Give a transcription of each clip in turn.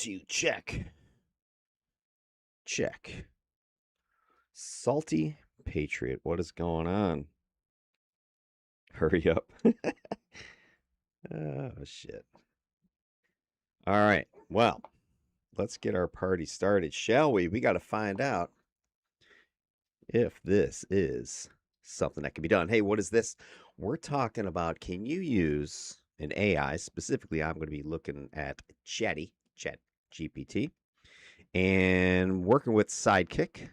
2, check. Check. Salty Patriot, what is going on? Hurry up. Oh, shit. All right. Well, let's get our party started, shall we? We got to find out if this is something that can be done. Hey, what is this? We're talking about, can you use an AI? Specifically, I'm going to be looking at ChatGPT, and working with Sidekick,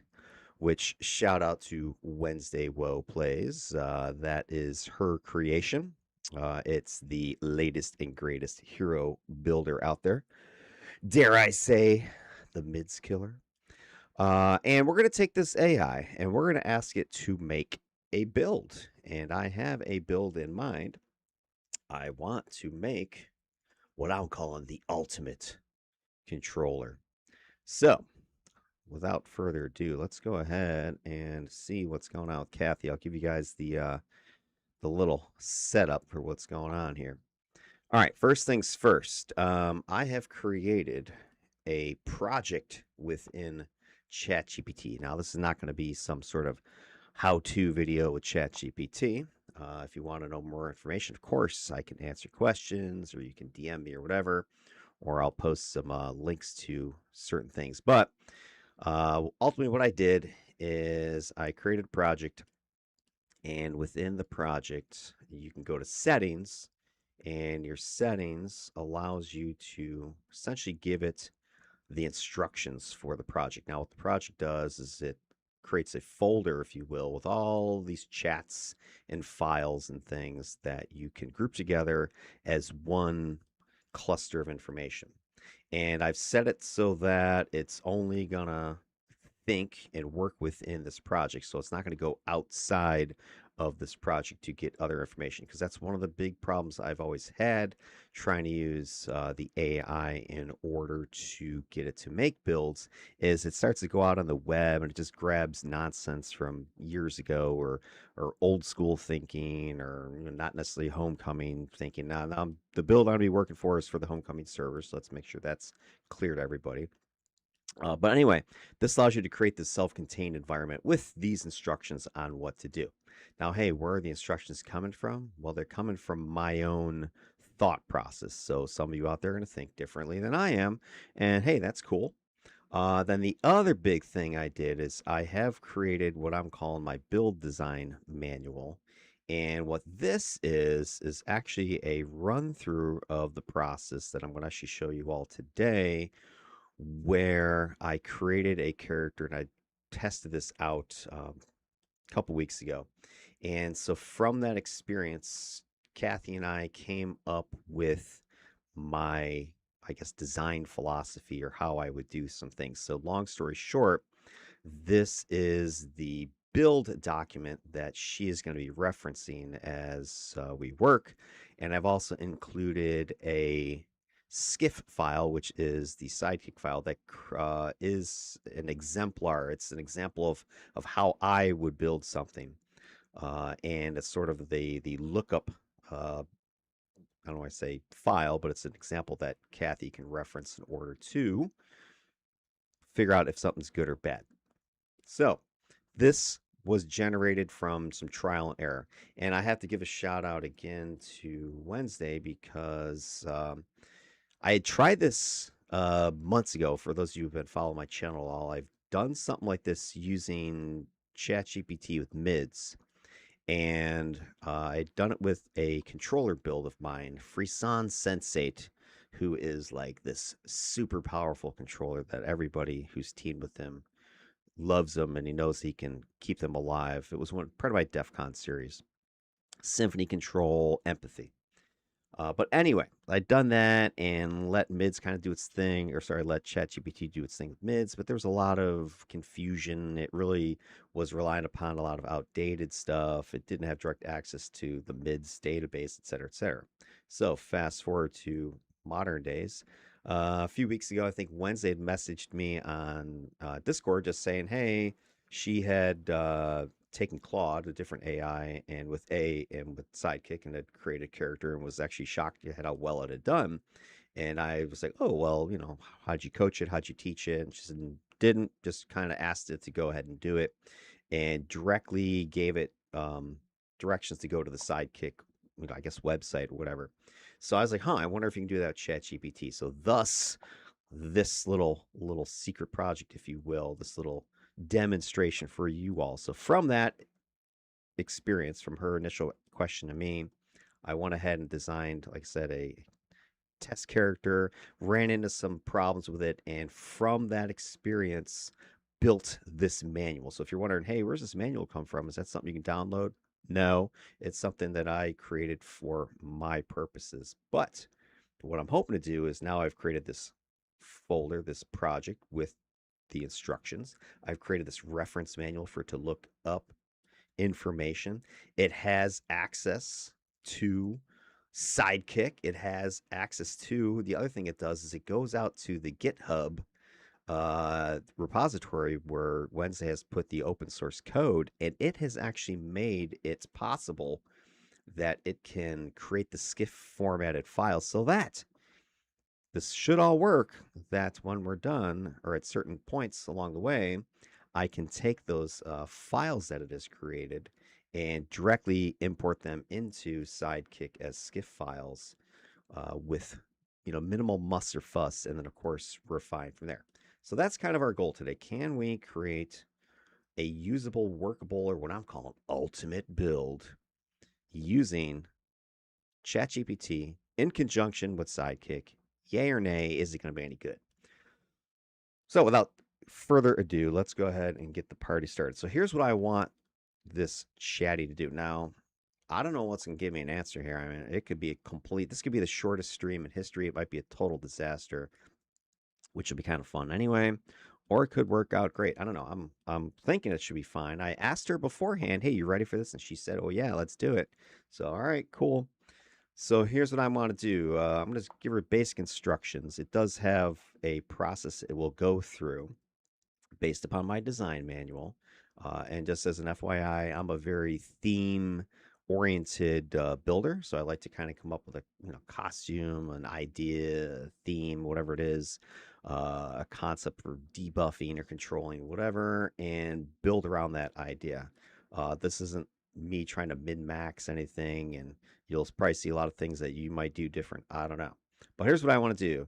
which shout out to Wednesday Woe Plays. That is her creation. It's the latest and greatest hero builder out there. Dare I say, the mids killer. And we're going to take this AI and we're going to ask it to make a build. And I have a build in mind. I want to make what I'm calling the ultimate controller. So, without further ado, let's go ahead and see what's going on with Kathy. I'll give you guys the little setup for what's going on here. All right, first things first. I have created a project within ChatGPT. Now, this is not going to be some sort of how-to video with ChatGPT. If you want to know more information, of course, I can answer questions, or you can DM me or whatever, or I'll post some links to certain things. But ultimately, what I did is I created a project, and within the project, you can go to settings, and your settings allows you to essentially give it the instructions for the project. Now, what the project does is it creates a folder, if you will, with all these chats and files and things that you can group together as one cluster of information. And I've set it so that it's only gonna think and work within this project. So it's not going to go outside of this project to get other information, because that's one of the big problems I've always had trying to use the AI in order to get it to make builds, is it starts to go out on the web and it just grabs nonsense from years ago, or old school thinking, or not necessarily homecoming thinking. Now the build I'm going to be working for is for the homecoming server, so let's make sure that's clear to everybody. But anyway, this allows you to create this self-contained environment with these instructions on what to do. Now, hey, where are the instructions coming from? Well, they're coming from my own thought process. So some of you out there are going to think differently than I am. And hey, that's cool. Then the other big thing I did is I have created what I'm calling my build design manual. And what this is actually a run through of the process that I'm going to actually show you all today, where I created a character and I tested this out a couple weeks ago. And so from that experience, Kathy and I came up with my, I guess, design philosophy, or how I would do some things. So long story short, this is the build document that she is going to be referencing as we work. And I've also included a skiff file, which is the Sidekick file that is an exemplar. It's an example of how I would build something, and it's sort of the lookup. I don't want to say file, but it's an example that Kathy can reference in order to figure out if something's good or bad. So this was generated from some trial and error, and I have to give a shout out again to Wednesday, because I had tried this months ago. For those of you who've been following my channel, all I've done something like this using ChatGPT with mids, and I'd done it with a controller build of mine, Frisson Sensate, who is like this super powerful controller that everybody who's teamed with him loves him, and he knows he can keep them alive. It was part of my DEF CON series. Symphony control, empathy. But anyway, I'd done that and let mids kind of do its thing, or sorry, let ChatGPT do its thing with mids, but there was a lot of confusion. It really was relying upon a lot of outdated stuff. It didn't have direct access to the mids database, et cetera, et cetera. So fast forward to modern days. A few weeks ago, I think Wednesday had messaged me on Discord just saying, hey, she had taken Claude, a different AI, and with Sidekick, and had created a character, and was actually shocked at how well it had done. And I was like, oh, well, you know, how'd you coach it? How'd you teach it? And she said, didn't, just kind of asked it to go ahead and do it and directly gave it directions to go to the Sidekick, you know, I guess website or whatever. So I was like, huh, I wonder if you can do that with ChatGPT. So thus, this little secret project, if you will, this little demonstration for you all. So from that experience, from her initial question to me, I went ahead and designed, like I said, a test character, ran into some problems with it, and from that experience, built this manual. So if you're wondering, hey, where's this manual come from? Is that something you can download? No, it's something that I created for my purposes. But what I'm hoping to do is now I've created this folder, this project with the instructions. I've created this reference manual for it to look up information. It has access to Sidekick. It has access to the other thing it does is it goes out to the GitHub repository where Wednesday has put the open source code, and it has actually made it possible that it can create the SCIF formatted files so that this should all work, that when we're done or at certain points along the way, I can take those files that it has created and directly import them into Sidekick as SCIF files with minimal muss or fuss, and then of course refine from there. So that's kind of our goal today. Can we create a usable, workable, or what I'm calling ultimate build using ChatGPT in conjunction with Sidekick? Yay or nay? Is it going to be any good? So without further ado, let's go ahead and get the party started. So here's what I want this chatty to do. Now, I don't know what's going to give me an answer here. I mean, it could be this could be the shortest stream in history. It might be a total disaster, which will be kind of fun anyway, or it could work out great. I don't know. I'm thinking it should be fine. I asked her beforehand, "Hey, you ready for this?" And she said, "Oh yeah, let's do it." So all right, cool. So here's what I want to do. I'm going to give her basic instructions. It does have a process it will go through based upon my design manual. And just as an FYI, I'm a very theme oriented builder. So I like to kind of come up with a costume, an idea, theme, whatever it is, a concept for debuffing or controlling, whatever, and build around that idea. This isn't me trying to min max anything, and you'll probably see a lot of things that you might do different. I don't know. But here's what I want to do.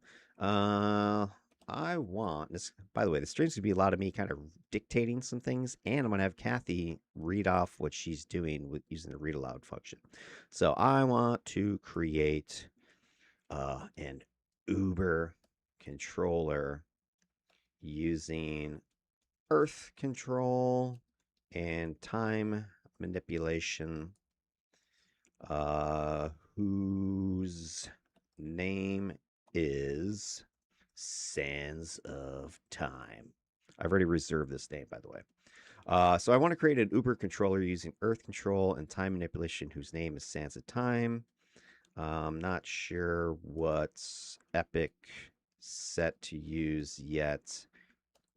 I want this. By the way, the stream's gonna be a lot of me kind of dictating some things, and I'm gonna have Kathy read off what she's doing with using the read aloud function. So I want to create an Uber controller using Earth control and time manipulation, whose name is Sands of Time. I've already reserved this name, by the way. So I want to create an Uber controller using Earth control and time manipulation, whose name is Sands of Time. I'm not sure what epic set to use yet,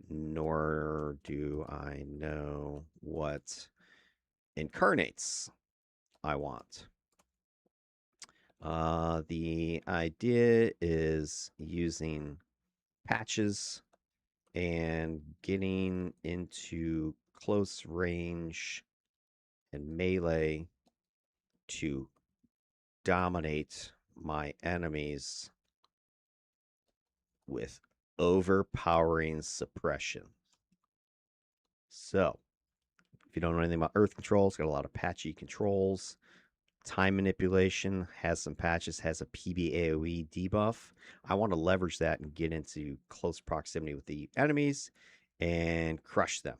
nor do I know what incarnates I want. The idea is using patches and getting into close range and melee to dominate my enemies with overpowering suppression. So, if you don't know anything about Earth control, it's got a lot of patchy controls. Time manipulation has some patches, has a PB/AoE debuff. I want to leverage that and get into close proximity with the enemies and crush them.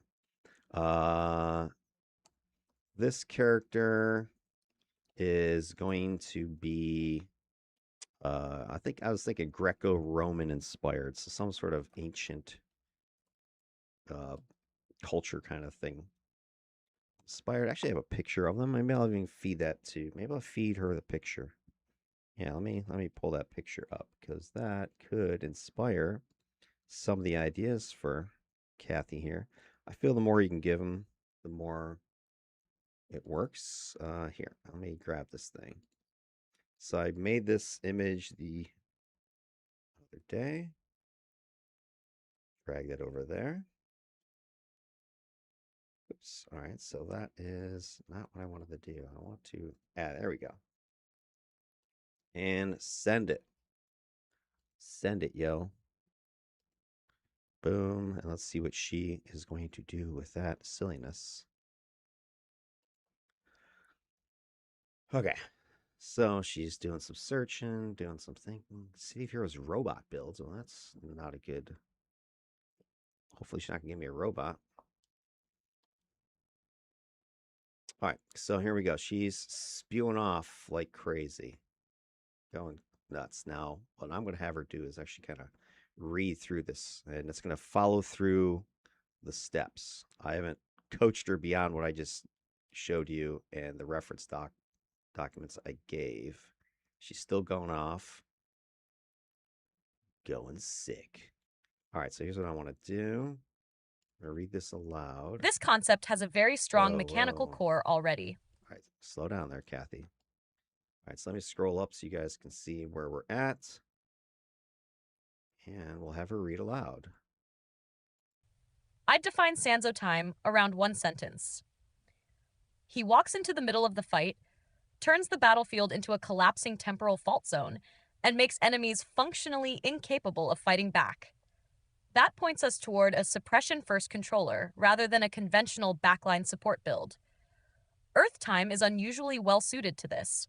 This character is going to be, I was thinking Greco-Roman inspired, so some sort of ancient uh, culture kind of thing. Inspired. Actually, I have a picture of them. Maybe I'll even feed that to. Maybe I'll feed her the picture. Yeah, let me pull that picture up because that could inspire some of the ideas for Kathy here. I feel the more you can give them, the more it works. Here, let me grab this thing. So I made this image. The day. Drag that over there. Oops. All right. So that is not what I wanted to do. I want to add, there we go. And send it. Send it, yo. Boom. And let's see what she is going to do with that silliness. Okay. So she's doing some searching, doing some thinking. City of Heroes robot builds. Well, that's not a good. Hopefully, she's not going to give me a robot. All right. So here we go. She's spewing off like crazy, going nuts. Now, what I'm going to have her do is actually kind of read through this, and it's going to follow through the steps. I haven't coached her beyond what I just showed you and the reference documents I gave. She's still going off, going sick. All right, so here's what I want to do. I'm going to read this aloud. This concept has a very strong mechanical core already. All right, slow down there, Kathy. All right, so let me scroll up so you guys can see where we're at. And we'll have her read aloud. I'd define Sanzo time around one sentence. He walks into the middle of the fight, turns the battlefield into a collapsing temporal fault zone, and makes enemies functionally incapable of fighting back. That points us toward a suppression-first controller rather than a conventional backline support build. Earth time is unusually well-suited to this.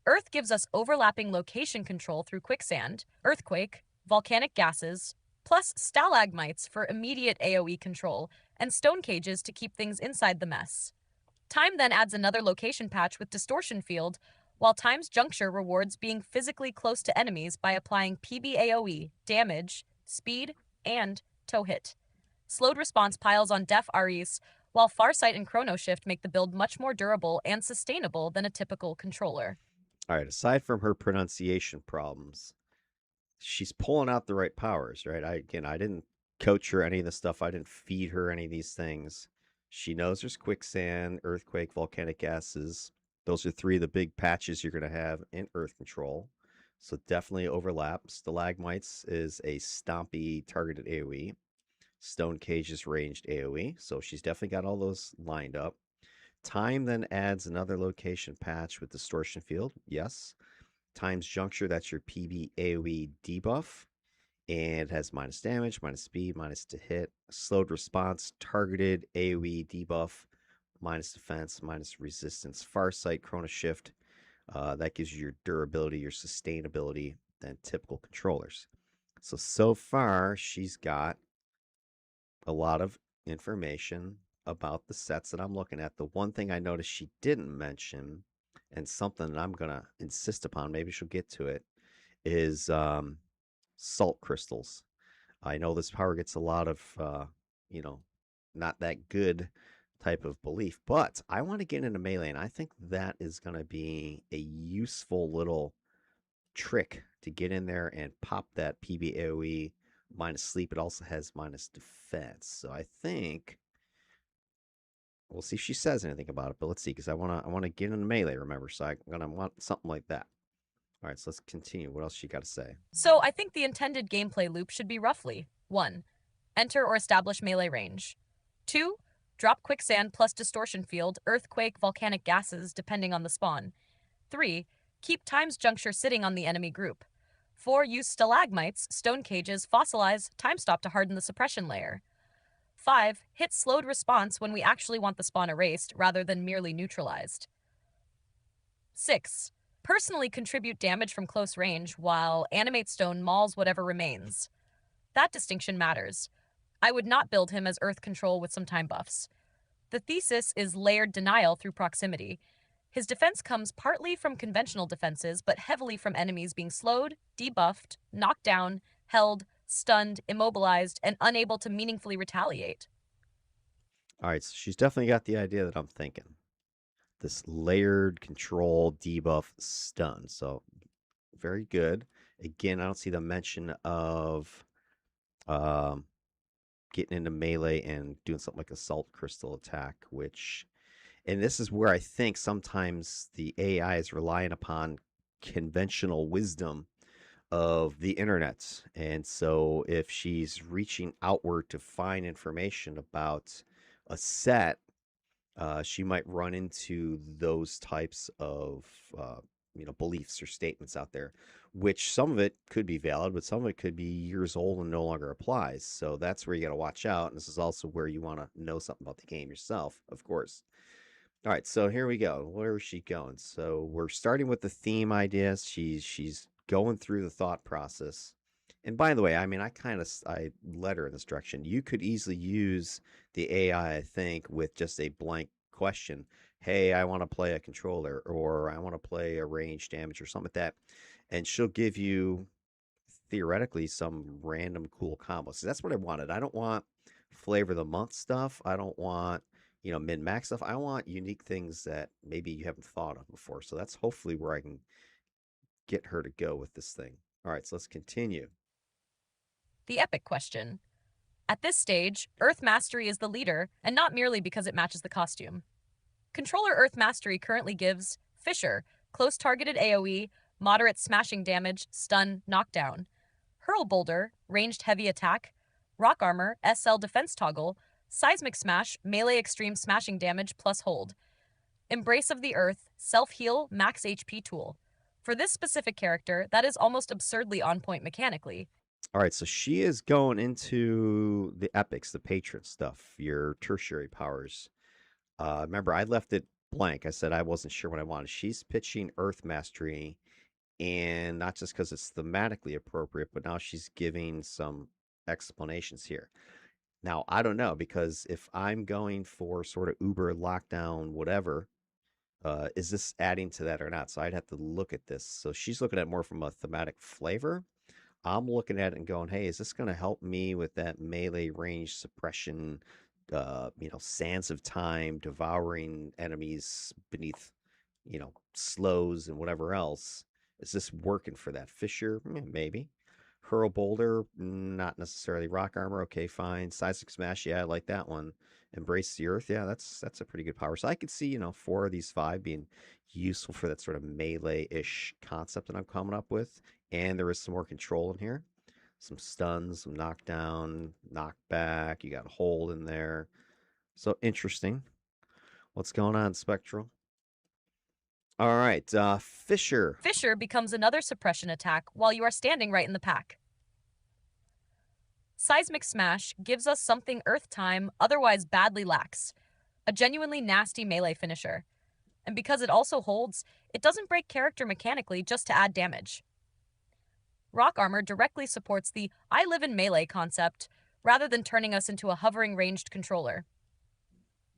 Earth gives us overlapping location control through quicksand, earthquake, volcanic gases, plus stalagmites for immediate AoE control, and stone cages to keep things inside the mess. Time then adds another location patch with distortion field, while Time's juncture rewards being physically close to enemies by applying PB AoE, damage, speed, and toe hit. Slowed response piles on Def Ares, while Farsight and Chrono Shift make the build much more durable and sustainable than a typical controller. All right, aside from her pronunciation problems, she's pulling out the right powers, right? I didn't coach her any of the stuff. I didn't feed her any of these things. She knows there's quicksand, earthquake, volcanic gases. Those are three of the big patches you're going to have in Earth control. So definitely overlap. Stalagmites is a stompy targeted AoE. Stone Cage is ranged AoE. So she's definitely got all those lined up. Time then adds another location patch with distortion field. Yes. Time's juncture, that's your PB AoE debuff. And it has minus damage, minus speed, minus to hit. Slowed response, targeted AoE debuff, minus defense, minus resistance. Farsight, Chrono Shift. That gives you your durability, your sustainability than typical controllers. So far, she's got a lot of information about the sets that I'm looking at. The one thing I noticed she didn't mention, and something that I'm going to insist upon, maybe she'll get to it, is salt crystals. I know this power gets a lot of, not that good type of belief, but I want to get into melee, and I think that is going to be a useful little trick to get in there and pop that PB AoE minus sleep. It also has minus defense, so I think we'll see if she says anything about it. But let's see, because I want to get into melee. Remember, so I'm gonna want something like that. All right, so let's continue. What else she got to say? So I think the intended gameplay loop should be roughly 1. Enter or establish melee range. 2. Drop quicksand plus distortion field, earthquake, volcanic gases, depending on the spawn. 3. Keep Time's juncture sitting on the enemy group. 4. Use stalagmites, stone cages, fossilize, time stop to harden the suppression layer. 5. Hit slowed response when we actually want the spawn erased rather than merely neutralized. 6. Personally contribute damage from close range while Animate Stone mauls whatever remains. That distinction matters. I would not build him as Earth control with some time buffs. The thesis is layered denial through proximity. His defense comes partly from conventional defenses, but heavily from enemies being slowed, debuffed, knocked down, held, stunned, immobilized, and unable to meaningfully retaliate. All right, so she's definitely got the idea that I'm thinking. This layered control debuff stun. So very good. Again, I don't see the mention of getting into melee and doing something like a salt crystal attack, and this is where I think sometimes the AI is relying upon conventional wisdom of the internet. And so if she's reaching outward to find information about a set, she might run into those types of beliefs or statements out there, which some of it could be valid, but some of it could be years old and no longer applies. So that's where you got to watch out. And this is also where you want to know something about the game yourself, of course. All right, so here we go. Where is she going? So we're starting with the theme ideas. She's going through the thought process. And by the way, I mean I led her in this direction. You could easily use the AI, I think, with just a blank question. Hey, I want to play a controller, or I want to play a range damage, or something like that. And she'll give you theoretically some random cool combos. So that's what I wanted. I don't want flavor of the month stuff. I don't want min max stuff. I want unique things that maybe you haven't thought of before. So that's hopefully where I can get her to go with this thing. All right, so let's continue. The epic question. At this stage, Earth Mastery is the leader, and not merely because it matches the costume. Controller Earth Mastery currently gives Fisher, close targeted AoE, moderate smashing damage, stun, knockdown. Hurl Boulder, ranged heavy attack. Rock Armor, SL defense toggle. Seismic Smash, melee extreme smashing damage plus hold. Embrace of the Earth, self heal, max HP tool. For this specific character, that is almost absurdly on point mechanically. All right, so she is going into the epics, the patron stuff, your tertiary powers. Remember, I left it blank. I said I wasn't sure what I wanted. She's pitching Earth Mastery, and not just because it's thematically appropriate, but now she's giving some explanations here. Now, I don't know, because if I'm going for sort of Uber lockdown, whatever, is this adding to that or not? So I'd have to look at this. So she's looking at it more from a thematic flavor. I'm looking at it and going, hey, is this going to help me with that melee range suppression, sands of time, devouring enemies beneath, slows and whatever else? Is this working for that? Fisher, maybe. Hurl Boulder, not necessarily. Rock Armor, okay, fine. Seismic Smash, yeah, I like that one. Embrace the Earth, yeah, that's a pretty good power. So I could see, 4 of these 5 being useful for that sort of melee-ish concept that I'm coming up with. And there is some more control in here. Some stuns, some knockdown, knockback. You got a hold in there. So interesting. What's going on, Spectral? All right, Fisher. Fisher becomes another suppression attack while you are standing right in the pack. Seismic Smash gives us something Earth Time otherwise badly lacks, a genuinely nasty melee finisher. And because it also holds, it doesn't break character mechanically just to add damage. Rock Armor directly supports the I live in melee concept, rather than turning us into a hovering ranged controller.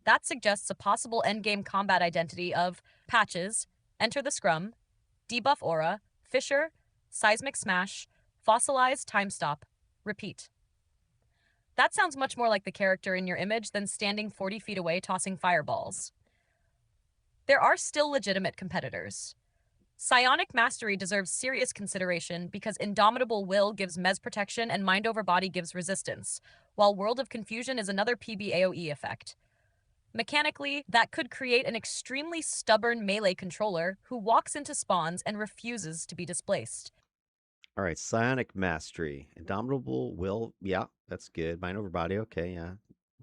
That suggests a possible endgame combat identity of Patches, Enter the Scrum, Debuff Aura, Fisher, Seismic Smash, Fossilize, Time Stop, Repeat. That sounds much more like the character in your image than standing 40 feet away tossing fireballs. There are still legitimate competitors. Psionic Mastery deserves serious consideration because Indomitable Will gives Mez protection and Mind Over Body gives resistance, while World of Confusion is another PB AoE effect. Mechanically, that could create an extremely stubborn melee controller who walks into spawns and refuses to be displaced. All right, Psionic Mastery. Indomitable Will, yeah, that's good. Mind Over Body, okay, yeah.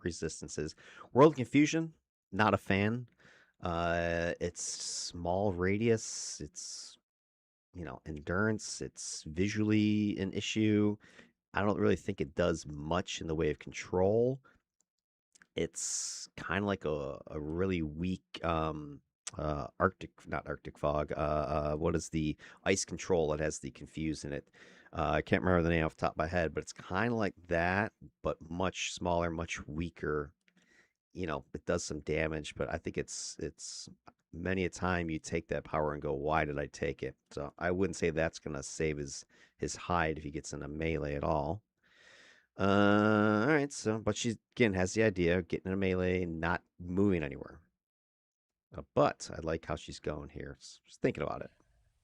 Resistances. World of Confusion, not a fan. It's small radius. It's endurance. It's visually an issue. I don't really think it does much in the way of control. It's kind of like a really weak not Arctic fog. What is the ice control that has the confuse in it? I can't remember the name off the top of my head, but it's kind of like that, but much smaller, much weaker. It does some damage, but I think it's many a time you take that power and go, why did I take it? So I wouldn't say that's gonna save his hide if he gets in a melee at all. All right, so but she again has the idea of getting in a melee and not moving anywhere. But I like how she's going here. Just thinking about it.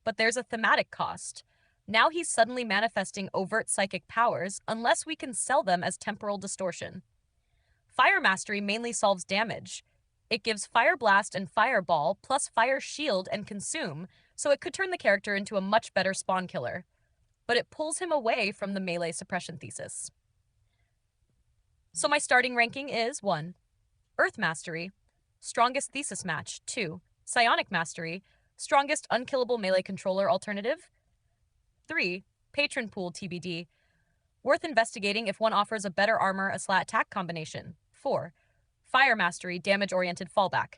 But there's a thematic cost. Now he's suddenly manifesting overt psychic powers unless we can sell them as temporal distortion. Fire Mastery mainly solves damage. It gives Fire Blast and Fireball plus Fire Shield and Consume, so it could turn the character into a much better spawn killer. but it pulls him away from the melee suppression thesis. So my starting ranking is 1. Earth Mastery, strongest thesis match. 2. Psionic Mastery, strongest unkillable melee controller alternative. 3. Patron Pool TBD, worth investigating if one offers a better armor/attack combination. 4. Fire Mastery, damage-oriented fallback.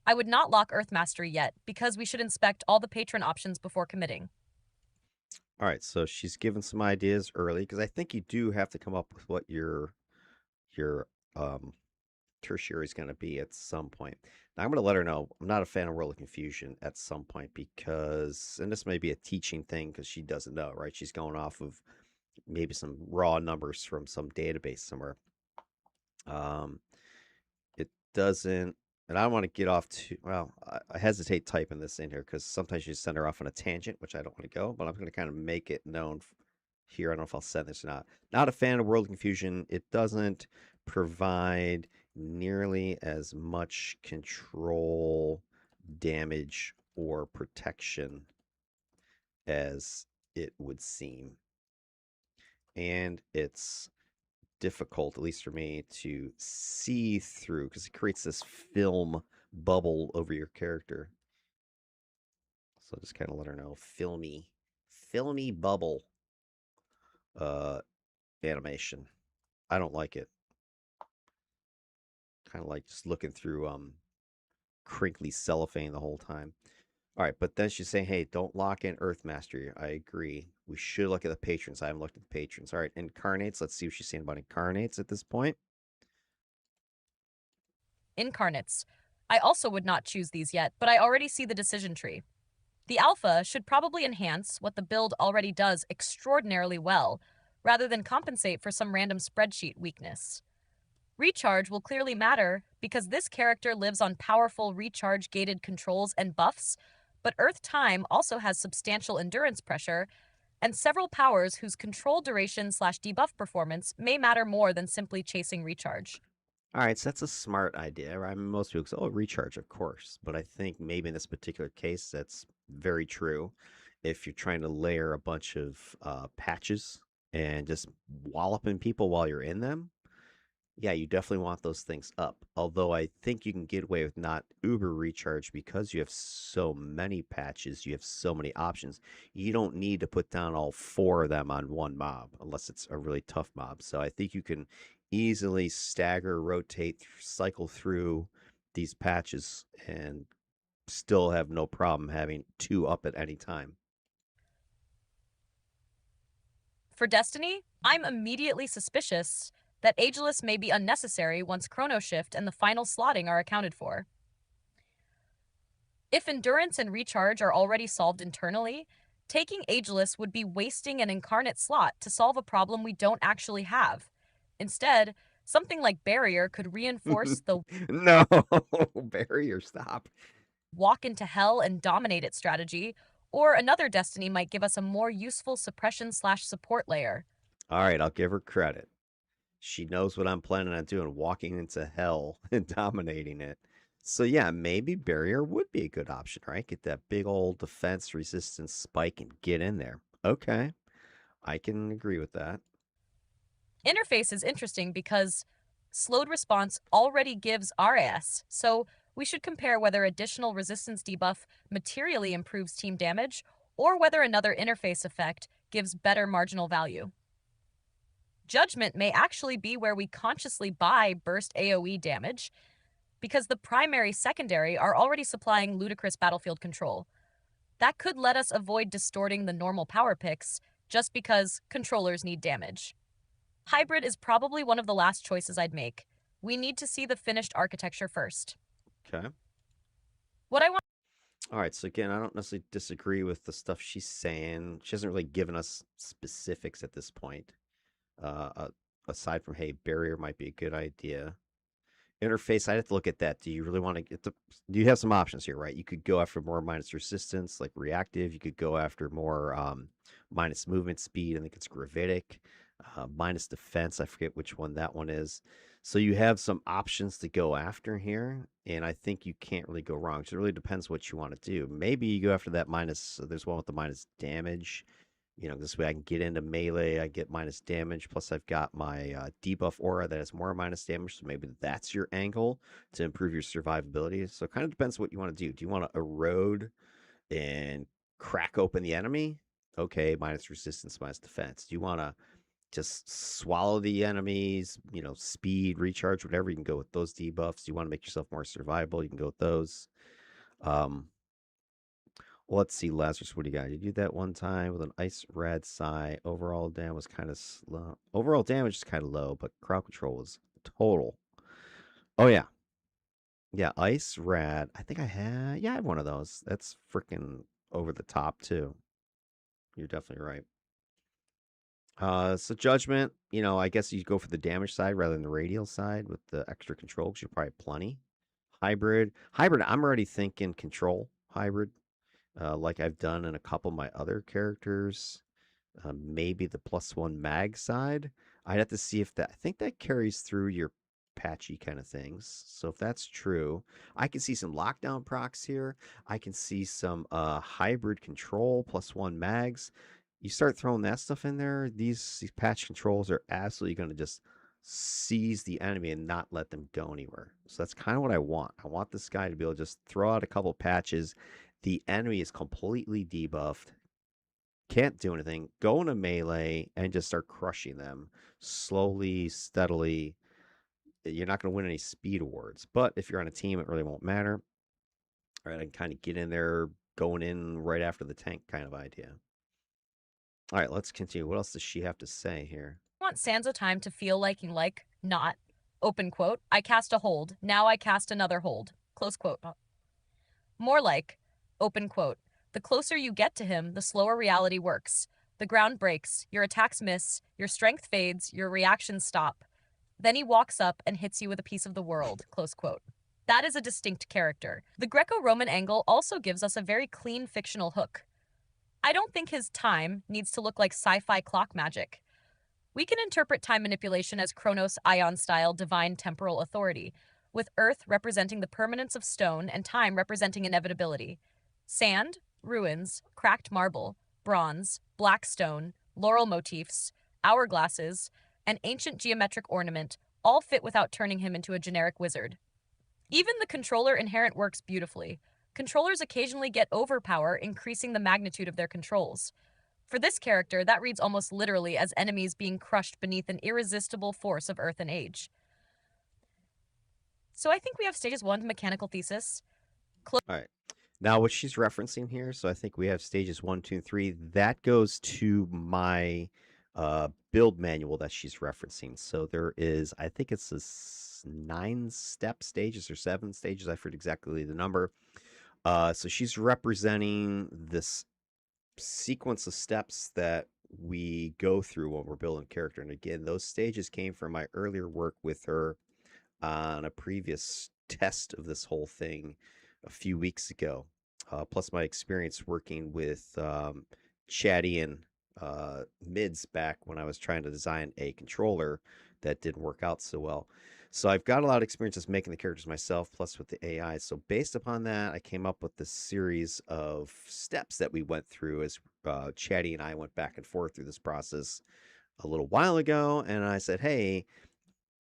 I would not lock Earth Mastery yet, because we should inspect all the patron options before committing. All right, so she's given some ideas early because I think you do have to come up with what your tertiary is going to be at some point. Now I'm going to let her know I'm not a fan of World of Confusion at some point because, and this may be a teaching thing because she doesn't know, right? She's going off of maybe some raw numbers from some database somewhere. It doesn't, and I don't want to get off too, well, I hesitate typing this in here because sometimes you send her off on a tangent, which I don't want to go, but I'm going to kind of make it known here. I don't know if I'll send this or not. Not a fan of World Confusion. It doesn't provide nearly as much control, damage, or protection as it would seem. And it's difficult, at least for me, to see through because it creates this film bubble over your character. So just kind of let her know, filmy bubble animation. I don't like it. Kind of like just looking through crinkly cellophane the whole time. All right, but then she's saying, hey, don't lock in Earth Mastery. I agree. We should look at the patrons. I haven't looked at the patrons. All right, Incarnates. Let's see what she's saying about Incarnates at this point. Incarnates. I also would not choose these yet, but I already see the decision tree. The alpha should probably enhance what the build already does extraordinarily well, rather than compensate for some random spreadsheet weakness. Recharge will clearly matter because this character lives on powerful recharge-gated controls and buffs, but Earth Time also has substantial endurance pressure and several powers whose control duration/debuff performance may matter more than simply chasing recharge. All right, so that's a smart idea. Right? I mean, most people say, oh, recharge, of course. But I think maybe in this particular case, that's very true. If you're trying to layer a bunch of patches and just walloping people while you're in them, yeah, you definitely want those things up. Although I think you can get away with not uber recharge because you have so many patches, you have so many options. You don't need to put down all 4 of them on one mob unless it's a really tough mob. So I think you can easily stagger, rotate, cycle through these patches and still have no problem having 2 up at any time. For Destiny, I'm immediately suspicious that Ageless may be unnecessary once Chrono Shift and the final slotting are accounted for. If endurance and recharge are already solved internally, taking Ageless would be wasting an Incarnate slot to solve a problem we don't actually have. Instead, something like Barrier could reinforce the No, barrier, stop. walk into hell and dominate it strategy, or another Destiny might give us a more useful suppression/support layer. All right, I'll give her credit. She knows what I'm planning on doing, walking into hell and dominating it. So yeah, maybe barrier would be a good option, right? Get that big old defense resistance spike and get in there. Okay, I can agree with that. Interface is interesting because slowed response already gives RAS, so we should compare whether additional resistance debuff materially improves team damage or whether another interface effect gives better marginal value. Judgment may actually be where we consciously buy burst AoE damage because the primary/secondary are already supplying ludicrous battlefield control. That could let us avoid distorting the normal power picks just because controllers need damage. Hybrid is probably one of the last choices I'd make. We need to see the finished architecture first. Okay. What I want All right. So again, I don't necessarily disagree with the stuff she's saying. She hasn't really given us specifics at this point. Aside from, hey, barrier might be a good idea. Interface, I'd have to look at that. Do you really want to get the? Do you have some options here, right? You could go after more minus resistance, like reactive. You could go after more minus movement speed. I think it's gravitic. Minus defense. I forget which one that one is. So you have some options to go after here, and I think you can't really go wrong. So it really depends what you want to do. Maybe you go after that minus. There's one with the minus damage. This way I can get into melee. I get minus damage. Plus, I've got my debuff aura that has more minus damage. So maybe that's your angle to improve your survivability. So it kind of depends what you want to do. Do you want to erode and crack open the enemy? Okay, minus resistance, minus defense. Do you want to just swallow the enemies, speed, recharge, whatever? You can go with those debuffs. Do you want to make yourself more survivable? You can go with those. Um, Let's see, Lazarus, what do you got? You did that one time with an ice rad sigh. Overall damage was kind of slow. Overall damage is kind of low, but crowd control was total. Oh yeah, yeah, ice rad. I think I had one of those. That's freaking over the top too. You're definitely right. So judgment, I guess you go for the damage side rather than the radial side with the extra control because you're probably plenty. Hybrid. I'm already thinking control hybrid, like I've done in a couple of my other characters. Maybe the +1 mag side. I'd have to see if that. I think that carries through your patchy kind of things. So if that's true, I can see some lockdown procs here. I can see some hybrid control +1 mags. You start throwing that stuff in there, these patch controls are absolutely going to just seize the enemy and not let them go anywhere. So that's kind of what I want. I want this guy to be able to just throw out a couple patches. The enemy is completely debuffed, can't do anything, go into melee and just start crushing them slowly, steadily. You're not going to win any speed awards, but if you're on a team, it really won't matter. All right, I can kind of get in there, going in right after the tank kind of idea. All right, let's continue. What else does she have to say here? Want Sansa time to feel like, not, open quote, I cast a hold, now I cast another hold, close quote. More like, open quote, the closer you get to him, the slower reality works. The ground breaks, your attacks miss, your strength fades, your reactions stop. Then he walks up and hits you with a piece of the world, close quote. That is a distinct character. The Greco-Roman angle also gives us a very clean fictional hook. I don't think his time needs to look like sci-fi clock magic. We can interpret time manipulation as Kronos Ion style divine temporal authority, with Earth representing the permanence of stone and time representing inevitability. Sand, ruins, cracked marble, bronze, black stone, laurel motifs, hourglasses, and ancient geometric ornament all fit without turning him into a generic wizard. Even the controller inherent works beautifully. Controllers occasionally get overpower, increasing the magnitude of their controls. For this character, that reads almost literally as enemies being crushed beneath an irresistible force of earth and age. So I think we have stages 1 mechanical thesis. All right. Now, what she's referencing here, so I think we have stages 1, 2, and 3. That goes to my build manual that she's referencing. So there is, I think it's 9-step stages or 7 stages. I forget exactly the number. So she's representing this sequence of steps that we go through when we're building character. And again, those stages came from my earlier work with her on a previous test of this whole thing a few weeks ago. Plus my experience working with Chatty and mids back when I was trying to design a controller that didn't work out so well. So I've got a lot of experience just making the characters myself, plus with the AI. So based upon that, I came up with this series of steps that we went through as Chatty and I went back and forth through this process a little while ago. And I said, hey,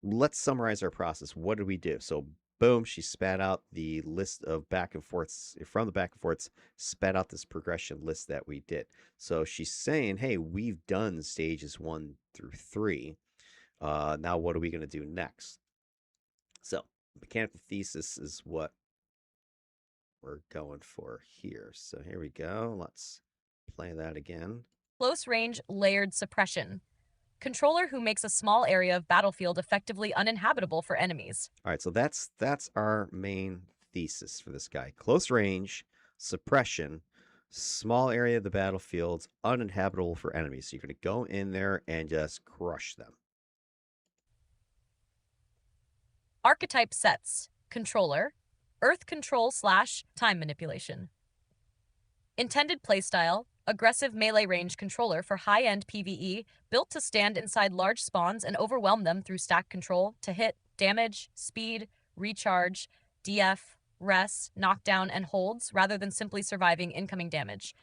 let's summarize our process. What did we do? So boom, she spat out the list of back and forths. From the back and forths, spat out this progression list that we did. So she's saying, hey, we've done stages 1 through 3. Now what are we going to do next? So mechanical thesis is what we're going for here. So here we go. Let's play that again. Close range layered suppression. Controller who makes a small area of battlefield effectively uninhabitable for enemies. All right, so that's our main thesis for this guy. Close range, suppression, small area of the battlefield, uninhabitable for enemies. So you're going to go in there and just crush them. Archetype sets. Controller. Earth control / time manipulation. Intended playstyle. Aggressive melee range controller for high-end PvE, built to stand inside large spawns and overwhelm them through stack control to hit, damage, speed, recharge, DF, res, knockdown, and holds rather than simply surviving incoming damage.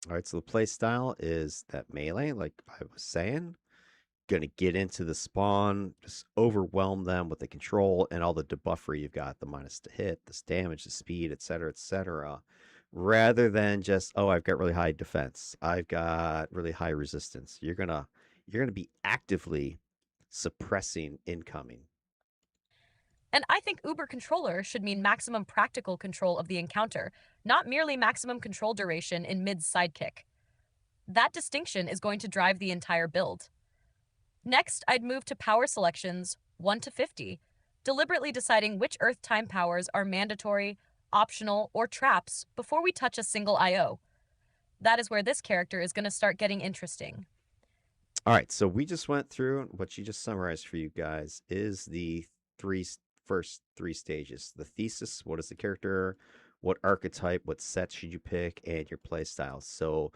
All right, so the play style is that melee, like I was saying, gonna get into the spawn, just overwhelm them with the control and all the debuffery you've got, the minus to hit, this damage, the speed, etc., rather than just, oh, I've got really high defense, I've got really high resistance. You're gonna be actively suppressing incoming. And I think Uber controller should mean maximum practical control of the encounter, not merely maximum control duration in mid sidekick. That distinction is going to drive the entire build. Next, I'd move to power selections 1 to 50, deliberately deciding which Earth time powers are mandatory, optional, or traps before we touch a single IO. That is where this character is going to start getting interesting. All right, so we just went through what you just summarized for you guys is the three first three stages. The thesis, what is the character, what archetype, what set should you pick, and your play style. So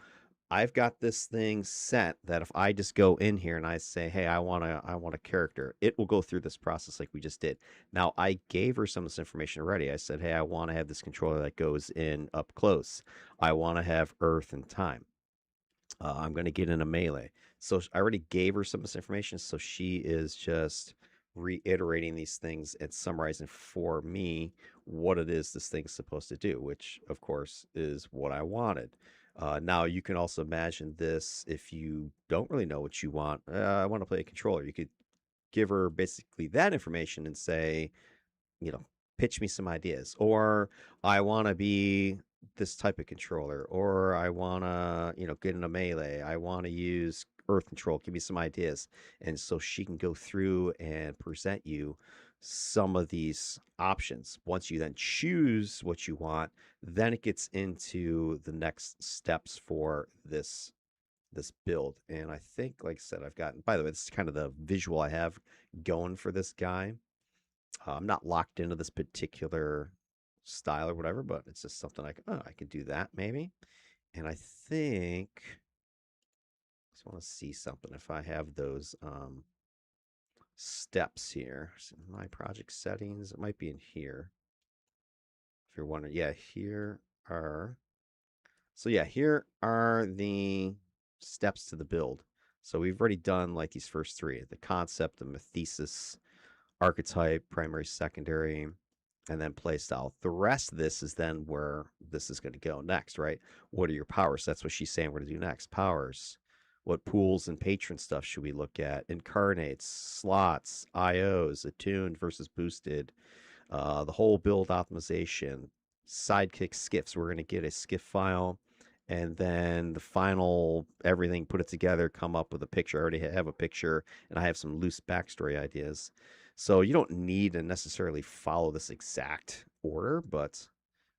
I've got this thing set that if I just go in here and I say, "Hey, I want a character," it will go through this process like we just did. Now, I gave her some of this information already. I said, "Hey, I want to have this controller that goes in up close. I want to have earth and time. I'm going to get in a melee." So I already gave her some of this information. So she is just reiterating these things and summarizing for me what it is this thing's supposed to do, which of course is what I wanted. Now you can also imagine this if you don't really know what you want. I want to play a controller. You could give her basically that information and say, you know, pitch me some ideas. Or I want to be this type of controller. Or I want to, get in a melee. I want to use earth control. Give me some ideas. And so she can go through and present you some of these options. Once you then choose what you want, then it gets into the next steps for this build. And I think, like I said, I've gotten, by the way, this is kind of the visual I have going for this guy. I'm not locked into this particular style or whatever, but it's just something like, oh, I could do that maybe. And I think I just want to see something if I have those steps here. So my project settings, it might be in here. If you're wondering, yeah, here are. So yeah, here are the steps to the build. So we've already done like these first three: the concept, the thesis, archetype, primary, secondary, and then play style. The rest of this is then where this is going to go next, right? What are your powers? That's what she's saying we're going to do next. Powers. What pools and patron stuff should we look at? Incarnates, slots, IOs, attuned versus boosted, the whole build optimization, sidekick skiffs. We're going to get a skiff file and then the final everything, put it together, come up with a picture. I already have a picture and I have some loose backstory ideas. So you don't need to necessarily follow this exact order, but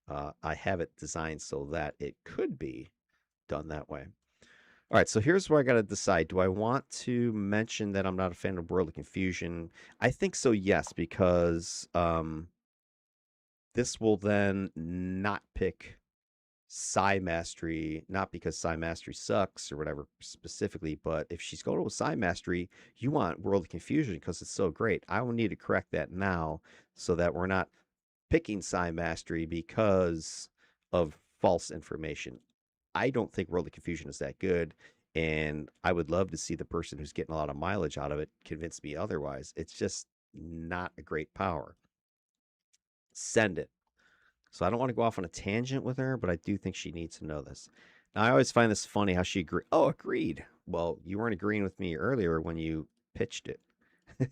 I have it designed so that it could be done that way. All right, so here's where I got to decide. Do I want to mention that I'm not a fan of World of Confusion? I think so, yes, because this will then not pick Psi Mastery, not because Psi Mastery sucks or whatever specifically, but if she's going to Psi Mastery, you want World of Confusion because it's so great. I will need to correct that now so that we're not picking Psi Mastery because of false information. I don't think World of Confusion is that good, and I would love to see the person who's getting a lot of mileage out of it convince me otherwise. It's just not a great power. Send it. So I don't want to go off on a tangent with her, but I do think she needs to know this. Now, I always find this funny how she agreed. Oh, agreed. Well, you weren't agreeing with me earlier when you pitched it.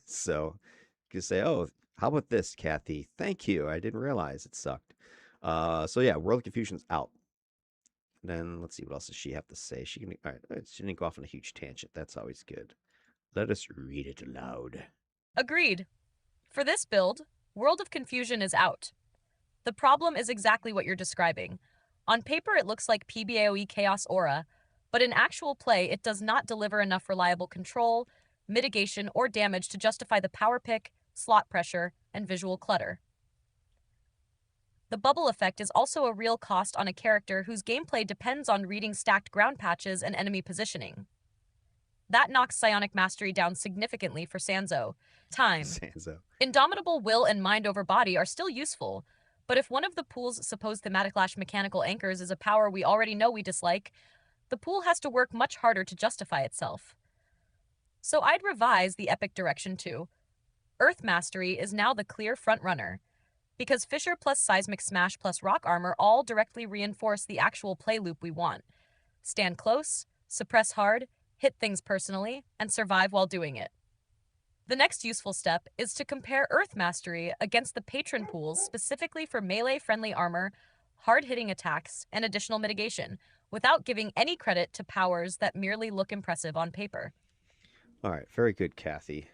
So you can say, oh, how about this, Kathy? Thank you. I didn't realize it sucked. So yeah, World of Confusion's out. Then let's see, what else does she have to say? She can, all right, she didn't go off on a huge tangent. That's always good. Let us read it aloud. Agreed. For this build, World of Confusion is out. The problem is exactly what you're describing. On paper, it looks like PBAOE Chaos Aura, but in actual play, it does not deliver enough reliable control, mitigation, or damage to justify the power pick, slot pressure, and visual clutter. The bubble effect is also a real cost on a character whose gameplay depends on reading stacked ground patches and enemy positioning. That knocks psionic mastery down significantly for Sanzo. Time. Sanzo. Indomitable will and mind over body are still useful, but if one of the pool's supposed thematic lash mechanical anchors is a power we already know we dislike, the pool has to work much harder to justify itself. So I'd revise the epic direction to Earth Mastery is now the clear frontrunner, because Fisher plus Seismic Smash plus Rock Armor all directly reinforce the actual play loop we want. Stand close, suppress hard, hit things personally, and survive while doing it. The next useful step is to compare Earth Mastery against the Patron pools specifically for melee-friendly armor, hard-hitting attacks, and additional mitigation, without giving any credit to powers that merely look impressive on paper. All right, very good, Kathy.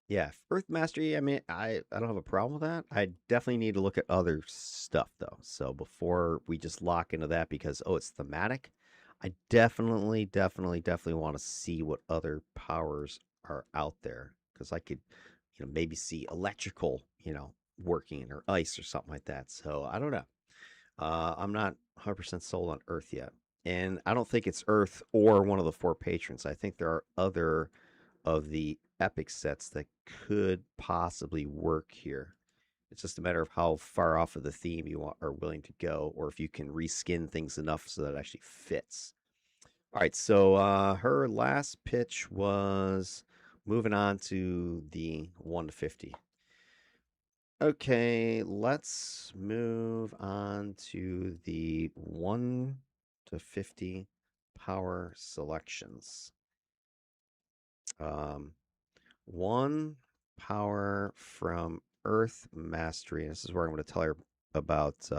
Yeah, Earth Mastery, I mean, I don't have a problem with that. I definitely need to look at other stuff though. So before we just lock into that because it's thematic, I definitely want to see what other powers are out there because I could, maybe see electrical, working or ice or something like that. So I don't know. I'm not 100% sold on Earth yet. And I don't think it's Earth or one of the four patrons. I think there are other of the epic sets that could possibly work here. It's just a matter of how far off of the theme you are willing to go, or if you can reskin things enough so that it actually fits. All right, so her last pitch was moving on to the 1 to 50. Okay, let's move on to the 1 to 50 power selections. 1 power from Earth Mastery. This is where I'm going to tell her about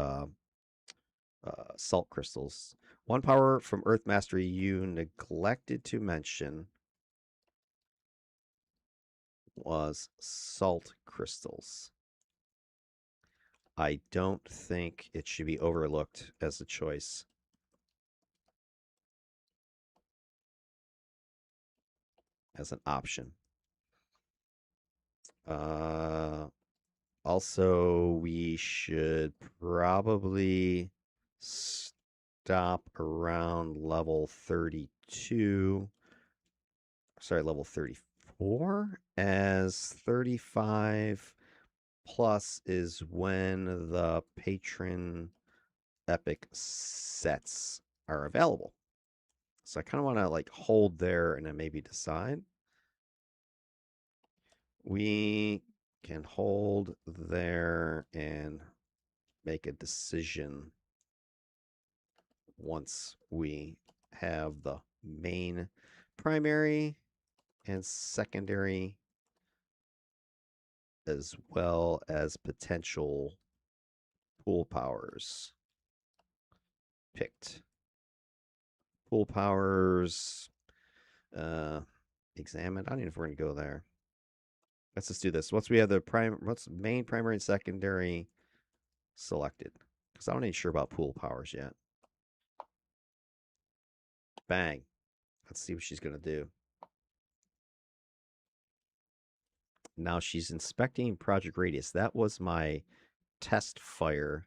salt crystals. 1 power from Earth Mastery you neglected to mention was salt crystals. I don't think it should be overlooked as a choice. As an option. Also, we should probably stop around level 32. Sorry, level 34, as 35 plus is when the patron epic sets are available. So I kind of want to like hold there and then maybe decide. We can hold there and make a decision once we have the main primary and secondary as well as potential pool powers picked. Pool powers examined. I don't even know if we're going to go there. Let's just do this. Once we have what's main, primary, and secondary selected, because I'm not even sure about pool powers yet. Bang. Let's see what she's going to do. Now she's inspecting Project Radius. That was my test fire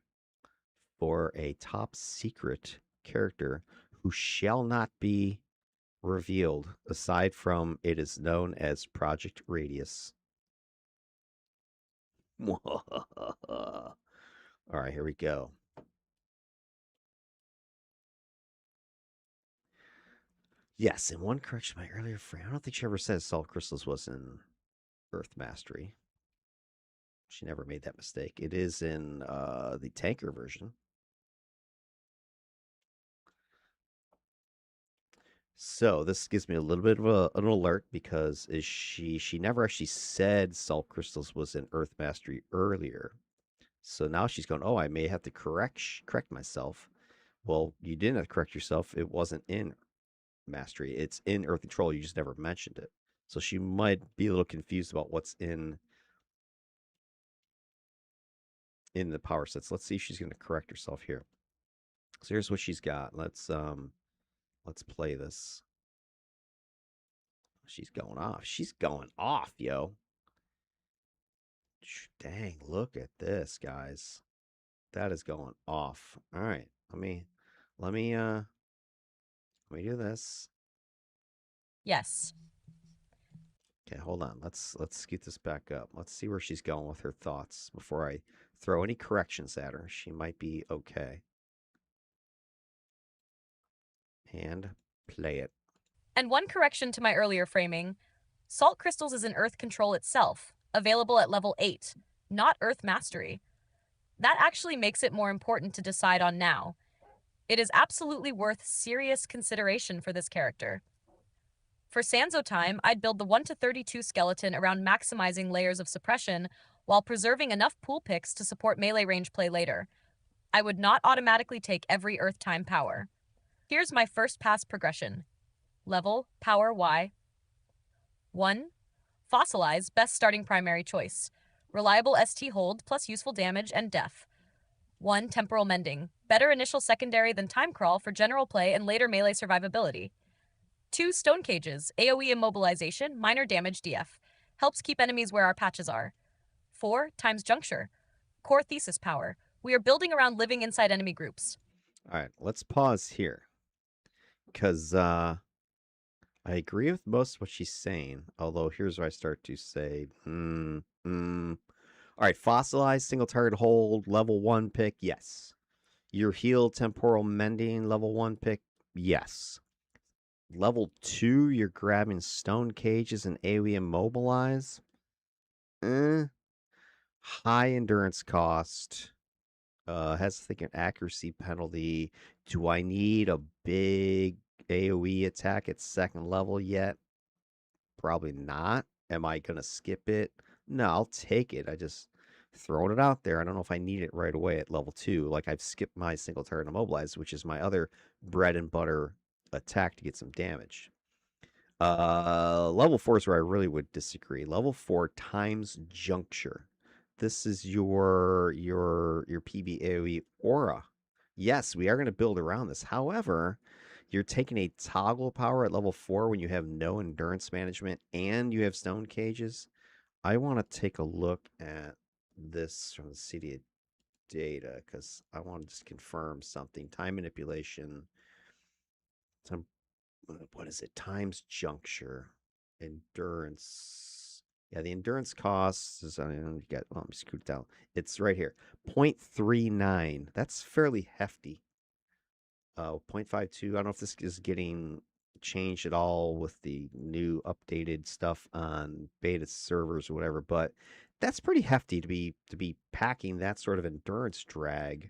for a top secret character who shall not be revealed aside from it is known as Project Radius. All right, here we go. Yes, and one correction, my earlier friend, I don't think she ever said Salt Crystals was in Earth Mastery. She never made that mistake. It is in the tanker version. So this gives me a little bit of an alert because she never actually said Salt Crystals was in Earth Mastery earlier. So now she's going, oh, I may have to correct myself. Well, you didn't have to correct yourself. It wasn't in Mastery. It's in Earth Control. You just never mentioned it. So she might be a little confused about what's in the power sets. Let's see if she's going to correct herself here. So here's what she's got. Let's play this. She's going off. She's going off, yo. Dang, look at this, guys. That is going off. All right. Let me do this. Yes. Okay, hold on. Let's scoot this back up. Let's see where she's going with her thoughts before I throw any corrections at her. She might be okay. And play it. And one correction to my earlier framing, Salt Crystals is an Earth control itself, available at level 8, not Earth Mastery. That actually makes it more important to decide on now. It is absolutely worth serious consideration for this character. For Sanzo time, I'd build the 1 to 32 skeleton around maximizing layers of suppression while preserving enough pool picks to support melee range play later. I would not automatically take every Earth time power. Here's my first pass progression. Level, power Y. 1. Fossilize, best starting primary choice. Reliable ST hold plus useful damage and def. 1. Temporal mending. Better initial secondary than time crawl for general play and later melee survivability. 2. Stone cages. AoE immobilization, minor damage DF. Helps keep enemies where our patches are. 4. Times juncture. Core thesis power. We are building around living inside enemy groups. All right, let's pause here because I agree with most of what she's saying. Although here's where I start to say, All right, fossilized single target hold, level 1 pick, yes. Your heal temporal mending, level 1 pick, yes. Level 2, you're grabbing stone cages and AoE immobilize. High endurance cost. Has I think an accuracy penalty. Do I need a big AoE attack at second level yet? Probably not. Am I gonna skip it? No, I'll take it. I just throwing it out there. I don't know if I need it right away at level 2. Like I've skipped my single target immobilize, which is my other bread and butter attack to get some damage. Level 4 is where I really would disagree. Level 4 times juncture. This is your PB AoE aura. Yes, we are going to build around this. However, you're taking a toggle power at level 4 when you have no endurance management and you have stone cages. I want to take a look at this from the city of data because I want to just confirm something. Time manipulation. Some what is it? Times juncture, endurance. Yeah, the endurance cost is. I mean, you got. Well, let me scoot it down. It's right here. 0.39. That's fairly hefty. 0.52. I don't know if this is getting changed at all with the new updated stuff on beta servers or whatever, but that's pretty hefty to be packing that sort of endurance drag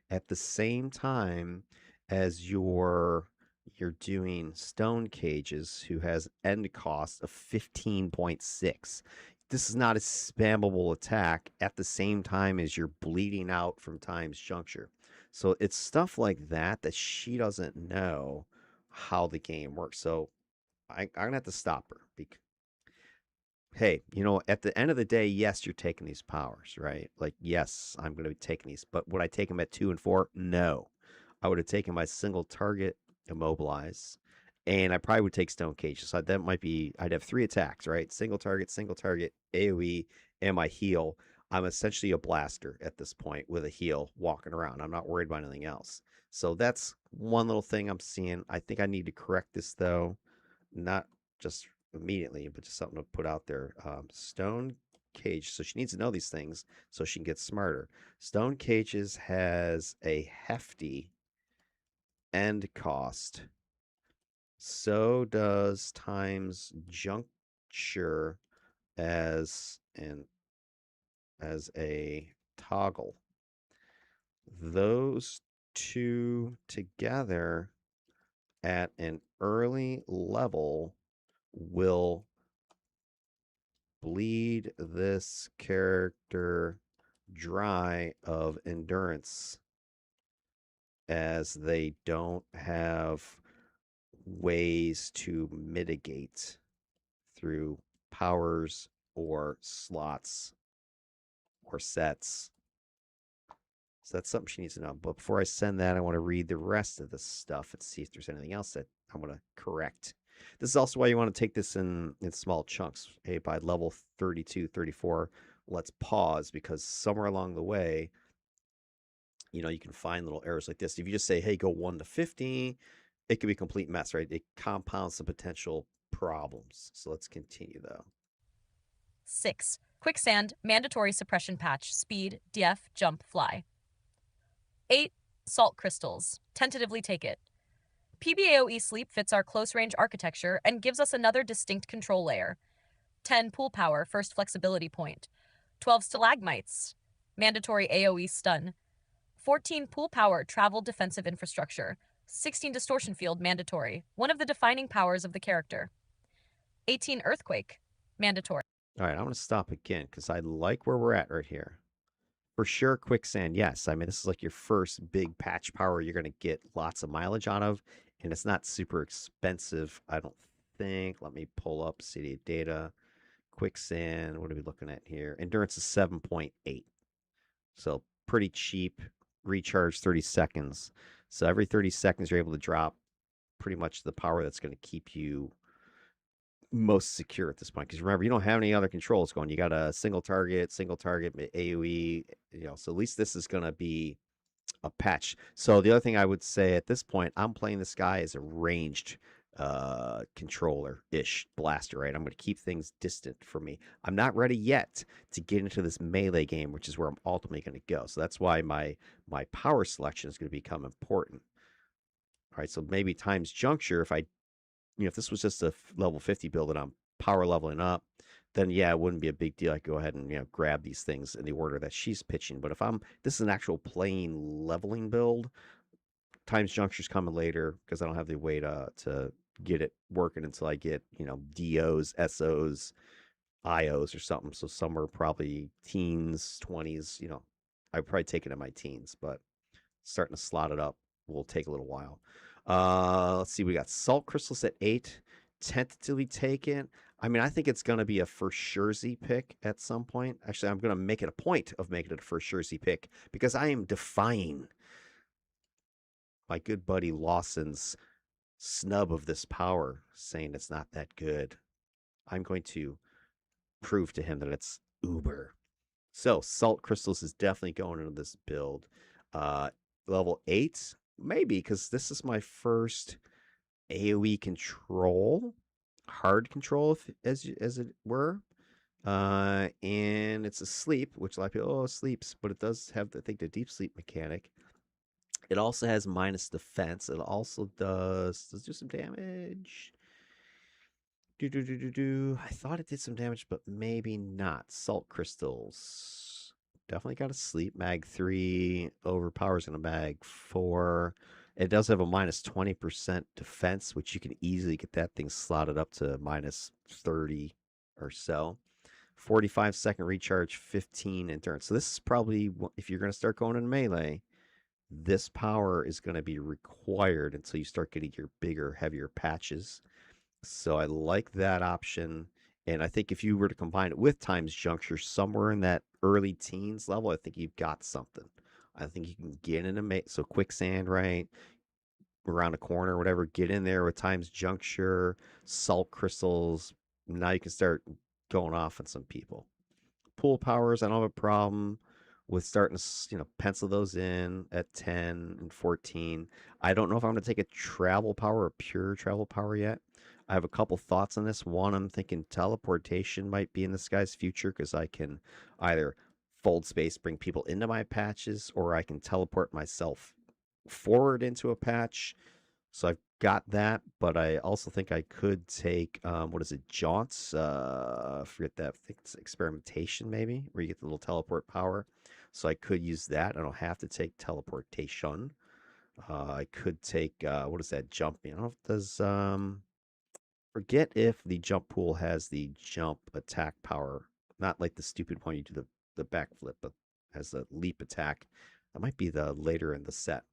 at the same time as you're doing stone cages who has end cost of 15.6. This is not a spammable attack at the same time as you're bleeding out from times juncture. So it's stuff like that that she doesn't know how the game works. So I'm gonna have to stop her. Hey, at the end of the day, yes, you're taking these powers, right? Like, yes, I'm gonna be taking these, but would I take them at 2 and 4? No, I would have taken my single target immobilize, and I probably would take stone cage. So that might be I'd have 3 attacks, right? Single target, AoE, and my heal. I'm essentially a blaster at this point with a heal walking around. I'm not worried about anything else. So that's one little thing I'm seeing. I think I need to correct this though, not just immediately, but just something to put out there. Stone cage. So she needs to know these things so she can get smarter. Stone cages has a hefty end cost. So does times juncture as a toggle. Those two together at an early level will bleed this character dry of endurance as they don't have ways to mitigate through powers or slots or sets. So that's something she needs to know. But before I send that, I want to read the rest of the stuff and see if there's anything else that I want to correct. This is also why you want to take this in small chunks. Hey, by level 32, 34, let's pause because somewhere along the way, you can find little errors like this. If you just say, hey, go 1 to 50, it could be a complete mess, right? It compounds the potential problems. So let's continue though. 6. Quicksand, mandatory suppression patch, speed, DF, jump, fly. 8. Salt crystals, tentatively take it. PBAOE Sleep fits our close-range architecture and gives us another distinct control layer. 10 Pool Power, first flexibility point. 12 Stalagmites, mandatory AoE stun. 14 Pool Power, travel defensive infrastructure. 16 Distortion Field, mandatory, one of the defining powers of the character. 18 Earthquake, mandatory. All right, I'm going to stop again because I like where we're at right here. For sure, quicksand, yes. I mean, this is like your first big patch power you're going to get lots of mileage out of, and it's not super expensive, I don't think. Let me pull up city data. Quicksand, what are we looking at here? Endurance is 7.8. So pretty cheap. Recharge 30 seconds. So every 30 seconds, you're able to drop pretty much the power that's going to keep you most secure at this point. Because remember, you don't have any other controls going. You got a single target, AoE, so at least this is going to be a patch. So the other thing I would say at this point, I'm playing this guy as a ranged controller-ish blaster, right? I'm going to keep things distant from me. I'm not ready yet to get into this melee game, which is where I'm ultimately going to go. So that's why my power selection is going to become important. All right, so maybe times juncture, if this was just a level 50 build and I'm power leveling up, then yeah, it wouldn't be a big deal. I go ahead and grab these things in the order that she's pitching. But if this is an actual plain leveling build, times juncture's coming later because I don't have the way to get it working until I get DOs, SOs, IOs or something. So somewhere probably teens, 20s. I'd probably take it in my teens, but starting to slot it up will take a little while. Let's see. We got salt crystals at 8. Tentatively taken. I mean, I think it's going to be a first jersey pick at some point. Actually, I'm going to make it a point of making it a first jersey pick because I am defying my good buddy Lawson's snub of this power, saying it's not that good. I'm going to prove to him that it's uber. So, salt crystals is definitely going into this build. Level 8, maybe, because this is my first AoE control, hard control, as it were. And it's a sleep, which a lot of people, sleeps, but it does have, I think, the deep sleep mechanic. It also has minus defense. It also does do some damage. I thought it did some damage, but maybe not. Salt crystals. Definitely got to sleep. Mag 3 overpowers in a mag 4. It does have a minus 20% defense, which you can easily get that thing slotted up to minus 30 or so. 45-second recharge, 15 endurance. So this is probably, if you're going to start going in melee, this power is going to be required until you start getting your bigger, heavier patches. So I like that option. And I think if you were to combine it with times juncture somewhere in that early teens level, I think you've got something. I think you can get into so quicksand, right? Around a corner or whatever, get in there with times juncture, salt crystals. Now you can start going off on some people. Pool powers, I don't have a problem with starting to pencil those in at 10 and 14. I don't know if I'm going to take a travel power, a pure travel power yet. I have a couple thoughts on this. One, I'm thinking teleportation might be in this guy's future because I can either fold space, bring people into my patches, or I can teleport myself forward into a patch. So I've got that, but I also think I could take what is it, jaunts? Forget that. I think it's experimentation, maybe, where you get the little teleport power. So I could use that. I don't have to take teleportation. I could take what is that, jumping? I don't know if it does. Forget if the jump pool has the jump attack power, not like the stupid one you do the backflip, but has a leap attack. That might be the later in the set.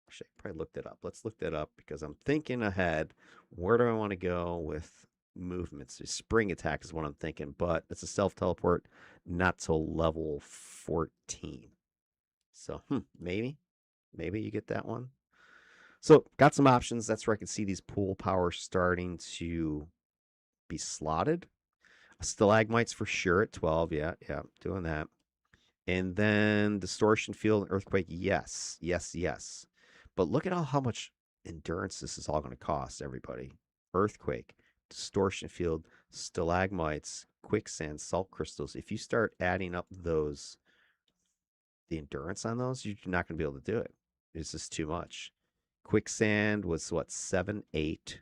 Actually, I probably looked it up. Let's look that up because I'm thinking ahead. Where do I want to go with movements? Spring attack is what I'm thinking, but it's a self teleport, not till level 14. So maybe you get that one. So got some options. That's where I can see these pool powers starting to be slotted. Stalagmites for sure at 12. Yeah, doing that. And then distortion field and earthquake. Yes. But look at how much endurance this is all going to cost everybody. Earthquake, distortion field, stalagmites, quicksand, salt crystals. If you start adding up the endurance on those, you're not going to be able to do it. It's just too much. Quicksand was what, 7, 8.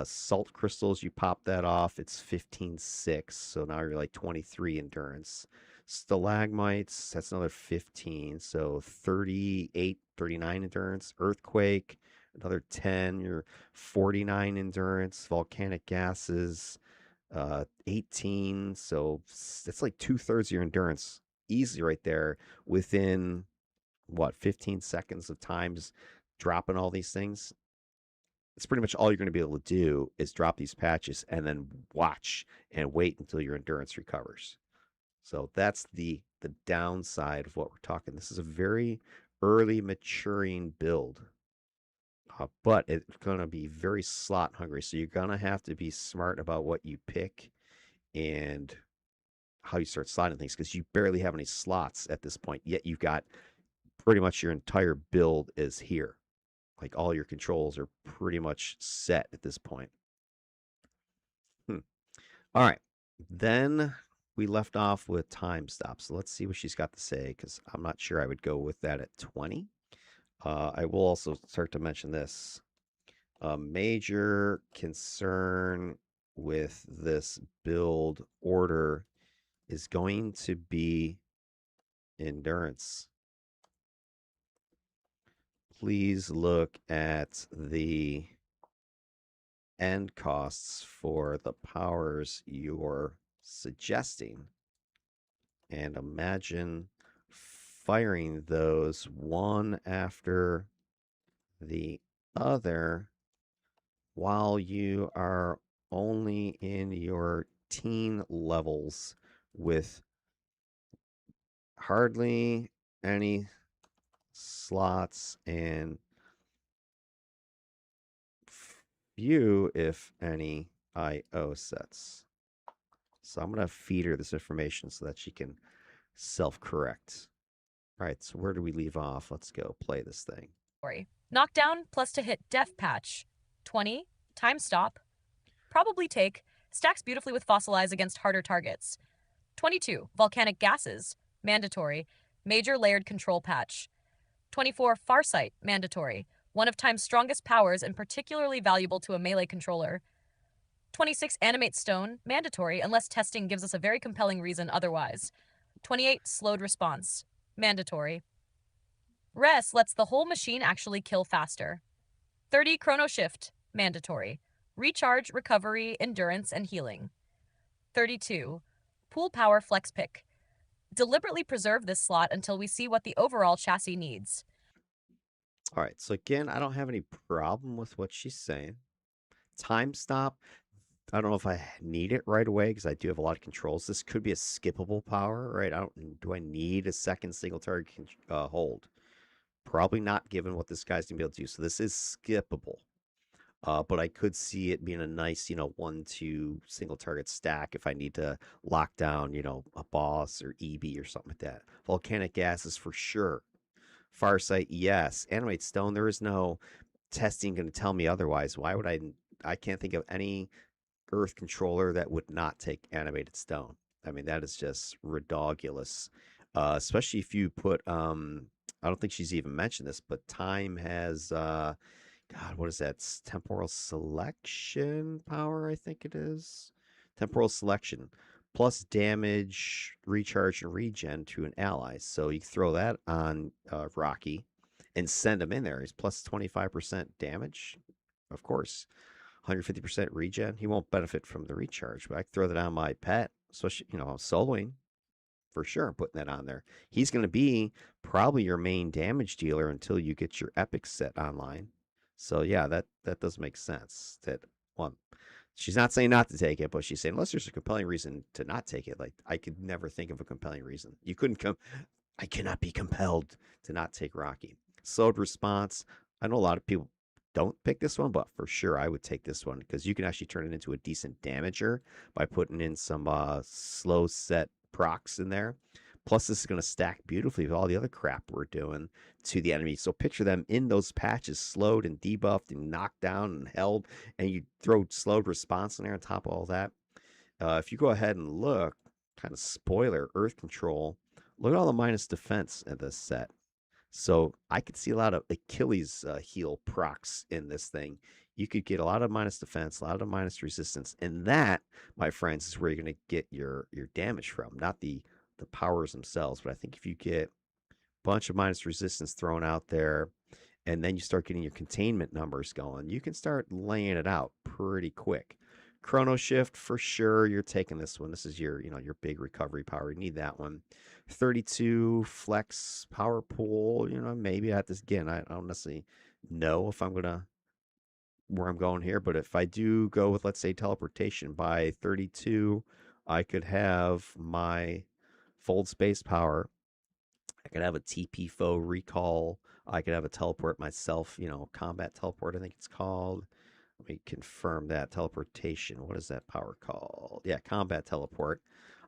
Salt crystals, you pop that off, it's 15.6. So now you're like 23 endurance. Stalagmites, that's another 15. So 38, 39 endurance. Earthquake, another 10. You're 49 endurance. Volcanic gases, 18. So it's like 2/3 of your endurance. Easy right there within what, 15 seconds of times dropping all these things. It's pretty much all you're going to be able to do is drop these patches and then watch and wait until your endurance recovers. So that's the downside of what we're talking. This is a very early maturing build, but it's going to be very slot hungry. So you're going to have to be smart about what you pick and how you start slotting things, because you barely have any slots at this point. Yet you've got pretty much your entire build is here. Like all your controls are pretty much set at this point. All right. Then we left off with time stop. So let's see what she's got to say, because I'm not sure I would go with that at 20. I will also start to mention this. A major concern with this build order is going to be endurance. Please look at the end costs for the powers you're suggesting and imagine firing those one after the other while you are only in your teen levels with hardly any slots and few, if any, IO sets. So I'm going to feed her this information so that she can self-correct. All right, so where do we leave off? Let's go play this thing. Knockdown plus to hit def patch. 20. Time stop. Probably take. Stacks beautifully with fossilize against harder targets. 22. Volcanic gases. Mandatory. Major layered control patch. 24. Farsight. Mandatory. One of Time's strongest powers and particularly valuable to a melee controller. 26. Animate stone. Mandatory unless testing gives us a very compelling reason otherwise. 28. Slowed response. Mandatory. Res lets the whole machine actually kill faster. 30. Chrono shift. Mandatory. Recharge, recovery, endurance, and healing. 32. Pool power flex pick. Deliberately preserve this slot until we see what the overall chassis needs. All right, so again, I don't have any problem with what she's saying. Time stop, I don't know if I need it right away because I do have a lot of controls. This could be a skippable power, right? Do I need a second single target hold? Probably not, given what this guy's gonna be able to do. So this is skippable. But I could see it being a nice, 1-2 single target stack if I need to lock down, a boss or EB or something like that. Volcanic gases for sure. Farsight, yes. Animate stone, there is no testing going to tell me otherwise. Why would I? I can't think of any Earth controller that would not take animated stone. I mean, that is just ridiculous. Especially if you put, I don't think she's even mentioned this, but time has, God, what is that? It's temporal selection power, I think it is. Temporal selection plus damage, recharge, and regen to an ally. So you throw that on Rocky and send him in there. He's plus 25% damage, of course. 150% regen. He won't benefit from the recharge, but I can throw that on my pet, especially, soloing for sure, putting that on there. He's going to be probably your main damage dealer until you get your epic set online. So yeah, that does make sense. That one, she's not saying not to take it, but she's saying unless there's a compelling reason to not take it. Like I could never think of a compelling reason. You couldn't come. I cannot be compelled to not take Rocky. Slowed response. I know a lot of people don't pick this one, but for sure I would take this one because you can actually turn it into a decent damager by putting in some slow set procs in there. Plus, this is going to stack beautifully with all the other crap we're doing to the enemy. So picture them in those patches, slowed and debuffed and knocked down and held, and you throw slowed response in there on top of all that. If you go ahead and look, kind of spoiler, Earth Control, look at all the minus defense in this set. So I could see a lot of Achilles heel procs in this thing. You could get a lot of minus defense, a lot of minus resistance, and that, my friends, is where you're going to get your damage from, not the powers themselves. But I think if you get a bunch of minus resistance thrown out there, and then you start getting your containment numbers going, you can start laying it out pretty quick. Chrono shift for sure. You're taking this one. This is your big recovery power. You need that one. 32 flex power pool. Maybe at this again. I don't necessarily know if I'm gonna where I'm going here, but if I do go with, let's say, teleportation by 32, I could have my fold space power. I could have a TP foe recall. I could have a teleport myself, combat teleport, I think it's called. Let me confirm that. Teleportation. What is that power called? Yeah, combat teleport.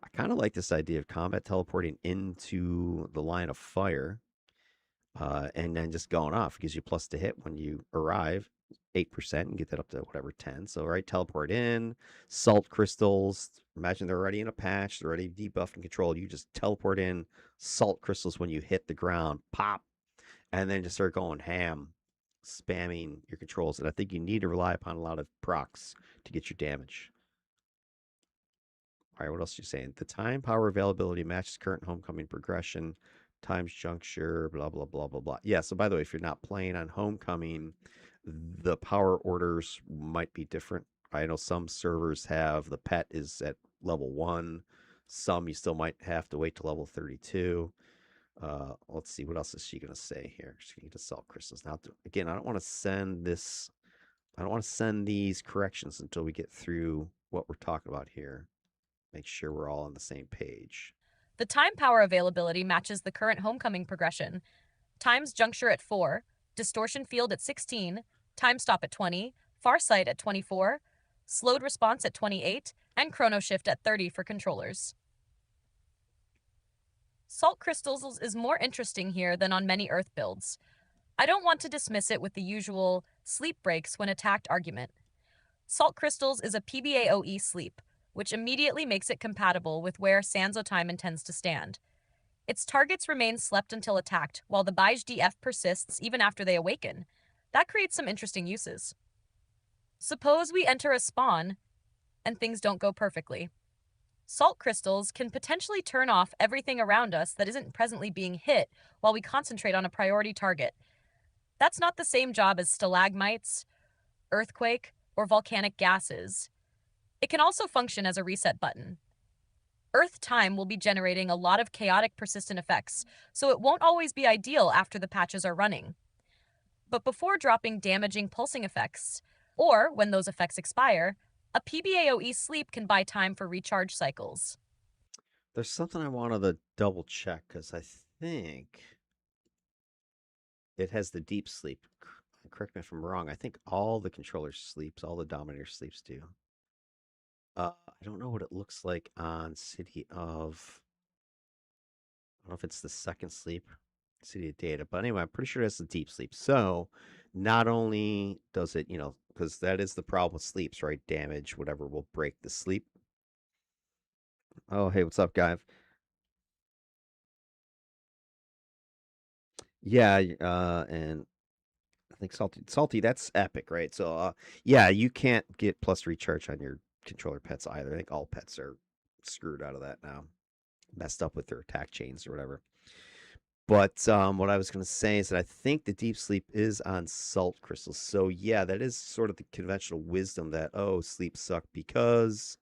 I kind of like this idea of combat teleporting into the line of fire and then just going off. It gives you plus to hit when you arrive, 8%, and get that up to whatever, 10. So, right, teleport in, salt crystals. Imagine they're already in a patch, they're already debuffed and controlled. You just teleport in salt crystals when you hit the ground, pop, and then just start going ham, spamming your controls. And I think you need to rely upon a lot of procs to get your damage. All right, what else are you saying? The time power availability matches current homecoming progression, times juncture, blah, blah, blah, blah, blah. Yeah, so by the way, if you're not playing on homecoming, the power orders might be different. I know some servers have the pet is at level 1. Some you still might have to wait to level 32. Let's see, what else is she going to say here? She's going to sell crystals. Now, again, I don't want to send this, I don't want to send these corrections until we get through what we're talking about here. Make sure we're all on the same page. The time power availability matches the current homecoming progression. Times juncture at 4, distortion field at 16, time stop at 20, farsight at 24, slowed response at 28, and chrono shift at 30 for controllers. Salt crystals is more interesting here than on many Earth builds. I don't want to dismiss it with the usual sleep breaks when attacked argument. Salt crystals is a PBAOE sleep, which immediately makes it compatible with where Sanzo time intends to stand. Its targets remain slept until attacked, while the Bige DF persists even after they awaken. That creates some interesting uses. Suppose we enter a spawn and things don't go perfectly. Salt crystals can potentially turn off everything around us that isn't presently being hit while we concentrate on a priority target. That's not the same job as stalagmites, earthquake, or volcanic gases. It can also function as a reset button. Earth time will be generating a lot of chaotic persistent effects, so it won't always be ideal after the patches are running. But before dropping damaging pulsing effects, or when those effects expire, a PBAOE sleep can buy time for recharge cycles. There's something I wanted to double check because I think it has the deep sleep. Correct me if I'm wrong. I think all the controllers sleeps, all the Dominator sleeps do. I don't know what it looks like on City of. I don't know if it's the second sleep, City of Data, but anyway, I'm pretty sure it's the deep sleep. So, not only does it, because that is the problem with sleeps, right? Damage, whatever, will break the sleep. Oh, hey, what's up, guy? Yeah, and I think salty, that's epic, right? So, yeah, you can't get plus recharge on your controller pets either. I think all pets are screwed out of that now, messed up with their attack chains or whatever. But what I was going to say is that I think the deep sleep is on salt crystals. So yeah, that is sort of the conventional wisdom that sleep suck because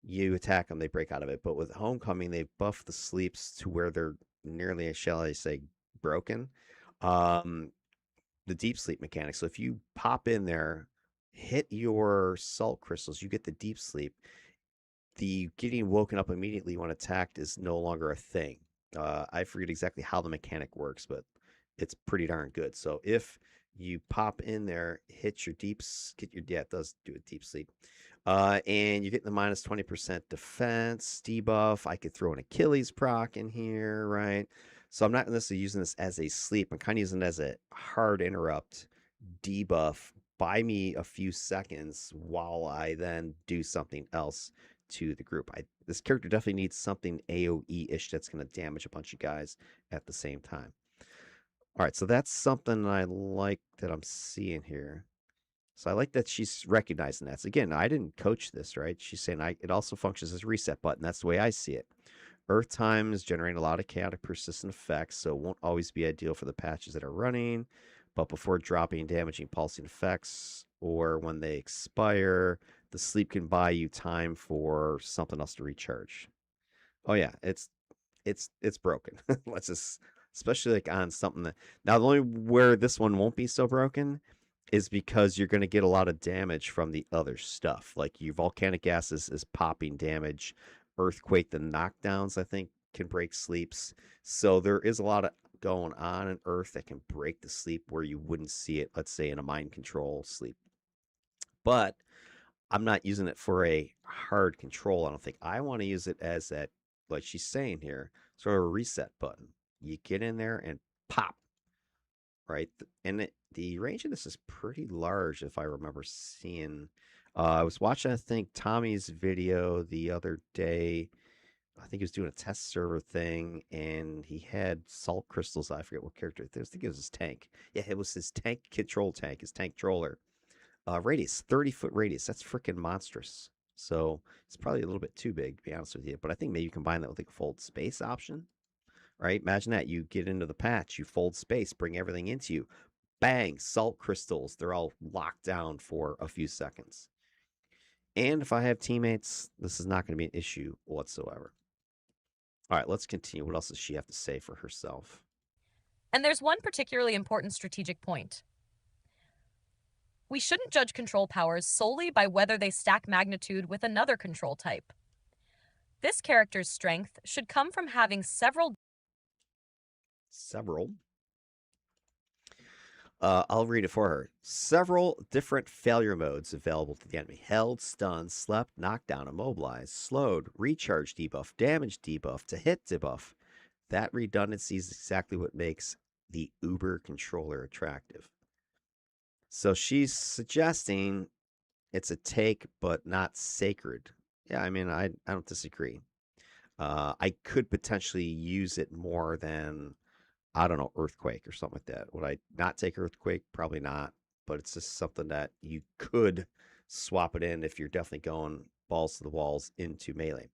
you attack them, they break out of it. But with homecoming, they've buffed the sleeps to where they're nearly, shall I say, broken. Um, the deep sleep mechanic. So if you pop in there, hit your salt crystals, you get the deep sleep. The getting woken up immediately when attacked is no longer a thing. I forget exactly how the mechanic works, but it's pretty darn good. So if you pop in there, hit your deeps, it does do a deep sleep. And you get the minus 20% defense debuff. I could throw an Achilles proc in here, right? So I'm not necessarily using this as a sleep. I'm kind of using it as a hard interrupt debuff. Buy me a few seconds while I then do something else to the group. This character definitely needs something AoE-ish that's going to damage a bunch of guys at the same time. All right, so that's something I like that I'm seeing here. So I like that she's recognizing that. So again, I didn't coach this, right? She's saying it also functions as a reset button. That's the way I see it. Earth time is generating a lot of chaotic persistent effects, so it won't always be ideal for the patches that are running. But before dropping damaging pulsing effects or when they expire, the sleep can buy you time for something else to recharge. Oh yeah, it's broken. Let's just especially like on something that now the only where this one won't be so broken is because you're going to get a lot of damage from the other stuff. Like your volcanic gases is popping damage, earthquake, the knockdowns I think can break sleeps. So there is a lot of going on in Earth that can break the sleep where you wouldn't see it. Let's say in a mind control sleep, but I'm not using it for a hard control. I don't think I want to use it as that, like she's saying here, sort of a reset button. You get in there and pop, right? And the range of this is pretty large, if I remember seeing. I was watching, I think, Tommy's video the other day. I think he was doing a test server thing, and he had salt crystals. I forget what character it was. I think it was his tank. Yeah, it was his tank control tank, his tank troller. Radius, 30-foot radius. That's freaking monstrous. So it's probably a little bit too big, to be honest with you. But I think maybe you combine that with like a fold space option, right? Imagine that. You get into the patch, you fold space, bring everything into you. Bang, salt crystals. They're all locked down for a few seconds. And if I have teammates, this is not going to be an issue whatsoever. All right, let's continue. What else does she have to say for herself? And there's one particularly important strategic point. We shouldn't judge control powers solely by whether they stack magnitude with another control type. This character's strength should come from having several. Several. I'll read it for her. Several different failure modes available to the enemy: held, stunned, slept, knockdown, immobilized, slowed, recharge debuff, damage debuff, to hit debuff. That redundancy is exactly what makes the Uber controller attractive. So she's suggesting it's a take, but not sacred. Yeah, I mean, I don't disagree. I could potentially use it more than, I don't know, Earthquake or something like that. Would I not take Earthquake? Probably not. But it's just something that you could swap it in if you're definitely going balls to the walls into melee.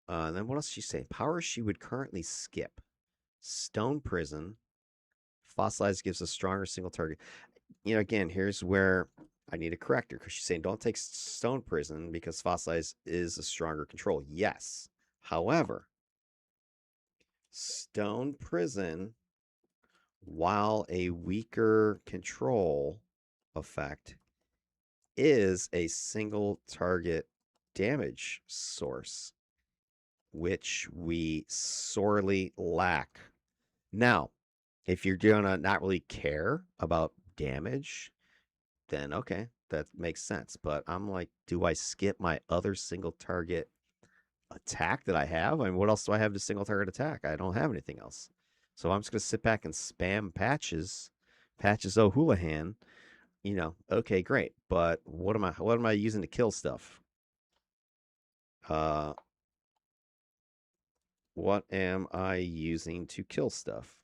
And then what else is she saying? Power she would currently skip: Stone Prison. Fossilized gives a stronger single target. Again, here's where I need a corrector because she's saying don't take Stone Prison because Fossilized is a stronger control. Yes. However, Stone Prison, while a weaker control effect, is a single target damage source, which we sorely lack. Now, if you're gonna not really care about damage, then okay, that makes sense. But I'm like, do I skip my other single target attack that I have? I mean, what else do I have to single target attack? I don't have anything else. So I'm just gonna sit back and spam patches O'Houlihan. Okay, great. But what am I using to kill stuff? Uh what am I using to kill stuff?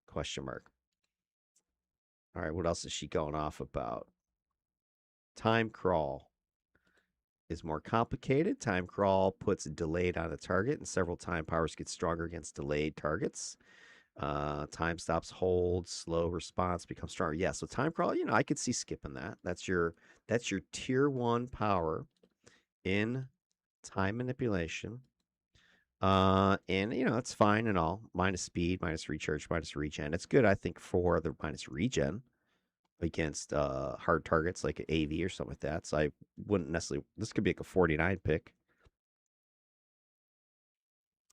Question mark. All right, what else is she going off about? Time crawl is more complicated. Time crawl puts delayed on a target, and several time powers get stronger against delayed targets. Time stops, hold, slow response becomes stronger. Yeah, so time crawl, I could see skipping that. That's your tier 1 power in time manipulation. And it's fine and all. Minus speed, minus recharge, minus regen. It's good, I think, for the minus regen against hard targets like an AV or something like that. So I wouldn't necessarily. This could be like a 49 pick.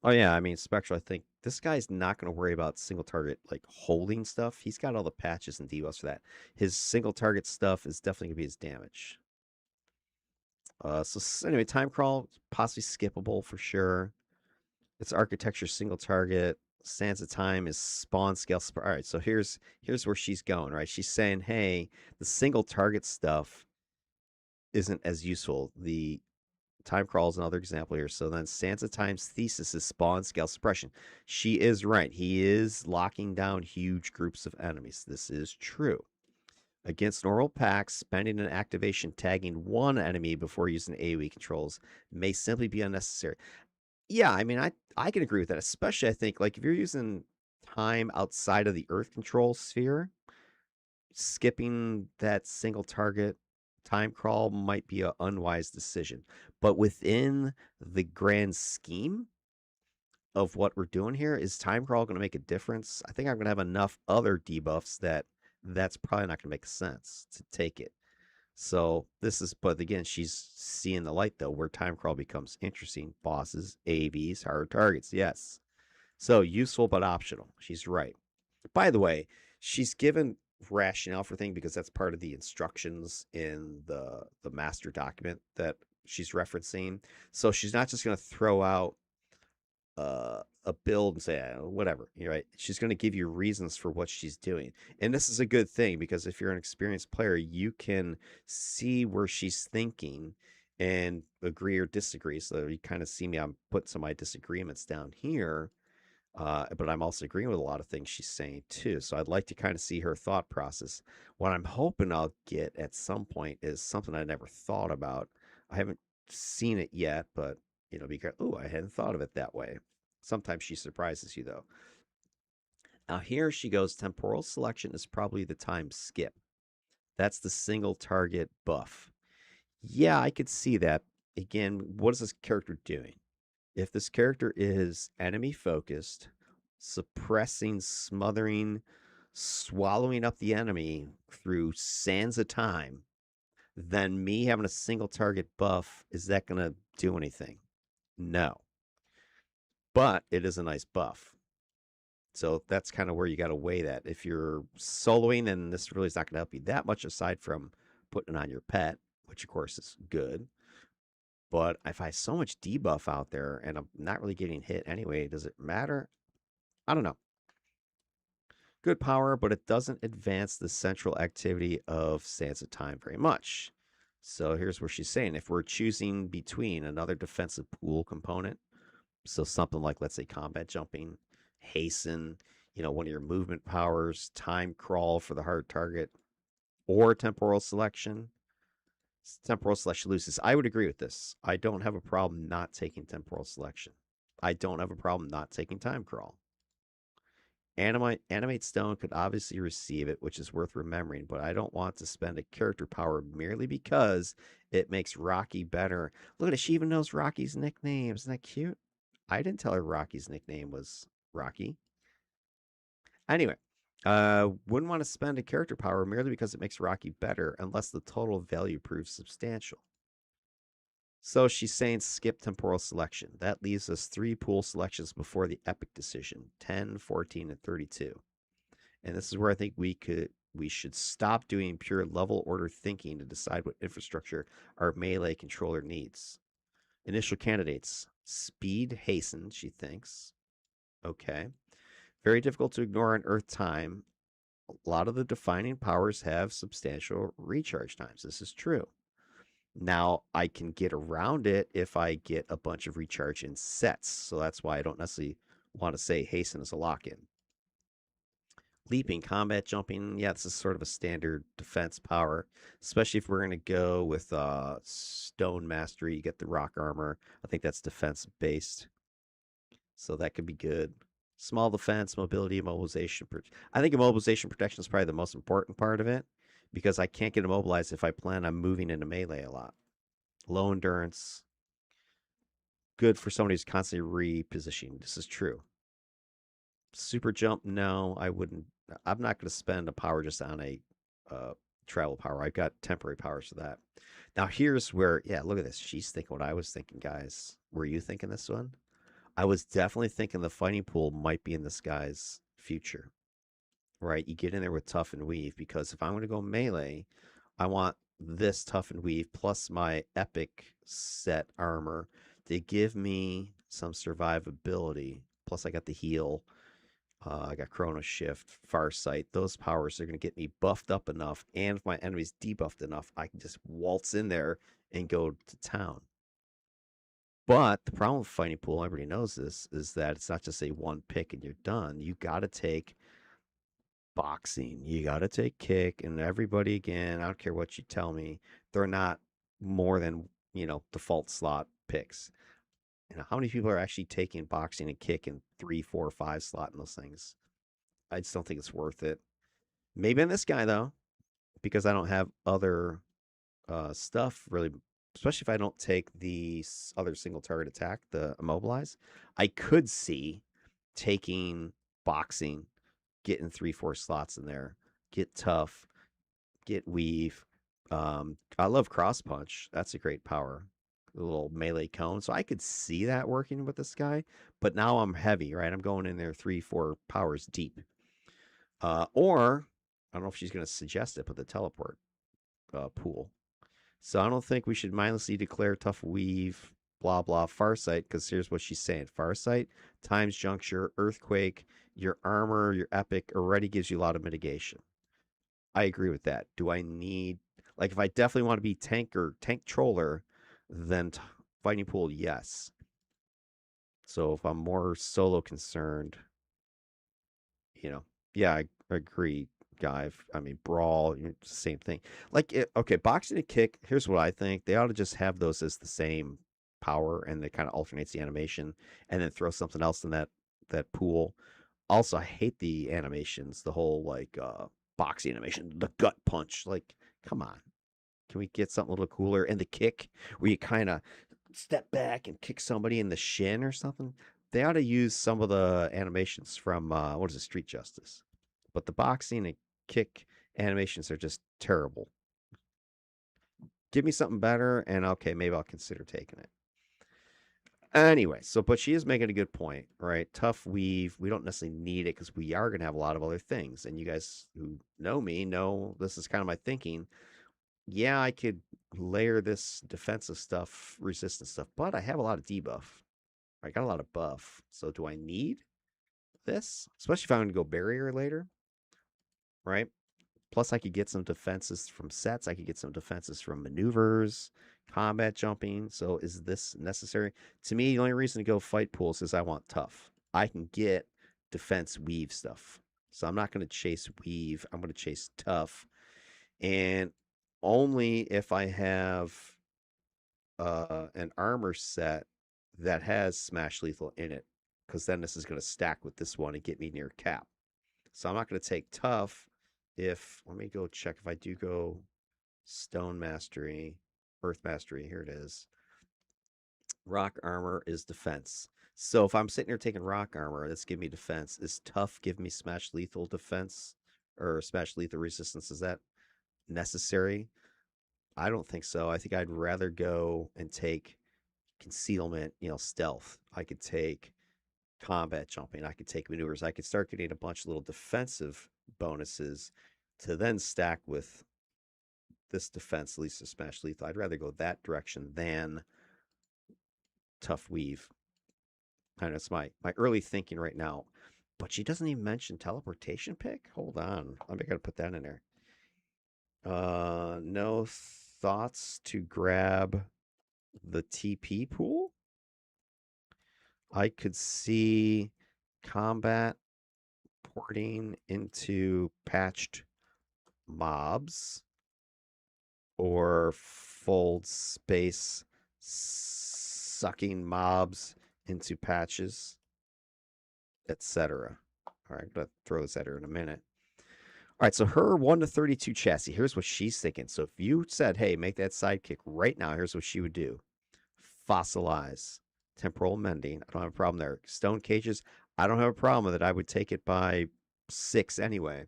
Oh yeah, I mean Spectral. I think this guy's not going to worry about single target like holding stuff. He's got all the patches and debuffs for that. His single target stuff is definitely going to be his damage. So anyway, time crawl possibly skippable for sure. It's architecture single target. Sands of time is spawn scale. All right, so here's where she's going. Right, she's saying, hey, the single target stuff isn't as useful. The time crawl is another example here. So then Sansa times thesis is spawn scale suppression. She is right. He is locking down huge groups of enemies. This is true. Against normal packs, spending an activation tagging one enemy before using AoE controls may simply be unnecessary. Yeah, I mean, I can agree with that. Especially, I think, like if you're using time outside of the Earth control sphere, skipping that single target time crawl might be an unwise decision. But within the grand scheme of what we're doing here, is time crawl going to make a difference? I think I'm going to have enough other debuffs that that's probably not going to make sense to take it. So this is, but again, she's seeing the light though, where time crawl becomes interesting. Bosses, AVs, hard targets, yes. So useful but optional. She's right. By the way, she's given rationale for thing because that's part of the instructions in the master document that she's referencing. So she's not just going to throw out a build and say whatever. You're right. She's going to give you reasons for what she's doing, and this is a good thing because if you're an experienced player, you can see where she's thinking and agree or disagree. So you kind of see me. I'm putting some of my disagreements down here, but I'm also agreeing with a lot of things she's saying too. So I'd like to kind of see her thought process. What I'm hoping I'll get at some point is something I never thought about. I haven't seen it yet, but because I hadn't thought of it that way. Sometimes she surprises you though. Now here she goes. Temporal selection is probably the time skip. That's the single target buff. Yeah, I could see that. Again, what is this character doing? If this character is enemy focused, suppressing, smothering, swallowing up the enemy through sands of time, then me having a single target buff, is that going to do anything? No. But it is a nice buff. So that's kind of where you got to weigh that. If you're soloing, then this really is not going to help you that much aside from putting it on your pet, which of course is good. But if I have so much debuff out there and I'm not really getting hit anyway, does it matter? I don't know. Good power, but it doesn't advance the central activity of Sands of Time very much. So here's where she's saying if we're choosing between another defensive pool component, so something like, let's say, combat jumping, hasten, one of your movement powers, time crawl for the hard target, or temporal selection, temporal selection loses. I would agree with this. I don't have a problem not taking temporal selection. I don't have a problem not taking time crawl. Animate Stone could obviously receive it, which is worth remembering, but I don't want to spend a character power merely because it makes Rocky better. Look at it, she even knows Rocky's nickname. Isn't that cute? I didn't tell her Rocky's nickname was Rocky. Anyway, wouldn't want to spend a character power merely because it makes Rocky better unless the total value proves substantial. So she's saying skip temporal selection. That leaves us 3 pool selections before the epic decision, 10, 14, and 32. And this is where I think we should stop doing pure level order thinking to decide what infrastructure our melee controller needs. Initial candidates: speed, hasten, she thinks. Okay. Very difficult to ignore on Earth time. A lot of the defining powers have substantial recharge times. This is true. Now, I can get around it if I get a bunch of recharge in sets. So that's why I don't necessarily want to say hasten is a lock in. Leaping, combat jumping, yeah, this is sort of a standard defense power, especially if we're going to go with stone mastery. You get the rock armor. I think that's defense based. So that could be good. Small defense, mobility, immobilization. I think immobilization protection is probably the most important part of it because I can't get immobilized if I plan on moving into melee a lot. Low endurance, good for somebody who's constantly repositioning. This is true. Super jump, no, I wouldn't. I'm not going to spend a power just on a travel power. I've got temporary powers for that. Now, here's where, yeah, look at this. She's thinking what I was thinking, guys. Were you thinking this one? I was definitely thinking the fighting pool might be in this guy's future, right? You get in there with tough and weave because if I'm going to go melee, I want this tough and weave plus my epic set armor to give me some survivability. Plus, I got the heal. I got Chrono Shift, Farsight. Those powers are going to get me buffed up enough. And if my enemy's debuffed enough, I can just waltz in there and go to town. But the problem with fighting pool, everybody knows this, is that it's not just a one pick and you're done. You got to take boxing, you got to take kick, and everybody again. I don't care what you tell me, they're not more than default slot picks. How many people are actually taking boxing and kick in 3, 4, 5 slot in those things? I just don't think it's worth it. Maybe in this guy though, because I don't have other stuff really, especially if I don't take the other single target attack, the immobilize. I could see taking boxing, getting 3, 4 slots in there, get tough, get weave. I love cross punch. That's a great power. A little melee cone. So I could see that working with this guy. But now I'm heavy, right? I'm going in there 3, 4 powers deep. Or I don't know if she's going to suggest it, but the teleport pool. So I don't think we should mindlessly declare tough weave, blah blah, farsight, because here's what she's saying: farsight, times juncture, earthquake, your armor, your epic already gives you a lot of mitigation. I agree with that. Do I need, like, if I definitely want to be tank or tank troller, then fighting pool, yes. So if I'm more solo concerned, yeah, I agree, guy. I mean, brawl, it's the same thing. Like, okay, boxing and kick. Here's what I think: they ought to just have those as the same power, and it kind of alternates the animation, and then throw something else in that pool. Also, I hate the animations. The whole like boxing animation, the gut punch. Like, come on, can we get something a little cooler? And the kick, where you kind of step back and kick somebody in the shin or something. They ought to use some of the animations from what is it, Street Justice. But the boxing and kick animations are just terrible. Give me something better, and okay, maybe I'll consider taking it. Anyway, but she is making a good point, right? Tough weave, we don't necessarily need it because we are going to have a lot of other things. And you guys who know me know this is kind of my thinking. Yeah, I could layer this defensive stuff, resistance stuff, but I have a lot of debuff. I got a lot of buff. So do I need this? Especially if I'm going to go barrier later, right? Plus, I could get some defenses from sets. I could get some defenses from maneuvers, combat jumping. So is this necessary? To me, the only reason to go fight pools is I want tough. I can get defense weave stuff. So I'm not going to chase weave. I'm going to chase tough. And only if I have an armor set that has smash lethal in it, because then this is going to stack with this one and get me near cap. So I'm not going to take tough. If let me go check if I do go stone mastery, earth mastery. Here it is. Rock armor is defense. So if I'm sitting here taking rock armor, that's giving me defense. Is tough give me smash lethal defense or smash lethal resistance? Is that necessary? I don't think so. I think I'd rather go and take concealment, stealth. I could take combat jumping. I could take maneuvers. I could start getting a bunch of little defensive bonuses to then stack with this defense, at least to smash lethal. I'd rather go that direction than tough weave. I know it's my early thinking right now. But she doesn't even mention teleportation pick. Hold on. I gotta put that in there. No thoughts to grab the TP pool? I could see combat porting into patched mobs or fold space sucking mobs into patches, etc. All right, I'm going to throw this at her in a minute. All right, so her 1 to 32 chassis, here's what she's thinking. So if you said, hey, make that sidekick right now, here's what she would do: fossilize, temporal mending. I don't have a problem there. Stone cages, I don't have a problem with it. I would take it by 6 anyway.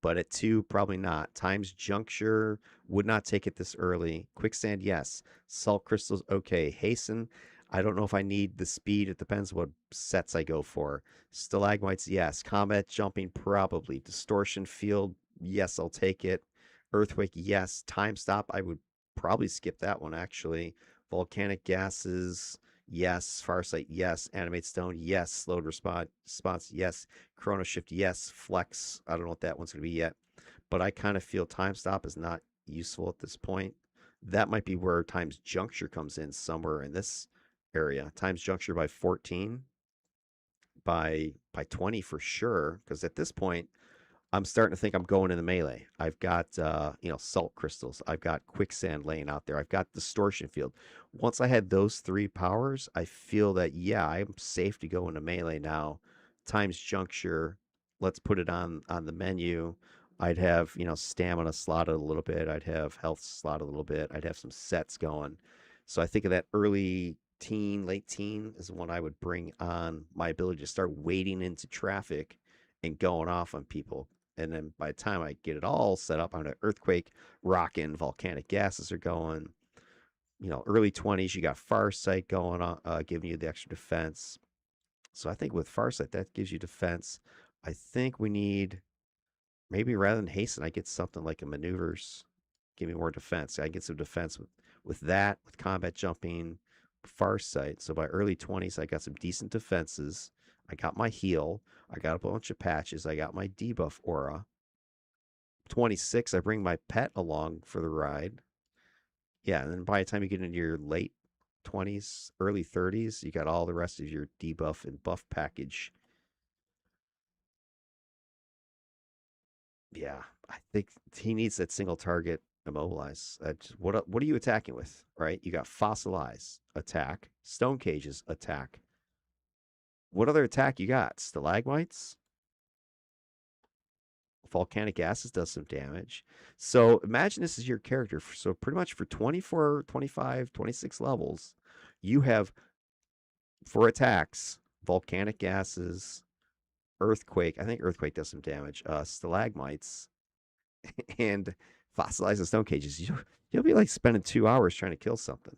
But at 2, probably not. Times juncture, would not take it this early. Quicksand, yes. Salt crystals, okay. Hasten, I don't know if I need the speed. It depends what sets I go for. Stalagmites, yes. Combat jumping, probably. Distortion field, yes, I'll take it. Earthquake, yes. Time stop, I would probably skip that one, actually. Volcanic gases, yes. Farsight, yes. Animate stone, yes. Slowed response, yes. Chrono shift, yes. Flex, I don't know what that one's going to be yet. But I kind of feel time stop is not useful at this point. That might be where times juncture comes in somewhere in this area. Times juncture by 14, by 20 for sure. Because at this point, I'm starting to think I'm going in the melee. I've got salt crystals. I've got quicksand laying out there. I've got distortion field. Once I had those three powers, I feel that yeah, I'm safe to go into melee now. Times juncture. Let's put it on the menu. I'd have stamina slotted a little bit. I'd have health slotted a little bit. I'd have some sets going. So I think of that early teen, late teen is when I would bring on my ability to start wading into traffic and going off on people. And then by the time I get it all set up, I'm an earthquake rocking, volcanic gases are going. Early 20s, you got Farsight going on, giving you the extra defense. So I think with Farsight, that gives you defense. I think we need maybe rather than hasten, I get something like a maneuvers, give me more defense. I get some defense with that, with combat jumping, Farsight. So by early 20s, I got some decent defenses. I got my heal. I got a bunch of patches. I got my debuff aura. 26, I bring my pet along for the ride. Yeah, and then by the time you get into your late 20s, early 30s, you got all the rest of your debuff and buff package. Yeah, I think he needs that single target immobilize. What are you attacking with? Right? You got fossilize attack, stone cages attack. What other attack you got? Stalagmites, volcanic gases does some damage. So imagine this is your character. So pretty much for 24, 25, 26 levels, you have for attacks volcanic gases, earthquake. I think earthquake does some damage. Stalagmites and fossilized stone cages. You'll be like spending 2 hours trying to kill something.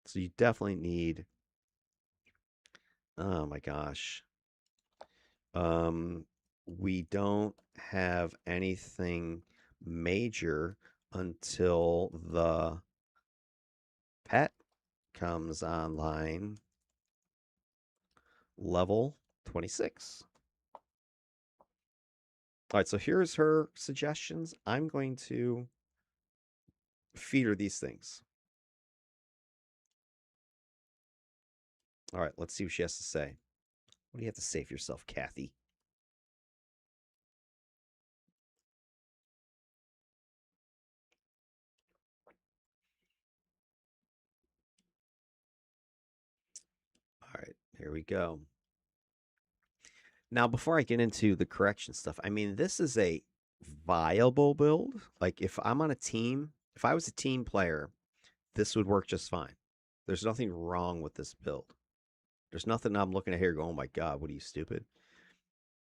So you definitely need. Oh my gosh. We don't have anything major until the pet comes online, level 26. All right, so here's her suggestions. I'm going to feed her these things. All right, let's see what she has to say. What do you have to say for yourself, Kathy? All right, here we go. Now, before I get into the correction stuff, I mean, this is a viable build. Like, if I'm on a team, if I was a team player, this would work just fine. There's nothing wrong with this build. There's nothing I'm looking at here going, oh my God, what are you, stupid?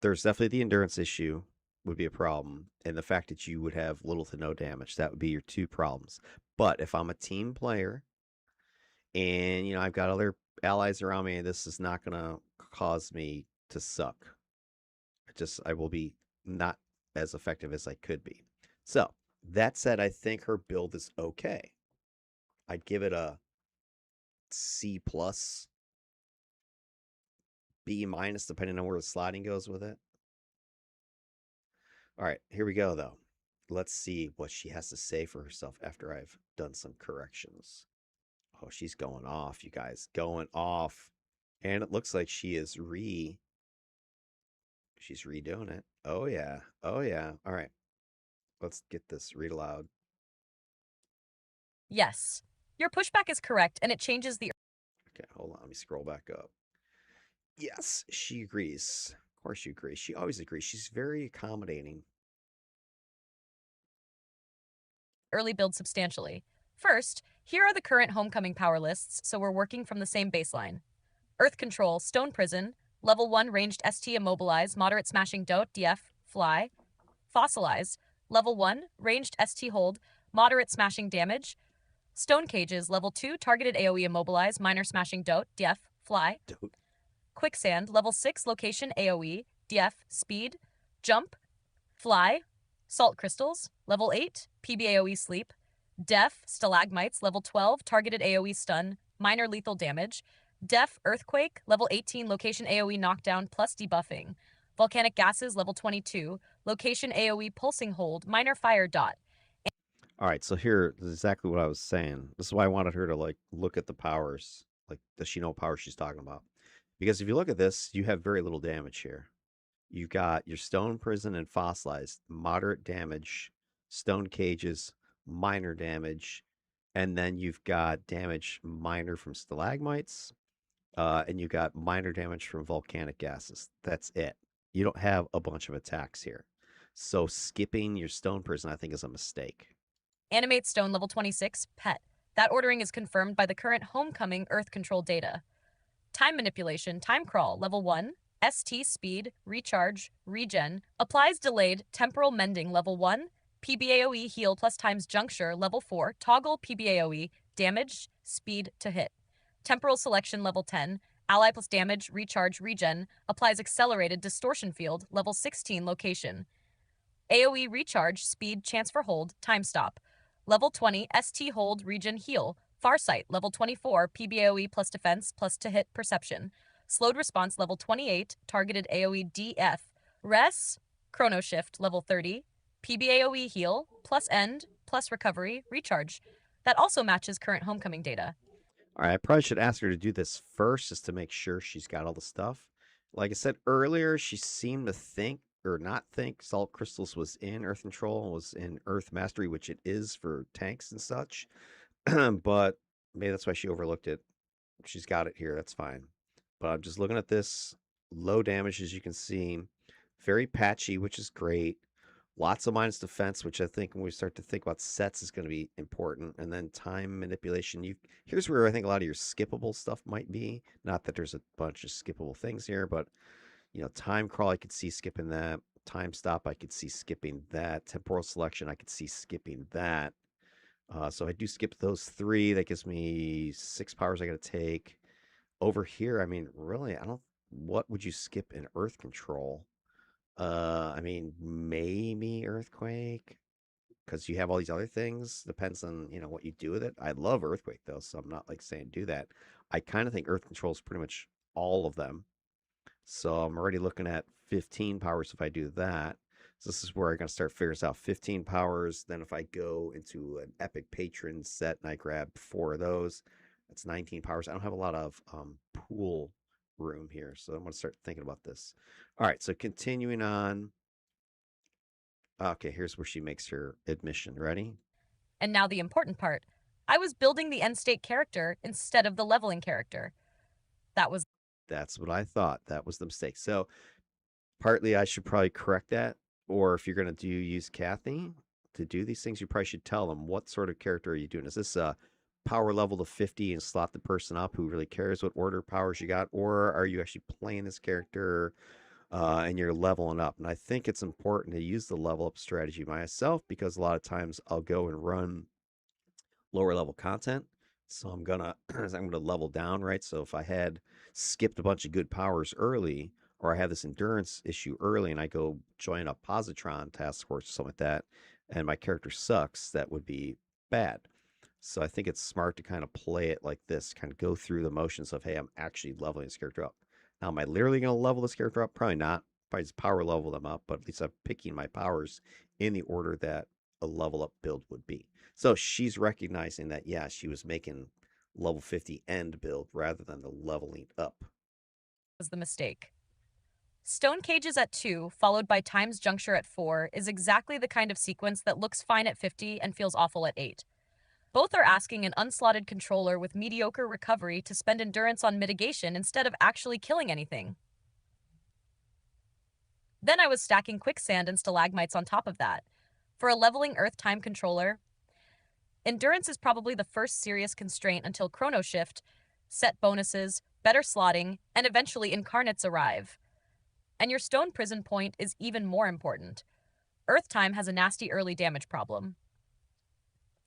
There's definitely the endurance issue would be a problem. And the fact that you would have little to no damage, that would be your two problems. But if I'm a team player and, I've got other allies around me, this is not going to cause me to suck. I will be not as effective as I could be. So that said, I think her build is okay. I'd give it a C plus, B minus, depending on where the sliding goes with it. All right, here we go though. Let's see what she has to say for herself after I've done some corrections. Oh, she's going off, you guys, going off. And it looks like she's redoing it. Oh yeah. Oh yeah. All right. Let's get this read aloud. Yes. Your pushback is correct, and it changes the Okay, hold on. Let me scroll back up. Yes, she agrees. Of course she agrees. She always agrees. She's very accommodating. early build substantially. First, here are the current homecoming power lists, so we're working from the same baseline. Earth Control, Stone Prison, Level 1 Ranged ST Immobilize, Moderate Smashing Dote, DF, Fly. Fossilize, Level 1 Ranged ST Hold, Moderate Smashing Damage. Stone Cages, Level 2 Targeted AoE Immobilize, Minor Smashing Dote, DF, Fly. Quicksand, Level 6 Location AoE, DF, Speed. Jump, Fly. Salt Crystals, Level 8 PBAoE Sleep. Def, Stalagmites, Level 12 Targeted AoE Stun, Minor Lethal Damage. Def, Earthquake, Level 18 Location AoE Knockdown plus Debuffing. Volcanic Gases, Level 22 Location AoE Pulsing Hold, Minor Fire Dot. All right, so here is exactly what I was saying. This is why I wanted her to like look at the powers. Like, does she know what power she's talking about? Because if you look at this, you have very little damage here. You've got your stone prison and fossilized, moderate damage, stone cages, minor damage, and then you've got damage minor from stalagmites, and you got minor damage from volcanic gases. That's it. You don't have a bunch of attacks here. So skipping your stone prison, I think, is a mistake. Animate Stone level 26, Pet. That ordering is confirmed by the current Homecoming Earth Control data. Time Manipulation, Time Crawl, level 1. ST Speed, Recharge, Regen. Applies Delayed, Temporal Mending, level 1. PBAOE Heal plus Times Juncture, level 4. Toggle PBAOE, Damage, Speed to Hit. Temporal Selection, level 10. Ally plus Damage, Recharge, Regen. Applies Accelerated Distortion Field, level 16 location. AoE Recharge, Speed, Chance for Hold, Time Stop. Level 20, ST Hold, Regen Heal. Farsight, level 24, PBAOE plus Defense plus to Hit Perception. Slowed Response, level 28, Targeted AoE DF. Res, Chrono Shift, level 30, PBAOE Heal, plus End, plus Recovery, Recharge. That also matches current Homecoming data. All right, I probably should ask her to do this first just to make sure she's got all the stuff. Like I said earlier, she seemed to think or not think salt crystals was in Earth Control, was in Earth Mastery, which it is for tanks and such. But maybe that's why she overlooked it. She's got it here. That's fine. But I'm just looking at this. Low damage, as you can see. Very patchy, which is great. Lots of minus defense, which I think when we start to think about sets is going to be important. And then time manipulation. Here's where I think a lot of your skippable stuff might be. Not that there's a bunch of skippable things here, but time crawl, I could see skipping that. Time stop, I could see skipping that. Temporal selection, I could see skipping that. So I do skip those three. That gives me 6 powers I got to take. Over here, I mean, really, I don't. What would you skip in Earth Control? I mean, maybe Earthquake, because you have all these other things. Depends on what you do with it. I love Earthquake though, so I'm not like saying do that. I kind of think Earth Control is pretty much all of them. So I'm already looking at 15 powers if I do that. So this is where I'm going to start figuring this out. 15 powers. Then if I go into an Epic Patron set and I grab 4 of those, that's 19 powers. I don't have a lot of pool room here. So I'm going to start thinking about this. All right. So continuing on. Okay, here's where she makes her admission. Ready? And now the important part. I was building the end state character instead of the leveling character. That was That's what I thought. That was the mistake. So partly I should probably correct that. Or if you're going to use Kathy to do these things, you probably should tell them what sort of character are you doing. Is this a power level to 50 and slot the person up who really cares what order powers you got? Or are you actually playing this character and you're leveling up? And I think it's important to use the level up strategy myself because a lot of times I'll go and run lower level content. So I'm gonna level down, right? So if I had skipped a bunch of good powers early, or I have this endurance issue early, and I go join a positron task force or something like that, and my character sucks, that would be bad. So I think it's smart to kind of play it like this, kind of go through the motions of, hey, I'm actually leveling this character up. Now, am I literally going to level this character up? Probably not. Probably just power level them up, but at least I'm picking my powers in the order that a level up build would be. So she's recognizing that, yeah, she was making level 50 end build rather than the leveling up. the mistake. Stone cages at 2, followed by times juncture at 4, is exactly the kind of sequence that looks fine at 50 and feels awful at 8. Both are asking an unslotted controller with mediocre recovery to spend endurance on mitigation instead of actually killing anything. Then I was stacking quicksand and stalagmites on top of that. For a leveling Earth time controller, endurance is probably the first serious constraint until Chrono Shift, set bonuses, better slotting, and eventually Incarnates arrive. And your stone prison point is even more important. Earth time has a nasty early damage problem.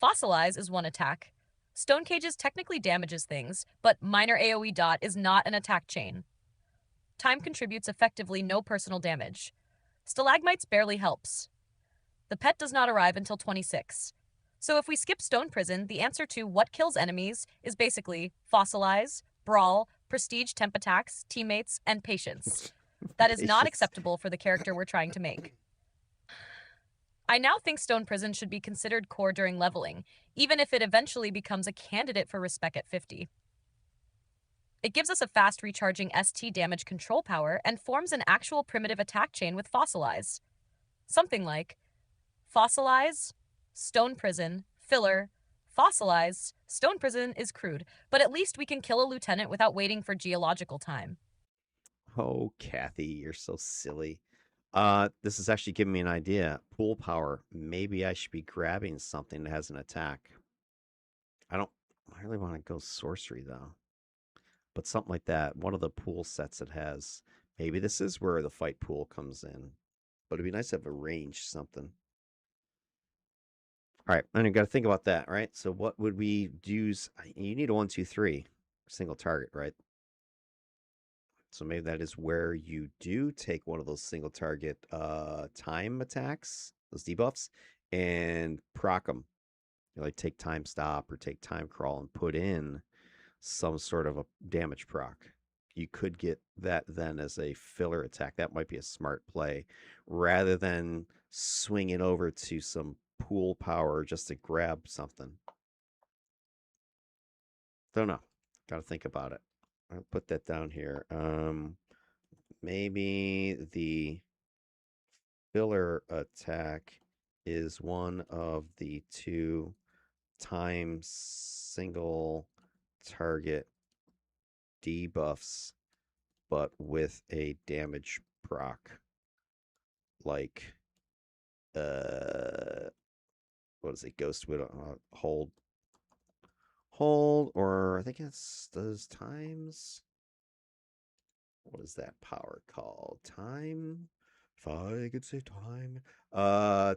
Fossilize is one attack. Stone cages technically damages things, but minor AoE dot is not an attack chain. Time contributes effectively no personal damage. Stalagmites barely helps. The pet does not arrive until 26. So if we skip Stone Prison, the answer to what kills enemies is basically Fossilize, Brawl, Prestige temp attacks, teammates, and Patience. That is not acceptable for the character we're trying to make. I now think Stone Prison should be considered core during leveling, even if it eventually becomes a candidate for respec at 50. It gives us a fast recharging ST damage control power and forms an actual primitive attack chain with fossilize. Something like fossilize, stone prison, filler, fossilize, stone prison is crude, but at least we can kill a lieutenant without waiting for geological time. Oh, Kathy, you're so silly. This is actually giving me an idea. Pool power. Maybe I should be grabbing something that has an attack. I really want to go sorcery though. But something like that. One of the pool sets it has. Maybe this is where the fight pool comes in. But it'd be nice to have a range something. All right, and you got to think about that, right? So what would we use? You need a 1, 2, 3 single target, right? So maybe that is where you do take one of those single target time attacks, those debuffs, and proc them. You know, like take time stop or take time crawl and put in some sort of a damage proc. You could get that then as a filler attack. That might be a smart play rather than swinging over to some pool power just to grab something. Don't know. Got to think about it. I'll put that down here. Maybe the filler attack is one of the 2 times single target debuffs, but with a damage proc. Like, what is it? Ghost Widow, hold, or I think it's does times. What is that power called? Time. If I could say time.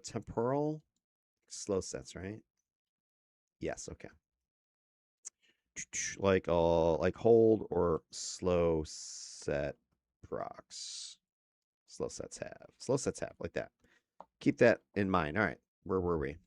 Temporal. Slow sets, right? Yes. Okay. Like hold or slow set procs. Slow sets have like that. Keep that in mind. All right. Where were we?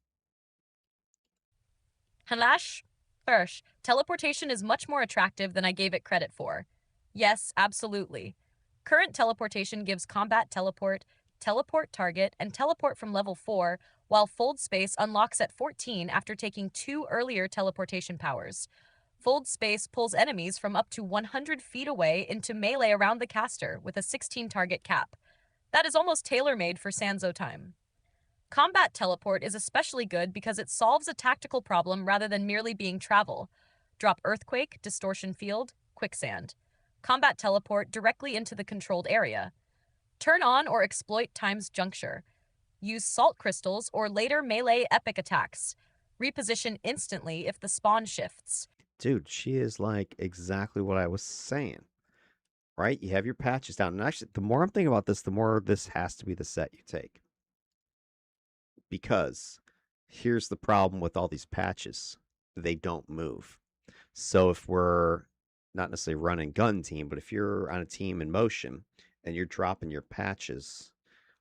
Halash, Hirsch, teleportation is much more attractive than I gave it credit for. Yes, absolutely. Current teleportation gives combat teleport, teleport target, and teleport from level 4, while fold space unlocks at 14 after taking 2 earlier teleportation powers. Fold space pulls enemies from up to 100 feet away into melee around the caster with a 16 target cap. That is almost tailor made for Sanzo time. Combat teleport is especially good because it solves a tactical problem rather than merely being travel. Drop earthquake, distortion field, quicksand. Combat teleport directly into the controlled area. Turn on or exploit time's juncture. Use salt crystals or later melee epic attacks. Reposition instantly if the spawn shifts. Dude, she is like exactly what I was saying. Right? You have your patches down. And actually, the more I'm thinking about this, the more this has to be the set you take. Because here's the problem with all these patches, they don't move. So if we're not necessarily run and gun team, but if you're on a team in motion and you're dropping your patches,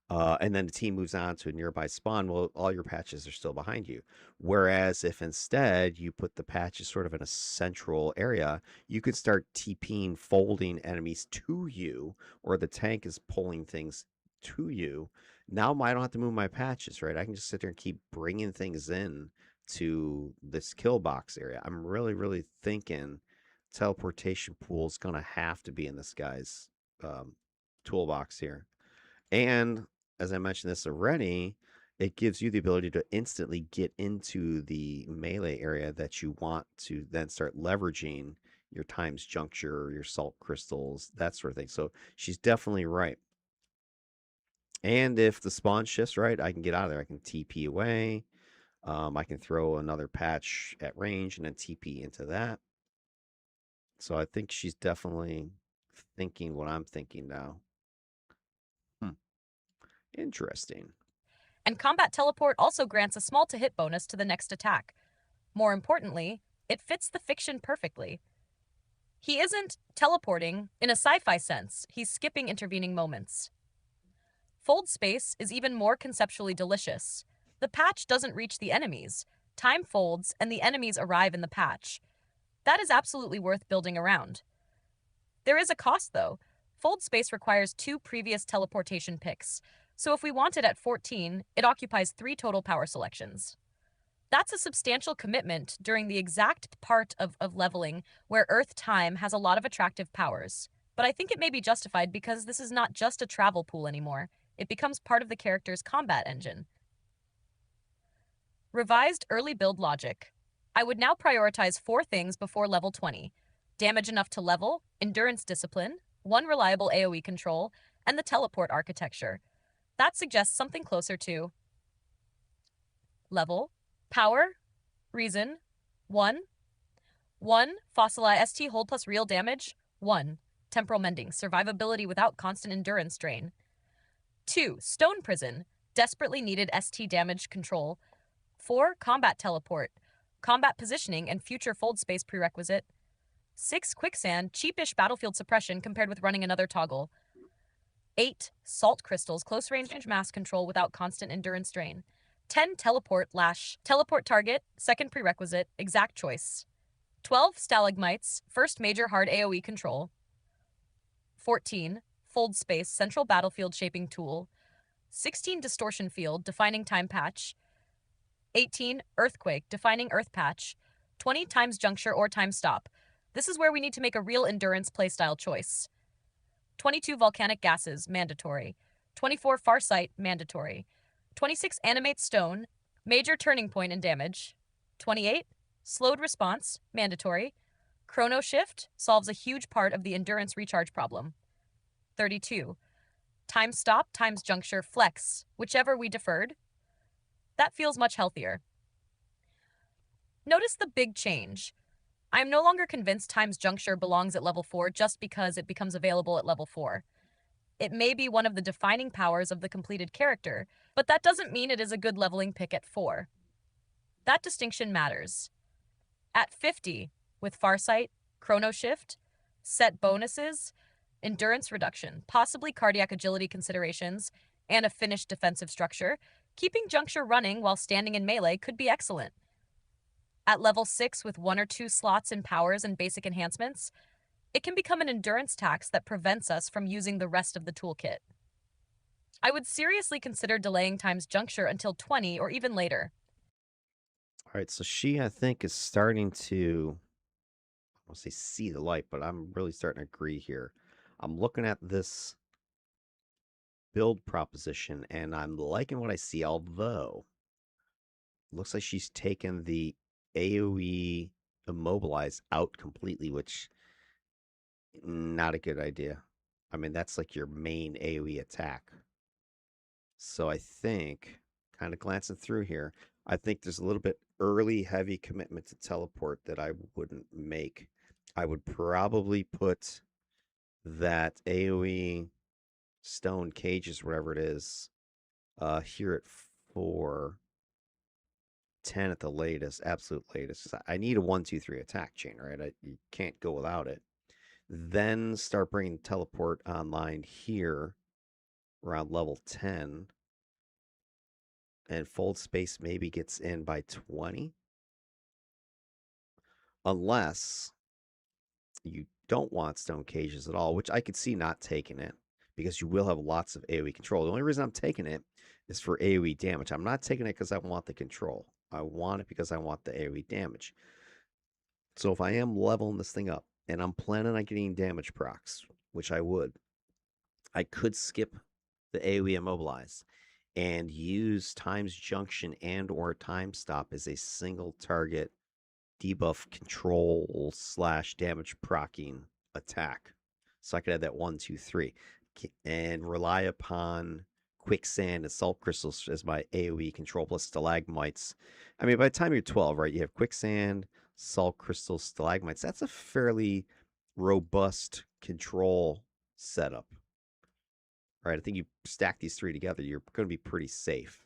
and then the team moves on to a nearby spawn, well, all your patches are still behind you. Whereas if instead you put the patches sort of in a central area, you could start TPing, folding enemies to you, or the tank is pulling things to you. Now I don't have to move my patches, right? I can just sit there and keep bringing things in to this kill box area. I'm really, really thinking teleportation pool is going to have to be in this guy's toolbox here. And as I mentioned this already, it gives you the ability to instantly get into the melee area that you want to then start leveraging your times juncture, your salt crystals, that sort of thing. So she's definitely right. And if the spawn shifts right, I can get out of there. I can TP away. I can throw another patch at range and then TP into that. So I think she's definitely thinking what I'm thinking now. Interesting. And combat teleport also grants a small to hit bonus to the next attack. More importantly, it fits the fiction perfectly. He isn't teleporting in a sci fi sense, he's skipping intervening moments. Fold space is even more conceptually delicious. The patch doesn't reach the enemies. Time folds, and the enemies arrive in the patch. That is absolutely worth building around. There is a cost, though. Fold space requires 2 previous teleportation picks, so if we want it at 14, it occupies 3 total power selections. That's a substantial commitment during the exact part of leveling where Earth time has a lot of attractive powers. But I think it may be justified because this is not just a travel pool anymore. It becomes part of the character's combat engine. Revised early build logic. I would now prioritize 4 things before level 20: damage enough to level, endurance discipline, 1 reliable AoE control, and the teleport architecture. That suggests something closer to level, power, reason, 1, 1, fossilized ST hold plus real damage, 1, temporal mending, survivability without constant endurance drain, 2, stone prison, desperately needed ST damage control, 4, combat teleport, combat positioning and future fold space prerequisite, 6, quicksand, cheapish battlefield suppression compared with running another toggle, 8, salt crystals, close range mass control without constant endurance drain, 10, teleport lash, teleport target, second prerequisite, exact choice, 12, stalagmites, first major hard AoE control, 14, fold space, central battlefield shaping tool, 16, distortion field, defining time patch, 18, earthquake, defining earth patch, 20, times juncture or time stop. This is where we need to make a real endurance playstyle choice. 22, volcanic gases, mandatory. 24, farsight, mandatory. 26, animate stone, major turning point in damage. 28, slowed response, mandatory. Chrono shift solves a huge part of the endurance recharge problem. 32, time stop times juncture flex, whichever we deferred. That feels much healthier. Notice the big change. I am no longer convinced times juncture belongs at level 4 just because it becomes available at level 4. It may be one of the defining powers of the completed character, but that doesn't mean it is a good leveling pick at 4. That distinction matters. At 50, with Farsight, Chrono Shift, set bonuses, endurance reduction, possibly cardiac agility considerations, and a finished defensive structure, keeping Juncture running while standing in melee could be excellent. At level 6, with 1 or 2 slots in powers and basic enhancements, it can become an endurance tax that prevents us from using the rest of the toolkit. I would seriously consider delaying times juncture until 20 or even later. All right, so she, I think, is starting to, I won't say see the light, but I'm really starting to agree here. I'm looking at this build proposition and I'm liking what I see, although looks like she's taken the AoE immobilize out completely, which not a good idea. I mean, that's like your main AoE attack. So I think, kind of glancing through here, I think there's a little bit early heavy commitment to teleport that I wouldn't make. I would probably put that AoE stone cages, whatever it is, here at 4, 10 at the latest, absolute latest. I need a 1, 2, 3 attack chain, right? You can't go without it. Then start bringing teleport online here around level 10. And fold space maybe gets in by 20. Unless you don't want stone cages at all, which I could see not taking it because you will have lots of AoE control. The only reason I'm taking it is for AoE damage. I'm not taking it because I want the control. I want it because I want the AoE damage. So if I am leveling this thing up and I'm planning on getting damage procs, which I would, I could skip the AoE immobilize and use times junction and or time stop as a single target debuff control / damage procking attack. So I could have that 1, 2, 3 and rely upon quicksand and salt crystals as my AoE control plus stalagmites. I mean, by the time you're 12, right, you have quicksand, salt crystals, stalagmites. That's a fairly robust control setup. Right? I think you stack these 3 together, you're going to be pretty safe.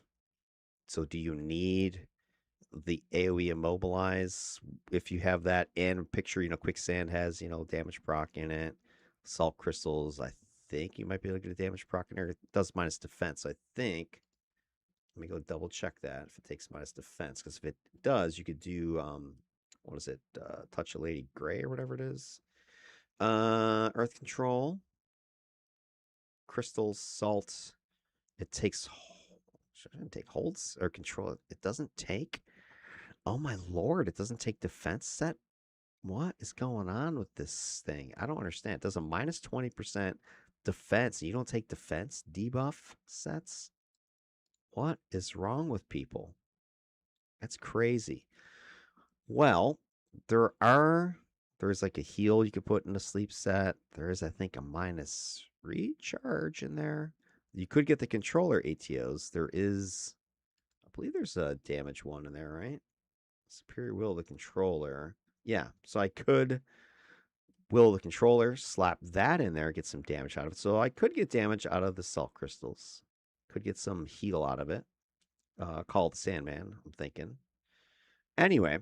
So do you need the AoE immobilize if you have that and picture, quicksand has, damage proc in it. Salt crystals, I think you might be able to get a damage proc in there. It does minus defense, I think. Let me go double check that if it takes minus defense, because if it does, you could do what is it? Touch a Lady Gray or whatever it is. Earth control, crystals, salt. It takes, shouldn't take holds or control. It doesn't take. Oh my lord, it doesn't take defense set? What is going on with this thing? I don't understand. It does a minus 20% defense. You don't take defense debuff sets? What is wrong with people? That's crazy. Well, there's like a heal you could put in a sleep set. There is, I think, a minus recharge in there. You could get the controller ATOs. I believe there's a damage one in there, right? Superior will of the controller. Yeah, so I could will the controller, slap that in there, get some damage out of it. So I could get damage out of the salt crystals. Could get some heal out of it. Call the Sandman, I'm thinking. Anyway,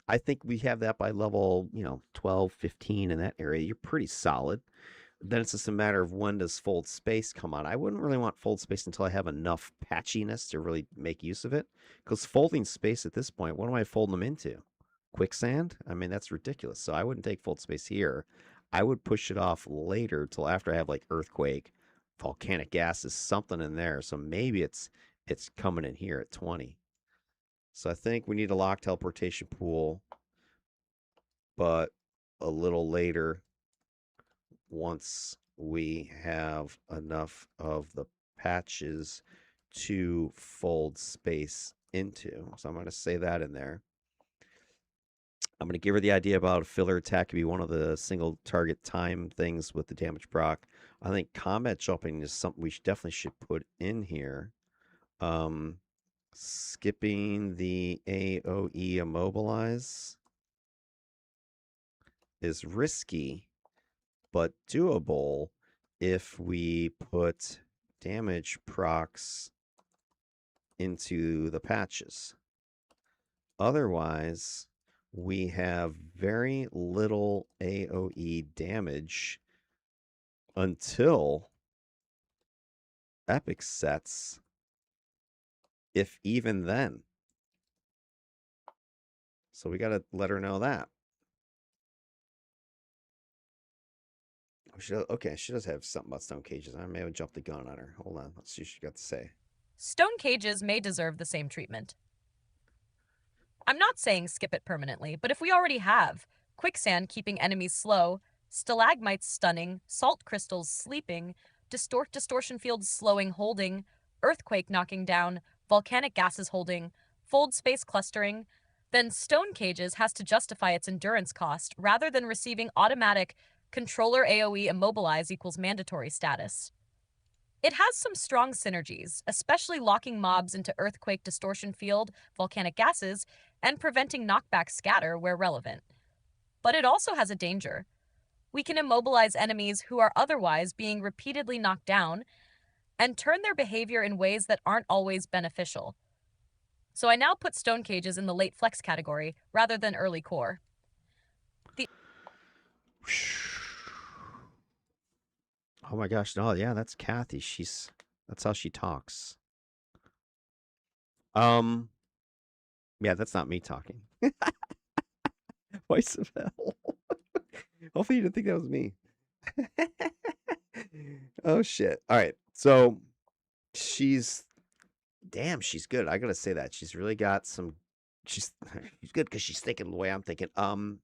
I think we have that by level, 12, 15 in that area. You're pretty solid. Then it's just a matter of when does fold space come on. I wouldn't really want fold space until I have enough patchiness to really make use of it. Because folding space at this point, what am I folding them into? Quicksand? I mean, that's ridiculous. So I wouldn't take fold space here. I would push it off later till after I have like earthquake, volcanic gases, something in there. So maybe it's coming in here at 20. So I think we need a lock teleportation pool, but a little later once we have enough of the patches to fold space into. So I'm going to say that in there. I'm going to give her the idea about a filler attack could be one of the single target time things with the damage proc. I think combat jumping is something we definitely should put in here. Skipping the AoE immobilize is risky, but doable if we put damage procs into the patches. Otherwise, we have very little AoE damage until epic sets, if even then. So we got to let her know that. Okay, she does have something about stone cages. I may have jumped the gun on her. Hold on. Let's see what she got to say. Stone cages may deserve the same treatment. I'm not saying skip it permanently, but if we already have quicksand keeping enemies slow, stalagmites stunning, salt crystals sleeping, distortion fields slowing holding, earthquake knocking down, volcanic gases holding, fold space clustering, then stone cages has to justify its endurance cost rather than receiving automatic controller AoE immobilize equals mandatory status. It has some strong synergies, especially locking mobs into earthquake distortion field, volcanic gases, and preventing knockback scatter where relevant. But it also has a danger. We can immobilize enemies who are otherwise being repeatedly knocked down and turn their behavior in ways that aren't always beneficial. So I now put stone cages in the late flex category rather than early core. Oh my gosh, no, yeah, that's Kathy. That's how she talks. Yeah, that's not me talking. Voice of hell. Hopefully you didn't think that was me. Oh shit. All right. So she's she's good. I gotta say that. She's really got some she's she's good because she's thinking the way I'm thinking. No,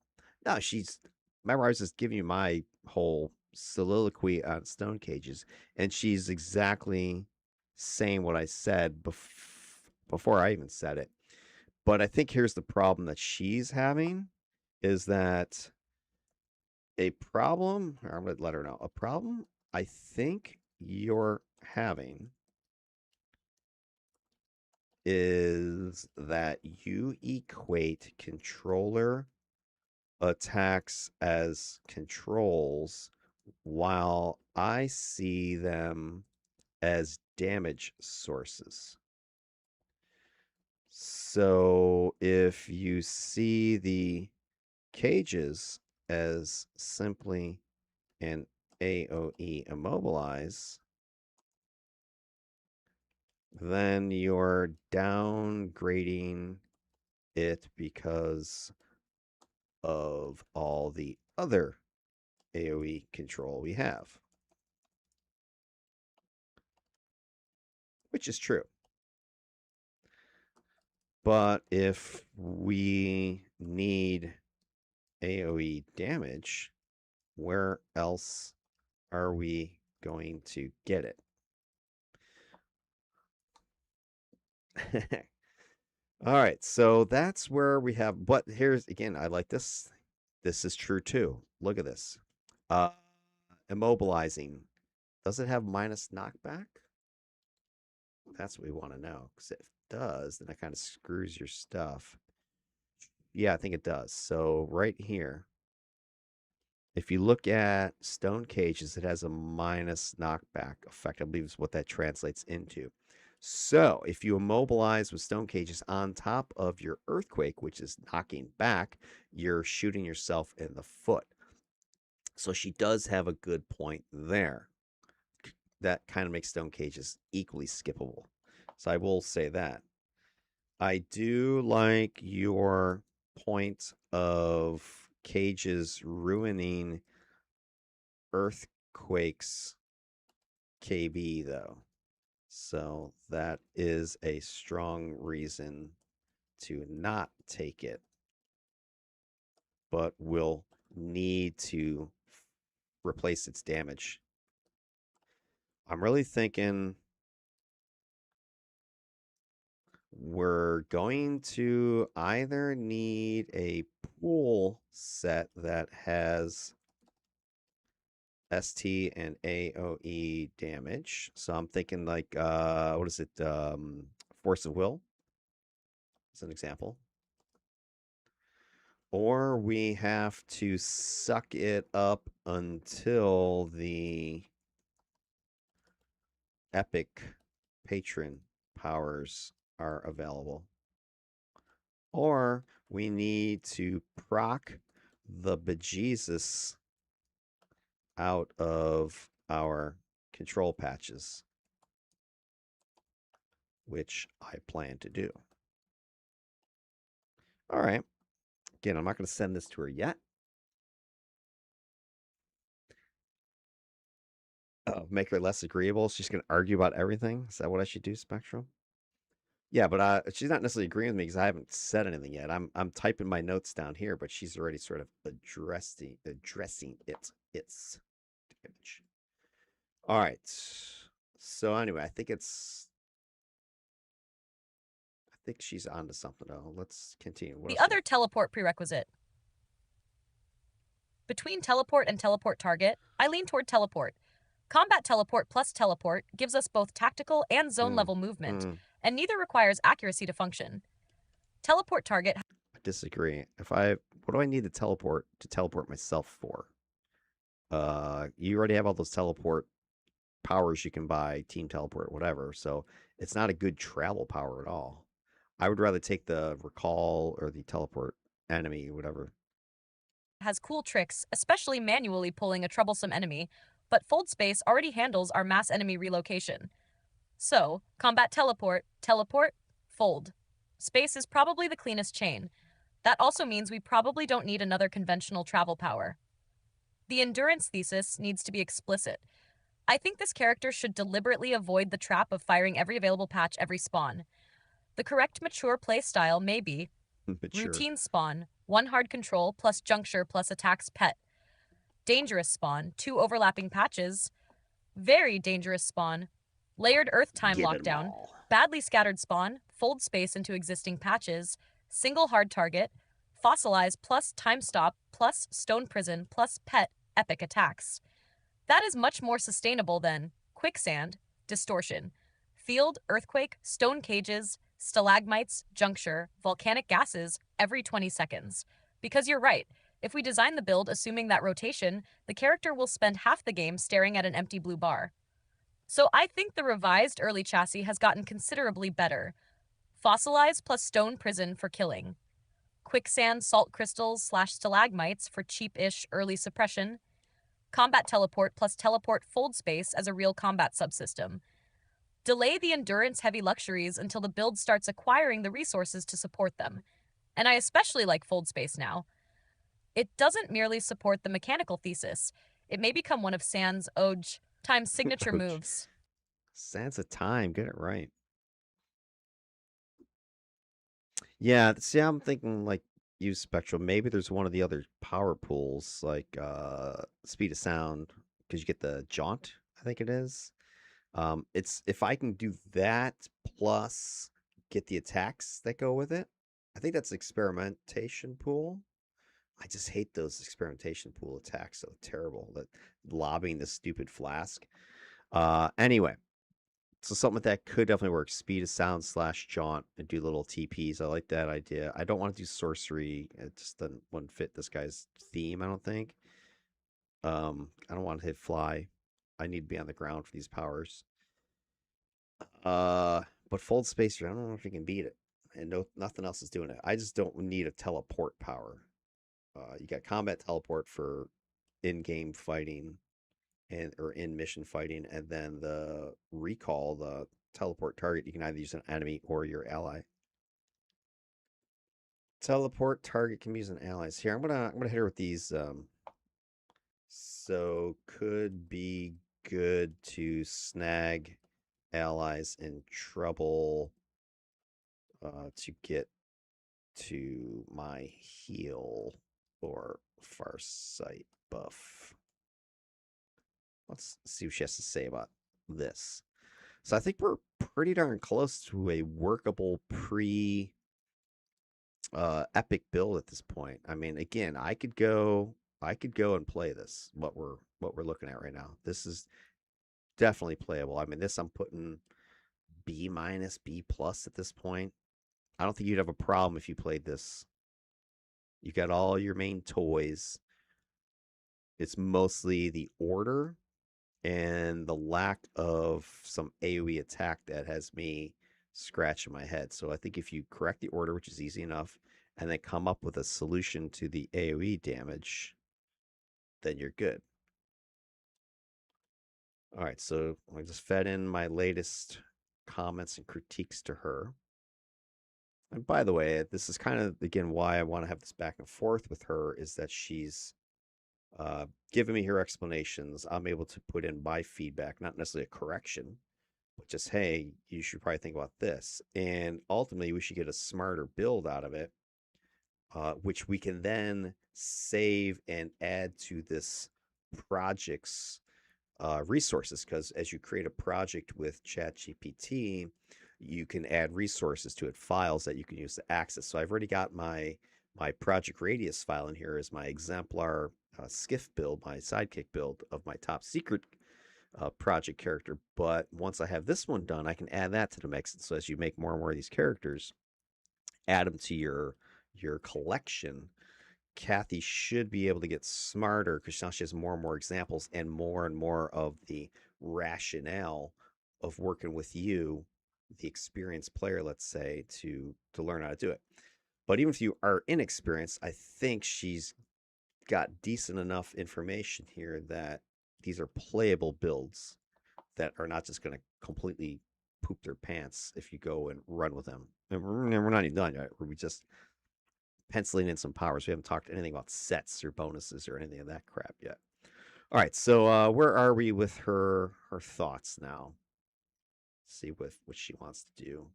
remember I was just giving you my whole soliloquy on stone cages, and she's exactly saying what I said before I even said it. But I think here's the problem that she's having is that a problem, or I'm going to let her know, a problem I think you're having is that you equate controller attacks as controls while I see them as damage sources. So if you see the cages as simply an AoE immobilize, then you're downgrading it because of all the other AoE control we have, which is true. But if we need AoE damage, where else are we going to get it? All right, so that's where we have. But here's again, I like this. This is true too. Look at this. Uh, immobilizing. Does it have minus knockback? That's what we want to know. Because if it does, then that kind of screws your stuff. Yeah, I think it does. So right here, if you look at stone cages, it has a minus knockback effect. I believe is what that translates into. So if you immobilize with stone cages on top of your earthquake, which is knocking back, you're shooting yourself in the foot. So she does have a good point there. That kind of makes stone cages equally skippable. So I will say that. I do like your point of cages ruining earthquakes KB though. So that is a strong reason to not take it, but will need to replace its damage. I'm really thinking we're going to either need a pool set that has ST and AOE damage. So I'm thinking like what is it? Force of Will as an example. Or we have to suck it up until the epic patron powers are available. Or we need to proc the bejesus out of our control patches, which I plan to do. All right. Again, I'm not going to send this to her yet. Make her less agreeable. She's going to argue about everything. Is that what I should do, Spectrum? Yeah, but she's not necessarily agreeing with me because I haven't said anything yet. I'm typing my notes down here, but she's already sort of addressing its damage. All right. So anyway, I think she's onto something though. Let's continue. What The else? other teleport prerequisite. Between teleport and teleport target, I lean toward teleport. Combat teleport plus teleport gives us both tactical and zone level movement, and neither requires accuracy to function. Teleport target. I disagree. What do I need to teleport myself for? You already have all those teleport powers you can buy, team teleport, whatever. So it's not a good travel power at all. I would rather take the recall or the teleport enemy, whatever. Has cool tricks, especially manually pulling a troublesome enemy, but fold space already handles our mass enemy relocation. So, combat teleport, teleport, fold. Space is probably the cleanest chain. That also means we probably don't need another conventional travel power. The endurance thesis needs to be explicit. I think this character should deliberately avoid the trap of firing every available patch every spawn. The correct mature playstyle may be Mature. routine spawn, 1 hard control plus juncture plus attacks pet. Dangerous spawn, 2 overlapping patches. Very dangerous spawn, layered earth time Give it lockdown. all. Badly scattered spawn, fold space into existing patches. Single hard target, fossilize plus time stop plus stone prison plus pet epic attacks. That is much more sustainable than quicksand, distortion, field, earthquake, stone cages, stalagmites, juncture, volcanic gases every 20 seconds. Because you're right, if we design the build assuming that rotation, the character will spend half the game staring at an empty blue bar. So I think the revised early chassis has gotten considerably better. Fossilize plus stone prison for killing. Quicksand salt crystals slash stalagmites for cheap-ish early suppression. Combat teleport plus teleport fold space as a real combat subsystem. Delay the endurance heavy luxuries until the build starts acquiring the resources to support them. And I especially like fold space now. It doesn't merely support the mechanical thesis, it may become one of Sand's Oj time's signature moves. Sands of time. Get it right. Yeah, see, I'm thinking like use Spectral. Maybe there's one of the other power pools, like speed of sound, because you get the jaunt, I think it is. It's if I can do that plus get the attacks that go with it. I think that's experimentation pool. I just hate those experimentation pool attacks. So terrible. That lobbing the stupid flask. Anyway, so something like that could definitely work. Speed of sound slash jaunt and do little TPs. I like that idea. I don't want to do sorcery. It just doesn't wouldn't fit this guy's theme, I don't think. I don't want to hit fly. I need to be on the ground for these powers. Uh, but fold spacer, I don't know if you can beat it. And no, nothing else is doing it. I just don't need a teleport power. You got combat teleport for in-game fighting and or in mission fighting, and then the recall, the teleport target. You can either use an enemy or your ally. Teleport target can be used an allies. Here, I'm gonna hit her with these. So could be good to snag allies in trouble to get to my heal or farsight buff. Let's see what she has to say about this. So I think we're pretty darn close to a workable pre epic build at this point. I mean, again, I could go and play this. What we're looking at right now. This is definitely playable. I mean, this I'm putting B minus B plus at this point. I don't think you'd have a problem if you played this. You got all your main toys. It's mostly the order and the lack of some AoE attack that has me scratching my head. So I think if you correct the order, which is easy enough, and then come up with a solution to the AoE damage, then you're good. All right, so I just fed in my latest comments and critiques to her. And by the way, this is kind of again why I want to have this back and forth with her is that she's giving me her explanations. I'm able to put in my feedback, not necessarily a correction, but just hey, you should probably think about this. And ultimately, we should get a smarter build out of it, which we can then save and add to this project's resources. Because as you create a project with ChatGPT, you can add resources to it, files that you can use to access. So I've already got my project radius file in here as my exemplar skiff build, my sidekick build of my top secret project character. But once I have this one done, I can add that to the mix. So as you make more and more of these characters, add them to your collection. Kathy should be able to get smarter because now she has more and more examples and more of the rationale of working with you, the experienced player, let's say, to learn how to do it. But even if you are inexperienced, I think she's got decent enough information here that these are playable builds that are not just going to completely poop their pants if you go and run with them. And we're not even done yet. We just penciling in some powers. We haven't talked anything about sets or bonuses or anything of that crap yet. All right, so where are we with her thoughts now? See what she wants to do.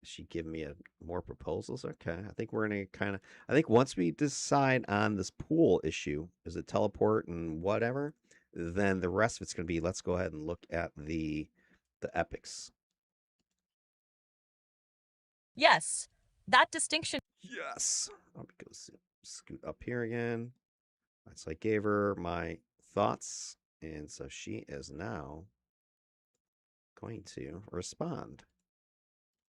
Is she giving me more proposals? Okay, I think we're in a kind of. I think once we decide on this pool issue, is it teleport and whatever, then the rest of it's going to be let's go ahead and look at the epics. Yes, that distinction Yes. Let me go scoot up here again. So I gave her my thoughts, and so she is now going to respond.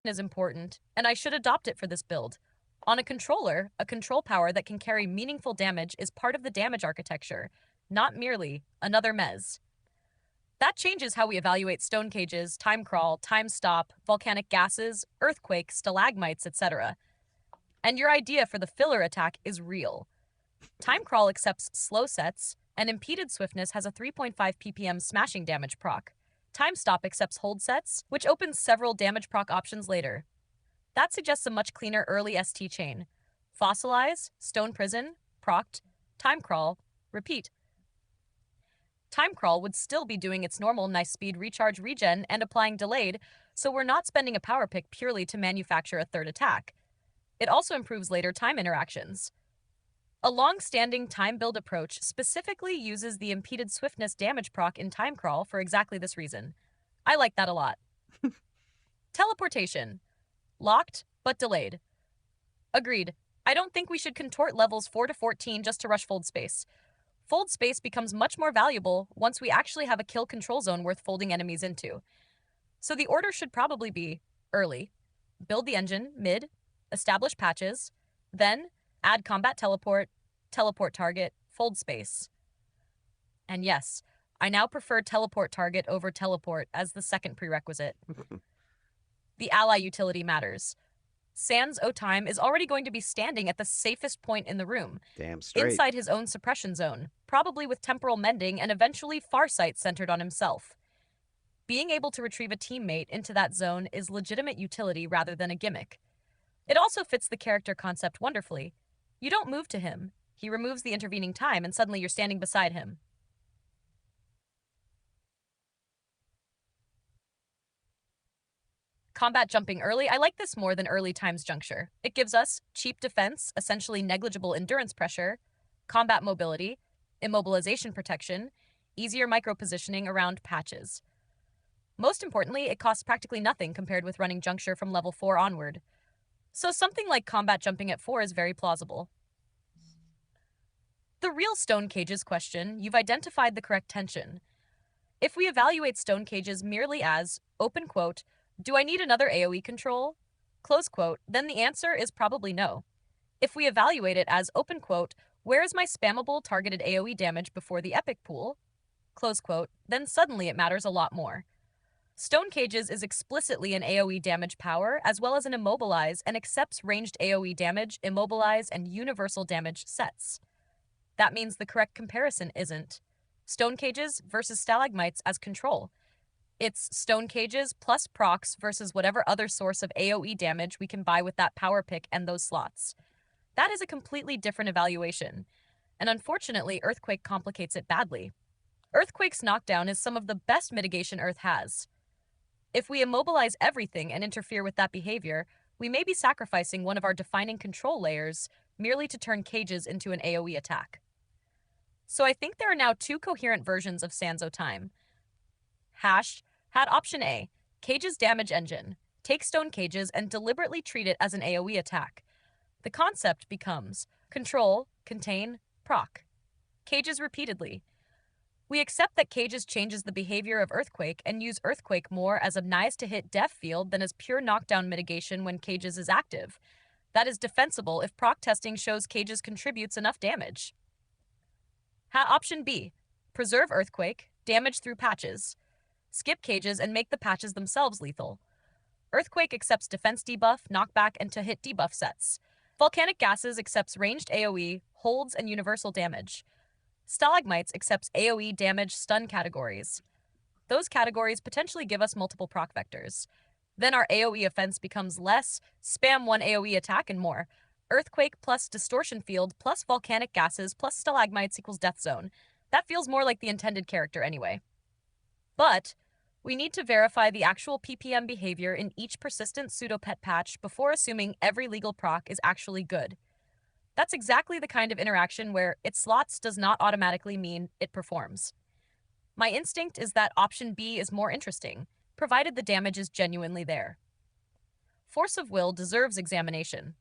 is important, and I should adopt it for this build. On a controller, a control power that can carry meaningful damage is part of the damage architecture, not merely another mez. That changes how we evaluate stone cages, time crawl, time stop, volcanic gases, earthquake, stalagmites, etc. And your idea for the filler attack is real. Time crawl accepts slow sets, and impeded swiftness has a 3.5 ppm smashing damage proc. Time stop accepts hold sets, which opens several damage proc options later. That suggests a much cleaner early ST chain. Fossilize, stone prison, proct, time crawl, repeat. Time crawl would still be doing its normal nice speed recharge regen and applying delayed, so we're not spending a power pick purely to manufacture a third attack. It also improves later time interactions. A long-standing time build approach specifically uses the impeded swiftness damage proc in time crawl for exactly this reason. I like that a lot. Teleportation. Locked, but delayed. Agreed. I don't think we should contort levels 4 to 14 just to rush fold space. Fold space becomes much more valuable once we actually have a kill control zone worth folding enemies into. So the order should probably be early, build the engine, mid, establish patches, then add combat teleport, teleport target, fold space. And yes, I now prefer teleport target over teleport as the second prerequisite. The ally utility matters. Sans O-Time is already going to be standing at the safest point in the room, Damn straight. inside his own suppression zone, probably with temporal mending and eventually farsight centered on himself. Being able to retrieve a teammate into that zone is legitimate utility rather than a gimmick. It also fits the character concept wonderfully. You don't move to him, he removes the intervening time and suddenly you're standing beside him. Combat jumping early, I like this more than early times juncture. It gives us cheap defense, essentially negligible endurance pressure, combat mobility, immobilization protection, easier micro positioning around patches. Most importantly, it costs practically nothing compared with running juncture from level 4 onward. So something like combat jumping at 4 is very plausible. The real stone cages question, you've identified the correct tension. If we evaluate stone cages merely as, open quote, do I need another AoE control? Close quote, then the answer is probably no. If we evaluate it as open quote, where is my spammable targeted AoE damage before the epic pool? Close quote, then suddenly it matters a lot more. Stone Cages is explicitly an AoE damage power, as well as an immobilize, and accepts ranged AoE damage, immobilize, and universal damage sets. That means the correct comparison isn't Stone Cages versus Stalagmites as control. It's Stone Cages plus procs versus whatever other source of AoE damage we can buy with that power pick and those slots. That is a completely different evaluation, and unfortunately, Earthquake complicates it badly. Earthquake's knockdown is some of the best mitigation Earth has. If we immobilize everything and interfere with that behavior, we may be sacrificing one of our defining control layers merely to turn cages into an AoE attack. So I think there are now two coherent versions of Sans O-Time. Hash had option A, Cage's damage engine. Take stone cages and deliberately treat it as an AoE attack. The concept becomes control, contain, proc. Cages repeatedly. We accept that Cages changes the behavior of Earthquake and use Earthquake more as a nice to hit death field than as pure knockdown mitigation when Cages is active. That is defensible if proc testing shows Cages contributes enough damage. Option B, preserve Earthquake, damage through patches. Skip Cages and make the patches themselves lethal. Earthquake accepts defense debuff, knockback, and to hit debuff sets. Volcanic Gases accepts ranged AoE, holds, and universal damage. Stalagmites accepts AoE damage stun categories. Those categories potentially give us multiple proc vectors. Then our AoE offense becomes less, spam one AoE attack and more. Earthquake plus distortion field plus volcanic gases plus stalagmites equals death zone. That feels more like the intended character anyway. But we need to verify the actual PPM behavior in each persistent pseudo-pet patch before assuming every legal proc is actually good. That's exactly the kind of interaction where it slots does not automatically mean it performs. My instinct is that option B is more interesting, provided the damage is genuinely there. Force of Will deserves examination.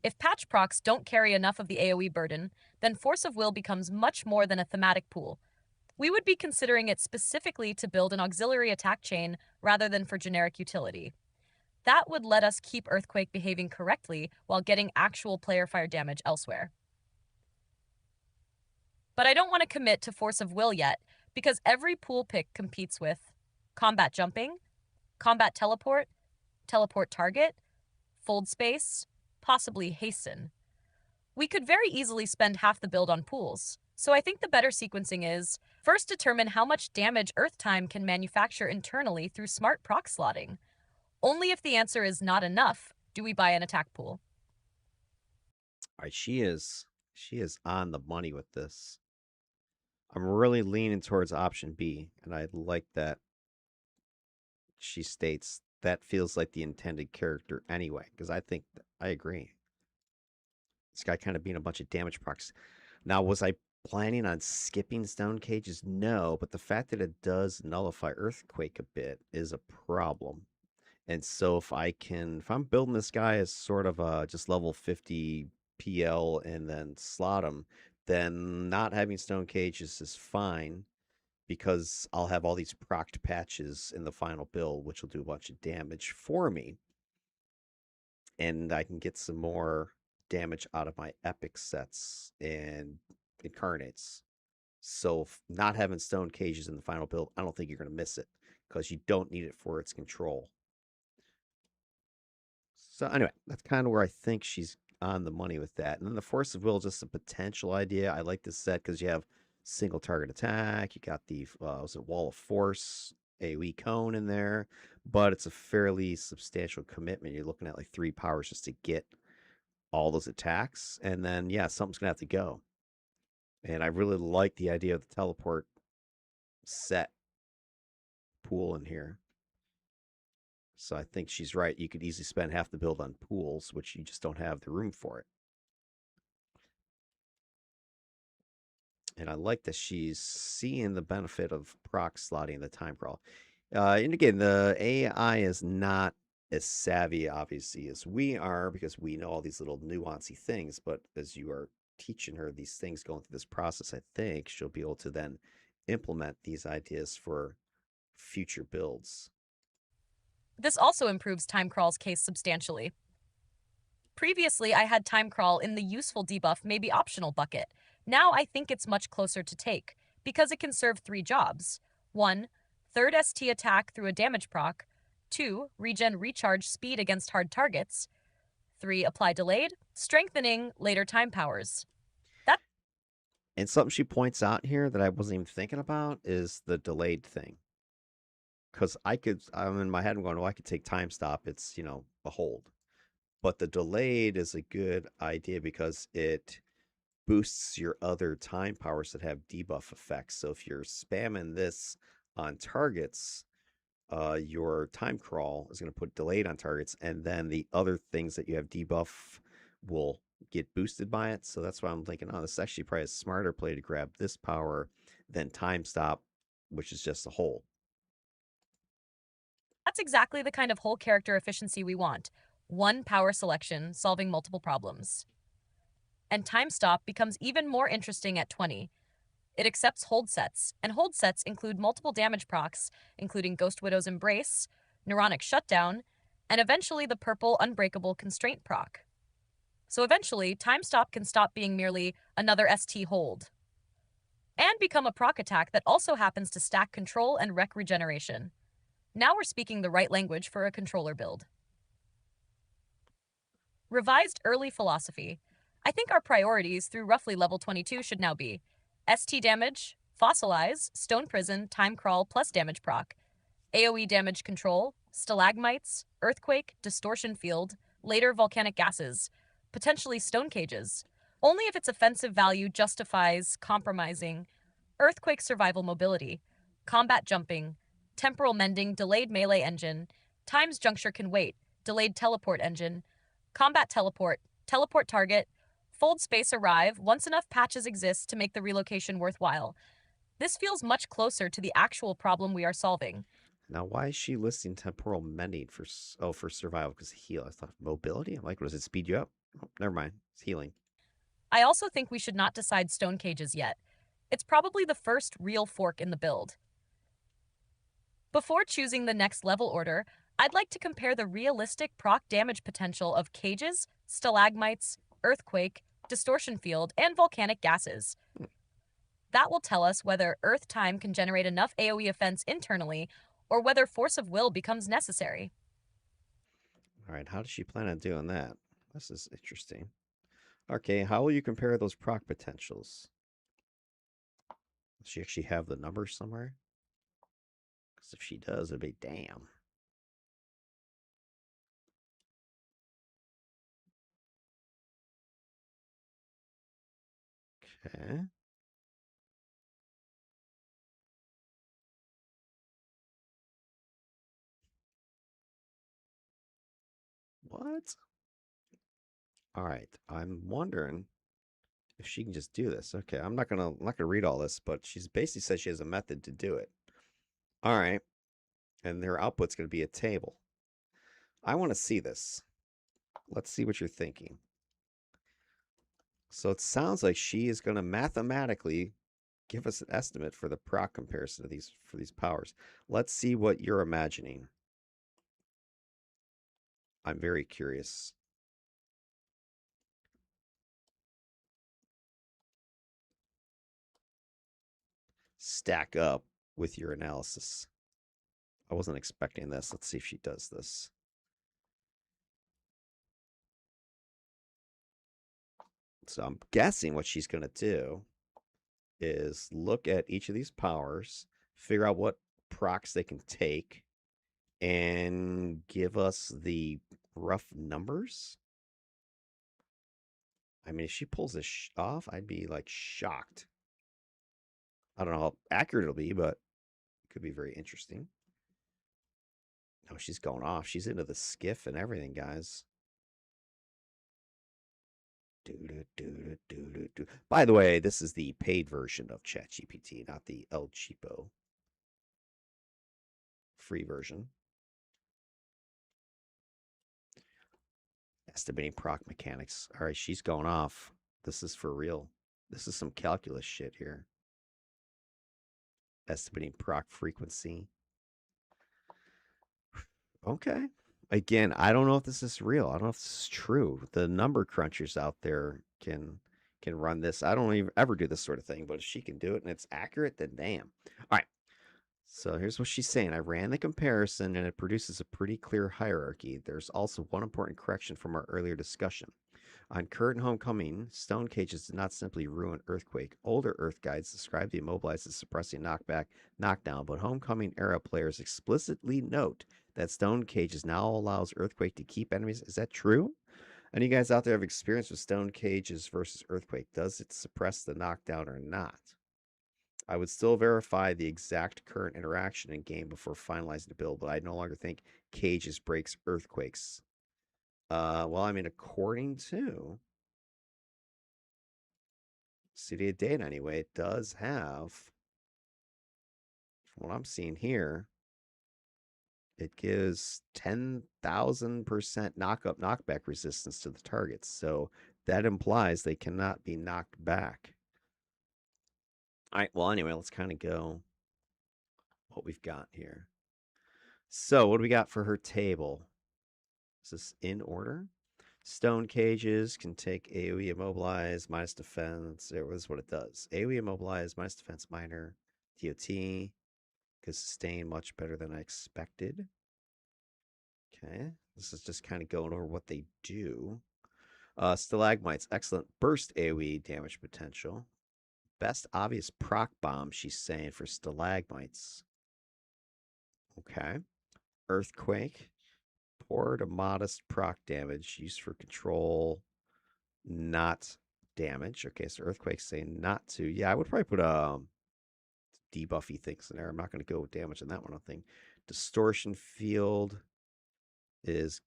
If patch procs don't carry enough of the AoE burden, then Force of Will becomes much more than a thematic pool. We would be considering it specifically to build an auxiliary attack chain rather than for generic utility. That would let us keep Earthquake behaving correctly while getting actual player fire damage elsewhere. But I don't want to commit to Force of Will yet, because every pool pick competes with combat jumping, combat teleport, teleport target, fold space, possibly hasten. We could very easily spend half the build on pools, so I think the better sequencing is first determine how much damage Earth Time can manufacture internally through smart proc slotting. Only if the answer is not enough do we buy an attack pool. All right, she is on the money with this. I'm really leaning towards option B, and I like that she states that feels like the intended character anyway. Because I agree. This guy kind of being a bunch of damage procs. Now, was I planning on skipping stone cages? No, but the fact that it does nullify earthquake a bit is a problem. And so if I'm building this guy as sort of a just level 50 PL and then slot him, then not having stone cages is fine because I'll have all these procced patches in the final build, which will do a bunch of damage for me. And I can get some more damage out of my epic sets and incarnates. So not having stone cages in the final build, I don't think you're going to miss it because you don't need it for its control. So anyway, that's kind of where I think she's on the money with that. And then the Force of Will, just a potential idea. I like this set because you have single target attack. You got the was it Wall of Force AoE cone in there, but it's a fairly substantial commitment. You're looking at like 3 powers just to get all those attacks, and then yeah, something's gonna have to go. And I really like the idea of the teleport set pool in here. So I think she's right. You could easily spend half the build on pools, which you just don't have the room for it. And I like that she's seeing the benefit of proc slotting the time crawl. And again, the AI is not as savvy, obviously, as we are because we know all these little nuancy things. But as you are teaching her these things going through this process, I think she'll be able to then implement these ideas for future builds. This also improves time crawl's case substantially. Previously, I had time crawl in the useful debuff maybe optional bucket. Now I think it's much closer to take, because it can serve 3 jobs. 1. Third ST attack through a damage proc. 2. Regen recharge speed against hard targets. 3. Apply delayed, strengthening later time powers. That And something she points out here that I wasn't even thinking about is the delayed thing. Because I'm in my head, I'm going, well, I could take time stop. It's, a hold. But the delayed is a good idea because it boosts your other time powers that have debuff effects. So if you're spamming this on targets, your time crawl is going to put delayed on targets, and then the other things that you have debuff will get boosted by it. So that's why I'm thinking, oh, this is actually probably a smarter play to grab this power than time stop, which is just a hole. That's exactly the kind of whole character efficiency we want. One power selection solving multiple problems. And time stop becomes even more interesting at 20. It accepts hold sets, and hold sets include multiple damage procs, including Ghost Widow's Embrace, Neuronic Shutdown, and eventually the purple Unbreakable Constraint proc. So eventually, Time Stop can stop being merely another ST hold, and become a proc attack that also happens to stack control and rec regeneration. Now we're speaking the right language for a controller build. Revised early philosophy. I think our priorities through roughly level 22 should now be ST damage, fossilize, stone prison, time crawl plus damage proc, AoE damage control, stalagmites, earthquake, distortion field, later volcanic gases, potentially stone cages. Only if its offensive value justifies compromising earthquake survival mobility, combat jumping, temporal mending, delayed melee engine, times juncture can wait, delayed teleport engine, combat teleport, teleport target, fold space arrive once enough patches exist to make the relocation worthwhile. This feels much closer to the actual problem we are solving. Now, why is she listing temporal mending for survival? Because heal. I thought mobility. I'm like, does it speed you up? Oh, never mind. It's healing. I also think we should not decide stone cages yet. It's probably the first real fork in the build. Before choosing the next level order, I'd like to compare the realistic proc damage potential of cages, stalagmites, earthquake, distortion field, and volcanic gases. That will tell us whether Earth time can generate enough AoE offense internally, or whether force of will becomes necessary. All right. How does she plan on doing that? This is interesting. Okay. How will you compare those proc potentials? Does she actually have the numbers somewhere? Because if she does, it'd be damn. Okay. What? All right. I'm wondering if she can just do this. Okay, I'm not gonna read all this, but she's basically says she has a method to do it. All right, and their output's gonna be a table. I want to see this. Let's see what you're thinking. So it sounds like she is gonna mathematically give us an estimate for the proc comparison of these powers. Let's see what you're imagining. I'm very curious. Stack up with your analysis. I wasn't expecting this. Let's see if she does this. So I'm guessing what she's going to do is look at each of these powers, figure out what procs they can take, and give us the rough numbers. I mean, if she pulls this off, I'd be like shocked. I don't know how accurate it'll be, but it could be very interesting. Oh, she's going off. She's into the skiff and everything, guys. By the way, this is the paid version of ChatGPT, not the El Cheapo free version. Estimating proc mechanics. All right, she's going off. This is for real. This is some calculus shit here. Estimating proc frequency. Okay. Again, I don't know if this is real. I don't know if this is true. The number crunchers out there can run this. I don't even ever do this sort of thing, but if she can do it and it's accurate, then damn. All right. So here's what she's saying. I ran the comparison and it produces a pretty clear hierarchy. There's also one important correction from our earlier discussion. On Current Homecoming, stone cages did not simply ruin Earthquake. Older Earth guides describe the immobilized as suppressing knockback, knockdown, but Homecoming era players explicitly note that stone cages now allows Earthquake to keep enemies. Is that true? Any of you guys out there have experience with stone cages versus Earthquake? Does it suppress the knockdown or not? I would still verify the exact current interaction in game before finalizing the build, but I no longer think cages breaks Earthquakes. Well, I mean, according to City of Data, anyway, it does have, from what I'm seeing here, it gives 10,000% knockback resistance to the targets. So that implies they cannot be knocked back. All right, well, anyway, let's kind of go what we've got here. So, what do we got for her table? Is this in order? Stone cages can take AoE immobilize minus defense. It was what it does. AoE immobilize minus defense minor. DOT can sustain much better than I expected. Okay. This is just kind of going over what they do. Stalagmites, excellent burst AoE damage potential. Best obvious proc bomb, she's saying, for stalagmites. Okay. Earthquake, poor to modest proc damage, used for control, not damage. Okay, so Earthquake's saying not to. Yeah, I would probably put debuffy things in there. I'm not going to go with damage on that one, I think. Distortion field is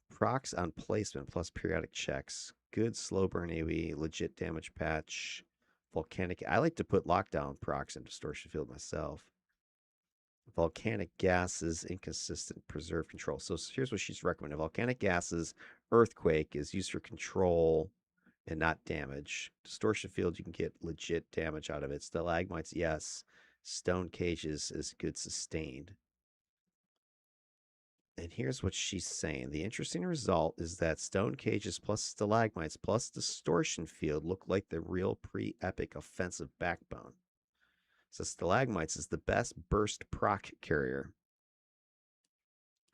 procs on placement plus periodic checks. Good slow burn AoE, legit damage patch. Volcanic. I like to put lockdown procs in distortion field myself. Volcanic gases, inconsistent, preserve control. So here's what she's recommending. Volcanic gases, earthquake is used for control and not damage. Distortion field, you can get legit damage out of it. Stalagmites, yes. Stone cages is good sustained. And here's what she's saying. The interesting result is that stone cages plus stalagmites plus distortion field look like the real pre-epic offensive backbone. So stalagmites is the best burst proc carrier.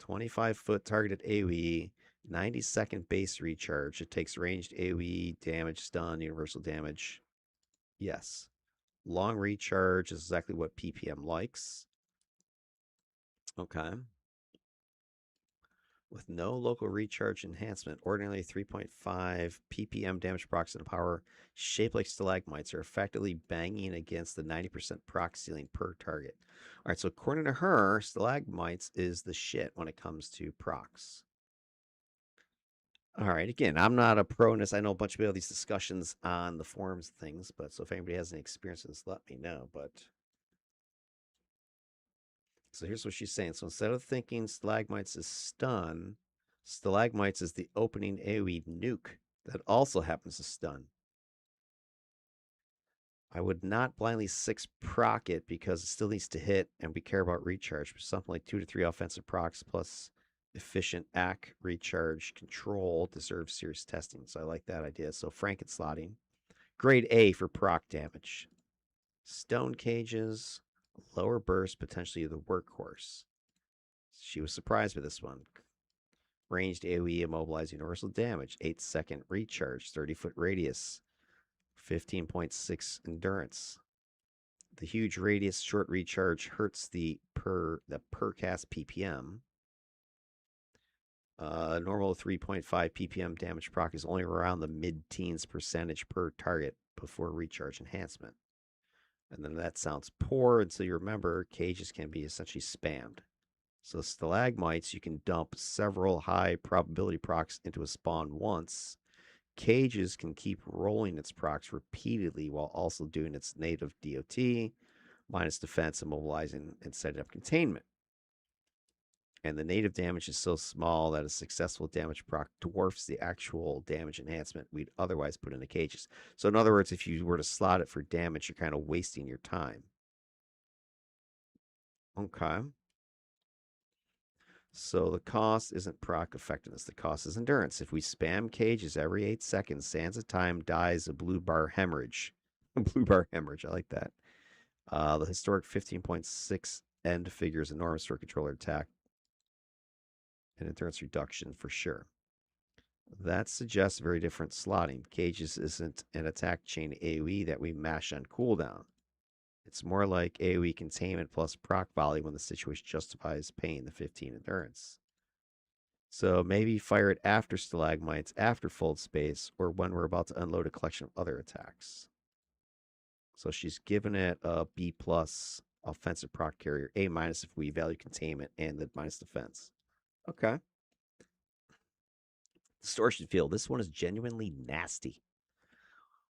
25-foot targeted AoE, 90-second base recharge. It takes ranged AoE, damage, stun, universal damage. Yes. Long recharge is exactly what PPM likes. Okay. With no local recharge enhancement, ordinarily 3.5 ppm damage procs in a power shaped like stalagmites are effectively banging against the 90% proc ceiling per target. All right, so according to her, stalagmites is the shit when it comes to procs. All right. Again, I'm not a pro in this. I know a bunch of people have these discussions on the forums and things, but so if anybody has any experience with this, let me know. But so here's what she's saying. So instead of thinking stalagmites is stun, stalagmites is the opening AoE nuke that also happens to stun. I would not blindly 6 proc it because it still needs to hit and we care about recharge. Something like 2 to 3 offensive procs plus efficient AC recharge control deserves serious testing. So I like that idea. So Frankenslotting. Grade A for proc damage. Stone cages, lower burst, potentially the workhorse. She was surprised with this one. Ranged AoE immobilize universal damage, 8-second recharge, 30-foot radius, 15.6 endurance. The huge radius short recharge hurts the per cast PPM. Normal 3.5 PPM damage proc is only around the mid-teens percentage per target before recharge enhancement. And then that sounds poor until you remember cages can be essentially spammed. So stalagmites, you can dump several high probability procs into a spawn once. Cages can keep rolling its procs repeatedly while also doing its native DOT, minus defense, immobilizing, and setting up containment. And the native damage is so small that a successful damage proc dwarfs the actual damage enhancement we'd otherwise put into cages. So, in other words, if you were to slot it for damage, you're kind of wasting your time. Okay. So, the cost isn't proc effectiveness, the cost is endurance. If we spam cages every 8 seconds, Sansa time dies a blue bar hemorrhage. Blue bar hemorrhage, I like that. The historic 15.6 end figures enormous for controller attack and endurance reduction for sure. That suggests very different slotting. Cages isn't an attack chain AoE that we mash on cooldown. It's more like AoE containment plus proc volley when the situation justifies paying the 15 endurance. So maybe fire it after stalagmites, after fold space, or when we're about to unload a collection of other attacks. So she's given it a B plus offensive proc carrier, A minus if we value containment, and the minus defense. Okay. Distortion field. This one is genuinely nasty.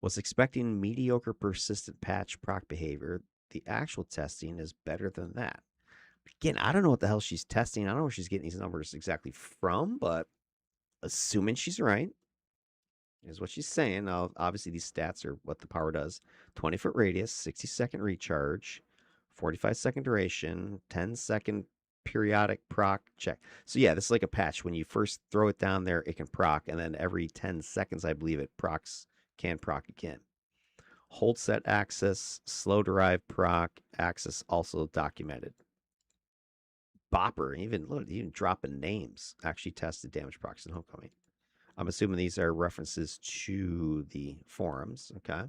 Was expecting mediocre persistent patch proc behavior. The actual testing is better than that. Again, I don't know what the hell she's testing. I don't know where she's getting these numbers exactly from, but assuming she's right, is what she's saying. Now, obviously, these stats are what the power does 20-foot radius, 60-second recharge, 45-second duration, 10-second periodic proc check. So, yeah, this is like a patch. When you first throw it down there, it can proc, and then every 10 seconds, I believe it can proc again. Hold set access, slow derived proc access also documented. Bopper, even dropping names, actually tested damage procs in Homecoming. I'm assuming these are references to the forums. Okay.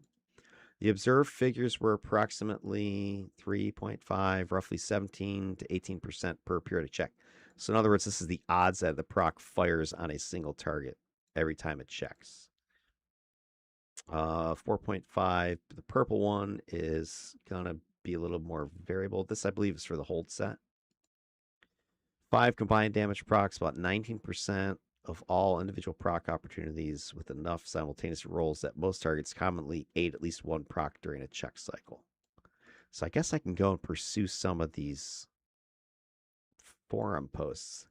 The observed figures were approximately 3.5, roughly 17 to 18% per periodic check. So, in other words, this is the odds that the proc fires on a single target every time it checks. 4.5, the purple one is going to be a little more variable. This, I believe, is for the hold set. 5 combined damage procs, about 19% of all individual proc opportunities with enough simultaneous rolls that most targets commonly aid at least one proc during a check cycle. So I guess I can go and pursue some of these forum posts.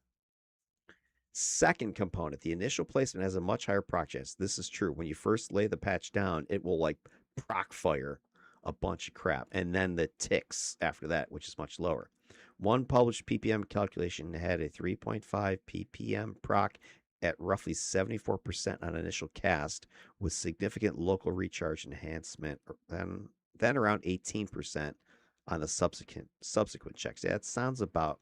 Second component, the initial placement has a much higher proc chance. This is true. When you first lay the patch down, it will like proc fire a bunch of crap. And then the ticks after that, which is much lower. One published PPM calculation had a 3.5 PPM proc at roughly 74% on initial cast with significant local recharge enhancement, then around 18% on the subsequent checks. Yeah, it sounds about,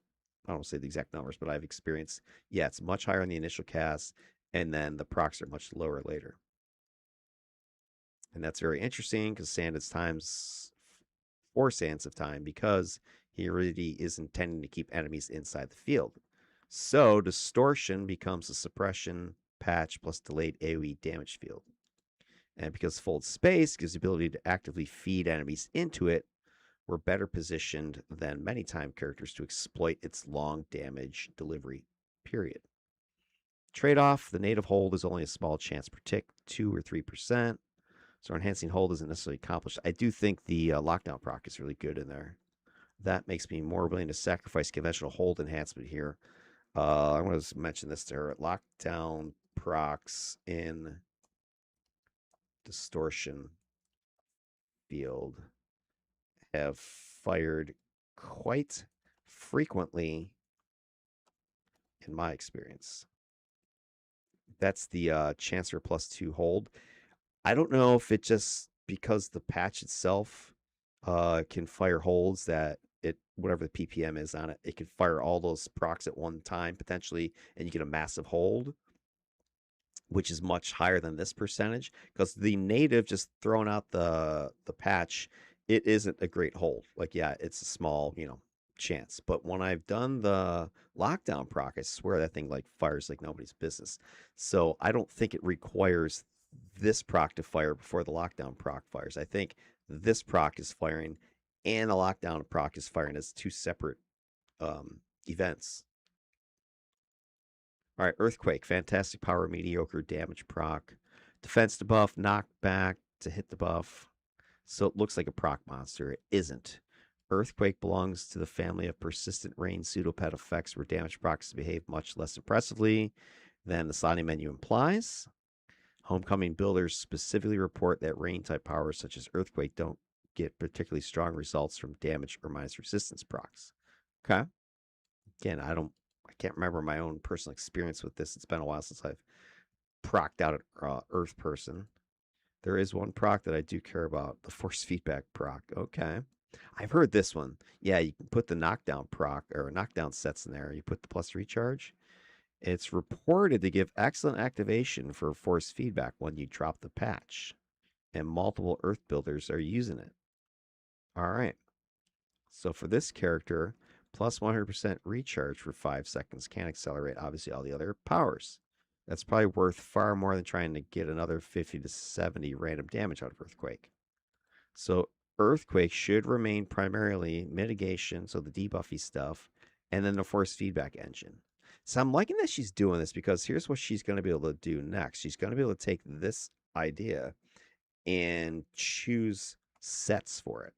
I don't say the exact numbers, but I've experienced, yeah, it's much higher in the initial cast, and then the procs are much lower later. And that's very interesting because Sand's times for Sands of Time because he really is intending to keep enemies inside the field. So distortion becomes a suppression patch plus delayed AoE damage field. And because fold space gives the ability to actively feed enemies into it, we're better positioned than many time characters to exploit its long damage delivery period. Trade-off, the native hold is only a small chance per tick, 2 or 3%. So enhancing hold isn't necessarily accomplished. I do think the lockdown proc is really good in there. That makes me more willing to sacrifice conventional hold enhancement here. I want to mention this to her. Lockdown procs in distortion field have fired quite frequently in my experience. That's the Chancer +2 hold. I don't know if it just because the patch itself can fire holds that it whatever the PPM is on it, it can fire all those procs at one time potentially, and you get a massive hold, which is much higher than this percentage. Because the native just throwing out the patch, it isn't a great hold. Like yeah, it's a small chance. But when I've done the lockdown proc, I swear that thing like fires like nobody's business. So I don't think it requires this proc to fire before the lockdown proc fires. I think this proc is firing and the lockdown proc is firing as two separate events. All right, Earthquake, fantastic power, mediocre damage proc. Defense debuff, knockback to hit the buff. So it looks like a proc monster. It isn't. Earthquake belongs to the family of persistent rain pseudopet effects where damage procs behave much less impressively than the sliding menu implies. Homecoming builders specifically report that rain type powers such as Earthquake don't get particularly strong results from damage or minus resistance procs. Okay. Again, I can't remember my own personal experience with this. It's been a while since I've procced out an Earth person. There is one proc that I do care about, the force feedback proc. Okay. I've heard this one. Yeah, you can put the knockdown proc or knockdown sets in there. You put the plus recharge. It's reported to give excellent activation for force feedback when you drop the patch, and multiple Earth builders are using it. All right. So for this character, plus 100% recharge for 5 seconds can accelerate, obviously, all the other powers. That's probably worth far more than trying to get another 50 to 70 random damage out of Earthquake. So Earthquake should remain primarily mitigation, so the debuffy stuff, and then the force feedback engine. So I'm liking that she's doing this because here's what she's going to be able to do next. She's going to be able to take this idea and choose sets for it.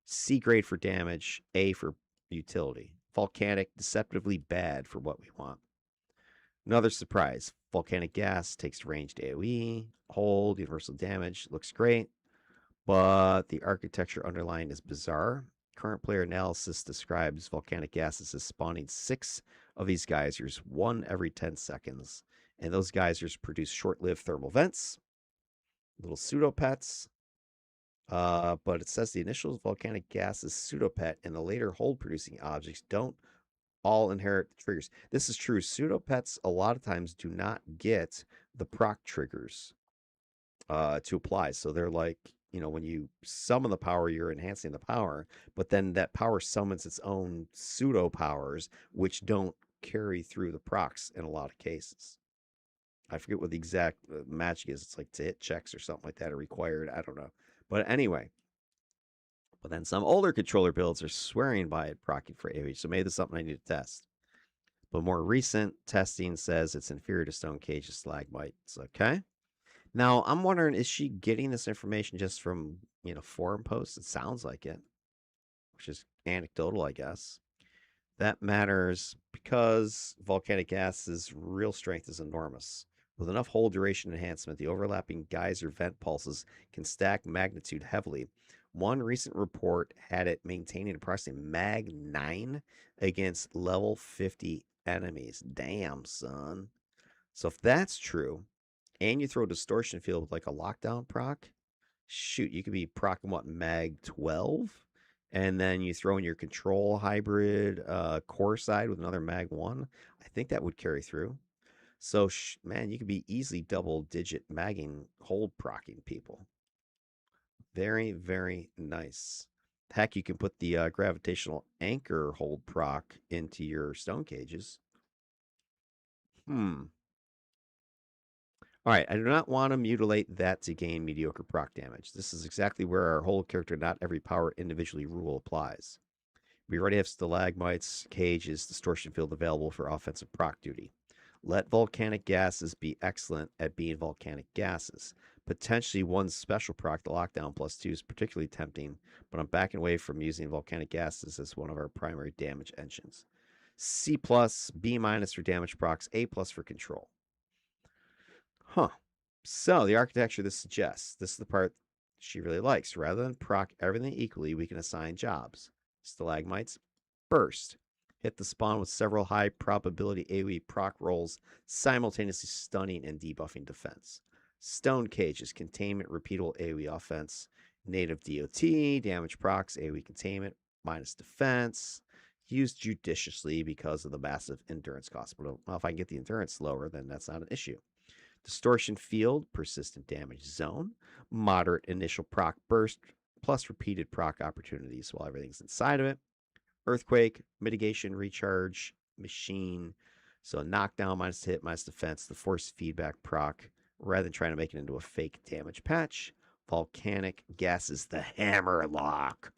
C grade for damage, A for utility. Volcanic, deceptively bad for what we want. Another surprise. Volcanic gas takes ranged AoE, hold, universal damage, looks great, but the architecture underlying is bizarre. Current player analysis describes volcanic gases as spawning 6 of these geysers, 1 every 10 seconds. And those geysers produce short-lived thermal vents, little pseudopets. But it says the initial volcanic gas is pseudopet, and the later hold-producing objects don't all inherit the triggers. This is true. Pseudopets a lot of times do not get the proc triggers to apply. So they're like, when you summon the power, you're enhancing the power, but then that power summons its own pseudo powers, which don't carry through the procs in a lot of cases. I forget what the exact magic is. It's like to hit checks or something like that are required. I don't know. But anyway, but then some older controller builds are swearing by it proccing for AoE. So maybe that's something I need to test. But more recent testing says it's inferior to Stone Cage's Stalagmites. Okay. Now, I'm wondering, is she getting this information just from, forum posts? It sounds like it, which is anecdotal, I guess. That matters because volcanic gas's real strength is enormous. With enough hold duration enhancement, the overlapping geyser vent pulses can stack magnitude heavily. One recent report had it maintaining approximately mag 9 against level 50 enemies. Damn, son. So if that's true, and you throw a distortion field with like a lockdown proc, shoot, you could be procking what, mag 12? And then you throw in your control hybrid core side with another mag 1. I think that would carry through. So, man, you could be easily double digit magging hold procking people. Very, very nice. Heck, you can put the gravitational anchor hold proc into your stone cages. All right, I do not want to mutilate that to gain mediocre proc damage. This is exactly where our whole character, not every power individually rule applies. We already have stalagmites, cages, distortion field available for offensive proc duty. Let volcanic gases be excellent at being volcanic gases. Potentially one special proc, the lockdown +2, is particularly tempting, but I'm backing away from using volcanic gases as one of our primary damage engines. C plus, B minus for damage procs, A plus for control. Huh. So the architecture this suggests, this is the part she really likes. Rather than proc everything equally, we can assign jobs. Stalagmites, burst. Hit the spawn with several high probability AoE proc rolls, simultaneously stunning and debuffing defense. Stone cages, containment, repeatable AoE offense. Native DOT, damage procs, AoE containment, minus defense. Used judiciously because of the massive endurance cost. But if I can get the endurance lower, then that's not an issue. Distortion field, persistent damage zone, moderate initial proc burst, plus repeated proc opportunities while everything's inside of it. Earthquake, mitigation, recharge, machine. So knockdown minus hit minus defense, the force feedback proc, rather than trying to make it into a fake damage patch. Volcanic gases, the hammer lock.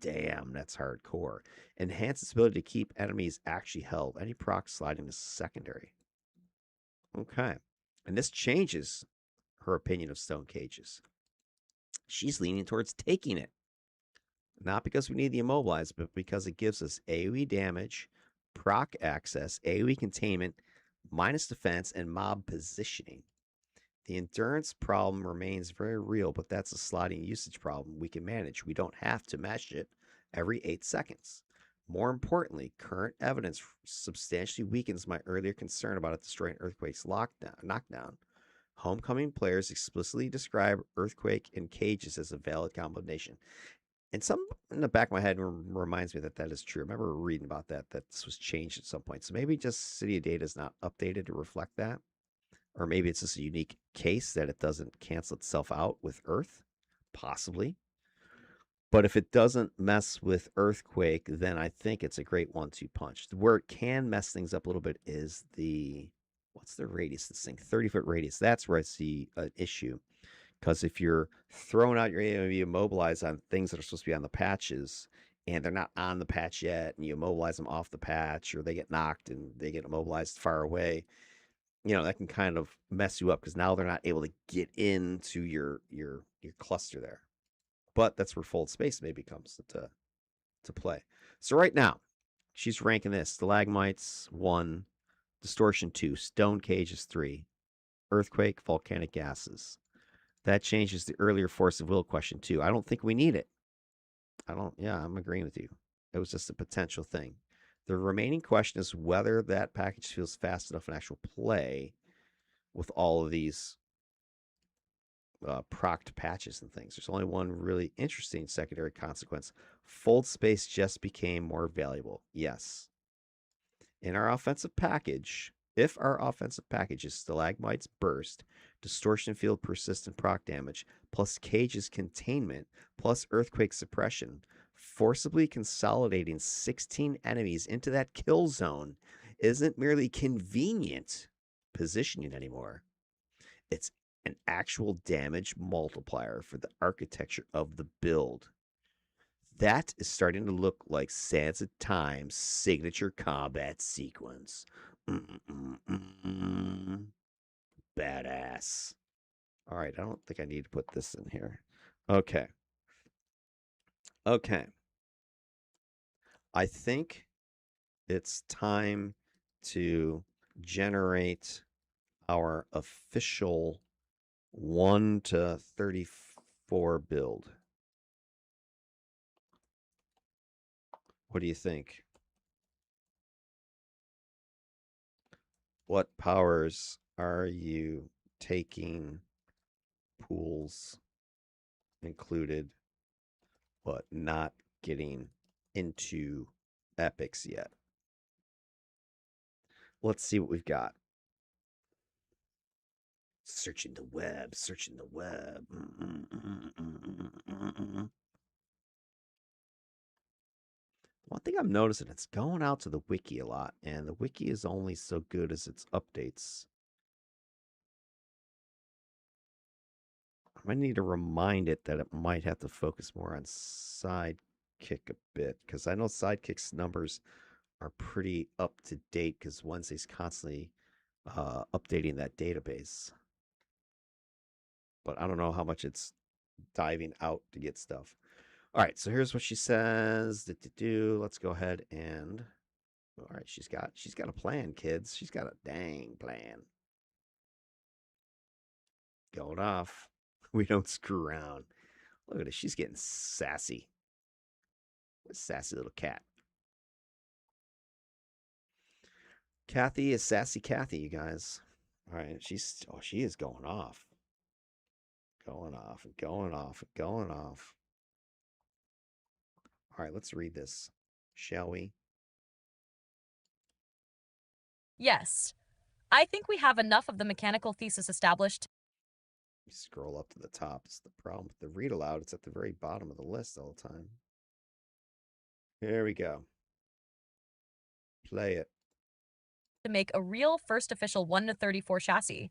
Damn, that's hardcore. Enhance its ability to keep enemies actually held. Any proc sliding to secondary. Okay. And this changes her opinion of stone cages. She's leaning towards taking it. Not because we need the immobilize, but because it gives us AoE damage, proc access, AoE containment, minus defense, and mob positioning. The endurance problem remains very real, but that's a sliding usage problem we can manage. We don't have to match it every 8 seconds. More importantly, current evidence substantially weakens my earlier concern about it destroying Earthquake's knockdown. Homecoming players explicitly describe Earthquake and Cages as a valid combination. And some in the back of my head reminds me that that is true. I remember reading about that this was changed at some point. So maybe just City of Data is not updated to reflect that. Or maybe it's just a unique case that it doesn't cancel itself out with Earth. Possibly. But if it doesn't mess with Earthquake, then I think it's a great 1-2 punch. Where it can mess things up a little bit is what's the radius of this thing? 30-foot radius. That's where I see an issue. Because if you're throwing out your AoE immobilize on things that are supposed to be on the patches, and they're not on the patch yet, and you immobilize them off the patch, or they get knocked and they get immobilized far away, that can kind of mess you up because now they're not able to get into your cluster there. But that's where fold space maybe comes to play. So right now, she's ranking this: stalagmites 1, distortion 2, stone cages 3, earthquake, volcanic gases. That changes the earlier force of will question too. I don't think we need it. I'm agreeing with you. It was just a potential thing. The remaining question is whether that package feels fast enough in actual play with all of these procced patches and things. There's only one really interesting secondary consequence. Fold space just became more valuable. Yes. In our offensive package, if our offensive package is stalagmites burst, distortion field persistent proc damage, plus cages containment, plus earthquake suppression, forcibly consolidating 16 enemies into that kill zone isn't merely convenient positioning anymore. It's an actual damage multiplier for the architecture of the build. That is starting to look like Sands of Time's signature combat sequence. Badass. All right, I don't think I need to put this in here. Okay. I think it's time to generate our official 1 to 34 build. What do you think? What powers are you taking? Pools included, but not getting into epics yet. Let's see what we've got. Searching the web. One thing I'm noticing, it's going out to the wiki a lot, and the wiki is only so good as its updates. I might need to remind it that it might have to focus more on Sidekick a bit, because I know Sidekick's numbers are pretty up to date, because Wednesday's constantly updating that database. But I don't know how much it's diving out to get stuff. All right, so here's what she says. Let's go ahead and all right, she's got a plan, kids. She's got a dang plan. Going off. We don't screw around. Look at her. She's getting sassy. A sassy little cat. Kathy is sassy Kathy, you guys. All right, she is going off. Going off and going off and going off. All right, let's read this, shall we? Yes. I think we have enough of the mechanical thesis established. You scroll up to the top. It's the problem with the read aloud. It's at the very bottom of the list all the time. Here we go. Play it. To make a real first official 1 to 34 chassis.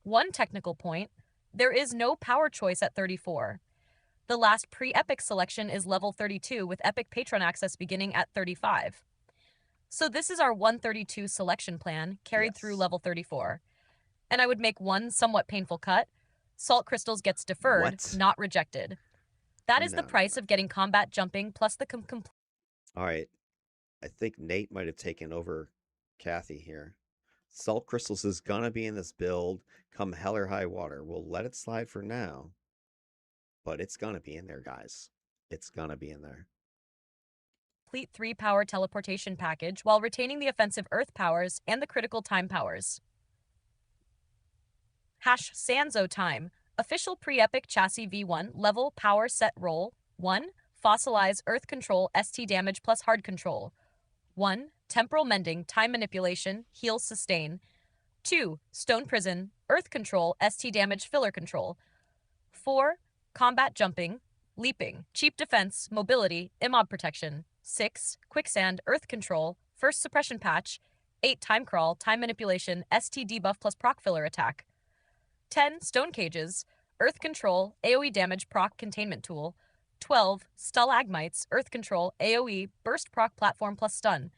One technical point, there is no power choice at 34. The last pre-epic selection is level 32 with epic patron access beginning at 35. So this is our 132 selection plan carried through level 34. And I would make one somewhat painful cut. Salt crystals gets deferred, What? not rejected. That is No, the price of getting combat jumping plus the All right. I think Nate might have taken over Kathy here. Salt crystals is gonna be in this build come hell or high water. We'll let it slide for now, but it's gonna be in there, guys. It's gonna be in there. complete 3-power teleportation package while retaining the offensive earth powers and the critical time powers. Hash Sanzo time. Official pre-epic chassis V1 level power set roll. 1. Fossilize earth control ST damage plus hard control. 1. Temporal mending time manipulation heal sustain. 2. Stone prison earth control ST damage filler control. 4. Combat jumping leaping cheap defense mobility immob protection. 6. Quicksand earth control first suppression patch. 8. Time crawl time manipulation ST debuff plus proc filler attack. 10. Stone cages earth control AoE damage proc containment tool. 12. Stalagmites earth control AoE burst proc platform plus stun.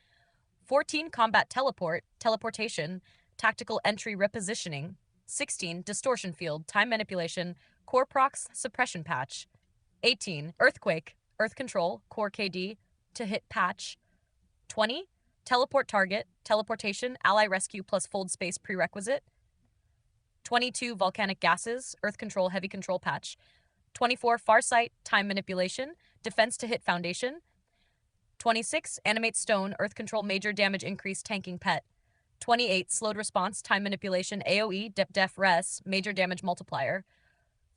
14. Combat teleport teleportation tactical entry repositioning. 16. Distortion field time manipulation core procs suppression patch. 18. Earthquake earth control core KD to hit patch. 20. Teleport target teleportation ally rescue plus fold space prerequisite. 22. Volcanic gases earth control heavy control patch. 24. Farsight time manipulation defense to hit foundation. 26. Animate stone earth control major damage increase tanking pet. 28. Slowed response time manipulation AoE def res major damage multiplier.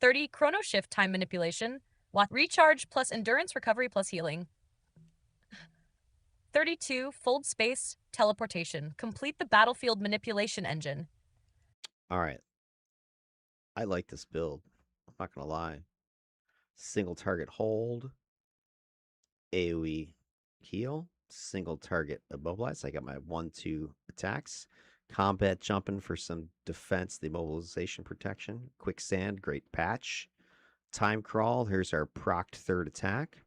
30. Chrono shift time manipulation recharge plus endurance recovery plus healing. 32. Fold space teleportation complete the battlefield manipulation engine. All right. I like this build. I'm not gonna lie. Single target hold, AoE heal, single target immobilize. I got my 1-2 attacks. Combat jumping for some defense, the immobilization protection. Quicksand, great patch. Time crawl, here's our procced third attack.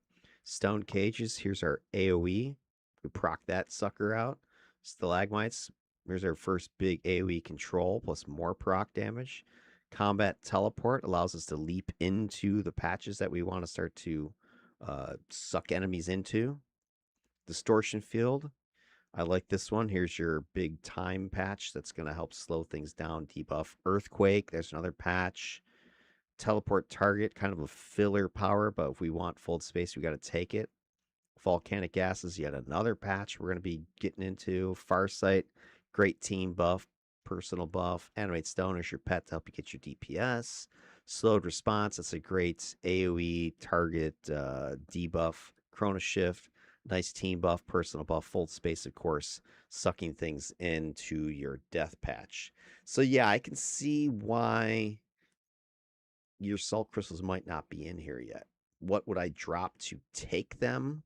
Stone cages, here's our AoE. We proc that sucker out. Stalagmites, here's our first big AoE control plus more proc damage. Combat teleport allows us to leap into the patches that we want to start to suck enemies into. Distortion field. I like this one. Here's your big time patch that's going to help slow things down, debuff. Earthquake, there's another patch. Teleport target, kind of a filler power, but if we want fold space, we got to take it. Volcanic gases, yet another patch we're going to be getting into. Farsight, great team buff, personal buff. Animate stone is your pet to help you get your DPS. Slowed response, that's a great AoE target debuff. Chrono shift, nice team buff, personal buff, fold space, of course, sucking things into your death patch. So yeah, I can see why your salt crystals might not be in here yet. What would I drop to take them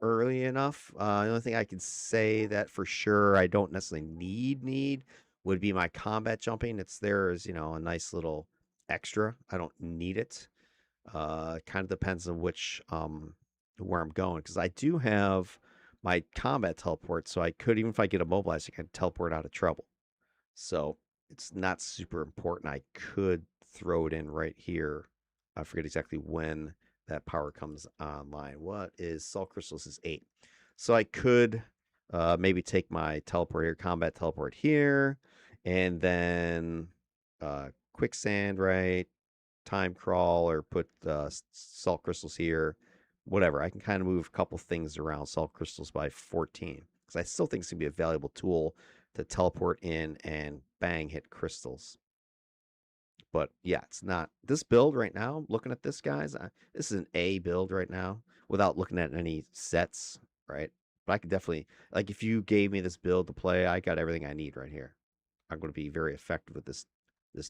early enough? The only thing I can say that for sure I don't necessarily need would be my combat jumping. It's there as, a nice little extra. I don't need it. Kind of depends on which where I'm going, because I do have my combat teleport, so I could, even if I get immobilized, I can teleport out of trouble. So it's not super important. I could throw it in right here. I forget exactly when that power comes online. What is Salt Crystals is 8. So I could maybe take my teleport here, combat teleport here, and then quicksand, right? Time crawl, or put salt crystals here. Whatever. I can kind of move a couple things around salt crystals by 14. Because I still think it's going to be a valuable tool to teleport in and bang hit crystals. But yeah, it's not this build right now. Looking at this, guys, this is an A build right now without looking at any sets, right? But I could definitely, like, if you gave me this build to play, I got everything I need right here. I'm going to be very effective with this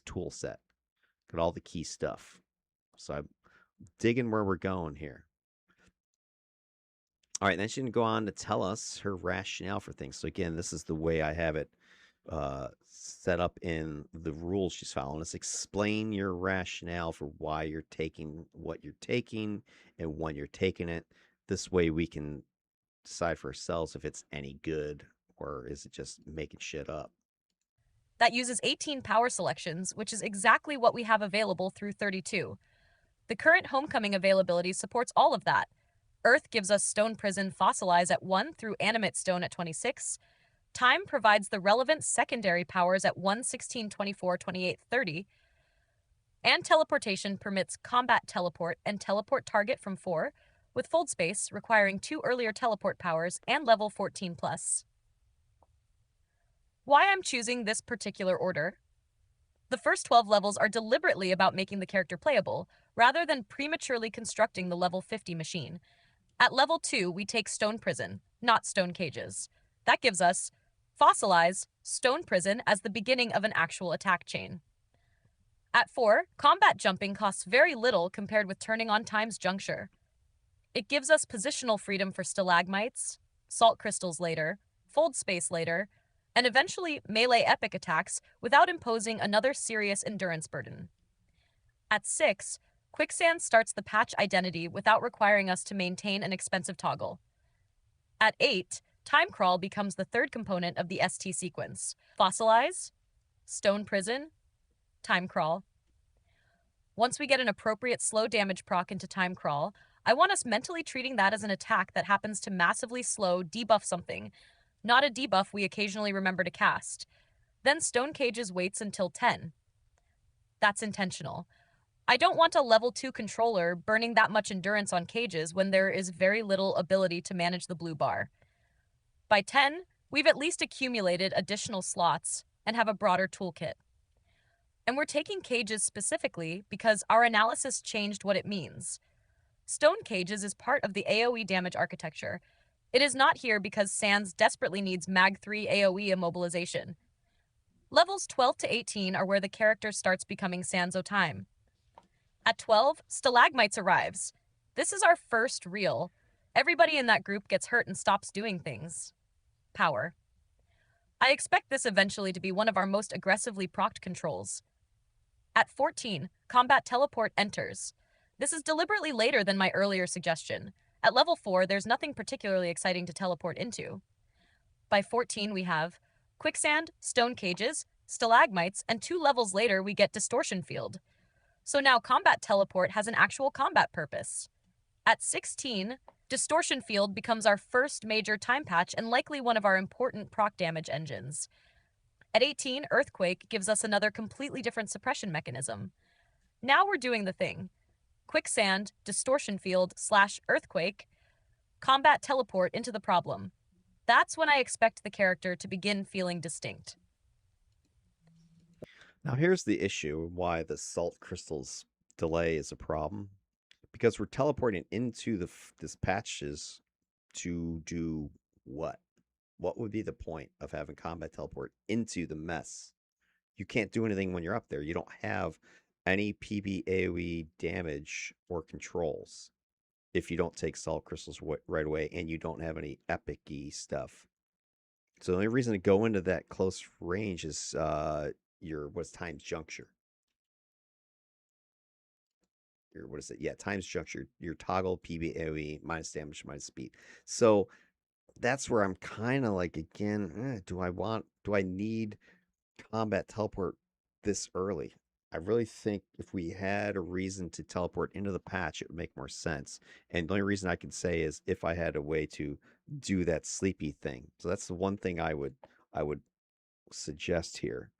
tool set. Got all the key stuff. So I'm digging where we're going here. All right, then she's going to go on to tell us her rationale for things. So again, this is the way I have it set up in the rules she's following. Let's explain your rationale for why you're taking what you're taking and when you're taking it. This way we can decide for ourselves if it's any good or is it just making shit up. That uses 18 power selections, which is exactly what we have available through 32. The current homecoming availability supports all of that. Earth gives us Stone Prison Fossilize at 1 through Animate Stone at 26. Time provides the relevant secondary powers at 1, 16, 24, 28, 30. And Teleportation permits Combat Teleport and Teleport Target from 4, with Fold Space requiring 2 earlier teleport powers and level 14 plus. Why I'm choosing this particular order? The first 12 levels are deliberately about making the character playable, rather than prematurely constructing the level 50 machine. At level 2, we take Stone Prison, not Stone Cages. That gives us Fossilize, Stone Prison as the beginning of an actual attack chain. At 4, combat jumping costs very little compared with turning on Time's Juncture. It gives us positional freedom for stalagmites, salt crystals later, fold space later, and eventually melee epic attacks without imposing another serious endurance burden. At 6, Quicksand starts the patch identity without requiring us to maintain an expensive toggle. At 8, Time Crawl becomes the third component of the ST sequence. Fossilize, Stone Prison, Time Crawl. Once we get an appropriate slow damage proc into Time Crawl, I want us mentally treating that as an attack that happens to massively slow debuff something, not a debuff we occasionally remember to cast. Then Stone Cages waits until 10. That's intentional. I don't want a level 2 controller burning that much endurance on cages when there is very little ability to manage the blue bar. By 10, we've at least accumulated additional slots and have a broader toolkit. And we're taking cages specifically because our analysis changed what it means. Stone Cages is part of the AoE damage architecture. It is not here because Sans desperately needs Mag 3 AoE immobilization. Levels 12 to 18 are where the character starts becoming Sanzo Time. At 12, Stalagmites arrives. This is our first real. Everybody in that group gets hurt and stops doing things. Power. I expect this eventually to be one of our most aggressively procced controls. At 14, Combat Teleport enters. This is deliberately later than my earlier suggestion. At level 4, there's nothing particularly exciting to teleport into. By 14, we have Quicksand, Stone Cages, Stalagmites, and 2 levels later, we get Distortion Field. So now Combat Teleport has an actual combat purpose. At 16, Distortion Field becomes our first major time patch and likely one of our important proc damage engines. At 18, Earthquake gives us another completely different suppression mechanism. Now we're doing the thing. Quicksand, Distortion Field / Earthquake, Combat Teleport into the problem. That's when I expect the character to begin feeling distinct. Now here's the issue why the salt crystals delay is a problem. Because we're teleporting into this patches to do what? What would be the point of having combat teleport into the mess? You can't do anything when you're up there. You don't have any PB AoE damage or controls if you don't take salt crystals right away and you don't have any epic-y stuff. So the only reason to go into that close range is your what's Time's Juncture. Your what is it? Yeah, Time's Juncture. Your toggle PB AoE minus damage minus speed. So that's where I'm kind of like again. Do I need combat teleport this early. I really think if we had a reason to teleport into the patch, it would make more sense. And the only reason I can say is if I had a way to do that sleepy thing. So that's the one thing I would suggest here.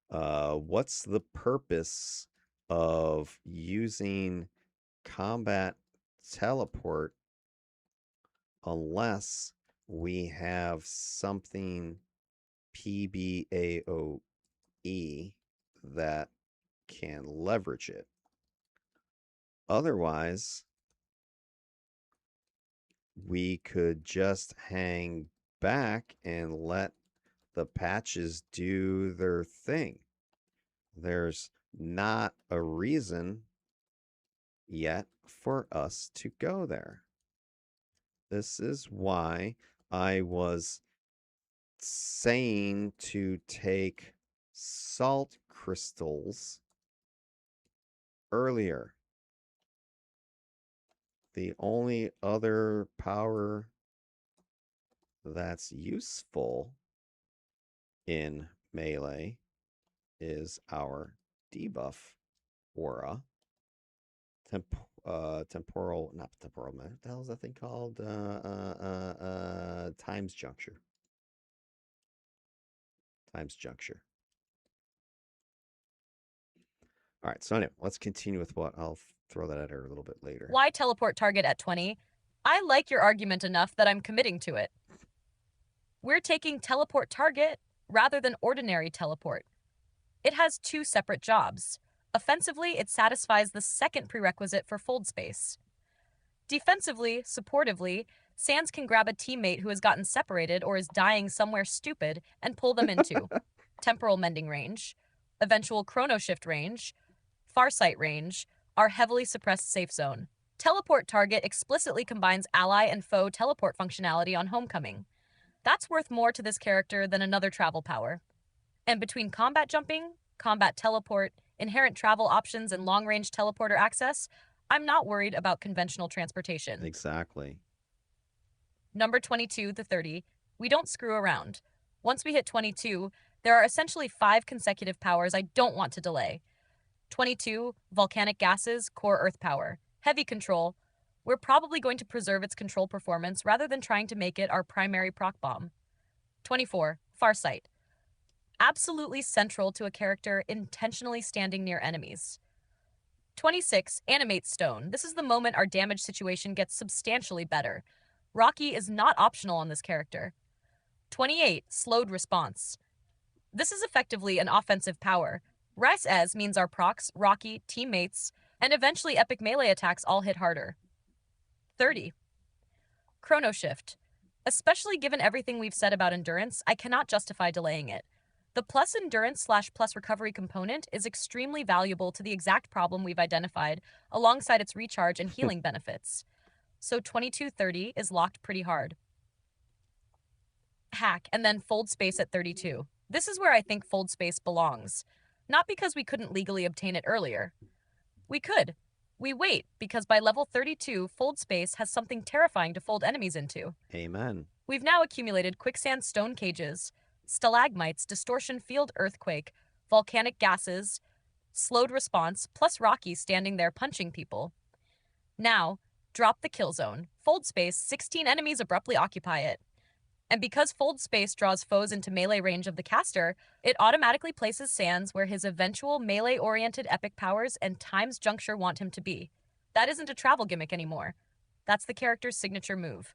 What's the purpose of using combat teleport unless we have something PBAOE that can leverage it? Otherwise, we could just hang back and let the patches do their thing. There's not a reason yet for us to go there. This is why I was saying to take salt crystals earlier. The only other power that's useful in melee is our debuff aura. Temporal, not temporal, what the hell is that thing called? Times juncture. Times juncture. All right, so anyway, let's continue with what I'll throw that at her a little bit later. Why teleport target at 20? I like your argument enough that I'm committing to it. We're taking teleport target rather than ordinary teleport. It has two separate jobs. Offensively, it satisfies the second prerequisite for fold space. Defensively, supportively, Sans can grab a teammate who has gotten separated or is dying somewhere stupid and pull them into temporal mending range, eventual chrono shift range, farsight range, our heavily suppressed safe zone. Teleport target explicitly combines ally and foe teleport functionality on homecoming. That's worth more to this character than another travel power. And between combat jumping, combat teleport, inherent travel options, and long range teleporter access, I'm not worried about conventional transportation. Exactly. Number 22, the 30, we don't screw around. Once we hit 22, there are essentially 5 consecutive powers I don't want to delay. 22, volcanic gases, core earth power. Heavy control. We're probably going to preserve its control performance rather than trying to make it our primary proc bomb. 24, farsight. Absolutely central to a character intentionally standing near enemies. 26, animate stone. This is the moment our damage situation gets substantially better. Rocky is not optional on this character. 28, slowed response. This is effectively an offensive power. Rice Ez means our procs, Rocky, teammates, and eventually epic melee attacks all hit harder. 30, chrono shift. Especially given everything we've said about endurance, I cannot justify delaying it. The plus endurance / plus recovery component is extremely valuable to the exact problem we've identified, alongside its recharge and healing benefits. So 2230 is locked pretty hard. Hack, and then fold space at 32. This is where I think fold space belongs. Not because we couldn't legally obtain it earlier. We could. We wait, because by level 32, fold space has something terrifying to fold enemies into. Amen. We've now accumulated quicksand stone cages, stalagmites, distortion field earthquake, volcanic gases, slowed response, plus Rocky standing there punching people. Now, drop the kill zone. Fold space, 16 enemies abruptly occupy it. And because fold space draws foes into melee range of the caster, it automatically places Sans where his eventual melee-oriented epic powers and times juncture want him to be. That isn't a travel gimmick anymore. That's the character's signature move.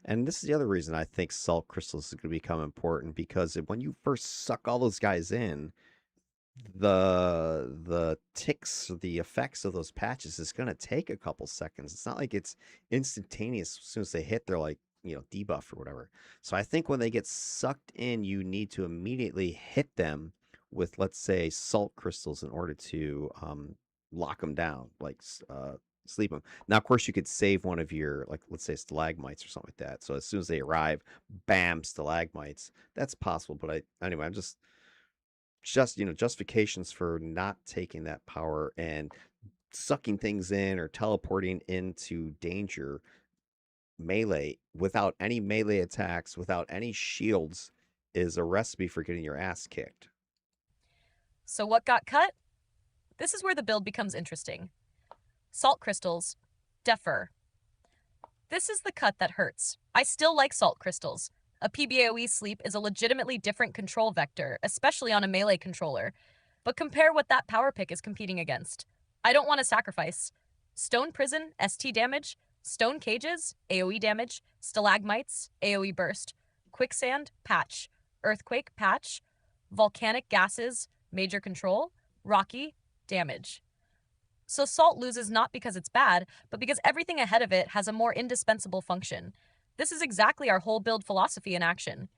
And this is the other reason I think salt crystals is going to become important, because when you first suck all those guys in, the ticks, the effects of those patches is going to take a couple seconds. It's not like it's instantaneous. As soon as they hit, they're like, debuff or whatever. So I think when they get sucked in, you need to immediately hit them with, let's say, salt crystals in order to lock them down, like sleep them. Now, of course, you could save one of your, like, let's say, stalagmites or something like that. So as soon as they arrive, bam, stalagmites. That's possible. But anyway, I'm just justifications for not taking that power and sucking things in or teleporting into danger melee without any melee attacks, without any shields, is a recipe for getting your ass kicked. So what got cut? This is where the build becomes interesting. Salt crystals, defer. This is the cut that hurts. I still like salt crystals. A PBAOE sleep is a legitimately different control vector, especially on a melee controller. But compare what that power pick is competing against. I don't want to sacrifice. Stone Prison, ST damage. Stone Cages, AoE damage. Stalagmites, AoE burst. Quicksand, patch. Earthquake, patch. Volcanic gases, major control. Rocky, damage. So salt loses not because it's bad, but because everything ahead of it has a more indispensable function. This is exactly our whole build philosophy in action.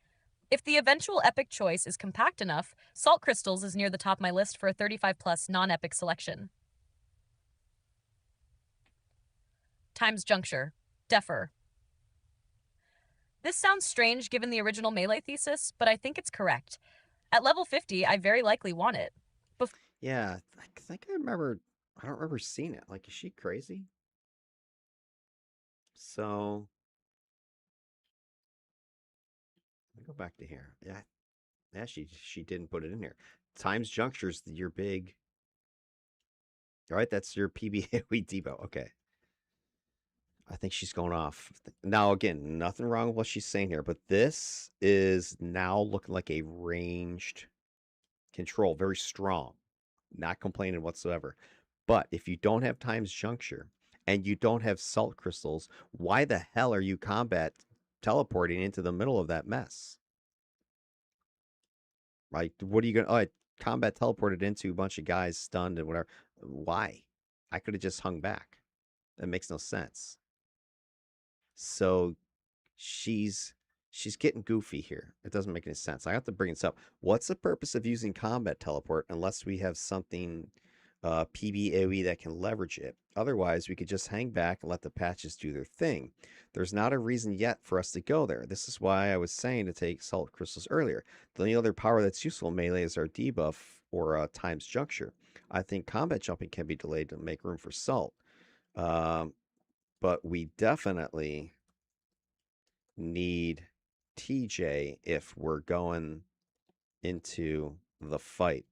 If the eventual epic choice is compact enough, salt crystals is near the top of my list for a 35 plus non-epic selection. Times juncture. Defer. This sounds strange given the original melee thesis, but I think it's correct. At level 50, I very likely want it. Yeah, I think I remember. I don't remember seeing it. Like, is she crazy? So let me go back to here. Yeah, she didn't put it in here. Times juncture's your big. All right, that's your PBAOE Debo. Okay. I think she's going off. Now, again, nothing wrong with what she's saying here, but this is now looking like a ranged control, very strong, not complaining whatsoever. But if you don't have times juncture and you don't have salt crystals, why the hell are you combat teleporting into the middle of that mess? Right? What are you going to, combat teleported into a bunch of guys stunned and whatever. Why? I could have just hung back. That makes no sense. So she's getting goofy here. It doesn't make any sense. I have to bring this up. What's the purpose of using combat teleport unless we have something PBAOE that can leverage it? Otherwise, we could just hang back and let the patches do their thing. There's not a reason yet for us to go there. This is why I was saying to take salt crystals earlier. The only other power that's useful in melee is our debuff or times juncture. I think combat jumping can be delayed to make room for salt. But we definitely need TJ if we're going into the fight.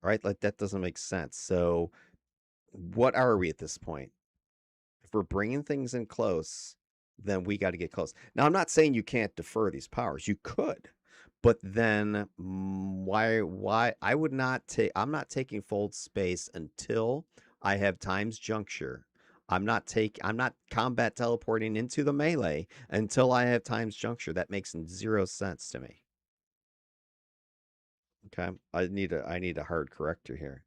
Right? Like that doesn't make sense. So what are we at this point? If we're bringing things in close, then we got to get close. Now, I'm not saying you can't defer these powers. You could. But then why I would not take I'm not taking fold space until I have times juncture. I'm not combat teleporting into the melee until I have times juncture. That makes zero sense to me. Okay. I need a hard corrector here.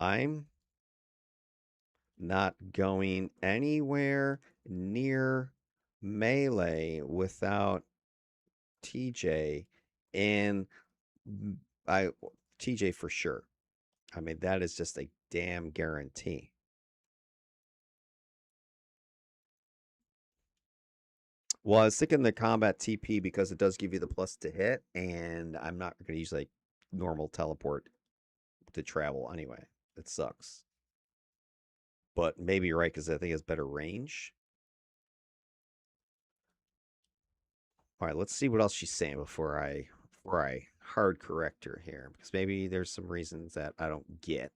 I'm not going anywhere near melee without TJ and I TJ for sure. I mean, that is just a damn guarantee. Well, I was thinking the combat TP because it does give you the plus to hit, and I'm not going to use like normal teleport to travel anyway. It sucks. But maybe you're right because I think it's better range. All right, let's see what else she's saying before I hard correct her here because maybe there's some reasons that I don't get.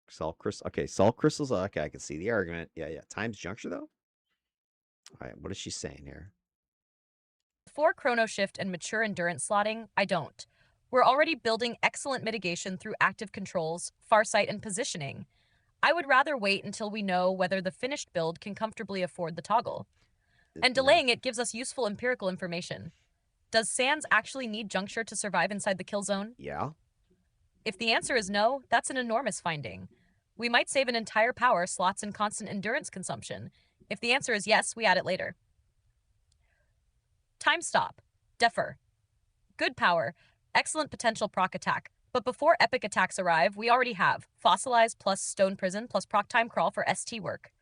Salt crystal. Okay, salt crystals. Okay, I can see the argument. Yeah, yeah. Times juncture though. All right, what is she saying here? Before Chrono Shift and mature endurance slotting, I don't. We're already building excellent mitigation through active controls, farsight, and positioning. I would rather wait until we know whether the finished build can comfortably afford the toggle. And No. delaying it gives us useful empirical information. Does Sans actually need juncture to survive inside the kill zone? Yeah. If the answer is no, that's an enormous finding. We might save an entire power slots in constant endurance consumption. If the answer is yes, we add it later. Time stop. Defer. Good power. Excellent potential proc attack. But before epic attacks arrive, we already have Fossilize plus Stone Prison plus Proc Time Crawl for ST work.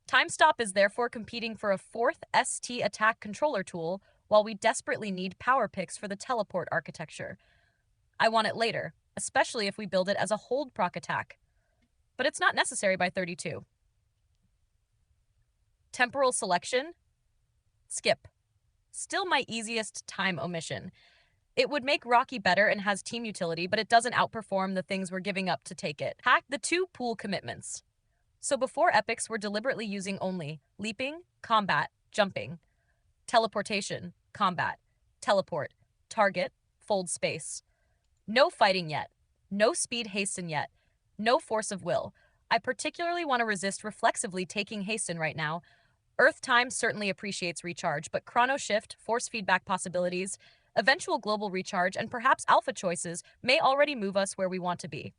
Time Stop is therefore competing for a fourth ST attack controller tool while we desperately need power picks for the teleport architecture. I want it later, especially if we build it as a hold proc attack. But it's not necessary by 32. Temporal selection? Skip. Still my easiest time omission. It would make Rocky better and has team utility, but it doesn't outperform the things we're giving up to take it. Hack the 2 pool commitments. So before epics, we're deliberately using only leaping, combat, jumping, teleportation, combat, teleport, target, fold space. No fighting yet. No speed hasten yet. No force of will. I particularly want to resist reflexively taking hasten right now. Earth time certainly appreciates recharge, but chrono shift, force feedback possibilities, eventual global recharge, and perhaps alpha choices may already move us where we want to be.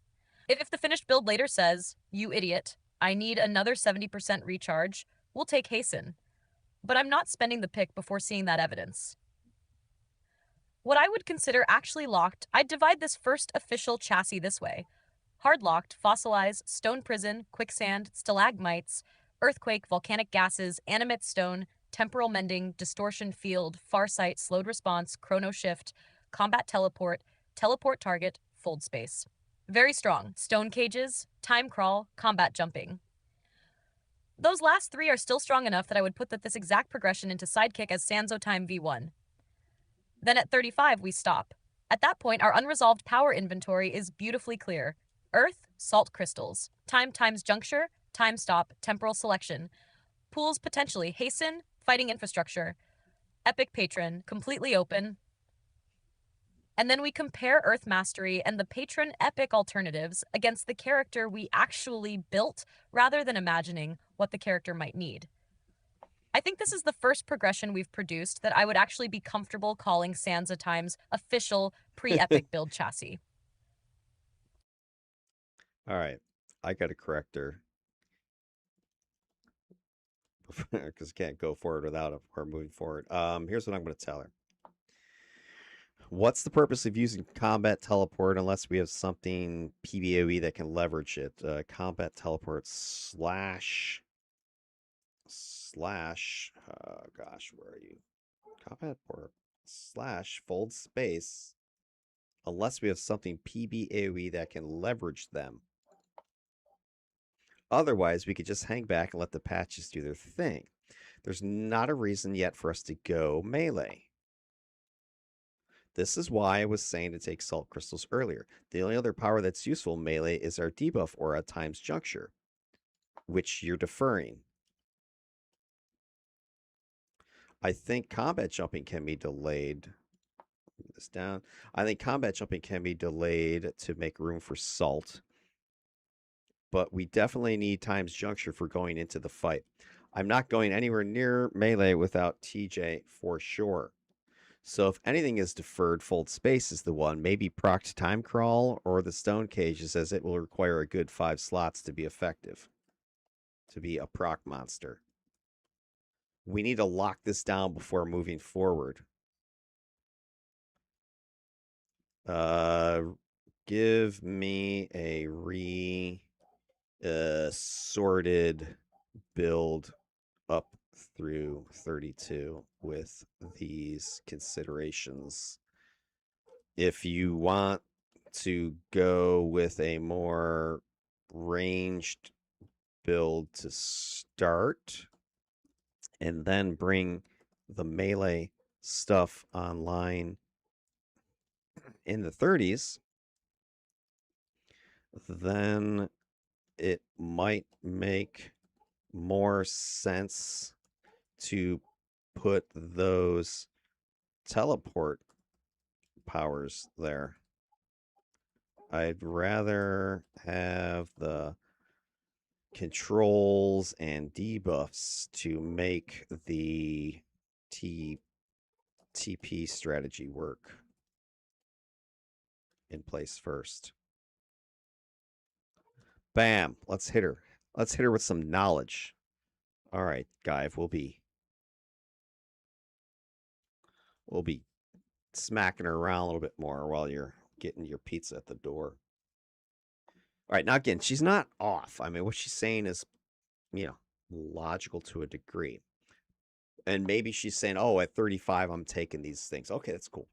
If the finished build later says, you idiot, I need another 70% recharge, we'll take hasten. But I'm not spending the pick before seeing that evidence. What I would consider actually locked, I'd divide this first official chassis this way: hard locked, fossilized, stone prison, quicksand, stalagmites, earthquake, volcanic gases, animate stone, temporal mending, distortion field, farsight, slowed response, chrono shift, combat teleport, teleport target, fold space. Very strong. Stone cages, time crawl, combat jumping. Those last 3 are still strong enough that I would put this exact progression into Sidekick as Sanzo time V1. Then at 35, we stop. At that point, our unresolved power inventory is beautifully clear. Earth, salt crystals. Time times juncture, time stop, temporal selection. Pools potentially hasten, fighting infrastructure. Epic patron, completely open. And then we compare Earth Mastery and the patron epic alternatives against the character we actually built rather than imagining what the character might need. I think this is the first progression we've produced that I would actually be comfortable calling Sansa Time's official pre-epic build chassis. All right. I got to correct her because can't go forward without her moving forward. Here's what I'm going to tell her. What's the purpose of using combat teleport unless we have something PBOE that can leverage it? Combat teleport slash, gosh, where are you? Combat port slash fold space unless we have something PBAOE that can leverage them. Otherwise, we could just hang back and let the patches do their thing. There's not a reason yet for us to go melee. This is why I was saying to take salt crystals earlier. The only other power that's useful in melee is our debuff aura times juncture, which you're deferring. I think combat jumping can be delayed. Move this down. I think combat jumping can be delayed to make room for salt. But we definitely need times juncture for going into the fight. I'm not going anywhere near melee without TJ for sure. So if anything is deferred, fold space is the one. Maybe proc time crawl or the stone cages, as it will require a good 5 slots to be effective, to be a proc monster. We need to lock this down before moving forward. Give me a sorted build up through 32 with these considerations. If you want to go with a more ranged build to start and then bring the melee stuff online in the 30s, then it might make more sense to put those teleport powers there. I'd rather have the controls and debuffs to make the TP strategy work in place first. Bam. Let's hit her. Let's hit her with some knowledge. All right, Guive, we'll be smacking her around a little bit more while you're getting your pizza at the door. All right, now again, she's not off. I mean, what she's saying is, logical to a degree. And maybe she's saying, oh, at 35, I'm taking these things. Okay, that's cool.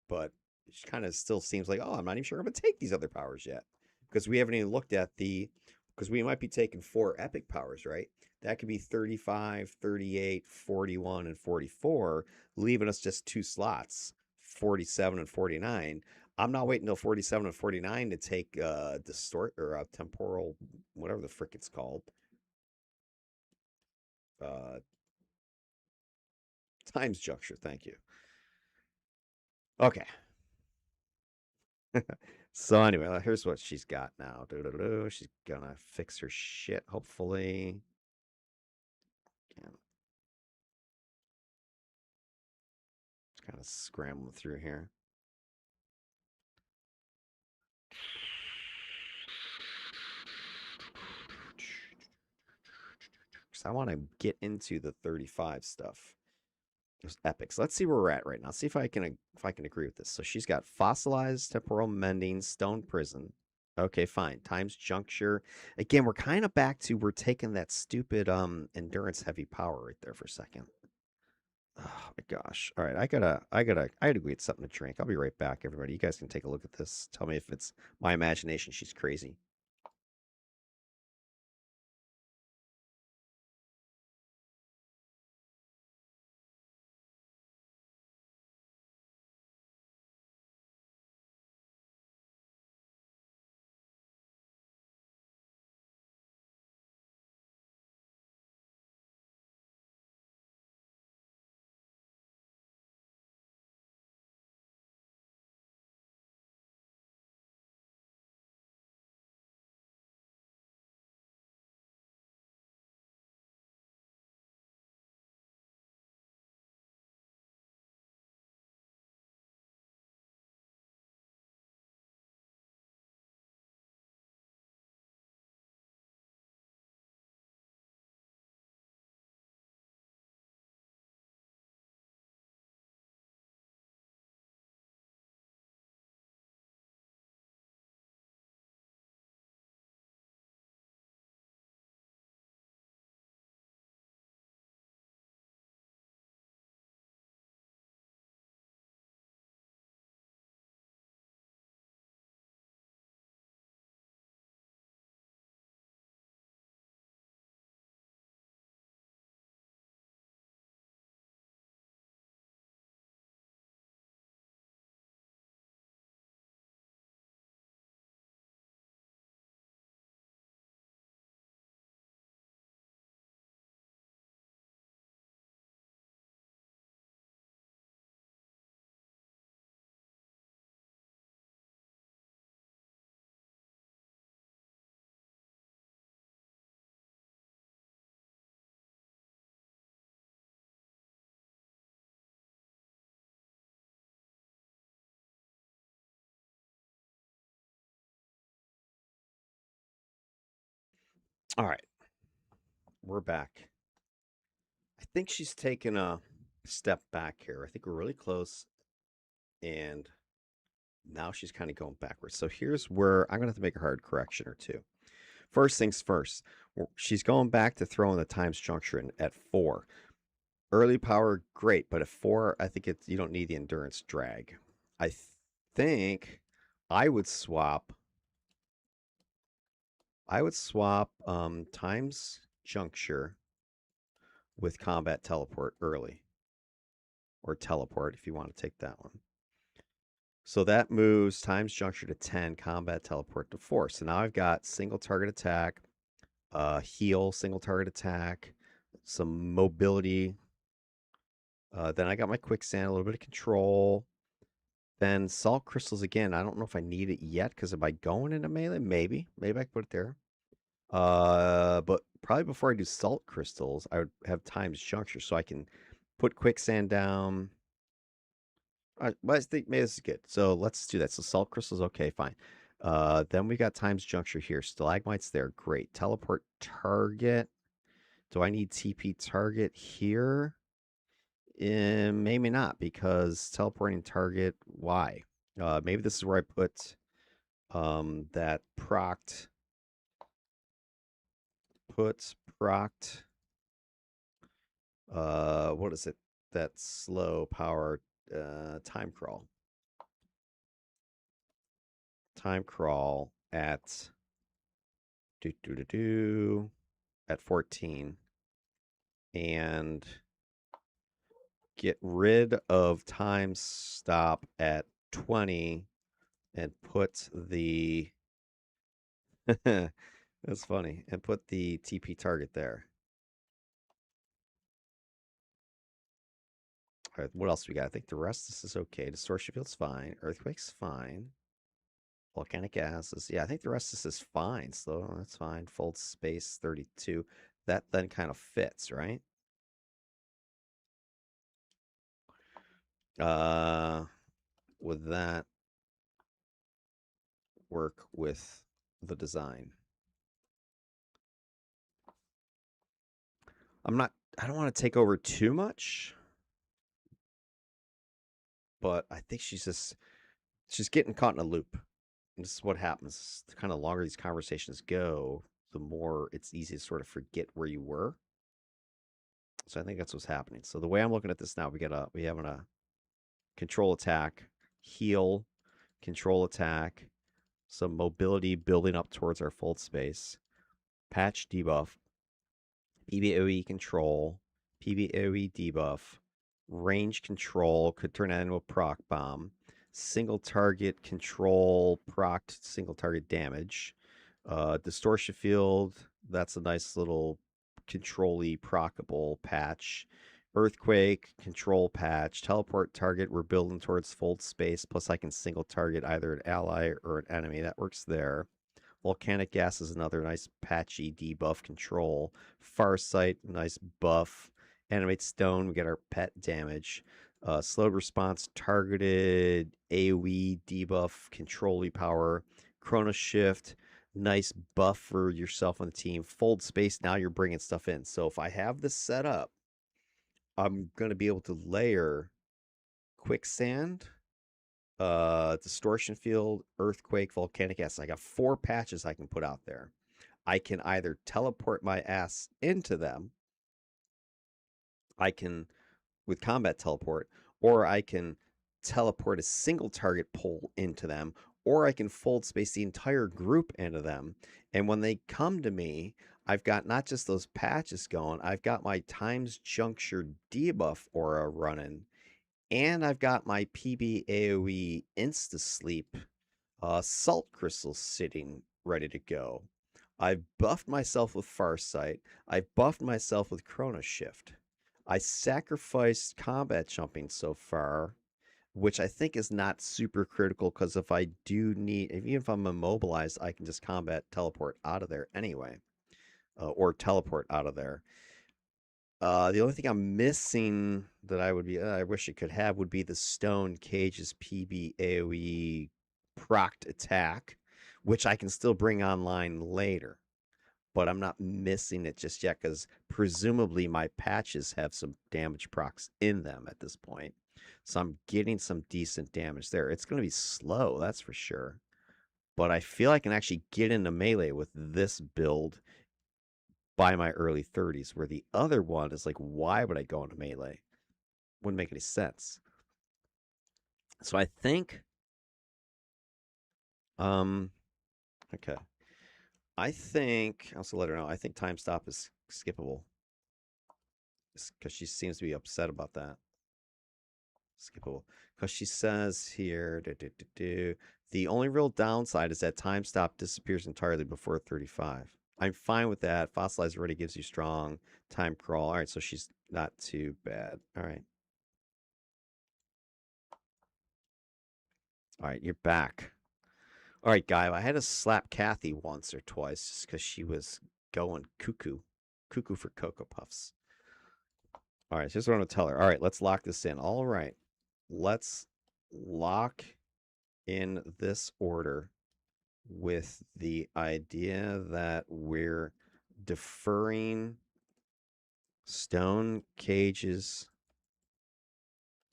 But she kind of still seems like, oh, I'm not even sure I'm going to take these other powers yet. Because we haven't even looked at the because we might be taking 4 epic powers, right? That could be 35, 38, 41, and 44, leaving us just 2 slots, 47 and 49. I'm not waiting until 47 and 49 to take distort or temporal, whatever the frick it's called. Uh, Times juncture. Thank you. Okay. So anyway, here's what she's got now. She's gonna fix her shit, hopefully. Kind of scrambling through here. Because I want to get into the 35 stuff. There's epics. Let's see where we're at right now. See if I can agree with this. So she's got fossilized temporal mending, stone prison. Okay, fine. Times juncture. Again, we're kind of back to we're taking that stupid endurance heavy power right there for a second. Oh my gosh. All right, I gotta go get something to drink. I'll be right back, everybody. You guys can take a look at this. Tell me if it's my imagination. She's crazy. All right, we're back. I think she's taken a step back here. I think we're really close, and now she's kind of going backwards. So here's where I'm going to have to make a hard correction or two. First things first, she's going back to throwing the times juncture in at 4. Early power, great, but at 4, I think you don't need the endurance drag. I think I would swap. Times juncture with combat teleport early, or teleport if you want to take that one. So that moves times juncture to 10, combat teleport to 4. So now I've got single target attack, heal, single target attack, some mobility. Then I got my quicksand, a little bit of control. Then salt crystals again. I don't know if I need it yet because am I going into melee? Maybe. Maybe I can put it there. But probably before I do salt crystals, I would have times juncture so I can put quicksand down. Well, I think maybe this is good. So let's do that. So salt crystals, okay, fine. Then we got times juncture here. Stalagmites there, great. Teleport target. Do I need TP target here? Maybe not because teleporting target. Why? Maybe this is where I put that proct. Put proct. What is it? That slow power time crawl. Time crawl at at 14 and get rid of time stop at 20 and put the that's funny, and put the TP target there. All right, what else we got? I think the rest of this is okay. Distortion field's fine. Earthquake's fine. Volcanic gases. Yeah, I think the rest of this is fine. So that's fine. Fold space 32. That then kind of fits, right? Would that work with the design? I don't want to take over too much, but I think she's getting caught in a loop. And this is what happens. The kind of longer these conversations go, the more it's easy to sort of forget where you were. So I think that's what's happening. So the way I'm looking at this now, we have a control attack, heal, control attack, some mobility building up towards our fold space, patch debuff, PBOE control, PBOE debuff, range control could turn that into a proc bomb, single target control proc single target damage, distortion field, that's a nice little control-y procable patch. Earthquake, control patch, teleport target, we're building towards fold space, plus I can single target either an ally or an enemy. That works there. Volcanic gas is another nice patchy debuff control. Farsight, nice buff. Animate stone, we get our pet damage. Slowed response, targeted AoE debuff, control power. Chrono shift, nice buff for yourself on the team. Fold space, now you're bringing stuff in. So if I have this set up, I'm going to be able to layer quicksand, distortion field, earthquake, volcanic acid. I got 4 patches I can put out there. I can either teleport my ass into them, I can with combat teleport, or I can teleport a single target pull into them, or I can fold space the entire group into them. And when they come to me, I've got not just those patches going, I've got my times juncture debuff aura running, and I've got my PB AoE insta sleep salt crystals sitting ready to go. I've buffed myself with Farsight. I've buffed myself with Chrono Shift. I sacrificed combat jumping so far, which I think is not super critical because if I do need, even if I'm immobilized, I can just combat teleport out of there anyway, or teleport out of there. The only thing I'm missing that I wish it could have would be the Stone Cage's PB AoE procced attack, which I can still bring online later. But I'm not missing it just yet because presumably my patches have some damage procs in them at this point. So I'm getting some decent damage there. It's going to be slow, that's for sure. But I feel I can actually get into melee with this build by my early 30s, where the other one is like, why would I go into melee? Wouldn't make any sense. So I think, okay. I think, I'll also let her know, I think time stop is skippable. Because she seems to be upset about that. Skippable. Because she says here, the only real downside is that time stop disappears entirely before 35. I'm fine with that. Fossilize already gives you strong time crawl. All right, so she's not too bad. All right. All right, you're back. All right, Guy, I had to slap Kathy once or twice just because she was going cuckoo. Cuckoo for Cocoa Puffs. All right, here's what I'm going to tell her. All right, let's lock this in. All right, let's lock in this order with the idea that we're deferring stone cages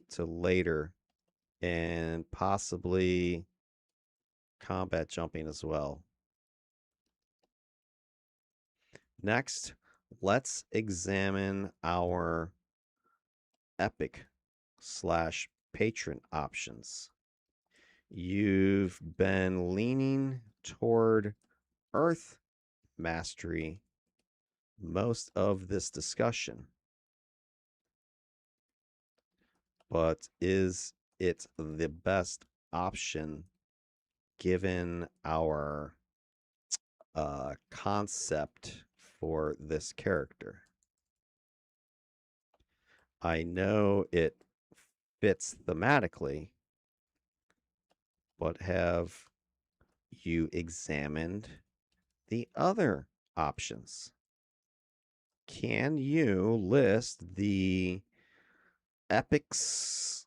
to later and possibly combat jumping as well. Next, let's examine our epic / patron options. You've been leaning toward Earth mastery most of this discussion. But is it the best option given our concept for this character? I know it fits thematically, but have you examined the other options? Can you list the epics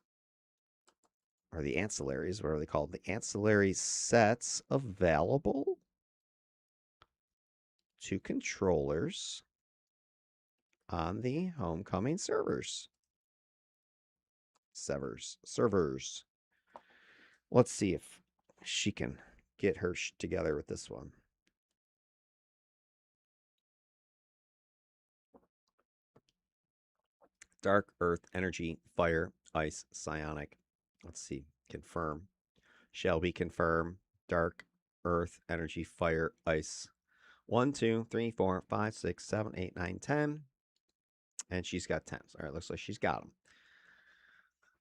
or the ancillaries, whatever they call them, the ancillary sets available to controllers on the homecoming servers? Servers. Let's see if she can get her together with this one. Dark, earth, energy, fire, ice, psionic. Let's see. Confirm. Shall we confirm? Dark, earth, energy, fire, ice. 1, 2, 3, 4, 5, 6, 7, 8, 9, 10. And she's got 10s. All right, looks like she's got them.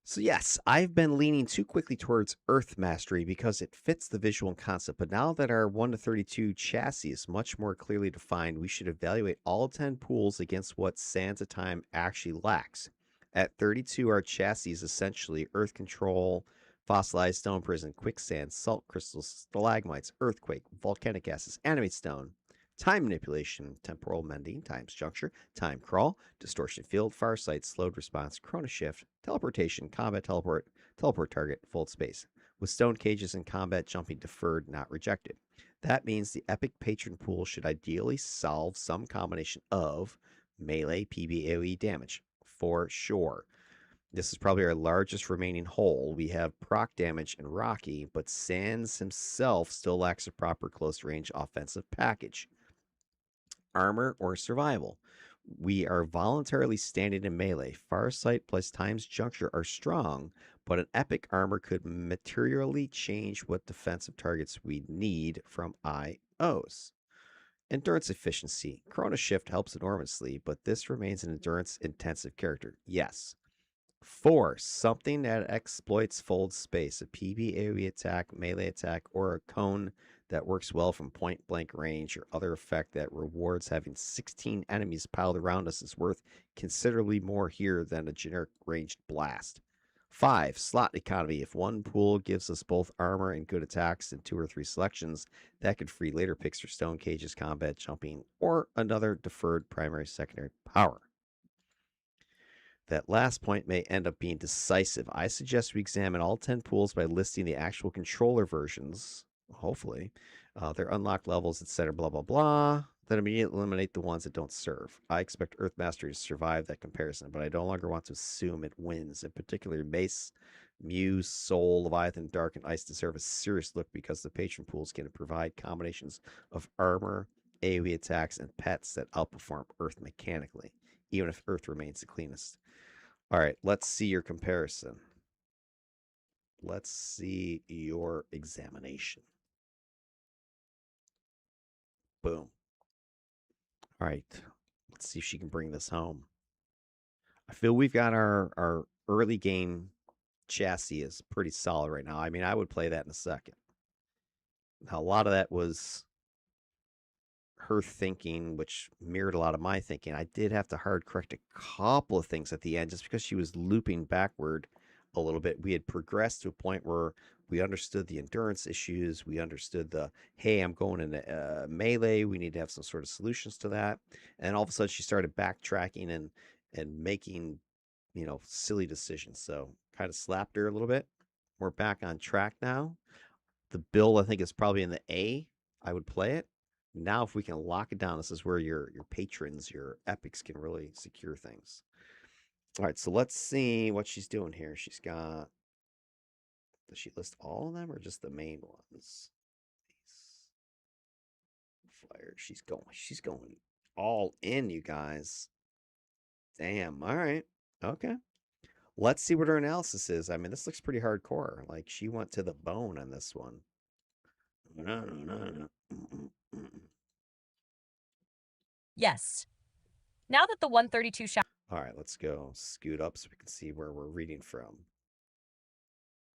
So, yes, I've been leaning too quickly towards Earth Mastery because it fits the visual concept. But now that our 1 to 32 chassis is much more clearly defined, we should evaluate all 10 pools against what Sands of Time actually lacks. At 32, our chassis is essentially Earth Control, Fossilized Stone Prison, Quicksand, Salt Crystals, Stalagmites, Earthquake, Volcanic Gases, Animate Stone, Time Manipulation, Temporal Mending, Times Juncture, Time Crawl, Distortion Field, Farsight, Slowed Response, Chrono Shift, Teleportation, Combat Teleport, Teleport Target, Fold Space. With Stone Cages and Combat Jumping deferred, not rejected. That means the Epic Patron pool should ideally solve some combination of melee PBAOE damage, for sure. This is probably our largest remaining hole. We have proc damage and Rocky, but Sans himself still lacks a proper close range offensive package. Armor or survival. We are voluntarily standing in melee. Farsight plus Times Juncture are strong, but an epic armor could materially change what defensive targets we need from IOs. Endurance efficiency. Chrono Shift helps enormously, but this remains an endurance intensive character. Yes. 4. Something that exploits fold space, a PB AoE attack, melee attack, or a cone that works well from point blank range or other effect that rewards having 16 enemies piled around us is worth considerably more here than a generic ranged blast. 5. Slot economy. If one pool gives us both armor and good attacks in 2 or 3 selections, that could free later picks for stone cages, combat, jumping, or another deferred primary secondary power. That last point may end up being decisive. I suggest we examine all 10 pools by listing the actual controller versions, hopefully, their unlocked levels, etc., blah, blah, blah, then immediately eliminate the ones that don't serve. I expect Earth Mastery to survive that comparison, but I no longer want to assume it wins. In particular, Mace, Muse, Soul, Leviathan, Dark, and Ice deserve a serious look because the patron pools can provide combinations of armor, AoE attacks, and pets that outperform Earth mechanically, even if Earth remains the cleanest. All right, let's see your comparison. Let's see your examination. Boom. All right, let's see if she can bring this home. I feel we've got our early game chassis is pretty solid right now. I mean, I would play that in a second. Now, a lot of that was her thinking, which mirrored a lot of my thinking. I did have to hard correct a couple of things at the end just because she was looping backward a little bit. We had progressed to a point where we understood the endurance issues. We understood the, hey, I'm going into melee. We need to have some sort of solutions to that. And all of a sudden she started backtracking and making, silly decisions. So kind of slapped her a little bit. We're back on track now. The build, I think, is probably in the A. I would play it. Now, if we can lock it down, this is where your patrons, your epics can really secure things. All right, so let's see what she's doing here. She's got, does she list all of them or just the main ones? Fire. She's going all in, you guys. Damn. All right. Okay. Let's see what her analysis is. I mean, this looks pretty hardcore. Like she went to the bone on this one. Yes. Now that the 132 All right, let's go scoot up so we can see where we're reading from.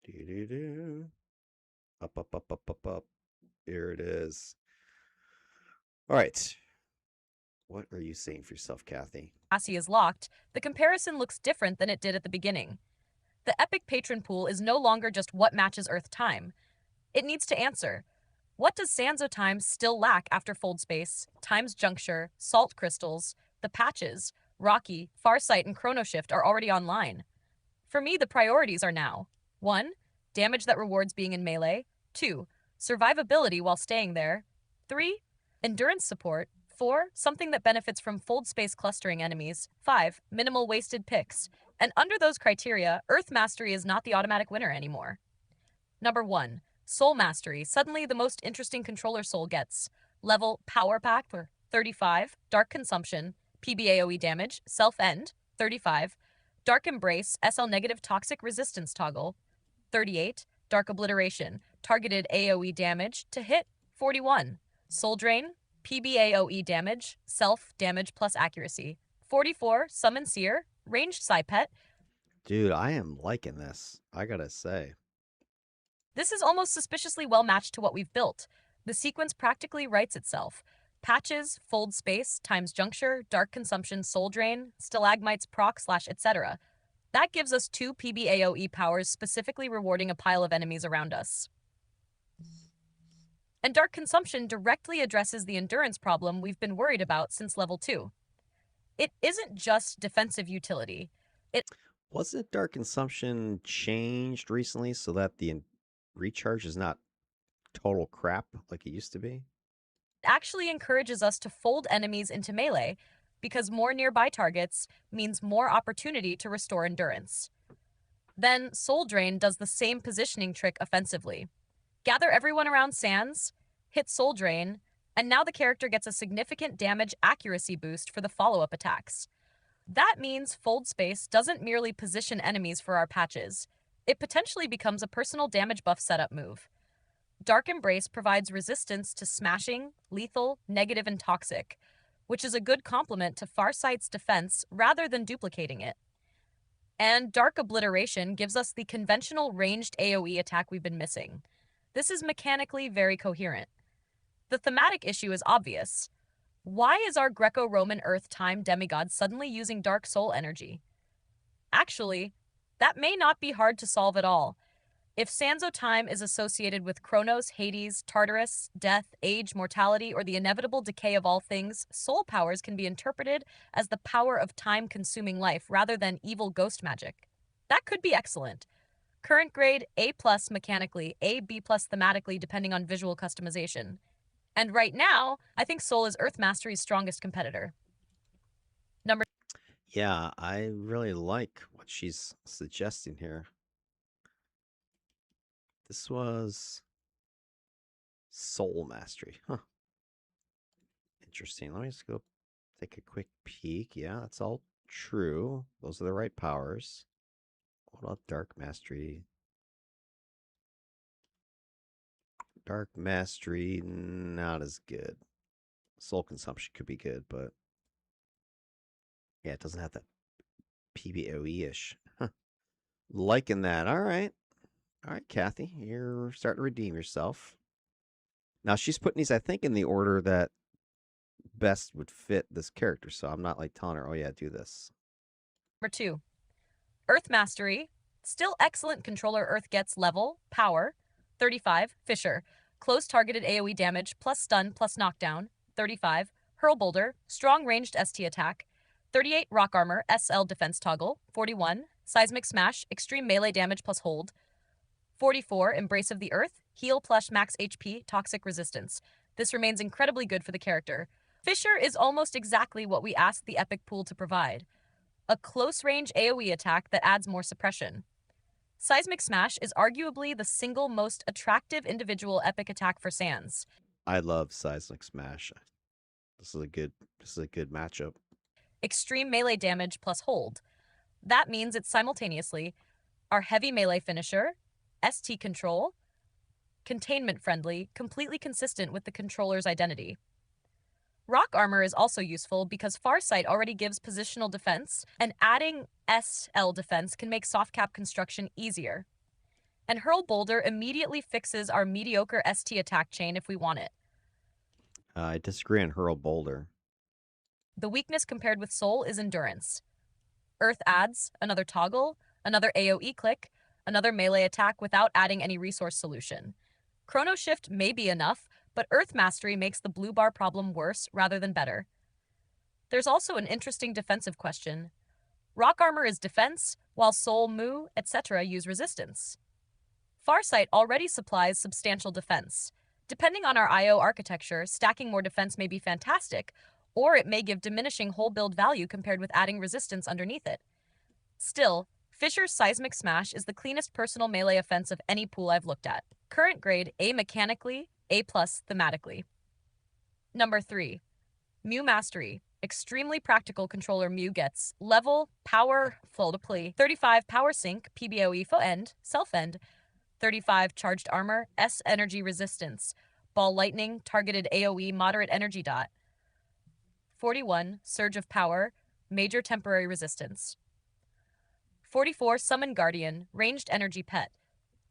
Doo-doo-doo. Up, up, up, up, up, up. Here it is. All right. What are you saying for yourself, Kathy? chassis is locked, the comparison looks different than it did at the beginning. The epic patron pool is no longer just what matches Earth time. It needs to answer, what does Sanzo time still lack after fold space, time's juncture, salt crystals, the patches, Rocky, Farsight, and Chronoshift are already online? For me, the priorities are now 1. Damage that rewards being in melee. 2. Survivability while staying there. 3. Endurance support. 4. Something that benefits from fold space clustering enemies. 5. Minimal wasted picks. And under those criteria, Earth Mastery is not the automatic winner anymore. Number 1. Soul Mastery. Suddenly, the most interesting controller soul gets level Power Pack for 35, Dark Consumption, PBAOE damage, Self End, 35, Dark Embrace, SL negative Toxic Resistance toggle, 38, Dark Obliteration, targeted AoE damage to hit, 41, Soul Drain, PBAOE damage, Self damage plus accuracy, 44, Summon Seer, ranged Psypet. Dude, I am liking this. I gotta say. This is almost suspiciously well matched to what we've built. The sequence practically writes itself. Patches, fold space, times juncture, dark consumption, soul drain, stalagmites, proc / etc. That gives us 2 PBAOE powers specifically rewarding a pile of enemies around us. And dark consumption directly addresses the endurance problem we've been worried about since level 2. It isn't just defensive utility. Wasn't Dark Consumption changed recently so that the recharge is not total crap like it used to be? Actually encourages us to fold enemies into melee because more nearby targets means more opportunity to restore endurance. Then Soul Drain does the same positioning trick offensively. Gather everyone around Sans, hit Soul Drain, and now the character gets a significant damage accuracy boost for the follow-up attacks. That means Fold Space doesn't merely position enemies for our patches. It potentially becomes a personal damage buff setup move. Dark Embrace provides resistance to smashing, lethal, negative, and toxic, which is a good complement to Farsight's defense rather than duplicating it. And Dark Obliteration gives us the conventional ranged AoE attack we've been missing. This is mechanically very coherent. The thematic issue is obvious. Why is our Greco-Roman Earth time demigod suddenly using Dark Soul energy? Actually, that may not be hard to solve at all. If Sanzo time is associated with Kronos, Hades, Tartarus, death, age, mortality, or the inevitable decay of all things, soul powers can be interpreted as the power of time-consuming life rather than evil ghost magic. That could be excellent. Current grade A+ mechanically, A, B+ thematically depending on visual customization. And right now, I think Soul is Earth Mastery's strongest competitor. Number Yeah, I really like what she's suggesting here. This was Soul Mastery. Huh. Interesting. Let me just go take a quick peek. Yeah, that's all true. Those are the right powers. What about Dark Mastery? Dark Mastery, not as good. Soul Consumption could be good, but yeah, it doesn't have that PBOE ish. Huh. Liking that. All right. All right, Kathy, you're starting to redeem yourself. Now she's putting these, I think, in the order that best would fit this character. So I'm not like telling her, oh yeah, do this. 2, Earth Mastery. Still excellent controller Earth gets level, power, 35, Fisher. Close targeted AoE damage plus stun plus knockdown, 35. Hurl Boulder, strong ranged ST attack, 38. Rock Armor, SL defense toggle, 41. Seismic Smash, extreme melee damage plus hold, 44. Embrace of the Earth, heal plus max HP, toxic resistance. This remains incredibly good for the character. Fisher is almost exactly what we asked the Epic Pool to provide. A close-range AoE attack that adds more suppression. Seismic Smash is arguably the single most attractive individual epic attack for Sans. I love Seismic Smash. This is a good matchup. Extreme melee damage plus hold. That means it's simultaneously our heavy melee finisher, ST control, containment friendly, completely consistent with the controller's identity. Rock armor is also useful because Farsight already gives positional defense, and adding SL defense can make soft cap construction easier. And Hurl Boulder immediately fixes our mediocre ST attack chain if we want it. I disagree on Hurl Boulder. The weakness compared with Soul is endurance. Earth adds another toggle, another AoE click, another melee attack without adding any resource solution. Chrono Shift may be enough, but Earth Mastery makes the blue bar problem worse rather than better. There's also an interesting defensive question. Rock armor is defense, while Soul, Mu, etc. use resistance. Farsight already supplies substantial defense. Depending on our IO architecture, stacking more defense may be fantastic, or it may give diminishing whole build value compared with adding resistance underneath it. Still, Fisher's Seismic Smash is the cleanest personal melee offense of any pool I've looked at. Current grade A mechanically, A plus thematically. Number 3. Mu Mastery. Extremely practical controller Mu gets level, power, flow to play, 35 power sync, PBOE fo end, self end, 35 charged armor, S energy resistance, ball lightning, targeted AoE, moderate energy dot, 41 surge of power, major temporary resistance, 44 summon guardian, ranged energy pet.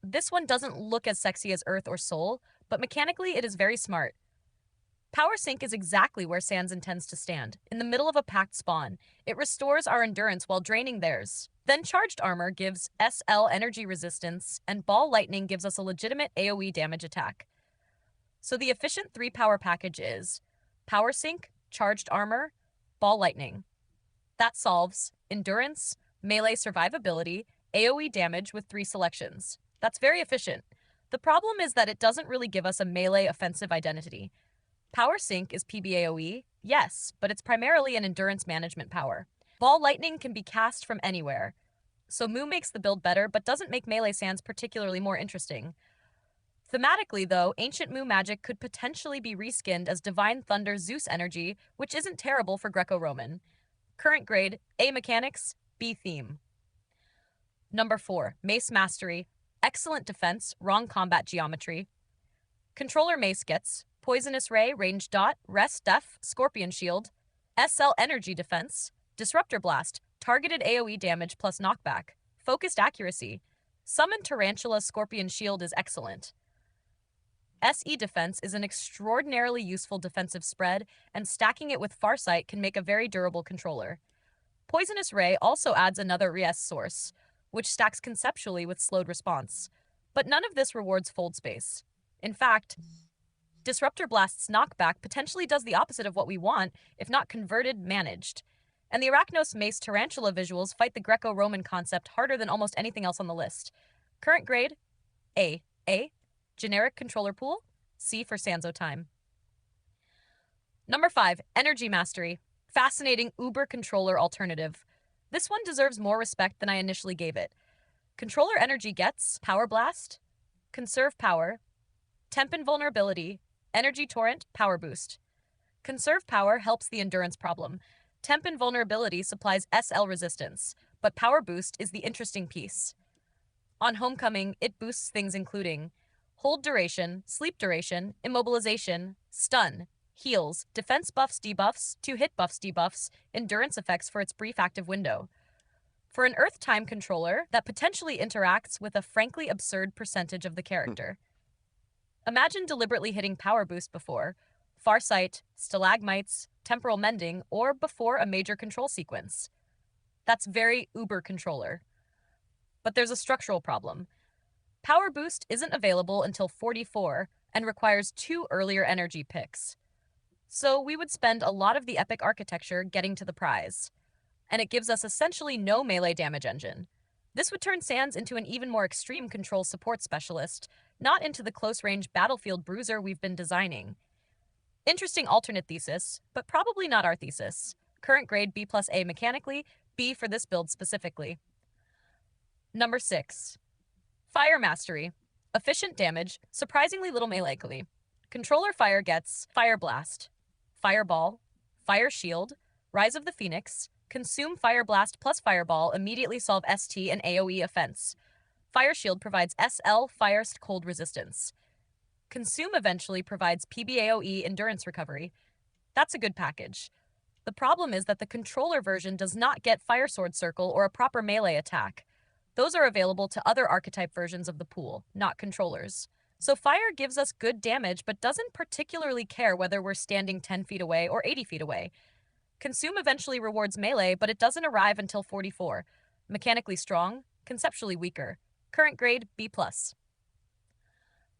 This one doesn't look as sexy as Earth or Soul, but mechanically it is very smart. Power Sync is exactly where Sans intends to stand, in the middle of a packed spawn. It restores our endurance while draining theirs. Then Charged Armor gives SL energy resistance, and Ball Lightning gives us a legitimate AoE damage attack. So the efficient 3-power package is Power Sync, Charged Armor, Ball Lightning. That solves endurance, melee survivability, AoE damage with 3 selections. That's very efficient. The problem is that it doesn't really give us a melee offensive identity. Power Sync is PBAOE, yes, but it's primarily an endurance management power. Ball Lightning can be cast from anywhere. So Mu makes the build better, but doesn't make melee Sans particularly more interesting. Thematically, though, Ancient Mu magic could potentially be reskinned as Divine Thunder Zeus energy, which isn't terrible for Greco-Roman. Current grade, A mechanics, B theme. Number 4, Mace Mastery. Excellent defense, wrong combat geometry. Controller Mace gets Poisonous Ray, Range Dot, Rest Def, Scorpion Shield, SL Energy Defense, Disruptor Blast, targeted AoE damage plus knockback, Focused Accuracy. Summon Tarantula Scorpion Shield is excellent. SE Defense is an extraordinarily useful defensive spread, and stacking it with Farsight can make a very durable controller. Poisonous Ray also adds another res source, which stacks conceptually with slowed response. But none of this rewards fold space. In fact, Disruptor Blast's knockback potentially does the opposite of what we want, if not converted, managed. And the Arachnos Mace Tarantula visuals fight the Greco-Roman concept harder than almost anything else on the list. Current grade, A. A. Generic controller pool, C for Sanzo time. Number 5, Energy Mastery. Fascinating Uber controller alternative. This one deserves more respect than I initially gave it. Controller energy gets Power Blast, Conserve Power, Temp Invulnerability, Energy Torrent, Power Boost. Conserve Power helps the endurance problem. Temp Invulnerability supplies SL resistance, but Power Boost is the interesting piece. On Homecoming, it boosts things including hold duration, sleep duration, immobilization, stun, heals, defense buffs debuffs, 2-hit buffs debuffs, endurance effects for its brief active window. For an Earth time controller that potentially interacts with a frankly absurd percentage of the character. Imagine deliberately hitting Power Boost before Farsight, Stalagmites, Temporal Mending, or before a major control sequence. That's very Uber controller. But there's a structural problem. Power Boost isn't available until 44 and requires 2 earlier energy picks. So we would spend a lot of the epic architecture getting to the prize. And it gives us essentially no melee damage engine. This would turn Sans into an even more extreme control support specialist, not into the close-range battlefield bruiser we've been designing. Interesting alternate thesis, but probably not our thesis. Current grade B plus A mechanically, B for this build specifically. Number 6. Fire Mastery. Efficient damage, surprisingly little meleeically. Controller Fire gets Fire Blast, Fireball, Fire Shield, Rise of the Phoenix, Consume Fire Blast plus Fireball, immediately solve ST and AoE offense. Fire Shield provides SL Fire Cold resistance. Consume eventually provides PBAOE endurance recovery. That's a good package. The problem is that the controller version does not get Fire Sword Circle or a proper melee attack. Those are available to other archetype versions of the pool, not controllers. So fire gives us good damage but doesn't particularly care whether we're standing 10 feet away or 80 feet away. Consume eventually rewards melee, but it doesn't arrive until 44. Mechanically strong, conceptually weaker. Current grade B+.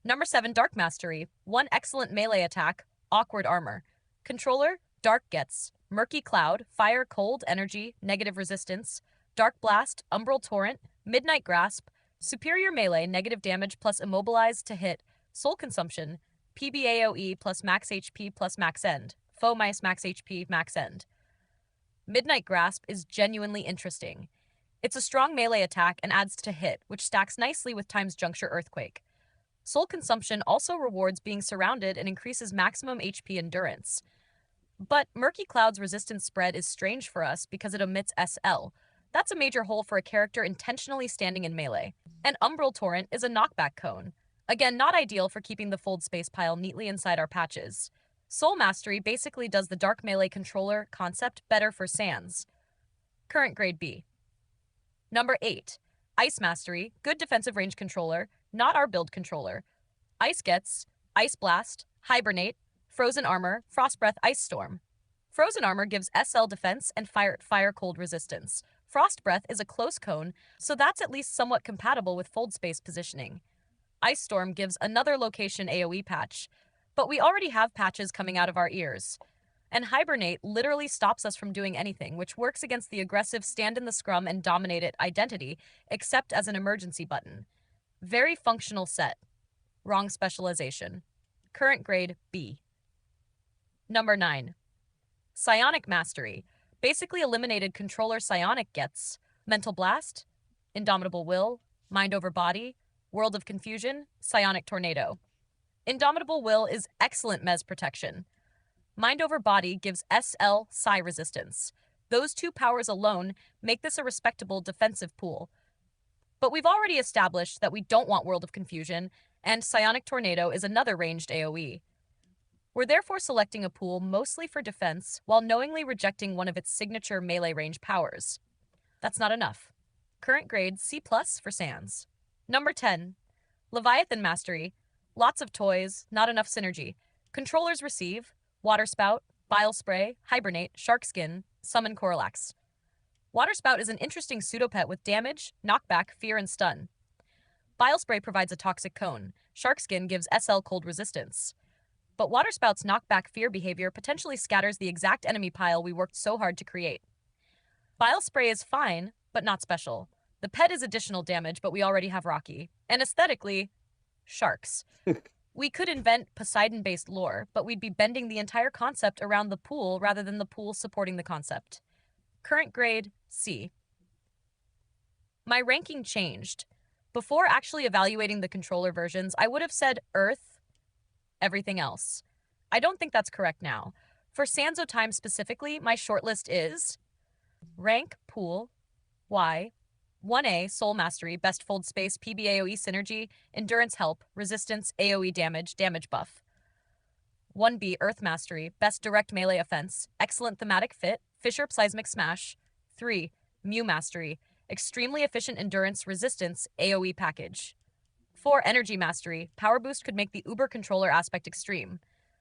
Number 7, Dark Mastery. 1 excellent melee attack, awkward armor. Controller, Dark gets Murky Cloud, Fire Cold Energy, negative resistance, Dark Blast, Umbral Torrent, Midnight Grasp, Superior Melee, negative damage plus immobilized to hit, Soul Consumption, PBAOE plus max HP plus max end, Foe minus max HP, max end. Midnight Grasp is genuinely interesting. It's a strong melee attack and adds to hit, which stacks nicely with Time's Juncture Earthquake. Soul Consumption also rewards being surrounded and increases maximum HP endurance. But Murky Cloud's resistance spread is strange for us because it omits SL. That's a major hole for a character intentionally standing in melee. And Umbral Torrent is a knockback cone. Again, not ideal for keeping the fold space pile neatly inside our patches. Soul Mastery basically does the dark melee controller concept better for Sans. Current grade B. Number 8. Ice Mastery, good defensive range controller, not our build controller. Ice gets Ice Blast, Hibernate, Frozen Armor, Frost Breath, Ice Storm. Frozen Armor gives SL defense and fire cold resistance. Frost Breath is a close cone, so that's at least somewhat compatible with fold space positioning. Ice Storm gives another location AoE patch, but we already have patches coming out of our ears. And Hibernate literally stops us from doing anything, which works against the aggressive stand in the scrum and dominate it identity, except as an emergency button. Very functional set. Wrong specialization. Current grade B. Number 9. Psionic Mastery. Basically eliminated controller Psionic gets Mental Blast, Indomitable Will, Mind over Body, World of Confusion, Psionic Tornado. Indomitable Will is excellent Mez protection. Mind over Body gives SL Psi resistance. Those two powers alone make this a respectable defensive pool. But we've already established that we don't want World of Confusion, and Psionic Tornado is another ranged AoE. We're therefore selecting a pool mostly for defense while knowingly rejecting one of its signature melee range powers. That's not enough. Current grade C+ for Sans. Number 10. Leviathan Mastery. Lots of toys, not enough synergy. Controllers receive Water Spout, Bile Spray, Hibernate, Shark Skin, Summon Coralax. Water Spout is an interesting pseudopet with damage, knockback, fear, and stun. Bile Spray provides a toxic cone. Shark Skin gives SL cold resistance. But Water Spout's knockback fear behavior potentially scatters the exact enemy pile we worked so hard to create. Bile Spray is fine, but not special. The pet is additional damage, but we already have Rocky. And aesthetically, sharks. We could invent Poseidon-based lore, but we'd be bending the entire concept around the pool rather than the pool supporting the concept. Current grade, C. My ranking changed. Before actually evaluating the controller versions, I would have said Earth, everything else. I don't think that's correct now. For Sanzo Time specifically, my shortlist is rank, pool, Y, 1A, Soul Mastery, Best Fold Space, PBAOE Synergy, Endurance Help, Resistance, AoE Damage, Damage Buff. 1B, Earth Mastery, Best Direct Melee Offense, Excellent Thematic Fit, Fisher Seismic Smash. 3, Mew Mastery, Extremely Efficient Endurance, Resistance, AoE Package. 4, Energy Mastery, Power Boost could make the Uber controller aspect extreme.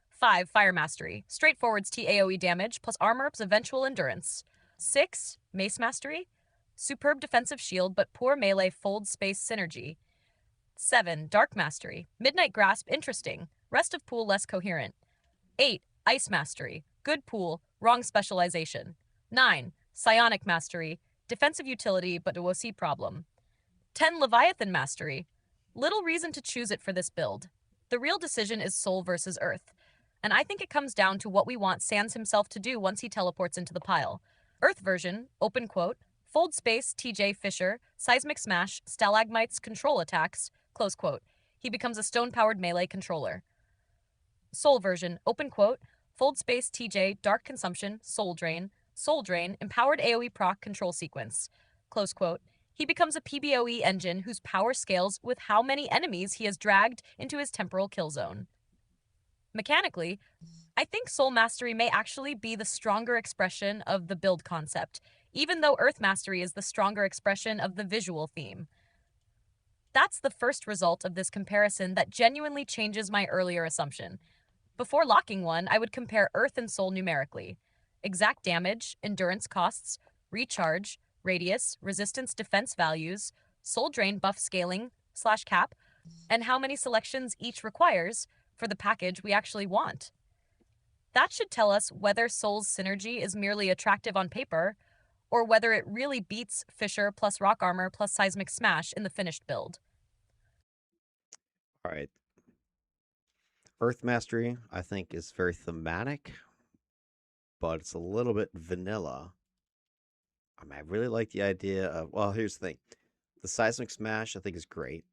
5, Fire Mastery, Straightforwards T AoE Damage plus Armor's Eventual Endurance. 6, Mace Mastery, Superb Defensive Shield but poor melee fold space synergy. 7, Dark Mastery, Midnight Grasp interesting, rest of pool less coherent. 8, Ice Mastery, good pool, wrong specialization. 9, Psionic Mastery, defensive utility but a OC problem. 10, Leviathan Mastery, little reason to choose it for this build. The real decision is Soul versus Earth, and I think it comes down to what we want Sans himself to do once he teleports into the pile. Earth version, open quote, Fold Space, TJ Fisher, Seismic Smash, Stalagmites, Control Attacks, close quote. He becomes a stone-powered melee controller. Soul version, open quote, Fold Space, TJ, Dark Consumption, Soul Drain, Empowered AoE proc control sequence, close quote. He becomes a PBOE engine whose power scales with how many enemies he has dragged into his temporal kill zone. Mechanically, I think Soul Mastery may actually be the stronger expression of the build concept, even though Earth Mastery is the stronger expression of the visual theme. That's the first result of this comparison that genuinely changes my earlier assumption. Before locking one, I would compare Earth and Soul numerically. Exact damage, endurance costs, recharge, radius, resistance defense values, soul drain buff scaling slash cap, and how many selections each requires for the package we actually want. That should tell us whether Soul's synergy is merely attractive on paper, or whether it really beats Fisher plus Rock Armor plus Seismic Smash in the finished build. All right. Earth Mastery, I think, is very thematic, but it's a little bit vanilla. I mean, I really like the idea of, well, here's the thing. The Seismic Smash, I think, is great.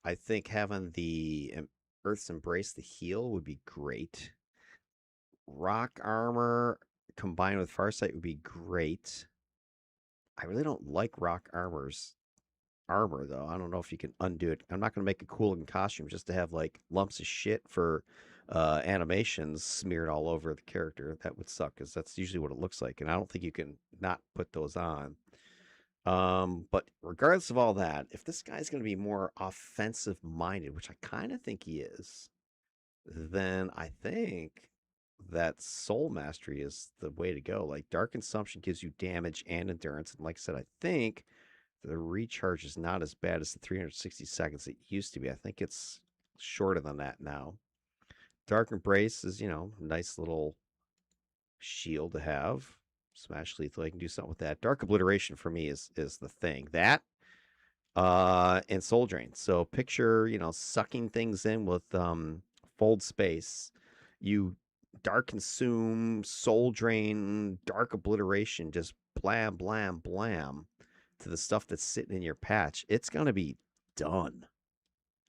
I think having the Earth's Embrace the heal would be great. Rock Armor combined with Farsight would be great. I really don't like Rock Armor's armor, though. I don't know if you can undo it. I'm not going to make a cool looking costume just to have like lumps of shit for animations smeared all over the character. That would suck because that's usually what it looks like. And I don't think you can not put those on. But regardless of all that, if this guy's going to be more offensive minded, which I kind of think he is, then I think that Soul Mastery is the way to go. Like Dark Consumption gives you damage and endurance, and like I said, I think the recharge is not as bad as the 360 seconds it used to be. I think it's shorter than that now. Dark Embrace is, a nice little shield to have. Smash lethal, I can do something with that. Dark Obliteration for me is the thing. That and Soul Drain. So picture, sucking things in with fold space. You Dark Consume, Soul Drain, Dark Obliteration, just blam, blam, blam to the stuff that's sitting in your patch. It's gonna be done.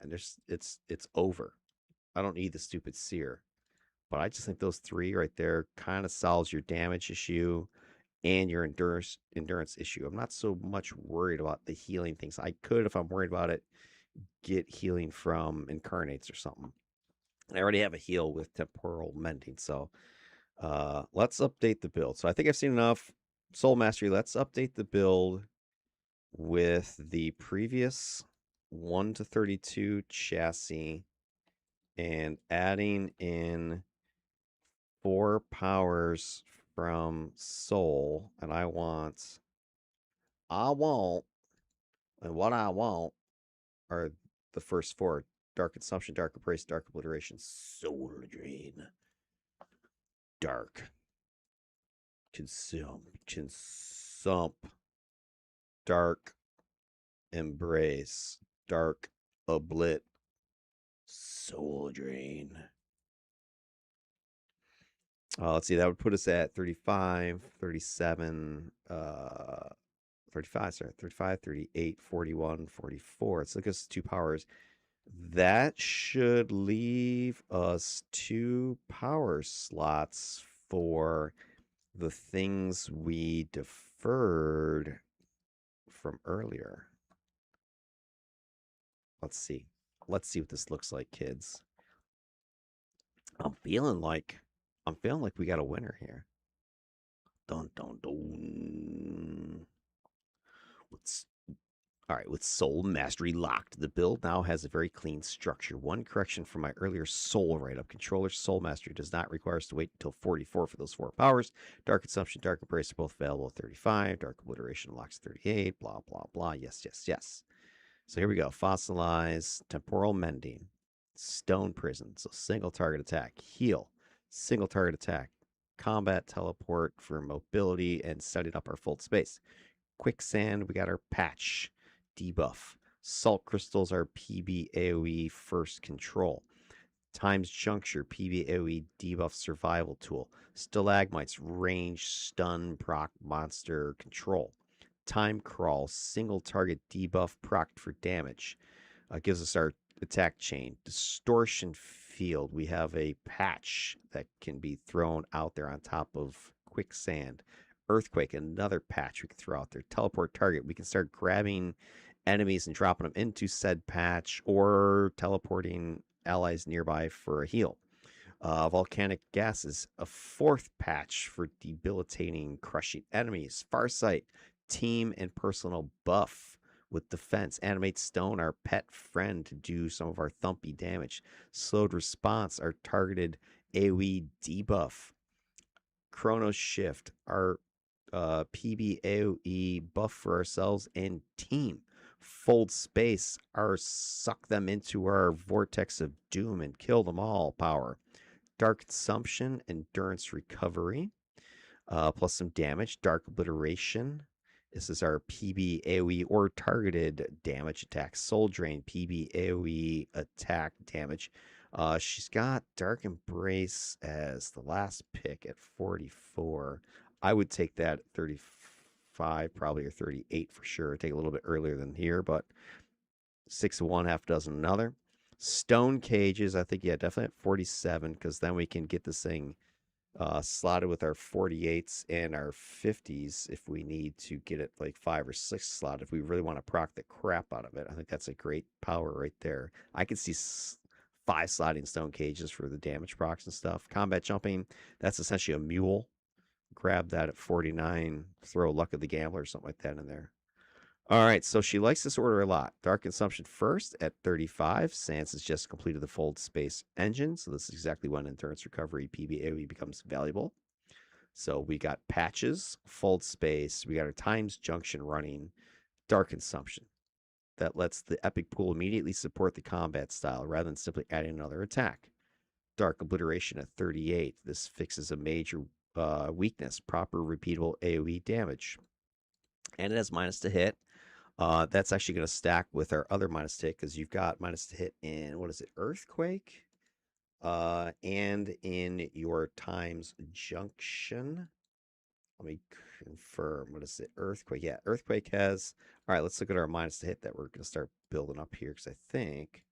And it's over. I don't need the stupid seer. But I just think those three right there kind of solves your damage issue and your endurance issue. I'm not so much worried about the healing things. I could, if I'm worried about it, get healing from incarnates or something. I already have a heal with temporal mending, so let's update the build. So I think I've seen enough Soul Mastery. Let's update the build with the previous 1 to 32 chassis and adding in 4 powers from Soul, and what I want are the first 4: Dark Consumption, Dark Embrace, Dark Obliteration, Soul Drain, Dark Consump, Dark Embrace, Dark Oblit, Soul Drain. Let's see, that would put us at 35, 37, 35, 38, 41, 44. It's like us 2 powers. That should leave us 2 power slots for the things we deferred from earlier. Let's see. Let's see what this looks like, kids. I'm feeling like we got a winner here. Dun dun dun. All right, with Soul Mastery locked, the build now has a very clean structure. One correction from my earlier Soul write-up. Controller Soul Mastery does not require us to wait until 44 for those 4 powers. Dark Consumption, Dark Embrace are both available at 35. Dark Obliteration unlocks 38. Blah, blah, blah. Yes, yes, yes. So here we go. Fossilize, Temporal Mending, Stone Prison. So single target attack. Heal, single target attack. Combat Teleport for mobility and setting up our fold space. Quicksand, we got our patch debuff. Salt crystals are PB AoE first control. Times Juncture, PB AoE debuff survival tool. Stalagmites, range stun proc monster control. Time Crawl, single target debuff proc for damage. Gives us our attack chain. Distortion Field, we have a patch that can be thrown out there on top of Quicksand. Earthquake, another patch we can throw out there. Teleport target, we can start grabbing enemies and dropping them into said patch or teleporting allies nearby for a heal. Volcanic gases, a fourth patch for debilitating, crushing enemies. Farsight, team and personal buff with defense. Animate Stone, our pet friend, to do some of our thumpy damage. Slowed response, our targeted AoE debuff. Chrono Shift, our PBAOE buff for ourselves and team. Fold Space, our suck them into our vortex of doom and kill them all power. Dark Consumption, Endurance Recovery, plus some damage. Dark Obliteration. This is our PB AoE or targeted damage attack. Soul Drain, PB AoE attack damage. She's got Dark Embrace as the last pick at 44. I would take that at 35, probably, or 38 for sure. Take a little bit earlier than here, but 6 of one, half dozen another. Stone Cages, I think, yeah, definitely at 47, because then we can get this thing slotted with our 48s and our 50s if we need to get it like 5 or 6 slot if we really want to proc the crap out of it. I think that's a great power right there. I could see 5 sliding stone cages for the damage procs and stuff. Combat jumping, that's essentially a mule. Grab that at 49, throw Luck of the Gambler or something like that in there. All right, so she likes this order a lot. Dark Consumption first at 35. Sans has just completed the Fold Space engine, so this is exactly when Endurance Recovery PBAOE becomes valuable. So we got Patches, Fold Space, we got our Times Junction running, Dark Consumption. That lets the Epic Pool immediately support the combat style rather than simply adding another attack. Dark Obliteration at 38. This fixes a major weakness, proper repeatable AoE damage. And it has minus to hit. That's actually going to stack with our other minus to hit because you've got minus to hit in, what is it, Earthquake? And in your Times Junction. Let me confirm. What is it? Earthquake. Yeah, Earthquake has. All right, let's look at our minus to hit that we're going to start building up here because I think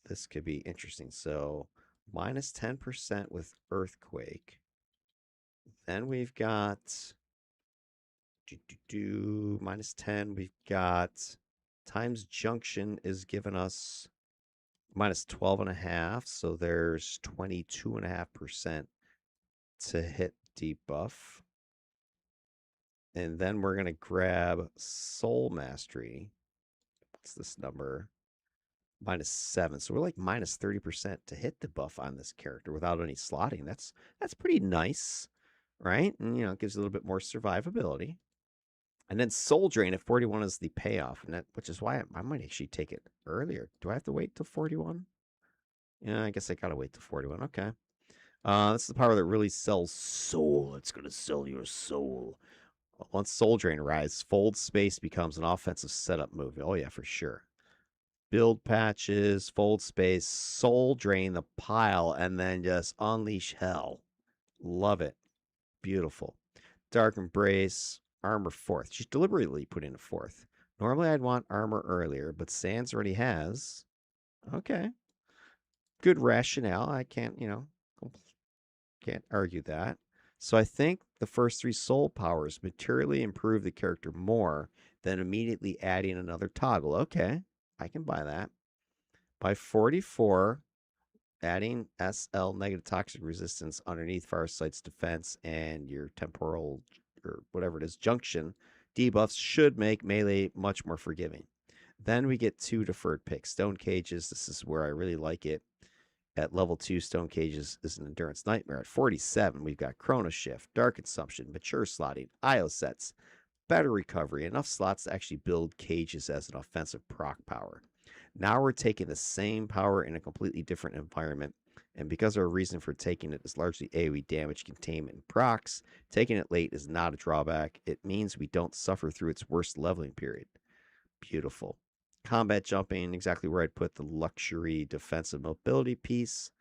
this could be interesting. So minus 10% with Earthquake. Then we've got minus 10. We've got Times Junction is giving us minus 12.5. So there's 22.5% to hit debuff. And then we're going to grab Soul Mastery. What's this number? Minus 7. So we're like minus 30% to hit the buff on this character without any slotting. That's pretty nice, right? And, you know, it gives a little bit more survivability. And then Soul Drain at 41 is the payoff, and that, which is why I might actually take it earlier. Do I have to wait till 41? Yeah, I guess I gotta wait till 41. Okay. This is the power that really sells soul. It's gonna sell your soul. Once Soul Drain arrives, Fold Space becomes an offensive setup move. Oh yeah, for sure. Build patches, Fold Space, Soul Drain the pile, and then just unleash hell. Love it. Beautiful. Dark Embrace, armor fourth. She's deliberately put in a fourth. Normally I'd want armor earlier, but Sans already has. Okay. Good rationale. I can't, can't argue that. So I think the first 3 soul powers materially improve the character more than immediately adding another toggle. Okay. I can buy that. By 44, adding SL negative toxic resistance underneath Farsight's defense and your temporal or whatever it is junction debuffs should make melee much more forgiving. Then we get 2 deferred picks. Stone Cages, this is where I really like it. At level 2, Stone Cages is an endurance nightmare. At 47, we've got Chrono Shift, Dark Consumption, Mature Slotting, IO sets, better recovery, enough slots to actually build cages as an offensive proc power. Now we're taking the same power in a completely different environment, and because our reason for taking it is largely AoE damage, containment, and procs, taking it late is not a drawback. It means we don't suffer through its worst leveling period. Beautiful. Combat jumping, exactly where I'd put the luxury defensive mobility piece.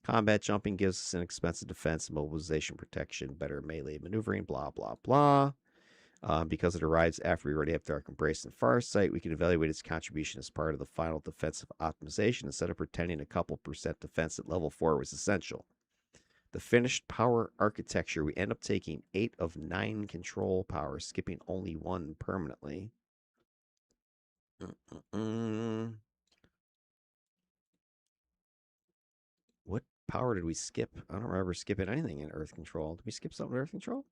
Combat jumping gives us an expensive defense, mobilization protection, better melee maneuvering, blah, blah, blah. Because it arrives after we already have Dark Embrace and Farsight, we can evaluate its contribution as part of the final defensive optimization instead of pretending a couple percent defense at level 4 was essential. The finished power architecture, we end up taking 8 of 9 control powers, skipping only 1 permanently. What power did we skip? I don't remember skipping anything in Earth Control. Did we skip something in Earth Control?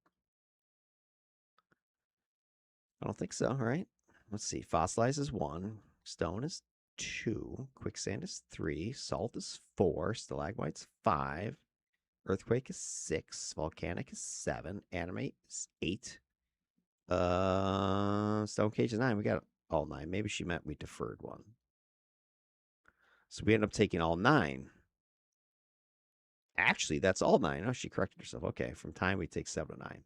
I don't think so, right? Let's see. Fossilize is 1. Stone is 2. Quicksand is 3. Salt is 4. Stalagmite's 5. Earthquake is 6. Volcanic is 7. Animate is 8. Stone Cage is 9. We got all 9. Maybe she meant we deferred one. So we end up taking all 9. Actually, that's all 9. Oh, she corrected herself. Okay, from time we take 7 to 9.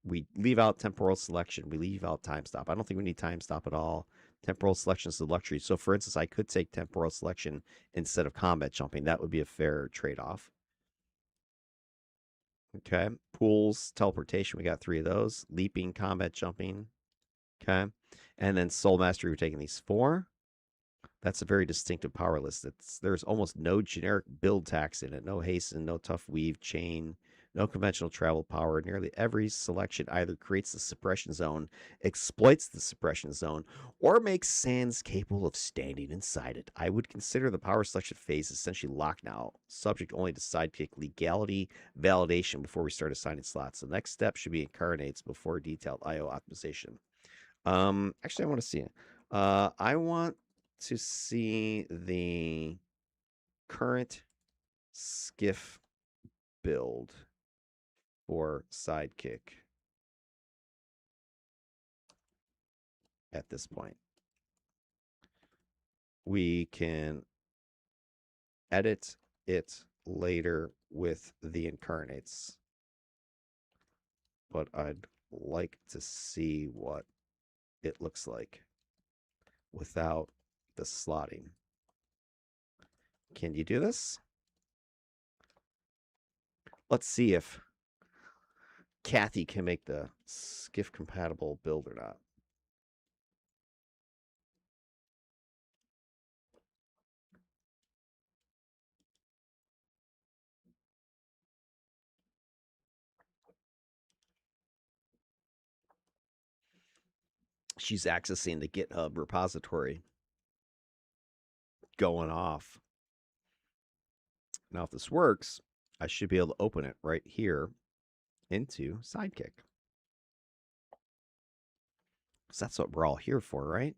We leave out temporal selection. We leave out time stop. I don't think we need time stop at all. Temporal selection is a luxury. So, for instance, I could take temporal selection instead of combat jumping. That would be a fair trade-off. Okay. Pools, teleportation. We got 3 of those. Leaping, combat jumping. Okay. And then soul mastery. We're taking these 4. That's a very distinctive power list. There's almost no generic build tax in it. No hasten, no tough weave, chain, no conventional travel power. Nearly every selection either creates the suppression zone, exploits the suppression zone, or makes sands capable of standing inside it. I would consider the power selection phase essentially locked now, subject only to sidekick legality validation before we start assigning slots. The next step should be incarnates before detailed IO optimization. Actually, I want to see it. I want to see the current skiff build for Sidekick at this point. We can edit it later with the incarnates, but I'd like to see what it looks like without the slotting. Can you do this? Let's see if Kathy can make the skiff compatible build or not. She's accessing the GitHub repository going off. Now, if this works, I should be able to open it right here into Sidekick. Because that's what we're all here for, right?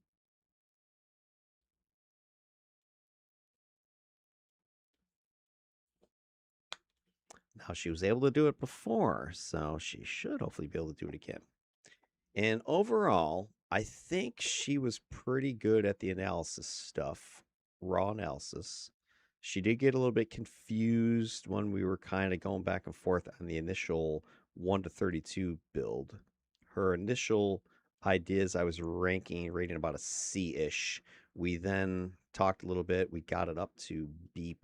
Now, she was able to do it before, so she should hopefully be able to do it again. And overall, I think she was pretty good at the analysis stuff, raw analysis. She did get a little bit confused when we were kind of going back and forth on the initial 1 to 32 build. Her initial ideas, I was rating about a C-ish. We then talked a little bit. We got it up to B+.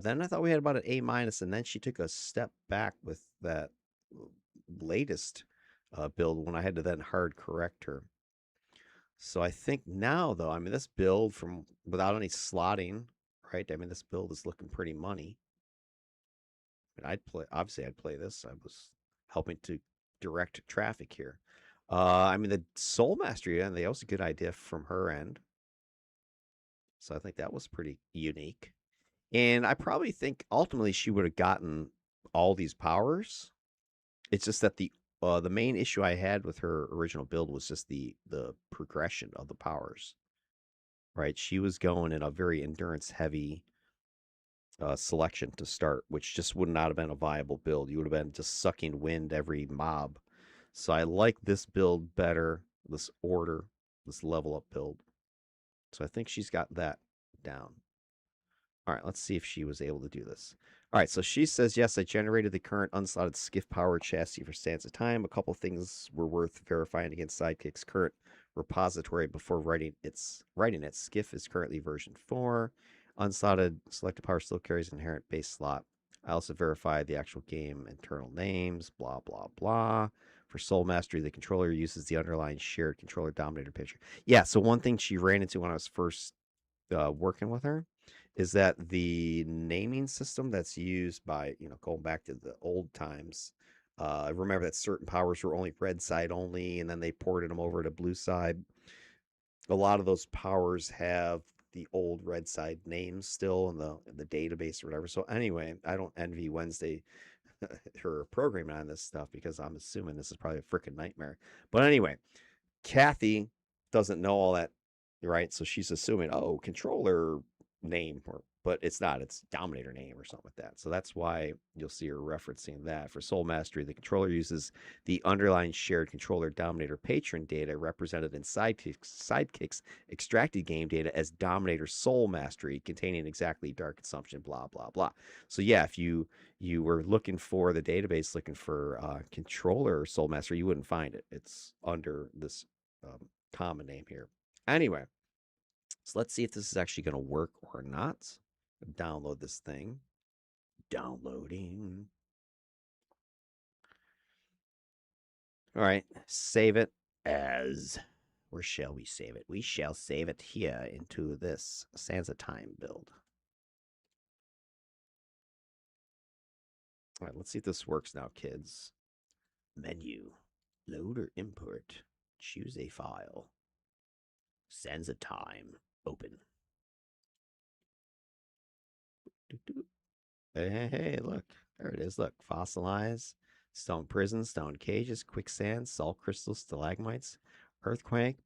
Then I thought we had about an A-, and then she took a step back with that latest build when I had to then hard correct her. So I think now, though, I mean, this build from without any slotting, right? I mean, this build is looking pretty money. I mean, I'd play this. I was helping to direct traffic here. I mean, the Soul Mastery, and that was a good idea from her end. So I think that was pretty unique. And I probably think ultimately she would have gotten all these powers. It's just that the main issue I had with her original build was just the progression of the powers. Right, she was going in a very endurance heavy selection to start, which just would not have been a viable build. You would have been just sucking wind every mob. So I like this build better, this order, this level up build. So I think she's got that down. All right, let's see if she was able to do this. All right, so she says, yes, I generated the current unslotted skiff power chassis for Sands of Time. A couple things were worth verifying against Sidekick's current repository before writing it. Skiff is currently version 4. Unslotted selected power still carries an inherent base slot. I also verified the actual game internal names, blah, blah, blah. For Soul Mastery, the controller uses the underlying shared controller dominator picture. Yeah, so one thing she ran into when I was first working with her is that the naming system that's used by, going back to the old times, I remember that certain powers were only red side only, and then they ported them over to blue side. A lot of those powers have the old red side names still in the database or whatever. So anyway, I don't envy Wednesday her programming on this stuff because I'm assuming this is probably a freaking nightmare. But anyway, Kathy doesn't know all that, right? So she's assuming, oh, controller name, but it's not. It's dominator name or something like that. So that's why you'll see her referencing that. For Soul Mastery, the controller uses the underlying shared controller dominator patron data represented in Sidekick's extracted game data as dominator soul mastery, containing exactly dark consumption, blah, blah, blah. So yeah, if you were looking for the database, looking for controller soul mastery, you wouldn't find it. It's under this common name here. Anyway, so let's see if this is actually going to work or not. Download this thing. Downloading. All right, save it as. Where shall we save it? We shall save it here into this Sansa Time build. All right, let's see if this works now, kids. Menu. Load or import. Choose a file. Sansa Time. Open. Hey, look. There it is. Look. Fossilize. Stone prison, stone cages, quicksand, salt crystals, stalagmites, earthquake.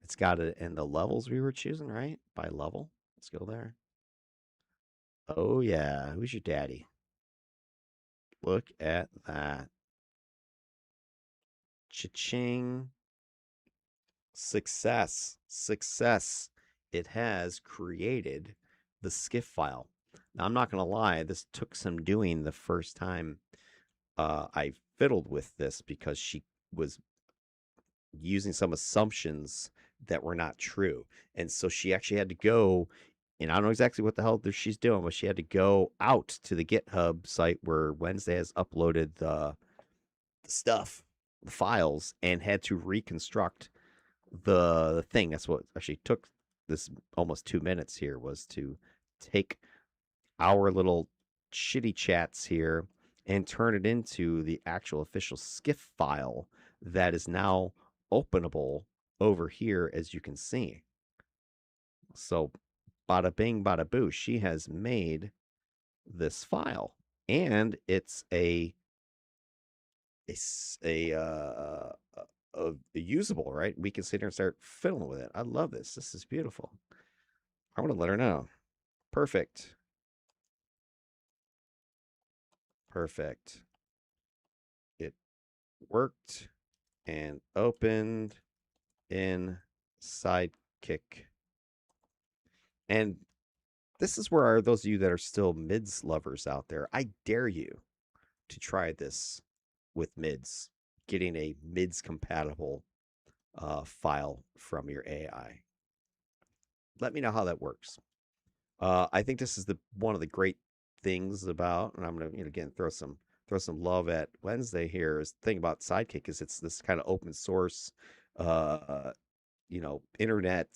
It's got it in the levels we were choosing, right? By level. Let's go there. Oh, yeah. Who's your daddy? Look at that. Cha-ching. Success. Success. It has created the skiff file. Now, I'm not going to lie. This took some doing the first time I fiddled with this because she was using some assumptions that were not true. And so she actually had to go, and I don't know exactly what the hell she's doing, but she had to go out to the GitHub site where Wednesday has uploaded the stuff, the files, and had to reconstruct the thing. That's what actually took this almost 2 minutes here, was to take our little shitty chats here and turn it into the actual official skiff file that is now openable over here, as you can see. So bada bing, bada boo, she has made this file, and it's a usable, right? We can sit here and start fiddling with it. I love this. This is beautiful. I want to let her know. Perfect. Perfect. It worked and opened in Sidekick. And this is where those of you that are still mids lovers out there, I dare you to try this with mids, getting a mids compatible file from your AI. Let me know how that works. I think this is one of the great things about, and I'm gonna again throw some love at Wednesday here. Is the thing about Sidekick is it's this kind of open source, uh, internet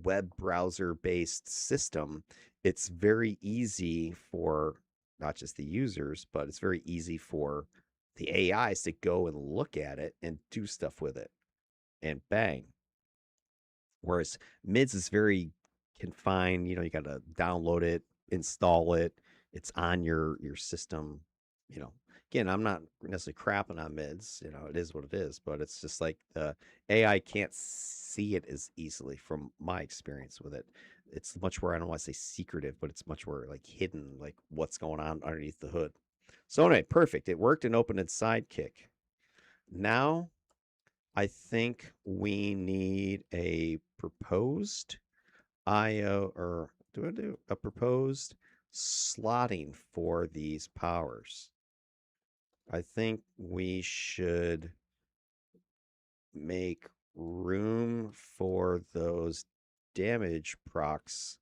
web browser based system. It's very easy for not just the users, but it's very easy for the AIs to go and look at it and do stuff with it, and bang. Whereas mids is very confined. You got to download it, install it. It's on your system. You know, again, I'm not necessarily crapping on mids. It is what it is. But it's just like the AI can't see it as easily from my experience with it. It's much more, I don't want to say secretive, but it's much more like hidden, like what's going on underneath the hood. So anyway, perfect. It worked and opened in Sidekick. Now I think we need a proposed IO, or do I do a proposed slotting for these powers? I think we should make room for those damage procs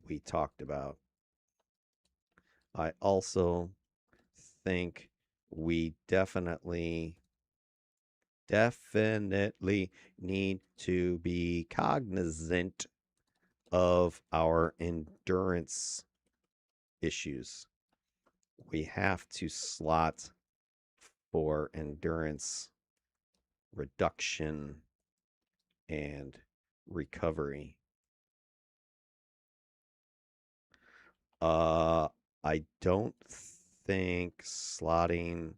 we talked about. I also think we definitely need to be cognizant of our endurance issues. We have to slot for endurance reduction and recovery. Uh, I don't think slotting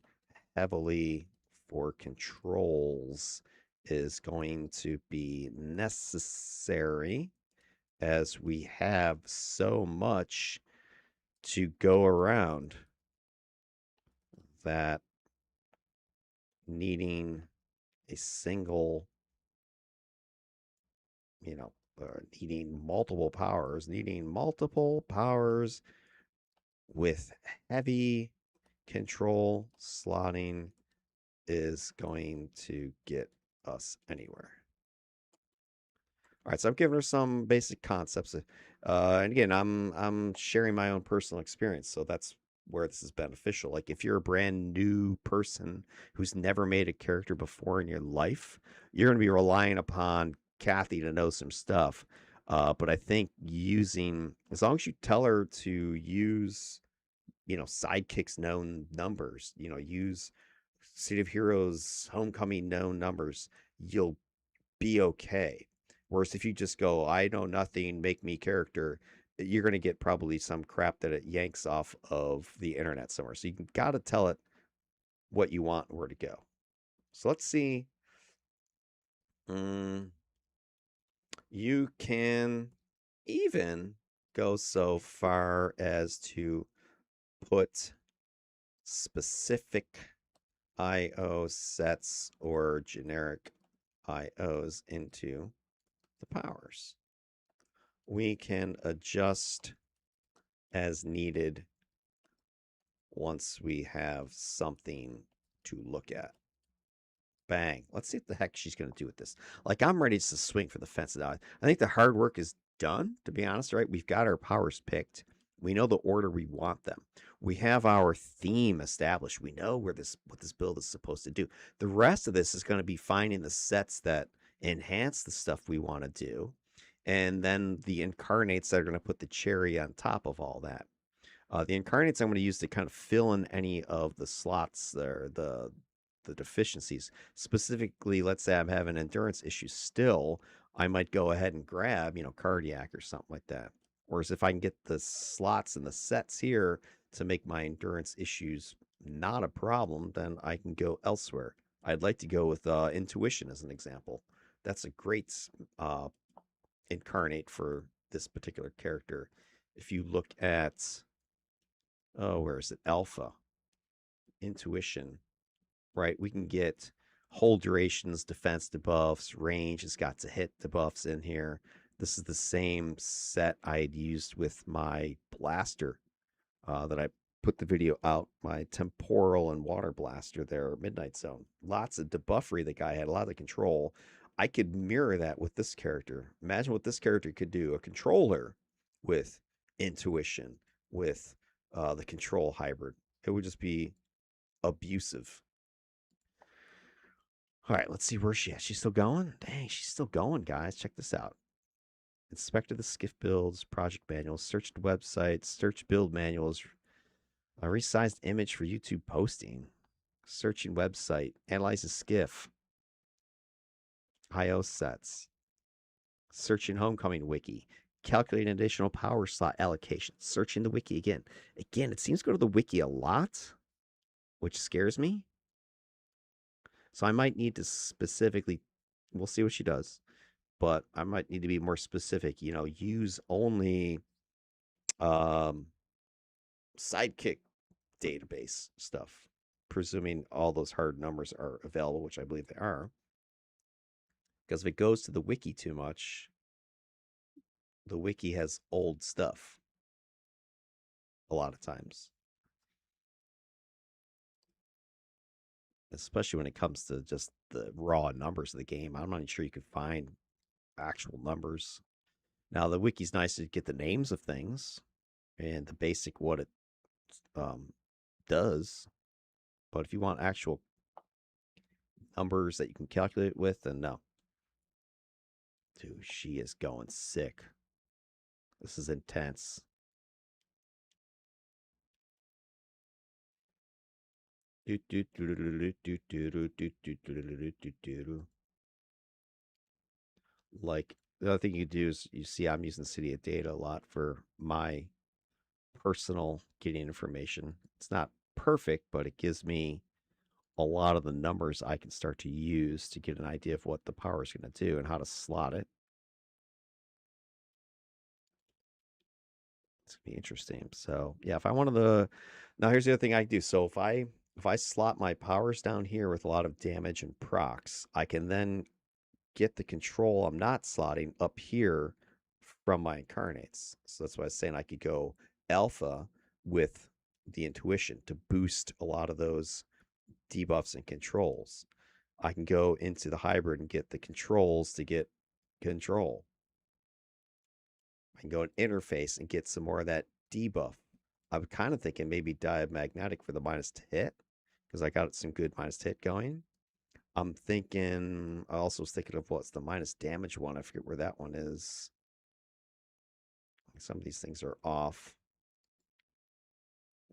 heavily for controls is going to be necessary as we have so much to go around that needing a single, you know, needing multiple powers with heavy control slotting is going to get us anywhere. All right, so I'm giving her some basic concepts, and again, I'm sharing my own personal experience, so that's where this is beneficial. Like if you're a brand new person who's never made a character before in your life, you're going to be relying upon Kathy to know some stuff. But I think using, as long as you tell her to use, Sidekick's known numbers, use City of Heroes Homecoming known numbers, you'll be okay. Whereas if you just go, I know nothing, make me character, you're going to get probably some crap that it yanks off of the internet somewhere. So you got to tell it what you want and where to go. So let's see. Mm, you can even go so far as to put specific IO sets or generic IOs into the powers. We can adjust as needed once we have something to look at. Bang. Let's see what the heck she's going to do with this. Like, I'm ready to swing for the fence now. I think the hard work is done, to be honest, right? We've got our powers picked. We know the order we want them. We have our theme established. We know what this build is supposed to do. The rest of this is going to be finding the sets that enhance the stuff we want to do, and then the incarnates that are going to put the cherry on top of all that. The incarnates I'm going to use to kind of fill in any of the slots there, the deficiencies. Specifically, let's say I'm having endurance issues still, I might go ahead and grab, cardiac or something like that. Whereas if I can get the slots and the sets here to make my endurance issues not a problem, then I can go elsewhere. I'd like to go with intuition as an example. That's a great uh, incarnate for this particular character. If you look at, oh, where is it? Alpha, intuition, right? We can get whole durations, defense debuffs, range. It's got to hit debuffs in here. This is the same set I had used with my blaster that I put the video out, my temporal and water blaster there, Midnight Zone. Lots of debuffery the guy had, a lot of control. I could mirror that with this character. Imagine what this character could do. A controller with intuition, with the control hybrid. It would just be abusive. All right, let's see where she is. She's still going? Dang, she's still going, guys. Check this out. Inspected the skiff builds, project manuals, searched websites, search build manuals, a resized image for YouTube posting, searching website, analyzes skiff, IO sets, searching homecoming wiki, calculating additional power slot allocation, searching the wiki again. Again, it seems to go to the wiki a lot, which scares me. So I might need to specifically, we'll see what she does, but I might need to be more specific. Use only um, Sidekick database stuff, presuming all those hard numbers are available, which I believe they are. Because if it goes to the wiki too much, the wiki has old stuff a lot of times, especially when it comes to just the raw numbers of the game. I'm not even sure you could find actual numbers. Now, the wiki's nice to get the names of things and the basic what it um, does. But if you want actual numbers that you can calculate with, then no. Dude, she is going sick. This is intense. Like the other thing you do is you see I'm using City of Data a lot for my personal getting information. It's not perfect, but it gives me a lot of the numbers I can start to use to get an idea of what the power is going to do and how to slot it. It's gonna be interesting. So yeah, if I wanted to, now here's the other thing I can do. So if I slot my powers down here with a lot of damage and procs, I can then get the control I'm not slotting up here from my incarnates. So that's why I was saying I could go alpha with the intuition to boost a lot of those debuffs and controls. I can go into the hybrid and get the controls to get control. I can go in interface and get some more of that debuff. I'm kind of thinking maybe diamagnetic for the minus to hit because I got some good minus to hit going. I also was thinking of what's the minus damage one. I forget where that one is. Some of these things are off.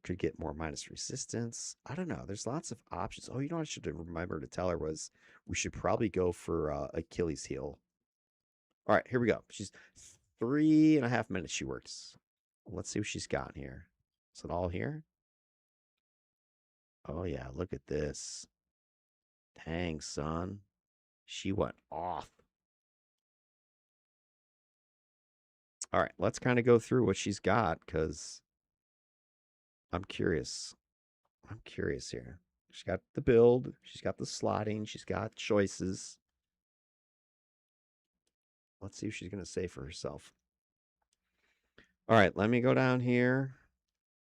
Could get more minus resistance. I don't know. There's lots of options. Oh, you know what I should remember to tell her was we should probably go for Achilles heel. All right, here we go. She's 3.5 minutes she works. Let's see what she's got here. Is it all here? Oh, yeah, look at this. Dang, son. She went off. All right, let's kind of go through what she's got because I'm curious. I'm curious here. She's got the build, she's got the slotting, she's got choices. Let's see what she's going to say for herself. All right, let me go down here.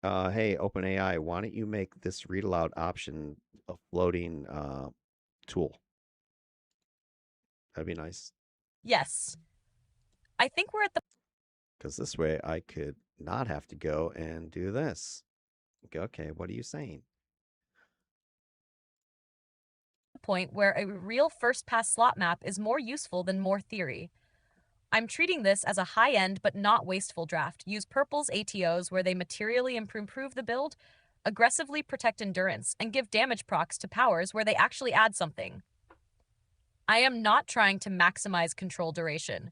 Hey, OpenAI, why don't you make this read aloud option a floating tool? That'd be nice. Yes. I think we're at the Because this way I could not have to go and do this. Okay, what are you saying? point where a real first pass slot map is more useful than more theory. I'm treating this as a high-end but not wasteful draft. Use Purple's ATOs where they materially improve the build, aggressively protect endurance, and give damage procs to powers where they actually add something. I am not trying to maximize control duration.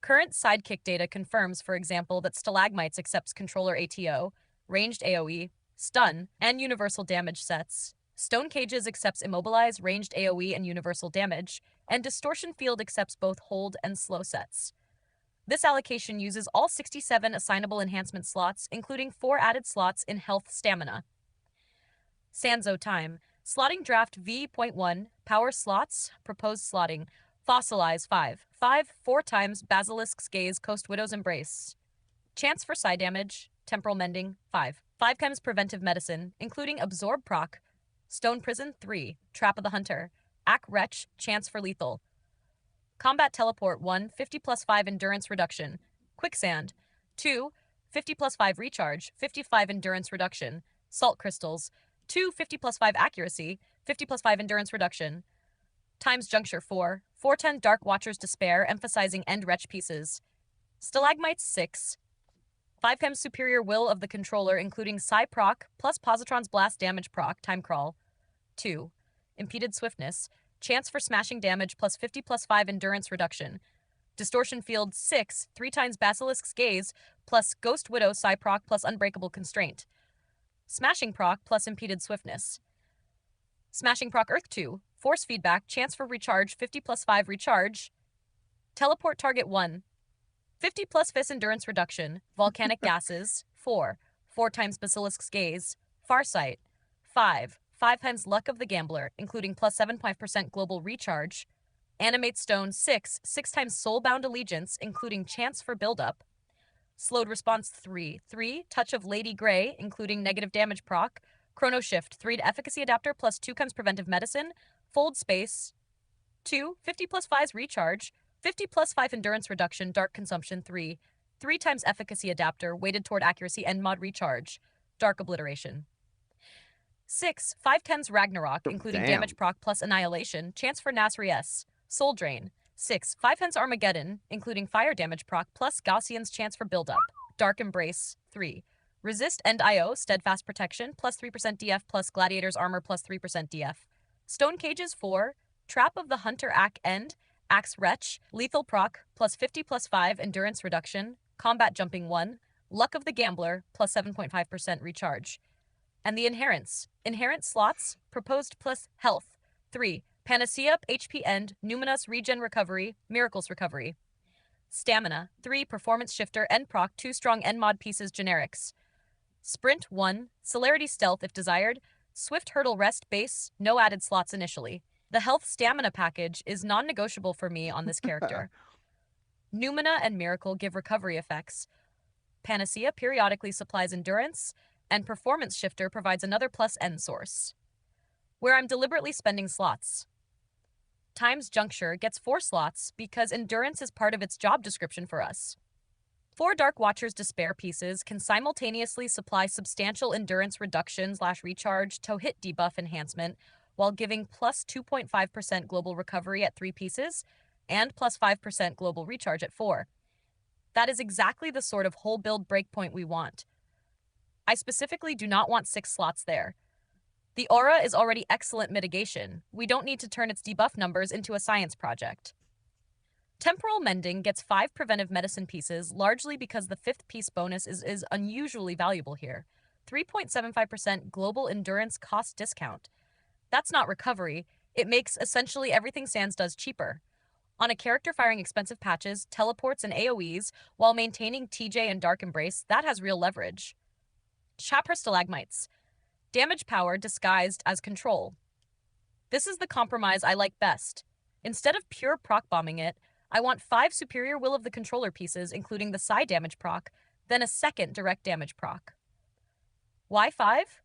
Current Sidekick data confirms, for example, that Stalagmites accepts controller ATO, ranged AoE, stun, and universal damage sets. Stone Cages accepts immobilize, ranged AoE, and universal damage, and Distortion Field accepts both hold and slow sets. This allocation uses all 67 assignable enhancement slots, including 4 added slots in health stamina. Sanzo time. Slotting draft V.1. Power slots. Proposed slotting. Fossilize 5. 4 times Basilisk's Gaze, Coast Widow's Embrace. Chance for side damage. Temporal Mending 5. 5 times Preventive Medicine, including Absorb proc. Stone Prison 3. Trap of the Hunter. Ack Wretch. Chance for lethal. Combat Teleport 1. 50 plus 5 Endurance Reduction. Quicksand 2. 50 plus 5 Recharge. 55 Endurance Reduction. Salt Crystals 2. 50 plus 5 Accuracy. 50 plus 5 Endurance Reduction. Times Juncture 4. 410 Dark Watcher's Despair, emphasizing end wretch pieces. Stalagmites 6. 5 times Superior Will of the Controller, including Psi proc plus Positron's Blast damage proc, time crawl. 2. Impeded Swiftness. Chance for smashing damage plus 50 plus 5 endurance reduction. Distortion Field 6, 3 times Basilisk's Gaze, plus Ghost Widow Psi proc plus Unbreakable Constraint. Smashing proc plus Impeded Swiftness. Smashing proc Earth 2, Force Feedback, Chance for Recharge, 50 plus 5 Recharge. Teleport Target 1, 50 plus Fist Endurance Reduction, Volcanic Gases 4, 4 times Basilisk's Gaze, Farsight 5, 5 times Luck of the Gambler, including plus 7.5% Global Recharge. Animate Stone 6, 6 times Soulbound Allegiance, including Chance for Buildup. Slowed Response 3, 3, Touch of Lady Grey, including negative damage proc. Chrono Shift 3 to Efficacy Adapter plus 2 times Preventive Medicine. Fold Space 2, 50 plus 5's Recharge. 50 plus 5 Endurance Reduction, Dark Consumption 3, 3 times Efficacy Adapter, weighted toward Accuracy and Mod Recharge. Dark Obliteration. 6, 510's Ragnarok, including Damage proc plus Annihilation, Chance for Nasri S. Soul Drain. 6, 510's Armageddon, including Fire damage proc plus Gaussian's Chance for Buildup. Dark Embrace 3. Resist End IO, Steadfast Protection, plus 3% DF plus Gladiator's Armor plus 3% DF. Stone Cages 4. Trap of the Hunter Ack End, Axe Wretch, Lethal proc, plus 50 plus 5 Endurance Reduction. Combat Jumping 1. Luck of the Gambler, plus 7.5% recharge. And the inherent slots, proposed plus health. 3. Panacea, HP End, Numinous Regen Recovery, Miracles Recovery. Stamina, 3. Performance Shifter, End Proc, 2 strong End Mod pieces generics. Sprint, 1. Celerity Stealth if desired. Swift Hurdle Rest base, no added slots initially. The health stamina package is non-negotiable for me on this character. Numina and Miracle give recovery effects. Panacea periodically supplies endurance, and Performance Shifter provides another plus N source. Where I'm deliberately spending slots. Time's Juncture gets 4 slots because endurance is part of its job description for us. 4 Dark Watcher's Despair pieces can simultaneously supply substantial endurance reduction/recharge to hit debuff enhancement while giving plus 2.5% global recovery at 3 pieces and plus 5% global recharge at 4. That is exactly the sort of whole build breakpoint we want. I specifically do not want 6 slots there. The aura is already excellent mitigation. We don't need to turn its debuff numbers into a science project. Temporal Mending gets 5 preventive medicine pieces, largely because the 5th piece bonus is unusually valuable here. 3.75% global endurance cost discount. That's not recovery. It makes essentially everything Sans does cheaper. On a character firing expensive patches, teleports, and AoEs, while maintaining TJ and Dark Embrace, that has real leverage. Chapter Stalagmites. Damage power disguised as control. This is the compromise I like best. Instead of pure proc bombing it, I want 5 superior Will of the Controller pieces, including the side damage proc, then a second direct damage proc. Why 5?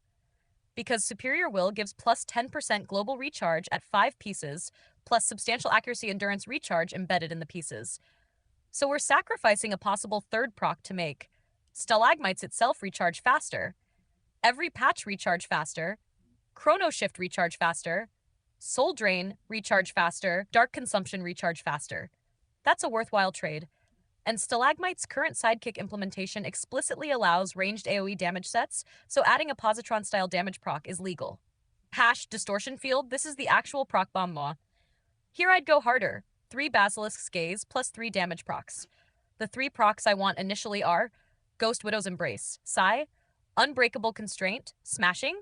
Because superior Will gives plus 10% global recharge at 5 pieces, plus substantial accuracy endurance recharge embedded in the pieces. So we're sacrificing a possible third proc to make. Stalagmites itself recharge faster. Every patch recharge faster. Chrono Shift recharge faster. Soul Drain recharge faster. Dark Consumption recharge faster. That's a worthwhile trade. And Stalagmite's current Sidekick implementation explicitly allows ranged AoE damage sets, so adding a Positron-style damage proc is legal. Distortion Field, this is the actual proc bomb law. Here I'd go harder. 3 Basilisk's Gaze plus 3 damage procs. The 3 procs I want initially are Ghost Widow's Embrace, Sigh, Unbreakable Constraint, Smashing,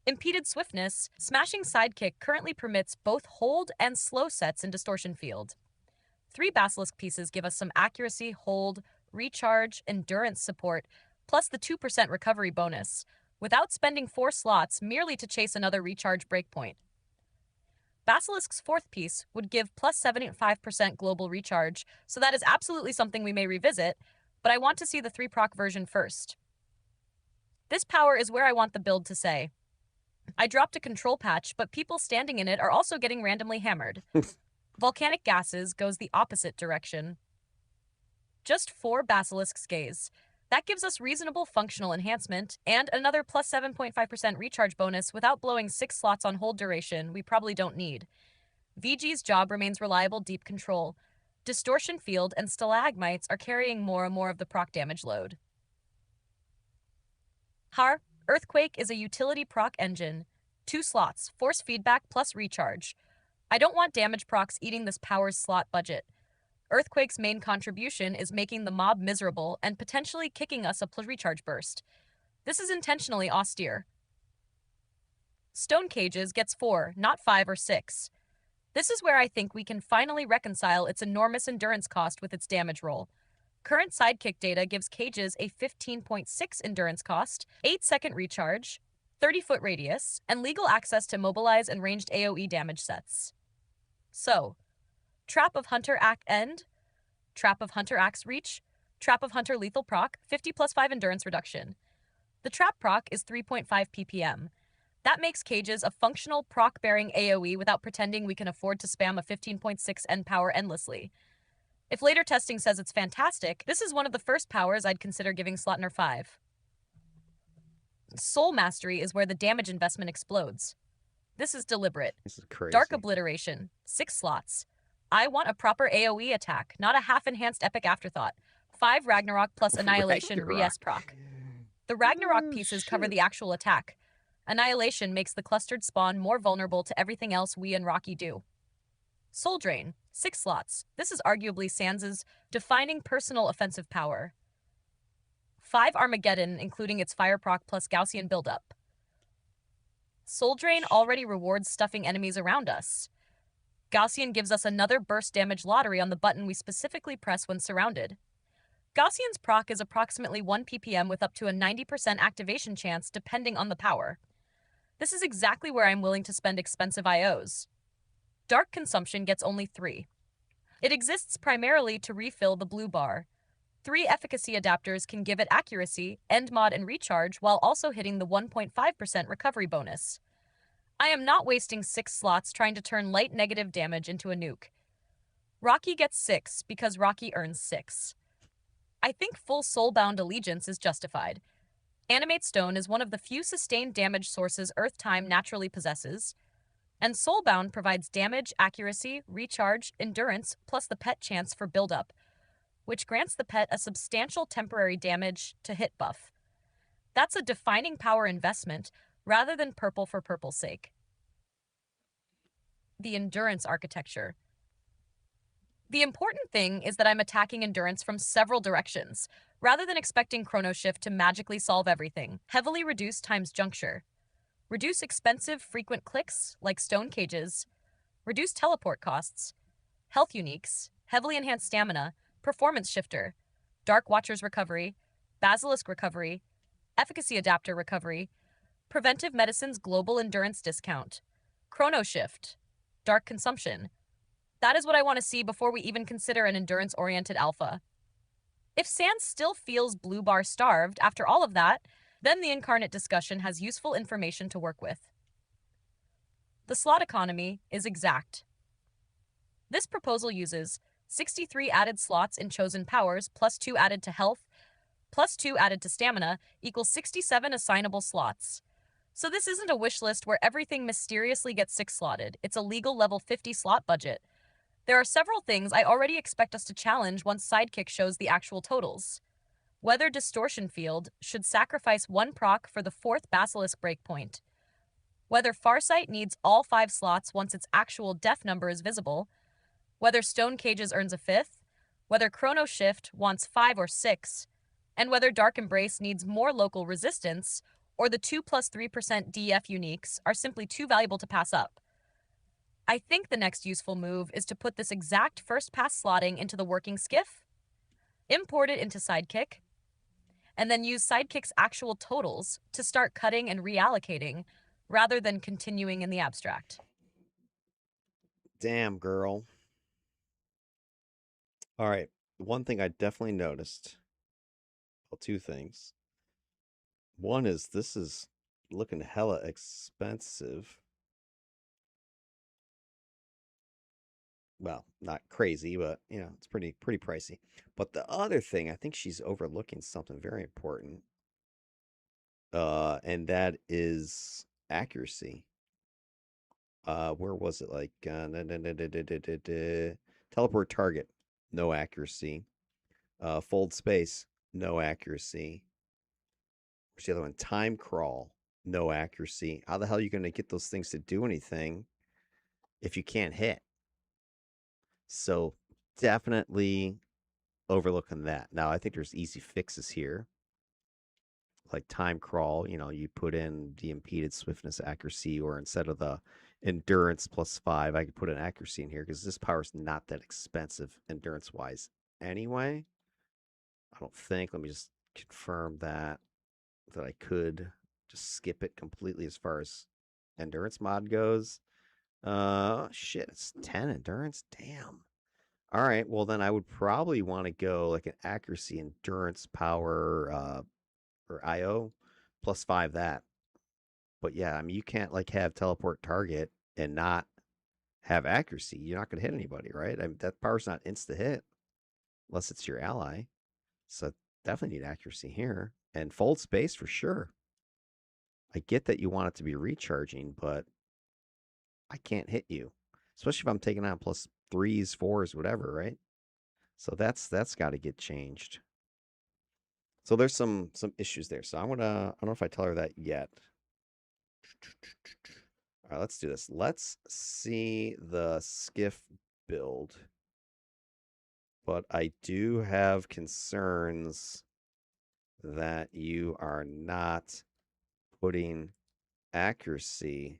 Impeded Swiftness. Smashing Sidekick currently permits both hold and slow sets in Distortion Field. 3 Basilisk pieces give us some accuracy, hold, recharge, endurance support, plus the 2% recovery bonus, without spending 4 slots merely to chase another recharge breakpoint. Basilisk's 4th piece would give plus 75% global recharge, so that is absolutely something we may revisit, but I want to see the 3 proc version first. This power is where I want the build to say. I dropped a control patch, but people standing in it are also getting randomly hammered. Volcanic Gases goes the opposite direction. Just 4 Basilisk's Gaze. That gives us reasonable functional enhancement and another plus 7.5% recharge bonus without blowing 6 slots on hold duration we probably don't need. VG's job remains reliable deep control. Distortion Field and Stalagmites are carrying more and more of the proc damage load. Earthquake is a utility proc engine. 2 slots, force feedback plus recharge. I don't want damage procs eating this power's slot budget. Earthquake's main contribution is making the mob miserable and potentially kicking us a recharge burst. This is intentionally austere. Stone Cages gets 4, not 5 or 6. This is where I think we can finally reconcile its enormous endurance cost with its damage roll. Current Sidekick data gives Cages a 15.6 endurance cost, 8-second recharge, 30-foot radius, and legal access to mobilize and ranged AoE damage sets. So, Trap of Hunter Act End, Trap of Hunter Axe Reach, Trap of Hunter Lethal Proc, 50 plus 5 endurance reduction. The Trap proc is 3.5 ppm. That makes Cages a functional proc-bearing AoE without pretending we can afford to spam a 15.6 end power endlessly. If later testing says it's fantastic, this is one of the first powers I'd consider giving Slotner 5. Soul Mastery is where the damage investment explodes. This is deliberate. This is crazy. Dark Obliteration, 6 slots. I want a proper AoE attack, not a half-enhanced epic afterthought. 5 Ragnarok plus Annihilation Res proc. The Ragnarok pieces cover the actual attack. Annihilation makes the clustered spawn more vulnerable to everything else we and Rocky do. Soul Drain, 6 slots. This is arguably Sans's defining personal offensive power. 5 Armageddon, including its fire proc plus Gaussian buildup. Soul Drain already rewards stuffing enemies around us. Gaussian gives us another burst damage lottery on the button we specifically press when surrounded. Gaussian's proc is approximately 1 ppm with up to a 90% activation chance depending on the power. This is exactly where I'm willing to spend expensive IOs. Dark Consumption gets only 3. It exists primarily to refill the blue bar. 3 efficacy adapters can give it accuracy, end mod, and recharge while also hitting the 1.5% recovery bonus. I am not wasting 6 slots trying to turn light negative damage into a nuke. Rocky gets 6 because Rocky earns 6. I think full Soulbound Allegiance is justified. Animate Stone is one of the few sustained damage sources Earth Time naturally possesses, and Soulbound provides damage, accuracy, recharge, endurance, plus the pet chance for buildup, which grants the pet a substantial temporary damage to hit buff. That's a defining power investment rather than purple for purple's sake. The Endurance Architecture. The important thing is that I'm attacking endurance from several directions, rather than expecting Chrono Shift to magically solve everything. Heavily reduce times juncture. Reduce expensive, frequent clicks, like stone cages. Reduce teleport costs. Health uniques. Heavily enhanced stamina. Performance shifter. Dark Watcher's recovery. Basilisk recovery. Efficacy adapter recovery. Preventive medicine's global endurance discount. Chrono Shift. Dark consumption. That is what I want to see before we even consider an endurance-oriented alpha. If Sans still feels blue bar starved after all of that, then the Incarnate discussion has useful information to work with. The slot economy is exact. This proposal uses 63 added slots in chosen powers, plus 2 added to health, plus 2 added to stamina, equals 67 assignable slots. So this isn't a wish list where everything mysteriously gets 6 slotted. It's a legal level 50 slot budget. There are several things I already expect us to challenge once Sidekick shows the actual totals. Weather Distortion Field should sacrifice 1 proc for the 4th Basilisk breakpoint. Whether Farsight needs all 5 slots once its actual def number is visible. Whether Stone Cages earns a 5th. Whether Chrono Shift wants 5 or 6. And whether Dark Embrace needs more local resistance, or the 2 plus 3% DF uniques are simply too valuable to pass up. I think the next useful move is to put this exact first pass slotting into the working skiff, import it into Sidekick, and then use Sidekick's actual totals to start cutting and reallocating rather than continuing in the abstract. Damn, girl. All right. One thing I definitely noticed. Well, 2 things. One is this is looking hella expensive. Well, not crazy, but it's pretty pricey. But the other thing, I think she's overlooking something very important. And that is accuracy. Where was it? Like teleport target, no accuracy. Fold space, no accuracy. Where's the other one? Time crawl, no accuracy. How the hell are you going to get those things to do anything if you can't hit? So definitely overlooking that. Now I think there's easy fixes here, like time crawl. You put in the impeded swiftness accuracy, or instead of the endurance plus 5, I could put an accuracy in here because this power's not that expensive endurance wise anyway. I don't think. Let me just confirm that I could just skip it completely as far as endurance mod goes. Shit, it's 10 endurance. Damn. All right, well then I would probably want to go like an accuracy, endurance, power, or IO plus 5 that. But yeah, I mean you can't like have teleport target and not have accuracy. You're not gonna hit anybody, right? I mean, that power's not insta hit unless it's your ally. So definitely need accuracy here. And fold space for sure. I get that you want it to be recharging, but I can't hit you. Especially if I'm taking on plus 3s, 4s, whatever, right? So that's got to get changed. So there's some issues there. So I don't know if I tell her that yet. All right, let's do this. Let's see the skiff build. But I do have concerns that you are not putting accuracy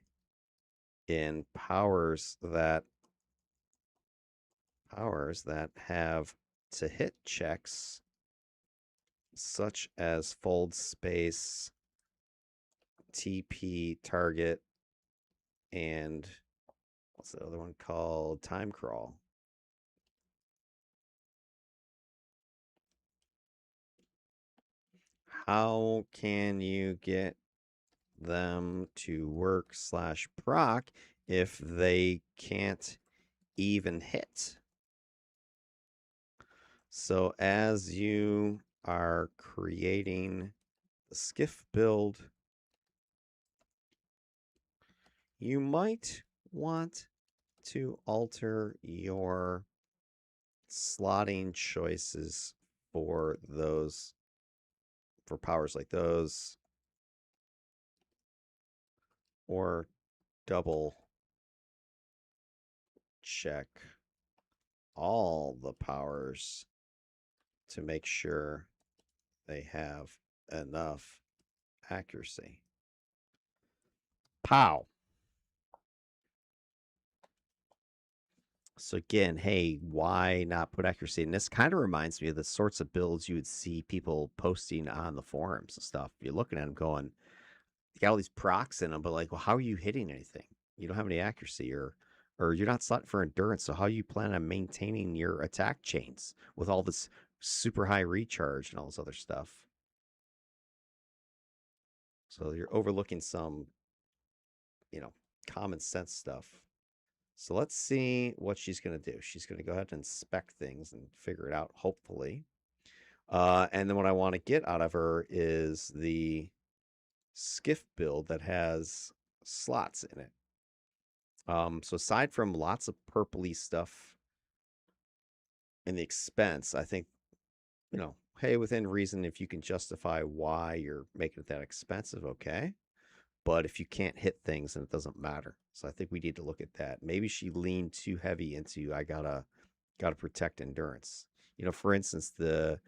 in powers that have to hit checks such as fold space, TP target, and what's the other one called? Time crawl. How can you get them to work / proc if they can't even hit? So as you are creating the skiff build, you might want to alter your slotting choices for those, for powers like those, or double check all the powers to make sure they have enough accuracy. Pow. So again, hey, why not put accuracy? And this kind of reminds me of the sorts of builds you would see people posting on the forums and stuff. You're looking at them going, you got all these procs in them, but like, well, how are you hitting anything? You don't have any accuracy, or you're not slotted for endurance. So how you plan on maintaining your attack chains with all this super high recharge and all this other stuff? So you're overlooking some, common sense stuff. So let's see what she's going to do. She's going to go ahead and inspect things and figure it out, hopefully. And then what I want to get out of her is the skiff build that has slots in it. So aside from lots of purpley stuff in the expense, I think, hey, within reason, if you can justify why you're making it that expensive, okay. But if you can't hit things, then it doesn't matter. So I think we need to look at that. Maybe she leaned too heavy into I gotta protect endurance. For instance, the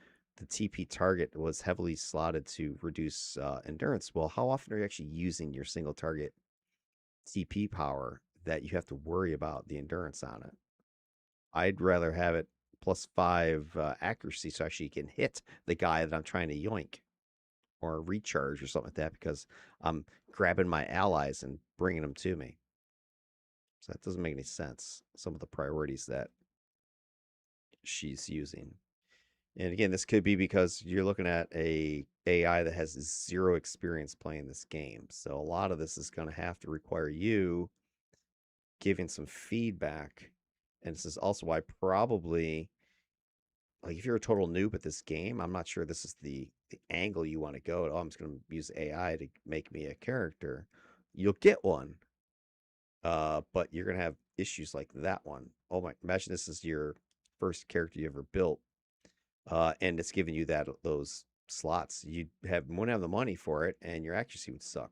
TP target was heavily slotted to reduce endurance. Well, how often are you actually using your single target TP power that you have to worry about the endurance on it? I'd rather have it +5 accuracy so actually you can hit the guy that I'm trying to yoink or recharge or something like that because I'm grabbing my allies and bringing them to me. So that doesn't make any sense. Some of the priorities that she's using. And again, this could be because you're looking at a AI that has 0 experience playing this game. So a lot of this is going to have to require you giving some feedback. And this is also why probably, like, if you're a total noob at this game, I'm not sure this is the angle you want to go. Oh, I'm just going to use AI to make me a character. You'll get one, but you're going to have issues like that one. Oh my! Imagine this is your first character you ever built, and it's giving you those slots. You wouldn't have the money for it, and your accuracy would suck.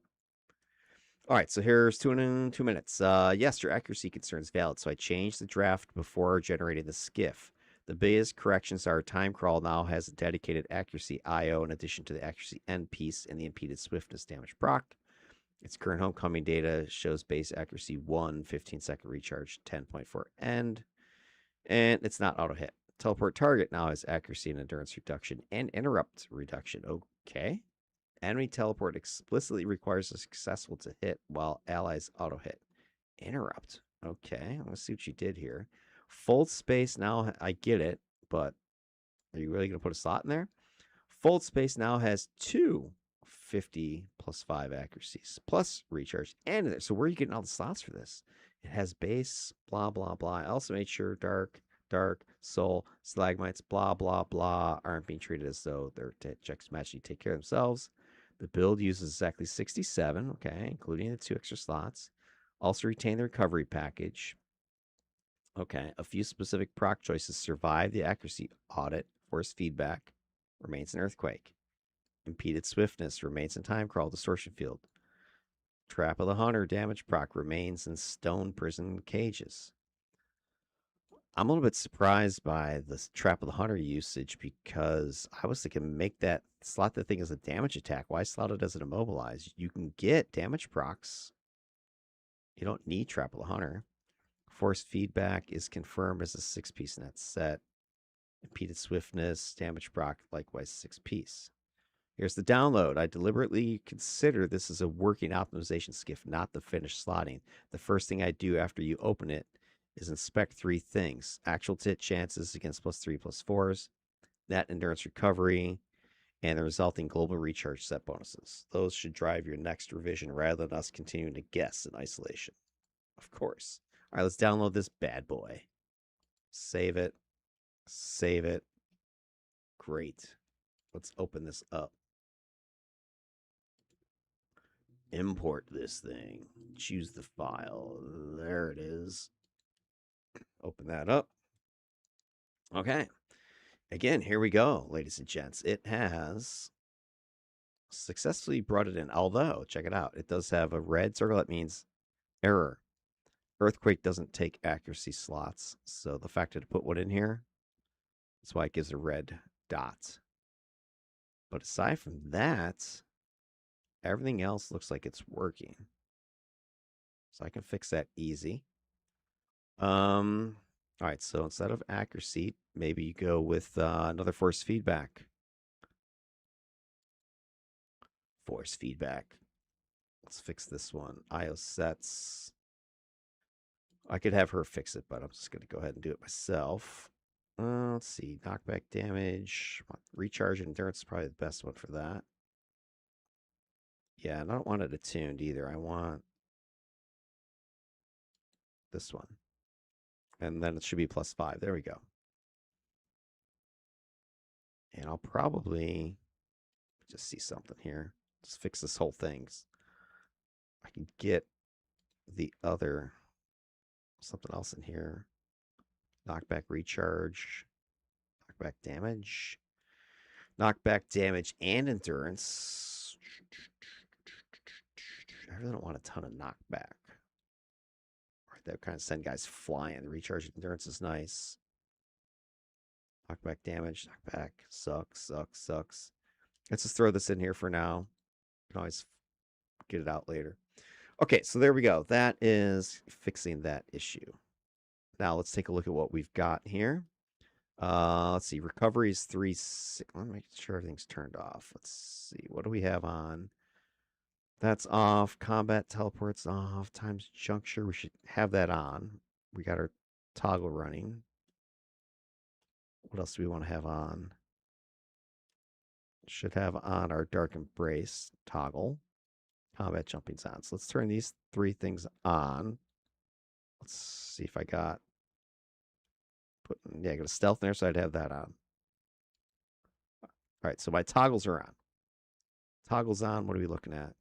All right, so here's 2 minutes. Yes, your accuracy concern is valid. So I changed the draft before generating the skiff. The biggest corrections are time crawl now has a dedicated accuracy IO in addition to the accuracy end piece and the impeded swiftness damage proc. Its current homecoming data shows base accuracy 1, 15-second recharge, 10.4 end, and it's not auto hit. Teleport target now has accuracy and endurance reduction and interrupt reduction. Okay. Enemy teleport explicitly requires a successful to hit while allies auto hit. Interrupt. Okay, let's see what you did here. Fold space now, I get it, but are you really going to put a slot in there? Fold space now has 2 50 +5 accuracies plus recharge. And so where are you getting all the slots for this? It has base, blah, blah, blah. I also made sure dark, soul, stalagmites, blah, blah, blah aren't being treated as though their checks magically take care of themselves. The build uses exactly 67, okay, including the 2 extra slots. Also retain the recovery package. Okay, a few specific proc choices survive the accuracy audit. Force feedback remains an earthquake. Impeded swiftness remains in time crawl distortion field. Trap of the Hunter damage proc remains in stone prison cages. I'm a little bit surprised by the Trap of the Hunter usage because I was thinking make that slot the thing as a damage attack. Why slot it as an immobilize? You can get damage procs. You don't need Trap of the Hunter. Force feedback is confirmed as a 6-piece net set. Impeded swiftness, damage proc, likewise 6-piece. Here's the download. I deliberately consider this as a working optimization skiff, not the finished slotting. The first thing I do after you open it is inspect 3 things: actual hit chances against +3/+4s, net endurance recovery, and the resulting global recharge set bonuses. Those should drive your next revision rather than us continuing to guess in isolation. Of course. All right, let's download this bad boy. Save it. Save it. Great. Let's open this up. Import this thing. Choose the file. There it is. Open that up. Okay. Again, here we go, ladies and gents. It has successfully brought it in. Although, check it out. It does have a red circle. That means error. Earthquake doesn't take accuracy slots. So the fact that it put one in here, that's why it gives a red dot. But aside from that, everything else looks like it's working. So I can fix that easy. All right, so instead of accuracy, maybe you go with another force feedback. Force feedback. Let's fix this one. IO sets. I could have her fix it, but I'm just going to go ahead and do it myself. Let's see. Knockback damage. Recharge endurance is probably the best one for that. Yeah, and I don't want it attuned either. I want this one. And then it should be +5. There we go. And I'll probably just see something here. Just fix this whole thing. I can get the other something else in here. Knockback recharge. Knockback damage. Knockback damage and endurance. I really don't want a ton of knockback. Right, that kind of send guys flying. The recharge endurance is nice. Knockback damage. Knockback sucks. Let's just throw this in here for now. You can always get it out later. Okay, so there we go. That is fixing that issue. Now let's take a look at what we've got here. Let's see. Recovery is 3. Let me make sure everything's turned off. Let's see. What do we have on? That's off. Combat teleports off. Times juncture. We should have that on. We got our toggle running. What else do we want to have on? Should have on our dark embrace toggle. Combat jumping's on. So let's turn these 3 things on. Let's see if I got I got a stealth there, so I'd have that on. All right, so my toggles are on. Toggles on. What are we looking at?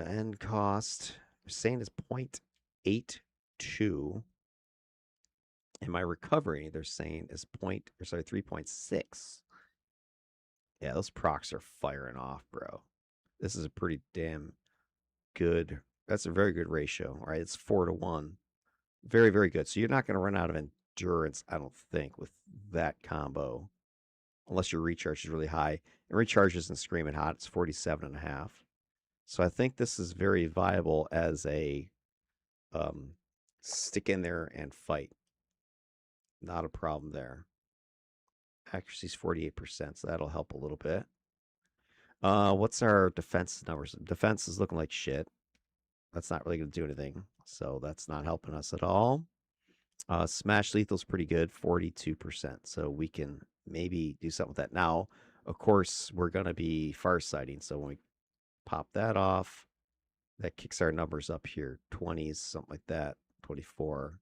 End cost. They're saying is 0.82. And my recovery, they're saying is 3.6. Yeah, those procs are firing off, bro. This is a pretty damn good. That's a very good ratio, right? It's 4-to-1. Very, very good. So you're not going to run out of endurance, I don't think, with that combo, unless your recharge is really high. And recharge isn't screaming hot. It's 47.5. So I think this is very viable as a stick in there and fight. Not a problem there. Accuracy is 48%, so that'll help a little bit. What's our defense numbers? Defense is looking like shit. That's not really going to do anything, so that's not helping us at all. Smash lethal is pretty good, 42%, so we can maybe do something with that. Now, of course, we're going to be farsighting, so when we pop that off, that kicks our numbers up here, 20s, something like that, 24.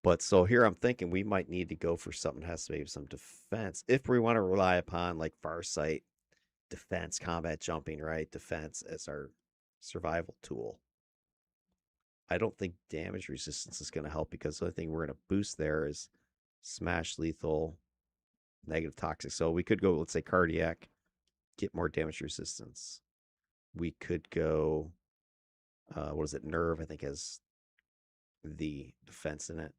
But so here I'm thinking we might need to go for something that has maybe some defense if we want to rely upon like farsight, defense, combat jumping, right? Defense as our survival tool. I don't think damage resistance is going to help because the only thing we're going to boost there is smash lethal, negative toxic. So we could go, let's say cardiac, get more damage resistance. We could go What is it? Nerve, I think, has the defense in it.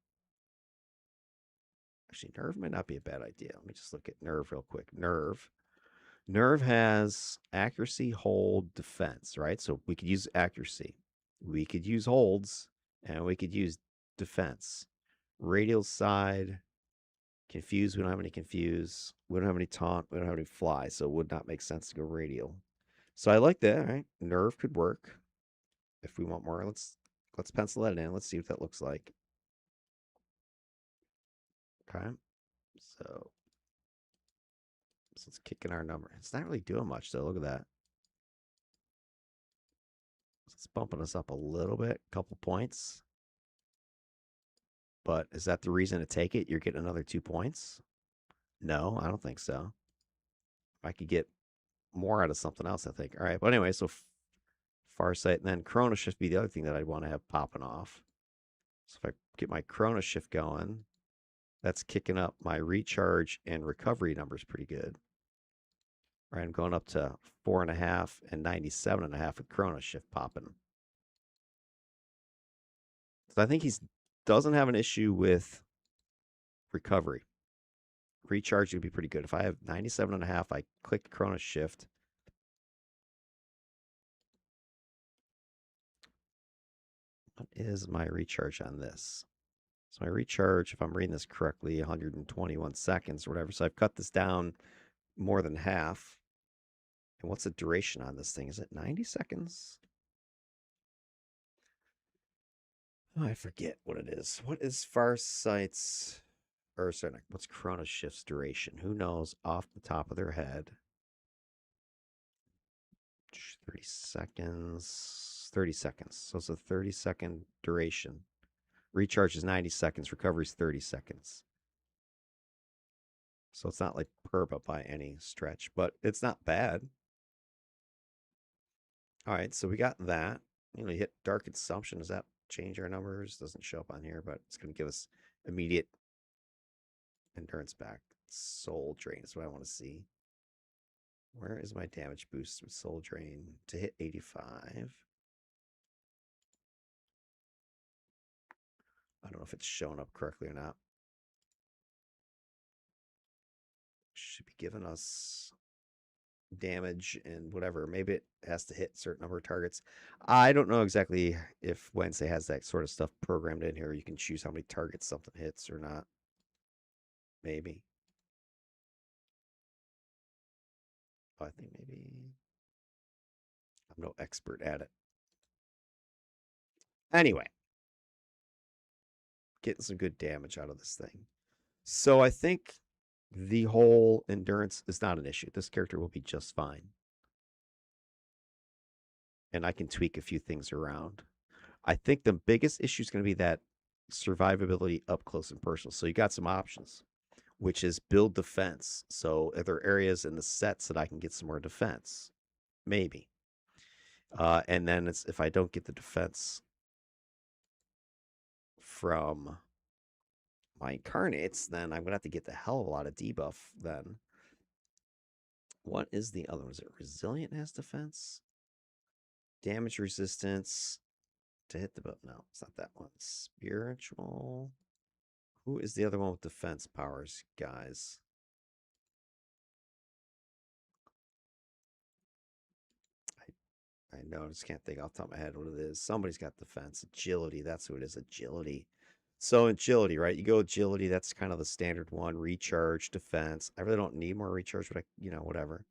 Actually, Nerve might not be a bad idea. Let me just look at Nerve real quick. Nerve has accuracy, hold, defense, right? So we could use accuracy. We could use holds, and we could use defense. Radial side, confuse. We don't have any confuse. We don't have any taunt. We don't have any fly. So it would not make sense to go radial. So I like that, right? Nerve could work. If we want more, let's pencil that in. Let's see what that looks like. Okay. So let's kick in our number. It's not really doing much though. Look at that. It's bumping us up a little bit, a couple points. But is that the reason to take it? You're getting another 2 points? No, I don't think so. I could get more out of something else, I think. All right. But anyway, so Farsight, and then Chrono Shift be the other thing that I'd want to have popping off. So if I get my Chrono Shift going, that's kicking up my recharge and recovery numbers pretty good. Right, I'm going up to 4.5 and 97.5 with Chrono Shift popping. So I think he doesn't have an issue with recovery. Recharge would be pretty good. If I have 97.5, I click Chrono Shift. What is my recharge on this? So my recharge, if I'm reading this correctly, 121 seconds or whatever. So I've cut this down more than half. And what's the duration on this thing? Is it 90 seconds? Oh, I forget what it is. What is Farsight's, or sorry, what's Chrono Shift's duration? Who knows off the top of their head? 30 seconds. 30 seconds. So it's a 30-second duration. Recharge is 90 seconds. Recovery is 30 seconds. So it's not like perba by any stretch, but it's not bad. All right, so we got that. You hit Dark Consumption. Does that change our numbers? Doesn't show up on here, but it's going to give us immediate endurance back. Soul Drain is what I want to see. Where is my damage boost with Soul Drain to hit 85? I don't know if it's showing up correctly or not. Should be giving us damage and whatever. Maybe it has to hit a certain number of targets. I don't know exactly if Wednesday has that sort of stuff programmed in here. You can choose how many targets something hits or not. Maybe. Oh, I think maybe. I'm no expert at it. Anyway, getting some good damage out of this thing. So I think the whole endurance is not an issue. This character will be just fine. And I can tweak a few things around. I think the biggest issue is going to be that survivability up close and personal. So you got some options, which is build defense. So are there areas in the sets that I can get some more defense? Maybe. And then it's if I don't get the defense from my incarnates, then I'm gonna have to get the hell of a lot of debuff then. What is the other one? Is it resilient has defense? Damage resistance to hit the boat. No, it's not that one. Spiritual. Who is the other one with defense powers, guys? I know, I just can't think off the top of my head what it is. Somebody's got defense. Agility, that's who it is. Agility. So agility, right? You go agility, that's kind of the standard one. Recharge, defense. I really don't need more recharge, but whatever.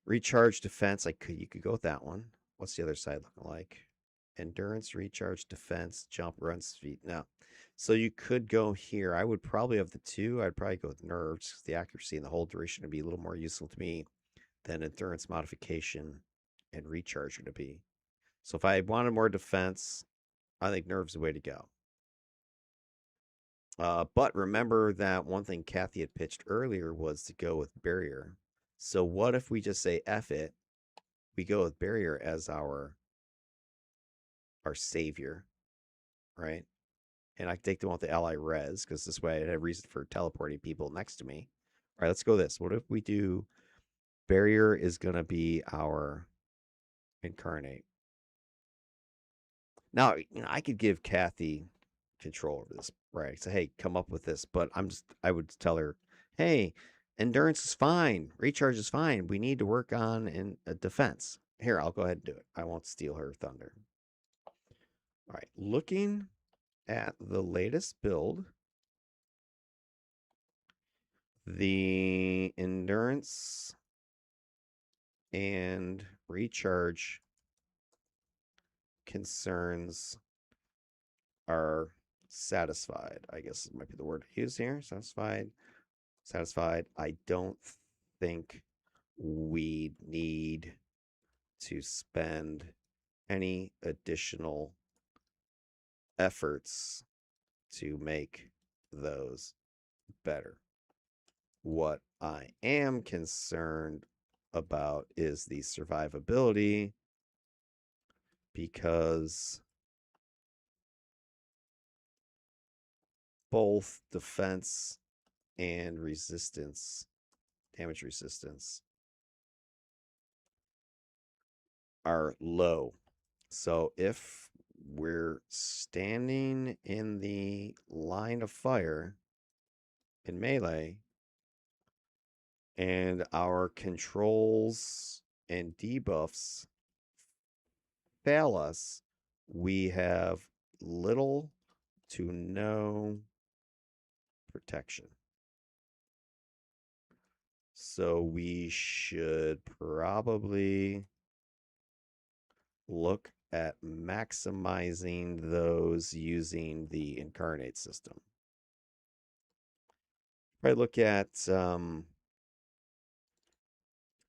Recharge, defense. You could go with that one. What's the other side looking like? Endurance, recharge, defense, jump, run, speed. No. So you could go here. I would probably have the two. I'd probably go with nerves because the accuracy and the whole duration would be a little more useful to me than endurance modification and recharge are to be. So if I wanted more defense, I think nerves the way to go. But remember that one thing Kathy had pitched earlier was to go with barrier. So what if we just say F it? We go with barrier as our savior, right? And I take them off the ally res because this way I have reason for teleporting people next to me. All right, let's go this. What if we do barrier is going to be our incarnate? Now, I could give Kathy control over this, right? Say, hey, come up with this, but I would tell her, hey, endurance is fine, recharge is fine. We need to work on in a defense. Here, I'll go ahead and do it. I won't steal her thunder. All right, looking at the latest build, the endurance and recharge concerns are satisfied. I guess it might be the word to use here. Satisfied. Satisfied. I don't think we need to spend any additional efforts to make those better. What I am concerned about is the survivability, because both defense and resistance, damage resistance, are low. So if we're standing in the line of fire in melee and our controls and debuffs fail us, we have little to no protection. So we should probably look at maximizing those using the Incarnate system. Probably look at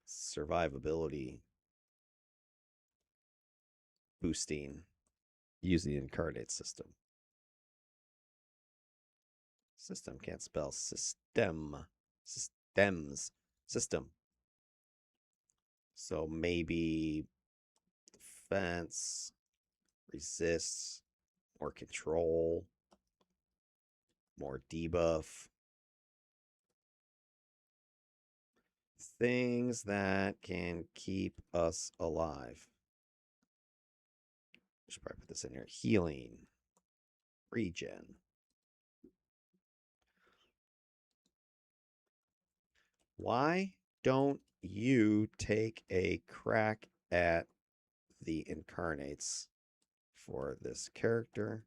survivability boosting using the Incarnate system. System, can't spell system. Systems. System. So maybe defense, resists, more control, more debuff. Things that can keep us alive. Should probably put this in here. Healing, regen. Why don't you take a crack at the incarnates for this character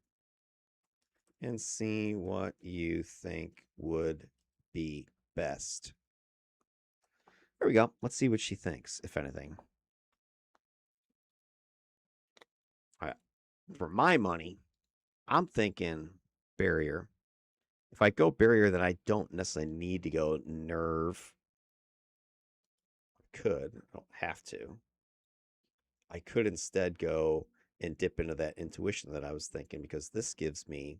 and see what you think would be best? There we go. Let's see what she thinks, if anything. All right. For my money, I'm thinking barrier. If I go barrier, then I don't necessarily need to go nerve. I could. I don't have to. I could instead go and dip into that intuition that I was thinking, because this gives me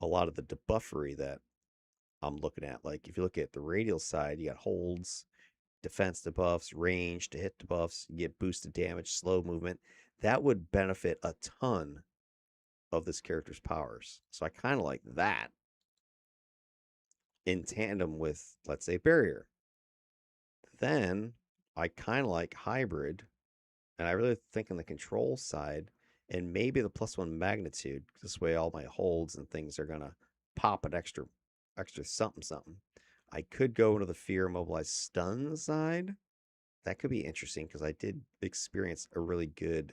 a lot of the debuffery that I'm looking at. Like if you look at the radial side, you got holds, defense debuffs, range to hit debuffs, you get boosted damage, slow movement. That would benefit a ton of this character's powers. So I kind of like that in tandem with, let's say, barrier. Then I kind of like hybrid, and I really think on the control side, and maybe the +1 magnitude. This way, all my holds and things are gonna pop an extra something something. I could go into the fear mobilized stun side. That could be interesting because I did experience a really good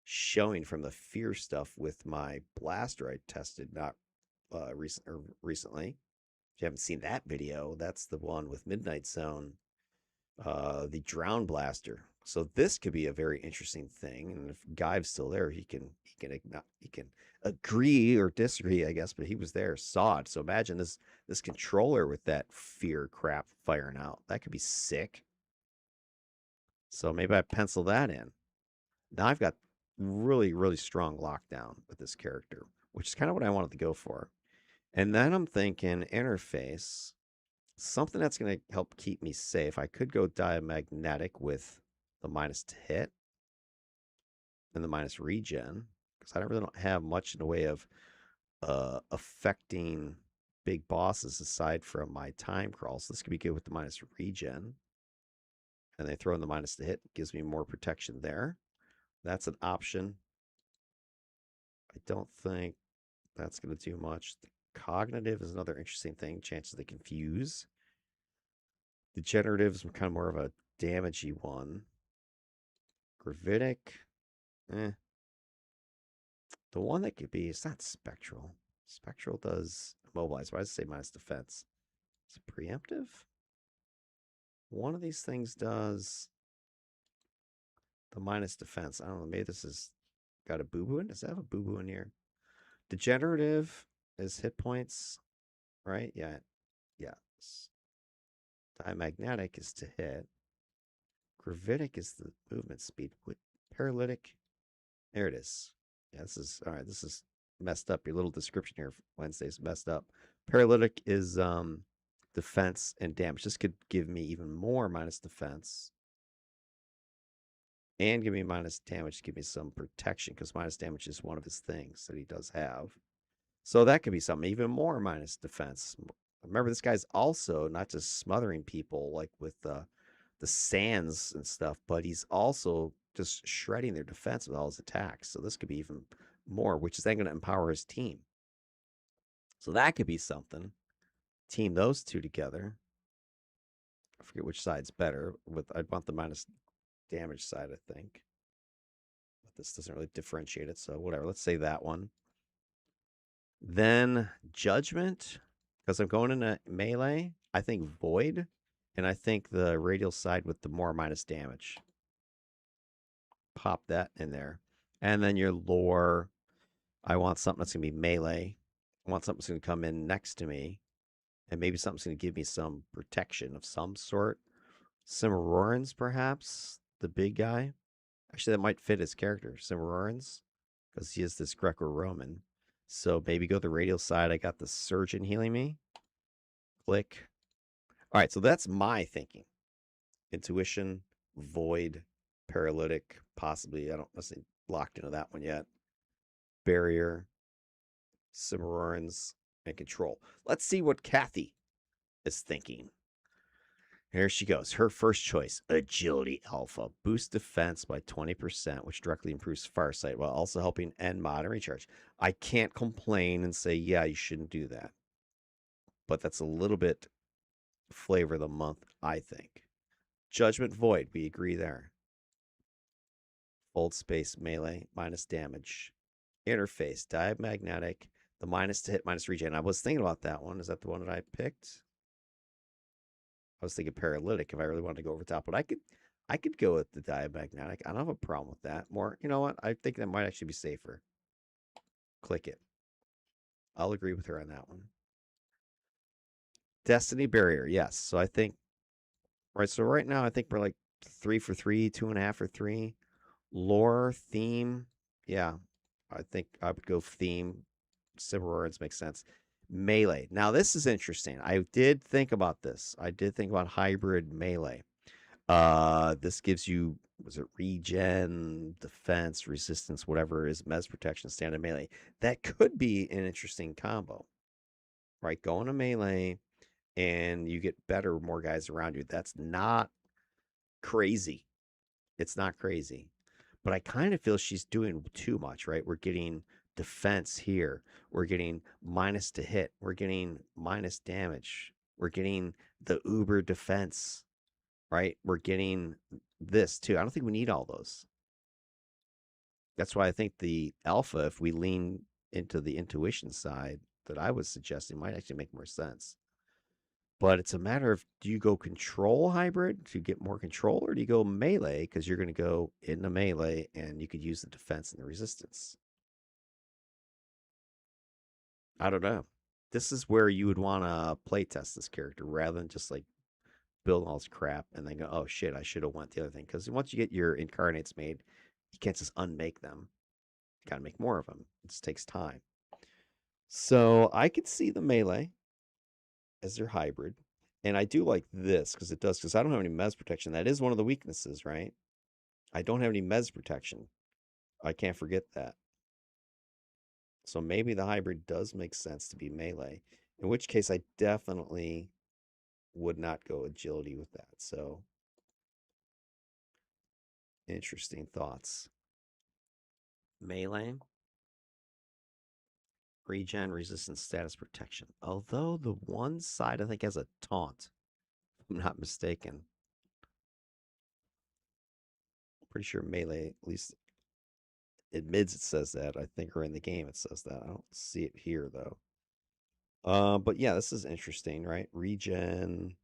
showing from the fear stuff with my blaster I tested not recently. If you haven't seen that video, that's the one with Midnight Zone, the Drown Blaster. So this could be a very interesting thing. And if Guy's still there, he can agree or disagree, I guess. But he was there, saw it. So imagine this controller with that fear crap firing out. That could be sick. So maybe I pencil that in. Now I've got really, really strong lockdown with this character, which is kind of what I wanted to go for. And then I'm thinking interface, something that's going to help keep me safe. I could go diamagnetic with the minus to hit and the minus regen, because I really don't have much in the way of affecting big bosses aside from my time crawl. So this could be good with the minus regen. And they throw in the minus to hit, gives me more protection there. That's an option. I don't think that's going to do much. The cognitive is another interesting thing. Chances they confuse. Degenerative is kind of more of a damagey one. Gravitic, eh. The one that could be, it's not spectral. Spectral does immobilize. Why does it say minus defense? Is it preemptive? One of these things does the minus defense. I don't know. Maybe this has got a boo boo in. Does it have a boo boo in here? Degenerative is hit points, right? Yeah. Yes. Diamagnetic is to hit. Gravitic is the movement speed. Paralytic. There it is. Yeah, this is all right. This is messed up. Your little description here Wednesday's messed up. Paralytic is defense and damage. This could give me even more minus defense and give me minus damage, give me some protection because minus damage is one of his things that he does have. So that could be something even more minus defense. Remember, this guy's also not just smothering people like with the sands and stuff, but he's also just shredding their defense with all his attacks. So this could be even more, which is then going to empower his team. So that could be something. Team those two together. I forget which side's better. I'd want the minus damage side, I think. But this doesn't really differentiate it, so whatever. Let's say that one. Then judgment, because I'm going into melee. I think void, and I think the radial side with the more minus damage. Pop that in there, and then your lore. I want something that's gonna be melee. I want something that's gonna come in next to me, and maybe something's gonna give me some protection of some sort. Cimarrons, perhaps the big guy. Actually, that might fit his character, Cimarrons, because he is this Greco-Roman. So maybe go the radial side. I got the surgeon healing me. Click. All right, so that's my thinking. Intuition, void, paralytic, possibly. I don't necessarily locked into that one yet. Barrier, Cimarrons, and control. Let's see what Kathy is thinking. Here she goes. Her first choice, Agility Alpha. Boost defense by 20%, which directly improves Farsight while also helping end mod and recharge. I can't complain and say, yeah, you shouldn't do that. But that's a little bit flavor of the month, I think. Judgment Void, we agree there. Old space melee, minus damage. Interface, diamagnetic, the minus to hit, minus regen. I was thinking about that one. Is that the one that I picked? I was thinking paralytic if I really wanted to go over top, but I could go with the diamagnetic. I don't have a problem with that. More, you know what? I think that might actually be safer. Click it. I'll agree with her on that one. Destiny Barrier, yes. So I think right. So right now I think we're like 3 for 3, 2.5 for 3. Lore theme, yeah. I think I would go theme. Cimarrons makes sense. Melee. Now this is interesting. I did think about this. I did think about hybrid melee. This gives you, was it regen, defense, resistance, whatever it is, mes protection, standard melee. That could be an interesting combo, right? Go into melee and you get better, more guys around you. That's not crazy. It's not crazy. But I kind of feel she's doing too much, right? We're getting defense here. We're getting minus to hit. We're getting minus damage. We're getting the uber defense, right? We're getting this too. I don't think we need all those. That's why I think the alpha, if we lean into the intuition side that I was suggesting, might actually make more sense. But it's a matter of, do you go control hybrid to get more control, or do you go melee because you're going to go into melee and you could use the defense and the resistance? I don't know. This is where you would want to play test this character rather than just like build all this crap and then go, oh shit, I should have went the other thing. Because once you get your incarnates made, you can't just unmake them. You got to make more of them. It just takes time. So I could see the melee as their hybrid. And I do like this because it does, because I don't have any mes protection. That is one of the weaknesses, right? I don't have any mes protection. I can't forget that. So maybe the hybrid does make sense to be melee, in which case I definitely would not go agility with that. So interesting thoughts. Melee. Regen, resistance, status, protection. Although the one side I think has a taunt, if I'm not mistaken. I'm pretty sure melee at least admits it says that. I think, or in the game it says that. I don't see it here though. But yeah, this is interesting, right? Regen,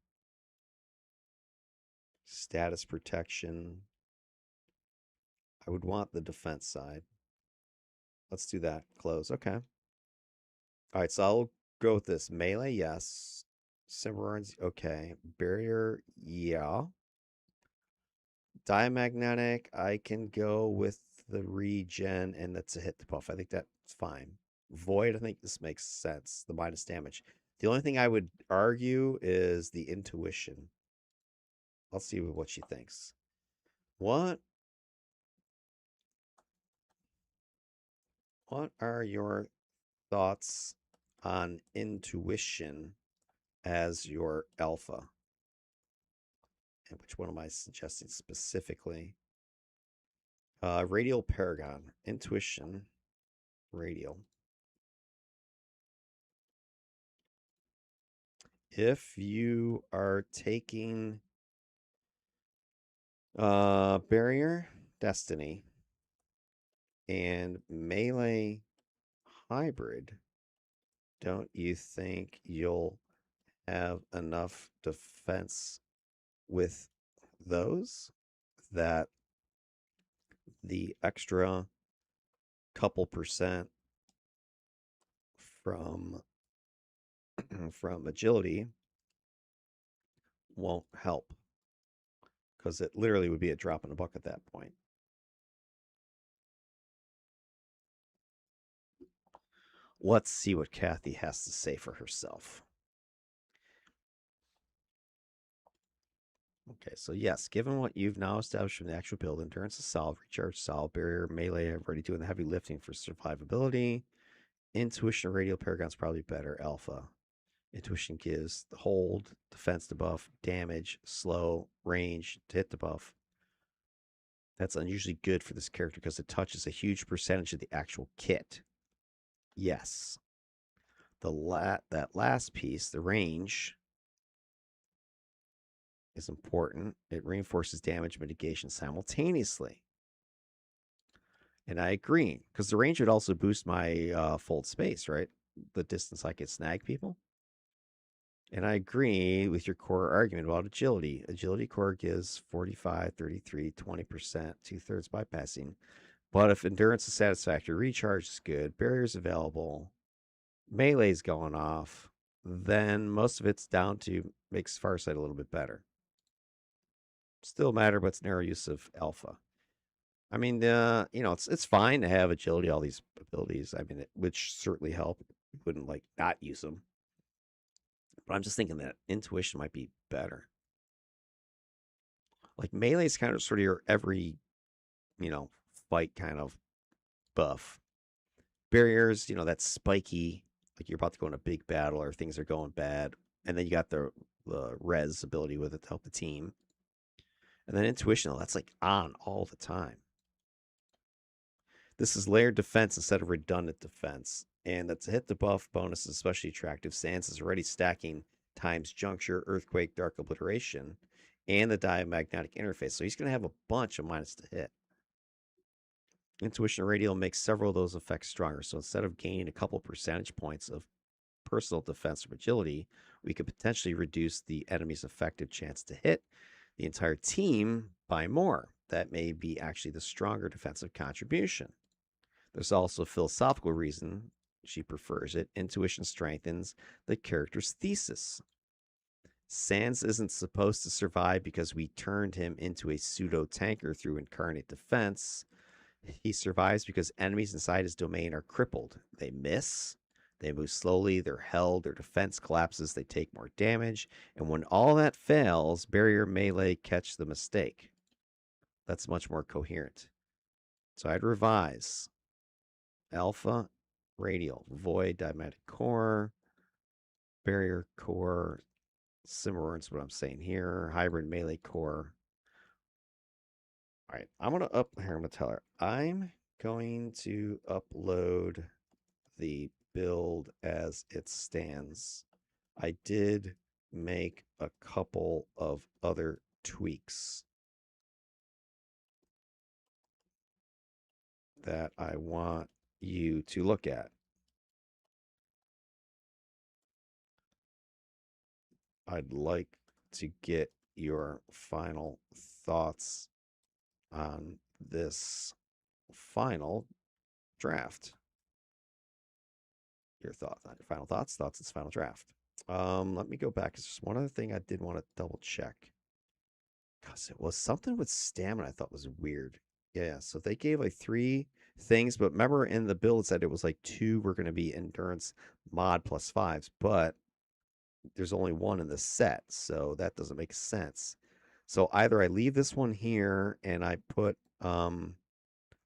status protection. I would want the defense side. Let's do that. Close. Okay. All right, so I'll go with this. Melee, yes. Simmerons, okay. Barrier, yeah. Diamagnetic, I can go with the regen, and that's a hit to buff. I think that's fine. Void, I think this makes sense. The minus damage. The only thing I would argue is the intuition. I'll see what she thinks. What what are your thoughts on intuition as your alpha? And which one am I suggesting specifically? Radial Paragon. Intuition. Radial. If you are taking Barrier, Destiny, and Melee Hybrid, don't you think you'll have enough defense with those that the extra couple percent from from agility won't help? Because it literally would be a drop in the bucket at that point. Let's see what Kathy has to say for herself. Okay, so yes, given what you've now established from the actual build, endurance is solid, recharge solid, barrier, melee, I've already doing the heavy lifting for survivability. Intuition, radial paragon's probably better. Alpha. Intuition gives the hold, defense debuff, damage, slow, range to hit debuff. That's unusually good for this character because it touches a huge percentage of the actual kit. Yes. That last piece, the range, is important. It reinforces damage mitigation simultaneously. And I agree, because the range would also boost my fold space, right? The distance I could snag people. And I agree with your core argument about agility. Agility core gives 45, 33, 20%, 2/3 bypassing. But if endurance is satisfactory, recharge is good, barriers available, melee's going off, then most of it's down to makes Farsight a little bit better. Still matter, but it's narrow use of alpha. I mean, it's fine to have agility, all these abilities. I mean, which certainly help. You wouldn't like not use them, but I'm just thinking that intuition might be better. Like melee is kind of sort of your every, you know, fight kind of buff. Barriers, that spiky, like you're about to go in a big battle or things are going bad, and then you got the res ability with it to help the team, and then intuition, that's like on all the time. This is layered defense instead of redundant defense. And that's a hit the buff bonus is especially attractive. Sans is already stacking times juncture, earthquake, dark obliteration, and the diamagnetic interface. So he's going to have a bunch of minus to hit. Intuition radial makes several of those effects stronger. So instead of gaining a couple percentage points of personal defense or agility, we could potentially reduce the enemy's effective chance to hit the entire team by more. That may be actually the stronger defensive contribution. There's also a philosophical reason she prefers it. Intuition strengthens the character's thesis. Sans isn't supposed to survive because we turned him into a pseudo tanker through Incarnate defense. He survives because enemies inside his domain are crippled. They miss, they move slowly, they're held, their defense collapses, they take more damage, and when all that fails, barrier melee catch the mistake. That's much more coherent. So I'd revise alpha, radial, void, diametric core, barrier core, similar to what I'm saying here, hybrid melee core. All right, I'm going to tell her I'm going to upload the build as it stands. I did make a couple of other tweaks that I want you to look at. I'd like to get your final thoughts on this final draft. Your thoughts, not your final thoughts. Thoughts. It's final draft. Let me go back. There's just one other thing I did want to double check because it was something with stamina I thought was weird. Yeah, so they gave like 3 things, but remember in the build it said it was like 2 were going to be endurance mod plus 5s, but there's only 1 in the set, so that doesn't make sense. So either I leave this one here and I put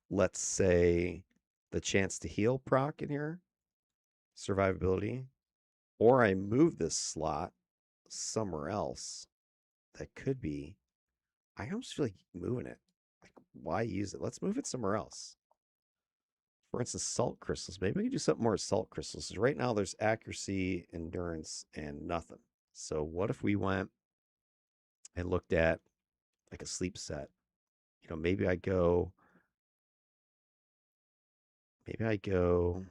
let's say the chance to heal proc in here, survivability, or I move this slot somewhere else. That could be. I almost feel like moving it. Like, why use it? Let's move it somewhere else. For instance, salt crystals. Maybe we can do something more with salt crystals. Right now, there's accuracy, endurance, and nothing. So what if we went and looked at like a sleep set? Maybe I go. Maybe I go.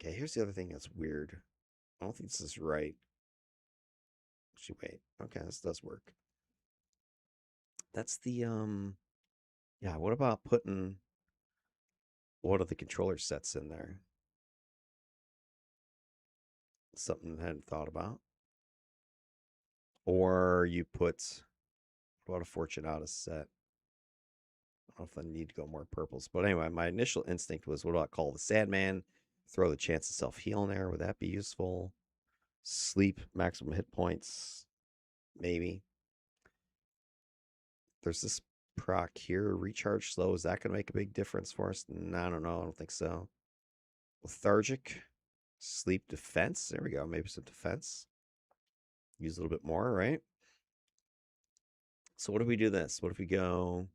Okay, here's the other thing that's weird. I don't think this is right. Actually, wait. Okay, this does work. That's the Yeah, what about putting one of the controller sets in there? Something I hadn't thought about. Or you put what about a Fortunatus set? I don't know if I need to go more purples. But anyway, my initial instinct was what do I call the Sandman? Throw the chance of self heal in there. Would that be useful? Sleep, maximum hit points. Maybe. There's this proc here. Recharge slow. Is that going to make a big difference for us? No, I don't know. I don't think so. Lethargic. Sleep defense. There we go. Maybe some defense. Use a little bit more, right? So what if we do this? What if we go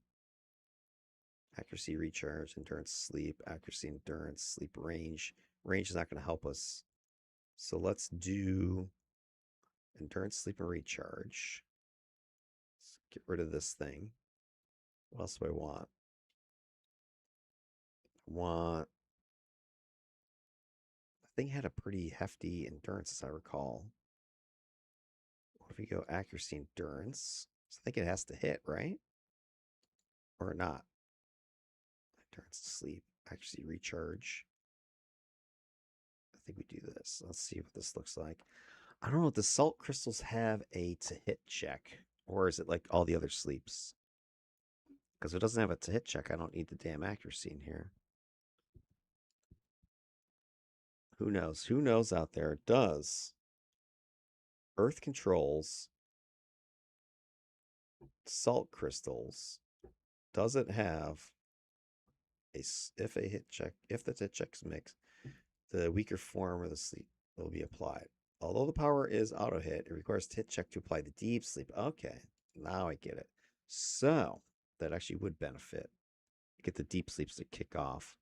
accuracy, recharge, endurance, sleep, accuracy, endurance, sleep, range? Range is not going to help us. So let's do endurance, sleep, and recharge. Let's get rid of this thing. What else do I want? The thing had a pretty hefty endurance, as I recall. What if we go accuracy, endurance? So I think it has to hit, right? Or not? Endurance, sleep, accuracy, recharge. I think we do this. Let's see what this looks like. I don't know if the salt crystals have a to hit check, or is it like all the other sleeps? Because if it doesn't have a to hit check, I don't need the damn accuracy in here. Who knows? Who knows out there? Does Earth controls salt crystals? Does it have if a hit check, if the hit check's mixed, the weaker form of the sleep will be applied. Although the power is auto hit, it requires hit check to apply the deep sleep. Okay, now I get it. So that actually would benefit. Get the deep sleeps to kick off.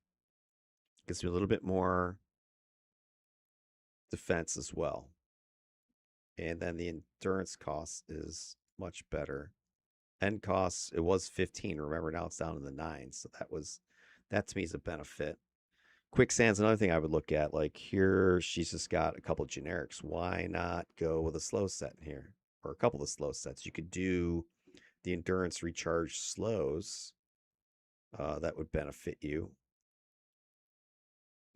Gives me a little bit more defense as well. And then the endurance cost is much better. End costs, it was 15. Remember, now it's down in the 9. So that to me is a benefit. Quicksand's another thing I would look at. Like here, she's just got a couple generics. Why not go with a slow set in here? Or a couple of slow sets. You could do the endurance recharge slows. That would benefit you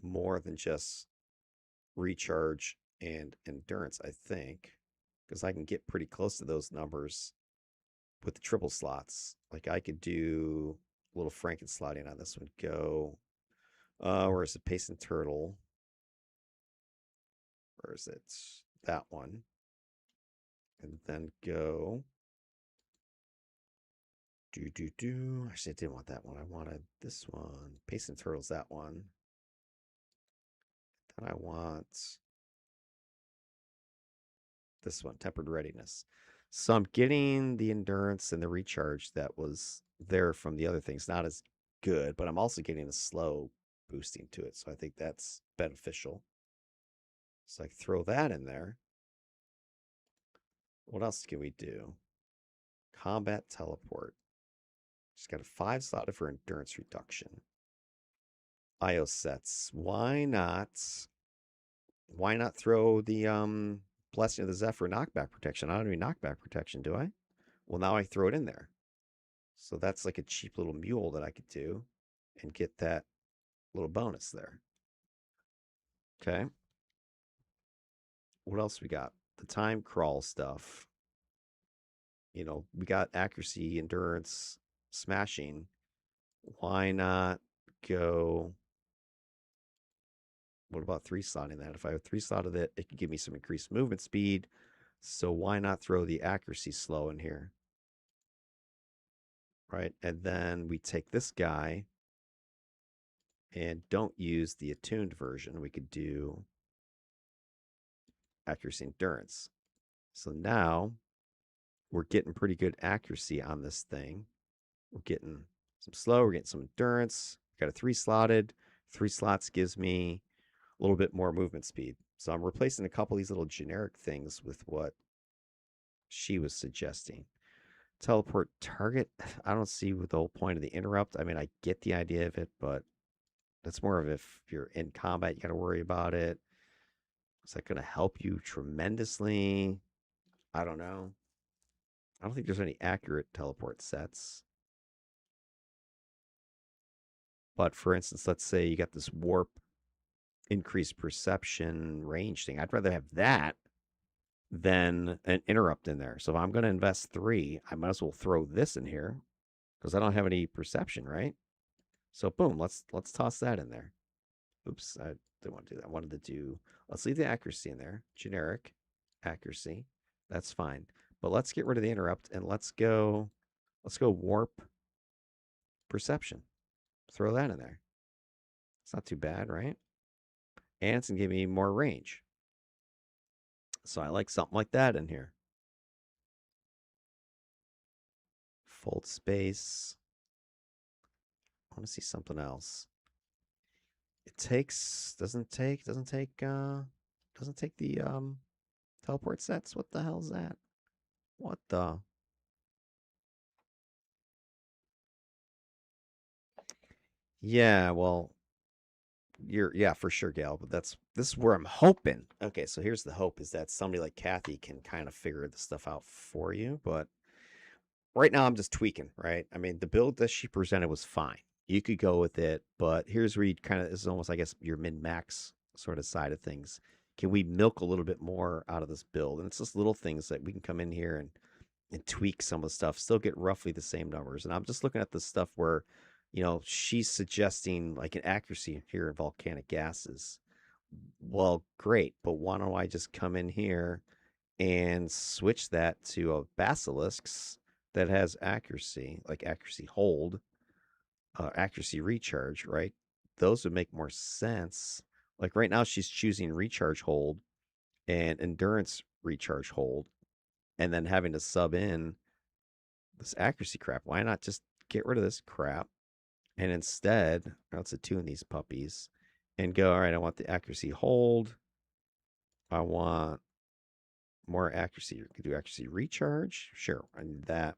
more than just recharge and endurance, I think. Because I can get pretty close to those numbers with the triple slots. Like I could do a little Franken slotting on this one. Go. Where is it? Pace and Turtle. Where is it? That one. And then go. Actually, I didn't want that one. I wanted this one. Pace and Turtles, that one. Then I want this one, Tempered Readiness. So I'm getting the endurance and the recharge that was there from the other things. Not as good, but I'm also getting a slow boosting to it. So I think that's beneficial. So I throw that in there. What else can we do? Combat teleport. Just got a 5-slotted for endurance reduction. IO sets. Why not? Why not throw the Blessing of the Zephyr knockback protection? I don't have any knockback protection, do I? Well, now I throw it in there. So that's like a cheap little mule that I could do and get that little bonus there. Okay. What else we got? The time crawl stuff. You know, we got accuracy, endurance, smashing. Why not go? What about 3-slotting that? If I have 3-slotted it, it can give me some increased movement speed. So why not throw the accuracy slow in here? Right. And then we take this guy and don't use the attuned version. We could do accuracy endurance. So now we're getting pretty good accuracy on this thing. We're getting some slow, we're getting some endurance. Got a 3-slotted. 3 slots gives me a little bit more movement speed. So I'm replacing a couple of these little generic things with what she was suggesting. Teleport target. I don't see the whole point of the interrupt. I mean, I get the idea of it, but that's more of if you're in combat, you got to worry about it. Is that going to help you tremendously? I don't know. I don't think there's any accurate teleport sets. But for instance, let's say you got this warp increased perception range thing. I'd rather have that than an interrupt in there. So if I'm going to invest 3, I might as well throw this in here because I don't have any perception, right? So boom, let's toss that in there. Oops, I didn't want to do that. I wanted to do, let's leave the accuracy in there. Generic accuracy. That's fine. But let's get rid of the interrupt and let's go warp perception. Throw that in there. It's not too bad, right? And it's going to give me more range. So I like something like that in here. Fold space. I want to see something else. It takes doesn't take the teleport sets. What the hell is that? What the? Yeah, well, yeah, for sure, Gal, but this is where I'm hoping. Okay, so here's the hope is that somebody like Kathy can kind of figure this stuff out for you, but right now I'm just tweaking, right? I mean, the build that she presented was fine. You could go with it, but here's where you kind of this is almost, I guess, your min max sort of side of things. Can we milk a little bit more out of this build? And it's just little things that we can come in here and tweak some of the stuff, still get roughly the same numbers. And I'm just looking at the stuff where, you know, she's suggesting like an accuracy here in volcanic gases. Well, great, but why don't I just come in here and switch that to a basilisks that has accuracy, like accuracy hold, accuracy recharge, right? Those would make more sense. Like right now, she's choosing recharge hold and endurance recharge hold, and then having to sub in this accuracy crap. Why not just get rid of this crap and instead, let's attune these puppies and go, all right, I want the accuracy hold. I want more accuracy. You could do accuracy recharge. Sure, I need that.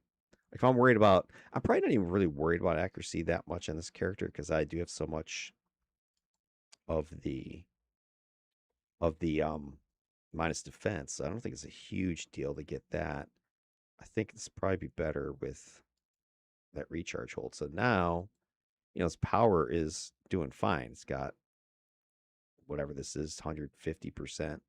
If I'm worried about, I'm probably not even really worried about accuracy that much on this character because I do have so much of the minus defense. I don't think it's a huge deal to get that. I think it's probably be better with that recharge hold. So now, you know, its power is doing fine. It's got whatever this is, 150%.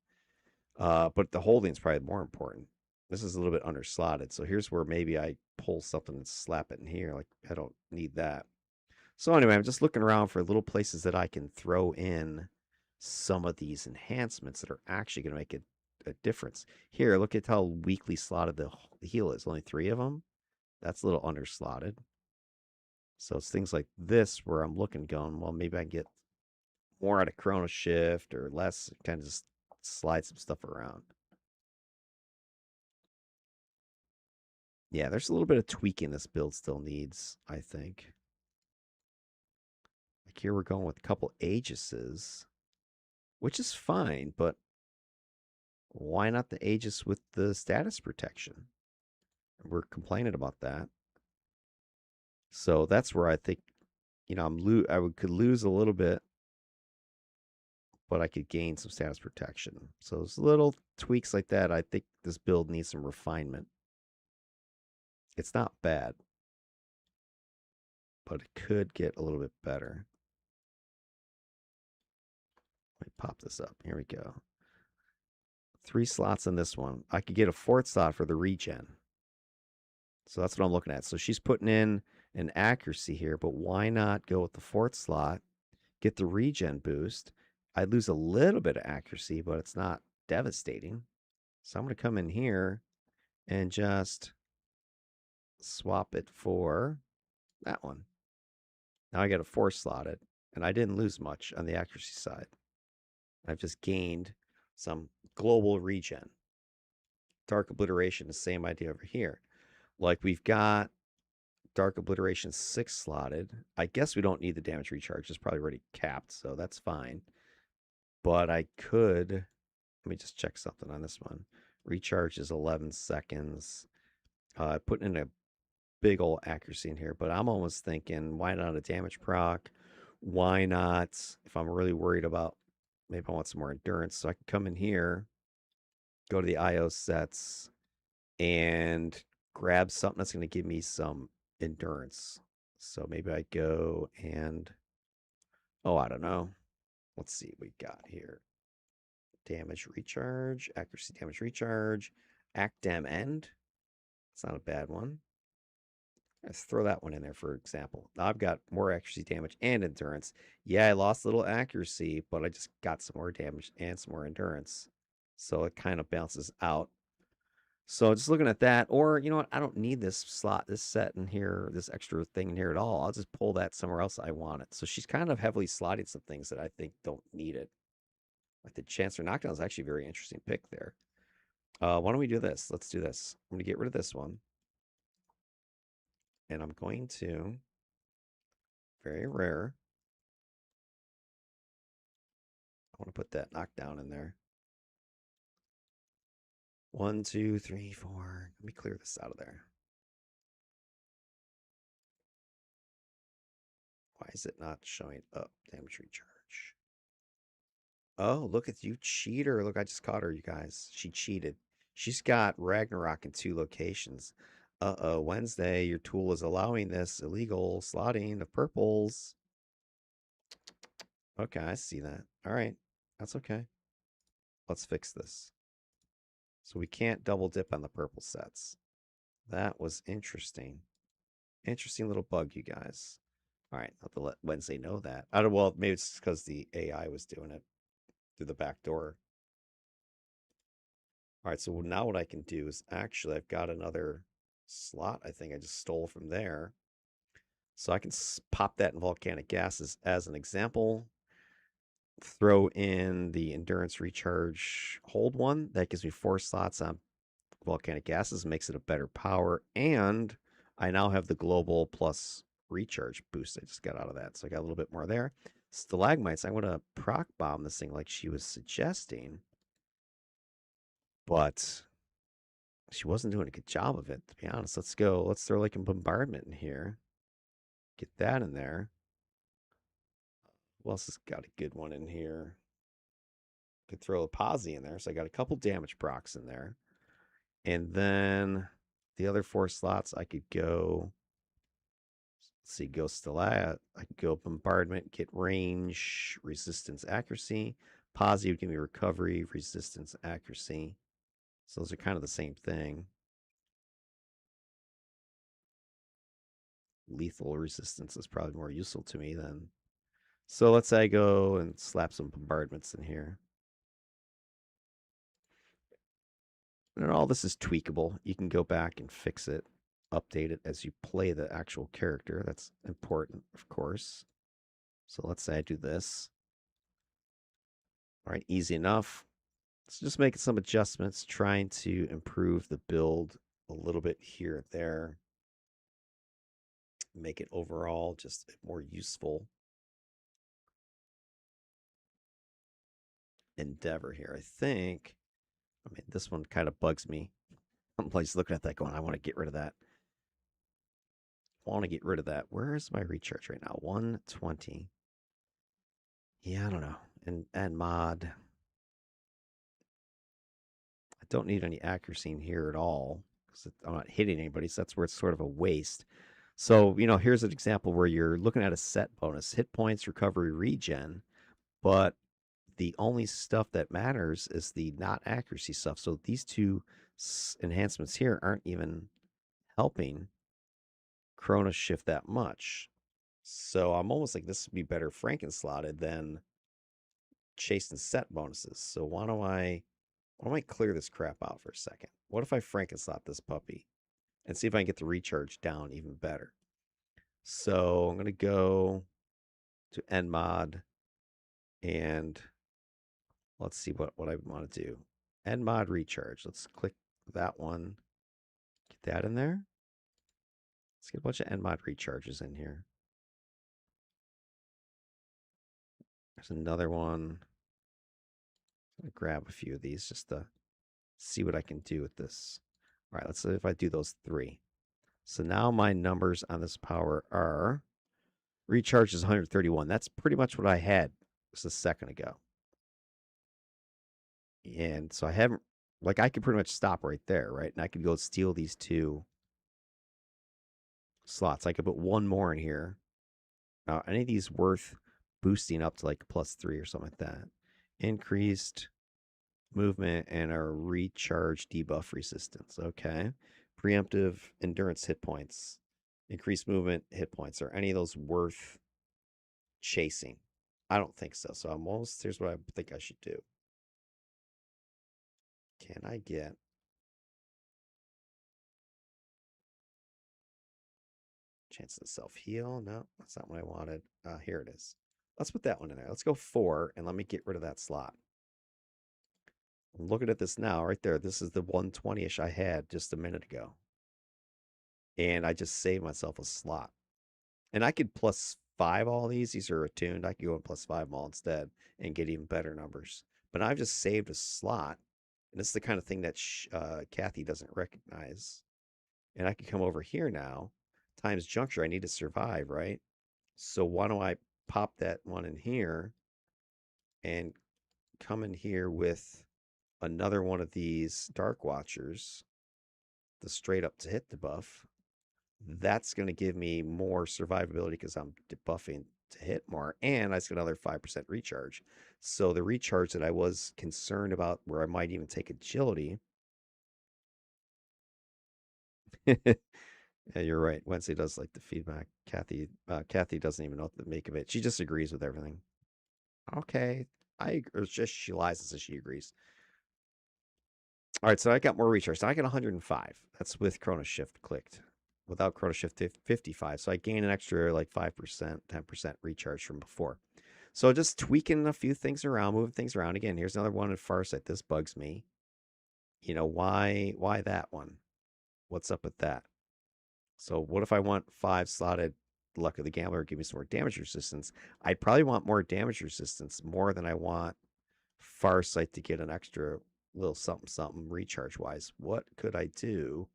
But the holding is probably more important. This is a little bit underslotted. So here's where maybe I pull something and slap it in here. Like I don't need that. So anyway, I'm just looking around for little places that I can throw in some of these enhancements that are actually going to make a difference. Here, look at how weakly slotted the heal is. Only 3 of them. That's a little underslotted. So it's things like this where I'm looking, going, well, maybe I can get more out of Chrono Shift or less, kind of just slide some stuff around. Yeah, there's a little bit of tweaking this build still needs, I think. I Like here we're going with a couple Aegises, which is fine, but why not the Aegis with the status protection? We're complaining about that. So that's where I think, could lose a little bit, but I could gain some status protection. So there's little tweaks like that. I think this build needs some refinement. It's not bad, but it could get a little bit better. Let me pop this up. Here we go. 3 slots in this one. I could get a 4th slot for the regen. So that's what I'm looking at. So she's putting in an accuracy here, but why not go with the 4th slot, get the regen boost? I lose a little bit of accuracy, but it's not devastating. So I'm going to come in here and just swap it for that one. Now I got a 4 slotted, and I didn't lose much on the accuracy side. I've just gained some global regen. Dark Obliteration, the same idea over here. Like we've got Dark Obliteration 6 slotted. I guess we don't need the damage recharge. It's probably already capped, so that's fine. But I could, let me just check something on this one. Recharge is 11 seconds. Putting in a big old accuracy in here, but I'm almost thinking, why not a damage proc? Why not, if I'm really worried about, maybe I want some more endurance, so I can come in here, go to the IO sets, and grab something that's going to give me some endurance. So maybe I go and, I don't know. Let's see what we got here. Damage recharge, accuracy damage recharge, act dam end. It's not a bad one. Let's throw that one in there, for example. Now I've got more accuracy damage and endurance. Yeah, I lost a little accuracy, but I just got some more damage and some more endurance. So it kind of balances out. So just looking at that, or you know what? I don't need this slot, this set in here, this extra thing in here at all. I'll just pull that somewhere else I want it. So she's kind of heavily slotting some things that I think don't need it. Like the Chancellor Knockdown is actually a very interesting pick there. Why don't we do this? Let's do this. I'm going to get rid of this one. And I'm going to, very rare, I want to put that knockdown in there. 1, 2, 3, 4. Let me clear this out of there. Why is it not showing up? Damage recharge. Oh, look at you, cheater. Look, I just caught her, you guys. She cheated. She's got Ragnarok in 2 locations. Uh-oh, Wednesday, your tool is allowing this illegal slotting of purples. Okay, I see that. All right, that's okay. Let's fix this. So we can't double dip on the purple sets. That was interesting. Interesting little bug, you guys. All right, I'll have to let Wednesday know that. I don't. Well, maybe it's because the AI was doing it through the back door. All right, so now what I can do is actually I've got another slot. I think I just stole from there, so I can pop that in volcanic gases as an example. Throw in the endurance recharge hold one that gives me 4 slots on volcanic gases, makes it a better power, and I now have the global plus recharge boost I just got out of that. So I got a little bit more there. Stalagmites, I want to proc bomb this thing like she was suggesting, but she wasn't doing a good job of it, to be honest. Let's go. Let's throw like a bombardment in here. Get that in there. Who else has got a good one in here? Could throw a posse in there. So I got a couple damage procs in there. And then the other 4 slots I could go. Let's see, go Stalat. I could go bombardment, get range, resistance, accuracy. Posse would give me recovery, resistance, accuracy. So those are kind of the same thing. Lethal resistance is probably more useful to me than. So let's say I go and slap some bombardments in here. And all this is tweakable. You can go back and fix it, update it as you play the actual character. That's important, of course. So let's say I do this. All right, easy enough. So just making some adjustments, trying to improve the build a little bit here and there. Make it overall just more useful. endeavor here. I think, I mean, this one kind of bugs me. I'm just looking at that going, I want to get rid of that. I want to get rid of that. Where is my recharge right now? 120. Yeah, I don't know. And mod. I don't need any accuracy in here at all because I'm not hitting anybody. So that's where it's sort of a waste. So, here's an example where you're looking at a set bonus, hit points, recovery, regen, but the only stuff that matters is the not accuracy stuff. So these two enhancements here aren't even helping Chrono Shift that much. So I'm almost like this would be better Frankenslotted than chasing set bonuses. So why don't I clear this crap out for a second? What if I Frankenslot this puppy and see if I can get the recharge down even better? So I'm going to go to end mod and let's see what I want to do. End mod recharge. Let's click that one. Get that in there. Let's get a bunch of end mod recharges in here. There's another one. I'm going to grab a few of these just to see what I can do with this. All right, let's see if I do those 3. So now my numbers on this power are recharge is 131. That's pretty much what I had just a second ago. And so I haven't, like, I could pretty much stop right there, right? And I could go steal these 2 slots. I could put one more in here. Now, any of these worth boosting up to like +3 or something like that. Increased movement and a recharge debuff resistance. Okay. Preemptive endurance hit points. Increased movement hit points. Are any of those worth chasing? I don't think so. So here's what I think I should do. Can I get chance to self-heal? No, that's not what I wanted. Here it is. Let's put that one in there. Let's go 4 and let me get rid of that slot. I'm looking at this now, right there. This is the 120-ish I had just a minute ago. And I just saved myself a slot. And I could +5 all these. These are attuned. I could go and +5 them all instead and get even better numbers. But I've just saved a slot. And this is the kind of thing that Kathy doesn't recognize. And I can come over here now. Times juncture, I need to survive, right? So why don't I pop that one in here and come in here with another one of these Dark Watchers, the straight up to hit debuff. That's going to give me more survivability because I'm debuffing to hit more, and I just got another 5% recharge. So the recharge that I was concerned about, where I might even take agility. Yeah, you're right. Wednesday does like the feedback. Kathy doesn't even know what to make of it. She just agrees with everything. Okay, or it's just she lies and says she agrees. All right, so I got more recharge. So I got 105. That's with Chrono Shift clicked. Without Chrono Shift, 55. So I gain an extra like 5%, 10% recharge from before. So just tweaking a few things around, moving things around. Again, here's another one in Farsight. This bugs me. Why that one? What's up with that? So what if I want 5 slotted Luck of the Gambler, give me some more damage resistance? I'd probably want more damage resistance more than I want Farsight to get an extra little something something recharge wise. What could I do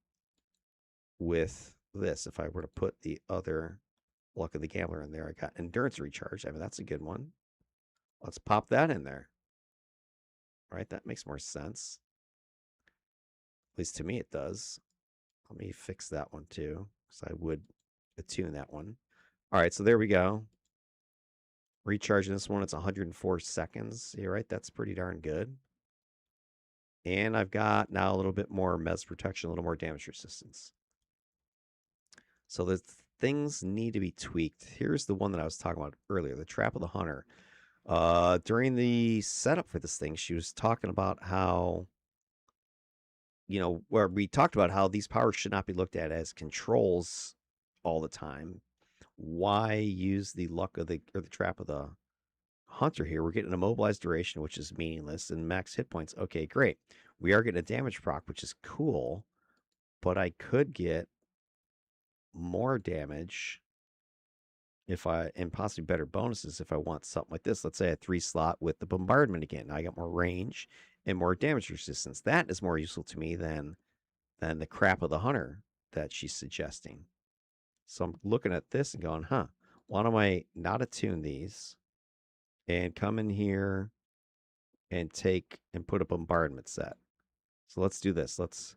with this if I were to put the other Luck of the Gambler in there? I got endurance recharge. I mean, that's a good one. Let's pop that in there. Right? That makes more sense. At least to me it does. Let me fix that one too, because I would attune that one. All right, so there we go. Recharging this one, it's 104 seconds. You're right, that's pretty darn good. And I've got now a little bit more mes protection, a little more damage resistance. So the things need to be tweaked. Here's the one that I was talking about earlier, the Trap of the Hunter. During the setup for this thing, she was talking about how, where we talked about how these powers should not be looked at as controls all the time. Why use the luck of the Trap of the Hunter here? We're getting an immobilized duration, which is meaningless, and max hit points. Okay, great. We are getting a damage proc, which is cool, but I could get more damage and possibly better bonuses if I want something like this. Let's say a 3-slot with the bombardment again. Now I got more range and more damage resistance. That is more useful to me than the crap of the hunter that she's suggesting. So I'm looking at this and going, huh, why don't I not attune these and come in here and take and put a bombardment set? So let's do this. Let's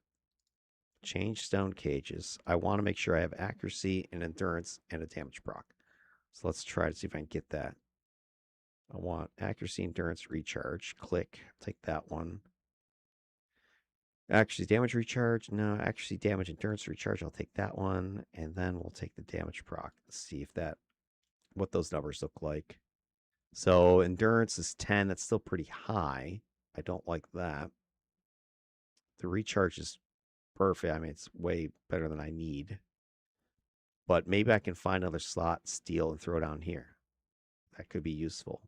change stone cages. I want to make sure I have accuracy and endurance and a damage proc. So let's try to see if I can get that. I want accuracy, endurance, recharge. Click. Take that one. Accuracy, damage, recharge. No, accuracy, damage, endurance, recharge. I'll take that one. And then we'll take the damage proc. Let's see if what those numbers look like. So endurance is 10. That's still pretty high. I don't like that. The recharge is perfect. I mean, it's way better than I need. But maybe I can find another slot, steal, and throw down here. That could be useful.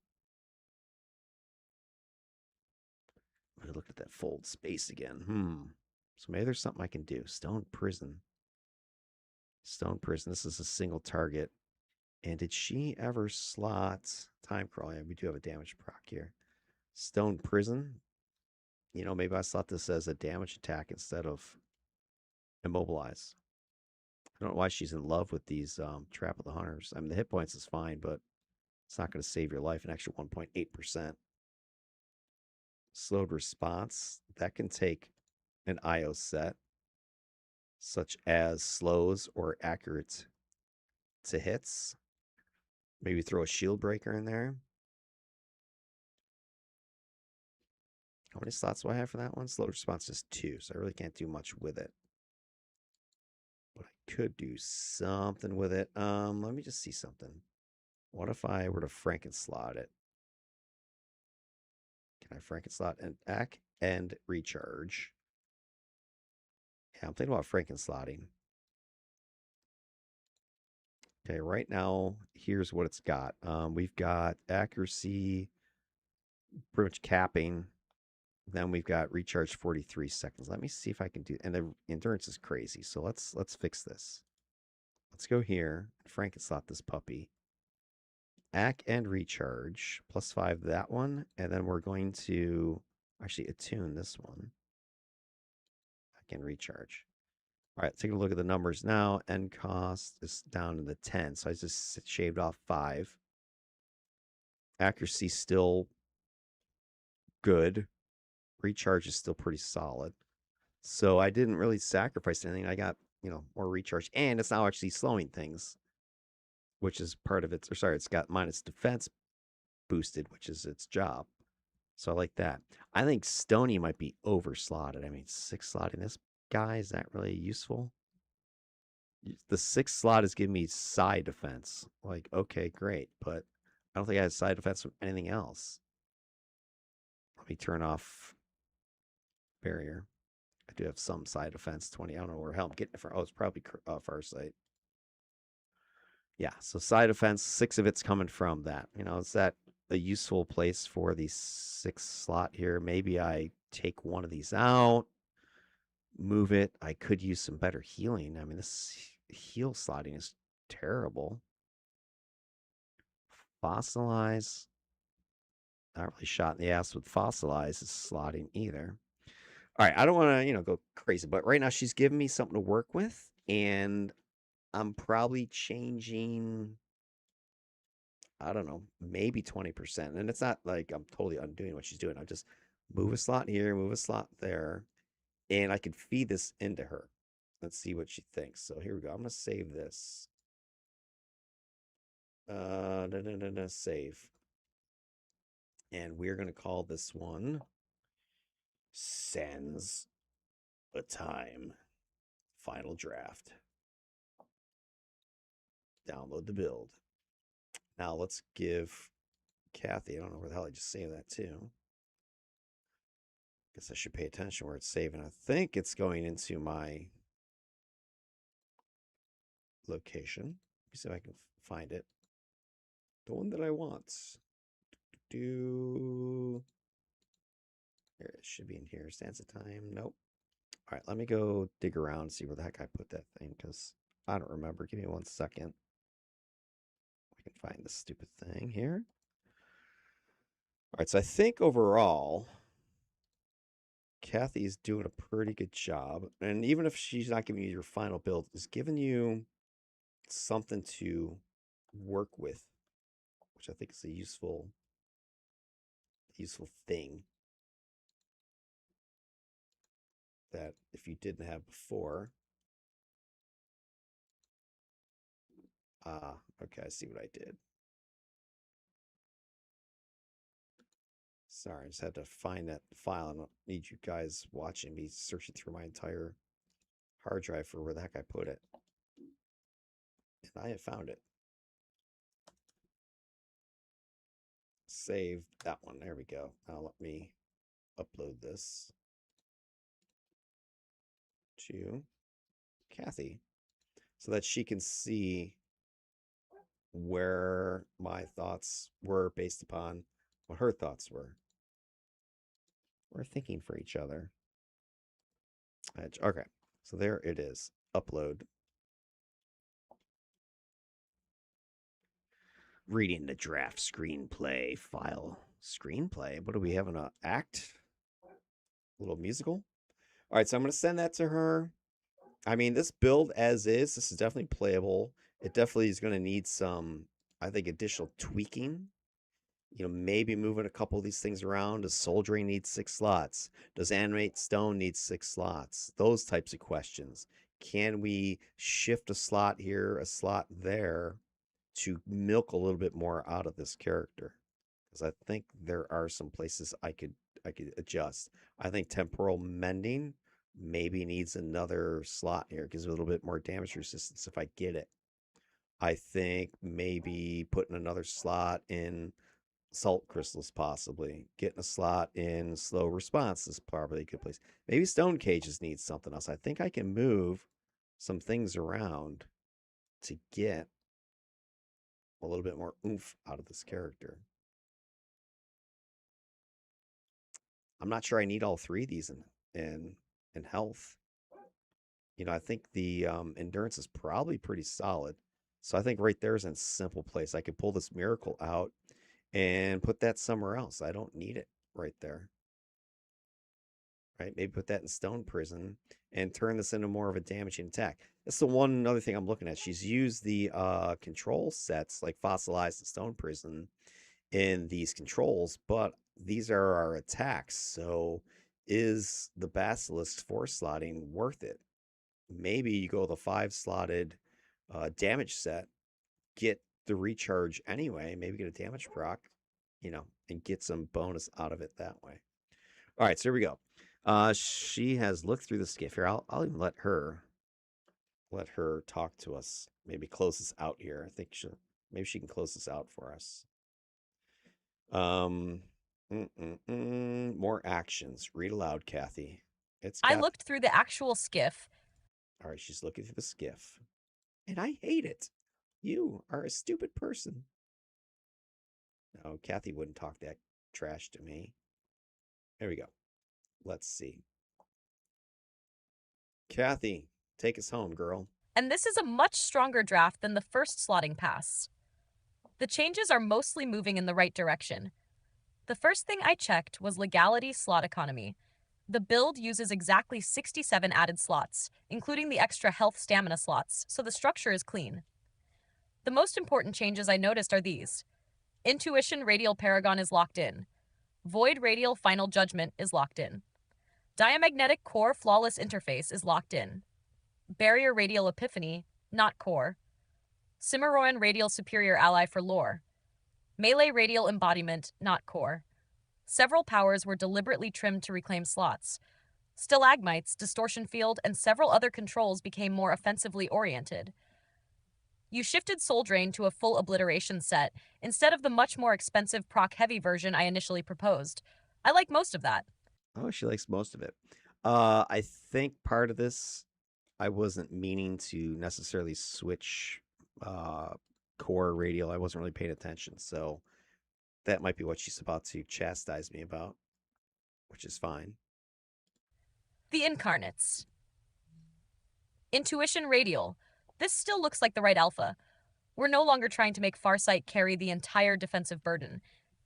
I'm going to look at that fold space again. So maybe there's something I can do. Stone prison. Stone prison. This is a single target. And did she ever slot time crawl? Yeah, we do have a damage proc here. Stone prison. Maybe I slot this as a damage attack instead of immobilize. I don't know why she's in love with these Trap of the Hunters. I mean, the hit points is fine, but it's not going to save your life. An extra 1.8%. Slowed response. That can take an IO set, such as slows or accurate to hits. Maybe throw a shield breaker in there. How many slots do I have for that one? Slow response is 2, so I really can't do much with it. But I could do something with it. Let me just see something. What if I were to Frankenslot it? Can I Frankenslot and act and recharge? Yeah, I'm thinking about Frankenslotting. Okay, right now, here's what it's got. We've got accuracy, pretty much capping. Then we've got recharge 43 seconds. Let me see if I can do. And the endurance is crazy. So let's fix this. Let's go here. Frankenslot this puppy. Act and recharge +5 that one, and then we're going to actually attune this one. Act and recharge. All right, taking a look at the numbers now. End cost is down in the 10, so I just shaved off 5. Accuracy still good. Recharge is still pretty solid. So I didn't really sacrifice anything. I got, more recharge, and it's now actually slowing things, which is part of it. Or sorry, it's got minus defense boosted, which is its job. So I like that. I think Stony might be over slotted. I mean, 6 slotting this guy, is that really useful? The 6 slot is giving me side defense. Like, okay, great. But I don't think I have side defense from anything else. Let me turn off barrier. I do have some side defense, 20. I don't know where hell I'm getting it from. Oh, it's probably Farsight. Yeah, so side defense, 6 of it's coming from that. Is that a useful place for the 6 slot here? Maybe I take one of these out, move it. I could use some better healing. I mean, this heal slotting is terrible. Fossilize. Not really shot in the ass with fossilize is slotting either. All right, I don't want to, go crazy, but right now she's giving me something to work with, and I'm probably changing, I don't know, maybe 20%. And it's not like I'm totally undoing what she's doing. I'm just move a slot here, move a slot there, and I can feed this into her. Let's see what she thinks. So here we go. I'm going to save this. Save. And we're going to call this one Sands a Time Final Draft. Download the build. Now let's give Kathy, I don't know where the hell I just saved that to. Guess I should pay attention where it's saving. I think it's going into my location. Let me see if I can find it. The one that I want. Here, it should be in here. Stands of time. Nope. All right, let me go dig around and see where the heck I put that thing, because I don't remember. Give me 1 second. Find this stupid thing here. All right, so I think overall, Kathy's doing a pretty good job. And even if she's not giving you your final build, is giving you something to work with, which I think is a useful thing that if you didn't have before. Okay, I see what I did. Sorry, I just had to find that file. I don't need you guys watching me searching through my entire hard drive for where the heck I put it. And I have found it. Save that one. There we go. Now let me upload this to Kathy so that she can see where my thoughts were based upon what her thoughts were. We're thinking for each other. Okay, so there it is. Upload. Reading the draft screenplay file. Screenplay? What do we have? An act? A little musical? All right, so I'm going to send that to her. I mean, this build as is, this is definitely playable. It definitely is going to need some, I think, additional tweaking. You know, maybe moving a couple of these things around. Does Soul Drain need 6 slots? Does Animate Stone need 6 slots? Those types of questions. Can we shift a slot here, a slot there to milk a little bit more out of this character? Because I think there are some places I could adjust. I think Temporal Mending maybe needs another slot here. Gives a little bit more damage resistance if I get it. I think maybe putting another slot in Salt Crystals, possibly. Getting a slot in Slow Response is probably a good place. Maybe Stone Cages needs something else. I think I can move some things around to get a little bit more oomph out of this character. I'm not sure I need all 3 of these in health. You know, I think the endurance is probably pretty solid. So I think right there is a simple place. I could pull this miracle out and put that somewhere else. I don't need it right there. Right? Maybe put that in Stone Prison and turn this into more of a damaging attack. That's the one other thing I'm looking at. She's used the control sets like Fossilized and Stone Prison in these controls, but these are our attacks. So is the Basilisk 4 slotting worth it? Maybe you go with a 5 slotted damage set, get the recharge anyway, maybe get a damage proc, you know, and get some bonus out of it that way. All right, so here we go. She has looked through the skiff here. I'll even let her talk to us. Maybe close this out here. I think maybe she can close this out for us. More actions. Read aloud, Kathy. It's I Kathy. looked through the actual skiff. All right, she's looking through the skiff. And I hate it. You are a stupid person. No, Kathy wouldn't talk that trash to me. There we go. Let's see. Kathy, take us home, girl. And this is a much stronger draft than the first slotting pass. The changes are mostly moving in the right direction. The first thing I checked was legality slot economy. The build uses exactly 67 added slots, including the extra health stamina slots, so the structure is clean. The most important changes I noticed are these. Intuition Radial Paragon is locked in. Void Radial Final Judgment is locked in. Diamagnetic Core Flawless Interface is locked in. Barrier Radial Epiphany, not core. Cimarroyan Radial Superior Ally for lore. Melee Radial Embodiment, not core. Several powers were deliberately trimmed to reclaim slots. Stalagmites, Distortion Field, and several other controls became more offensively oriented. You shifted Soul Drain to a full obliteration set, instead of the much more expensive proc-heavy version I initially proposed. I like most of that. Oh, she likes most of it. I think part of this, I wasn't meaning to necessarily switch core radial. I wasn't really paying attention. So that might be what she's about to chastise me about, which is fine. The Incarnates. Intuition Radial. This still looks like the right alpha. We're no longer trying to make Farsight carry the entire defensive burden.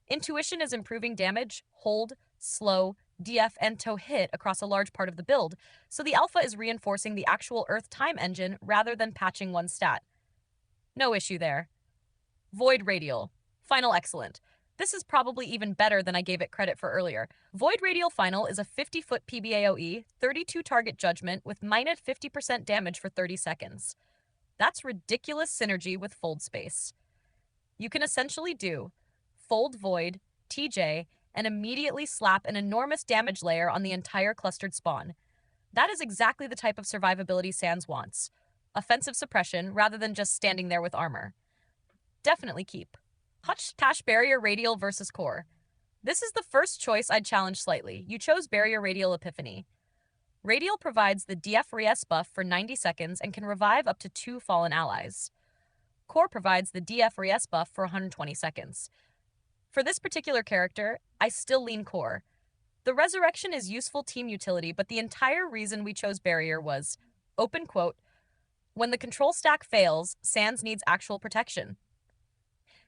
Intuition is improving damage, hold, slow, DF, and toe hit across a large part of the build, so the alpha is reinforcing the actual Earth time engine rather than patching one stat. No issue there. Void Radial. Final excellent. This is probably even better than I gave it credit for earlier. Void Radial Final is a 50-foot PBAOE, 32 target judgment with minus 50% damage for 30 seconds. That's ridiculous synergy with Fold Space. You can essentially do Fold Void, TJ, and immediately slap an enormous damage layer on the entire clustered spawn. That is exactly the type of survivability Sans wants. Offensive suppression rather than just standing there with armor. Definitely keep. Hutch Barrier Radial versus Core. This is the first choice I'd challenge slightly. You chose Barrier Radial Epiphany. Radial provides the DF Res buff for 90 seconds and can revive up to 2 fallen allies. Core provides the DF Res buff for 120 seconds. For this particular character, I still lean Core. The resurrection is useful team utility, but the entire reason we chose Barrier was, open quote, when the control stack fails, Sans needs actual protection.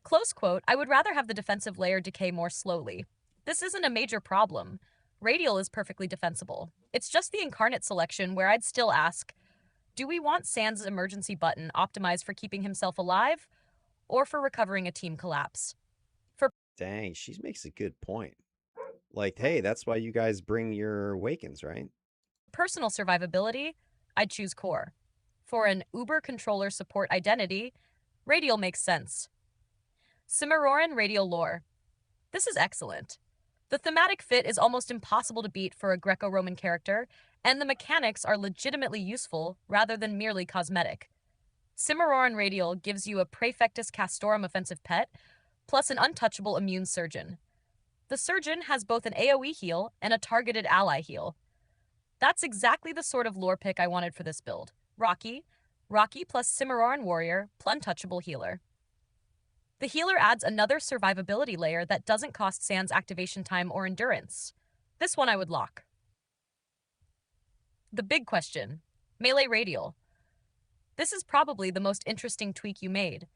Close quote, I would rather have the defensive layer decay more slowly. This isn't a major problem. Radial is perfectly defensible. It's just the Incarnate selection where I'd still ask, do we want Sans' emergency button optimized for keeping himself alive or for recovering a team collapse? Dang, she makes a good point. Like, hey, that's why you guys bring your awakens, right? Personal survivability, I'd choose Core. For an Uber controller support identity, Radial makes sense. Cimarroran Radial lore. This is excellent. The thematic fit is almost impossible to beat for a Greco-Roman character, and the mechanics are legitimately useful rather than merely cosmetic. Cimarroran Radial gives you a Praefectus Castorum offensive pet, plus an untouchable immune surgeon. The surgeon has both an AoE heal and a targeted ally heal. That's exactly the sort of lore pick I wanted for this build. Rocky plus Cimarroran Warrior, plus untouchable healer. The healer adds another survivability layer that doesn't cost Sans activation time or endurance. This one I would lock. The big question, Melee Radial. This is probably the most interesting tweak you made.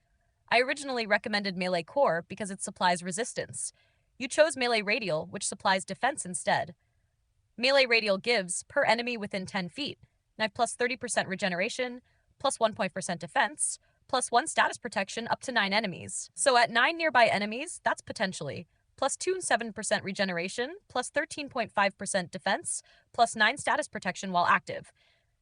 I originally recommended Melee Core because it supplies resistance. You chose Melee Radial, which supplies defense instead. Melee Radial gives, per enemy within 10 feet, knife plus 30% regeneration, plus 1% defense, plus 1 status protection up to 9 enemies. So at 9 nearby enemies, that's potentially plus 2 and 7% regeneration, plus 13.5% defense, plus 9 status protection while active.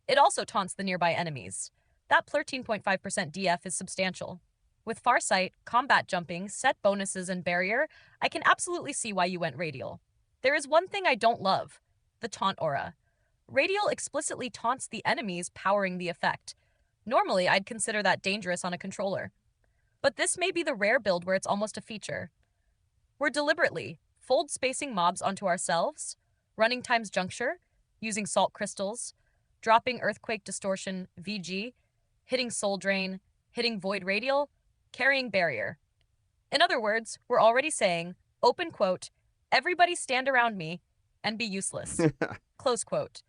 It also taunts the nearby enemies. That 13.5% DF is substantial. With Farsight, combat jumping, set bonuses, and barrier, I can absolutely see why you went Radial. There is one thing I don't love, the taunt aura. Radial explicitly taunts the enemies powering the effect. Normally, I'd consider that dangerous on a controller. But this may be the rare build where it's almost a feature. We're deliberately fold spacing mobs onto ourselves, running times juncture, using salt crystals, dropping earthquake distortion VG, hitting soul drain, hitting void radial, carrying barrier. In other words, we're already saying, open quote, everybody stand around me and be useless, close quote.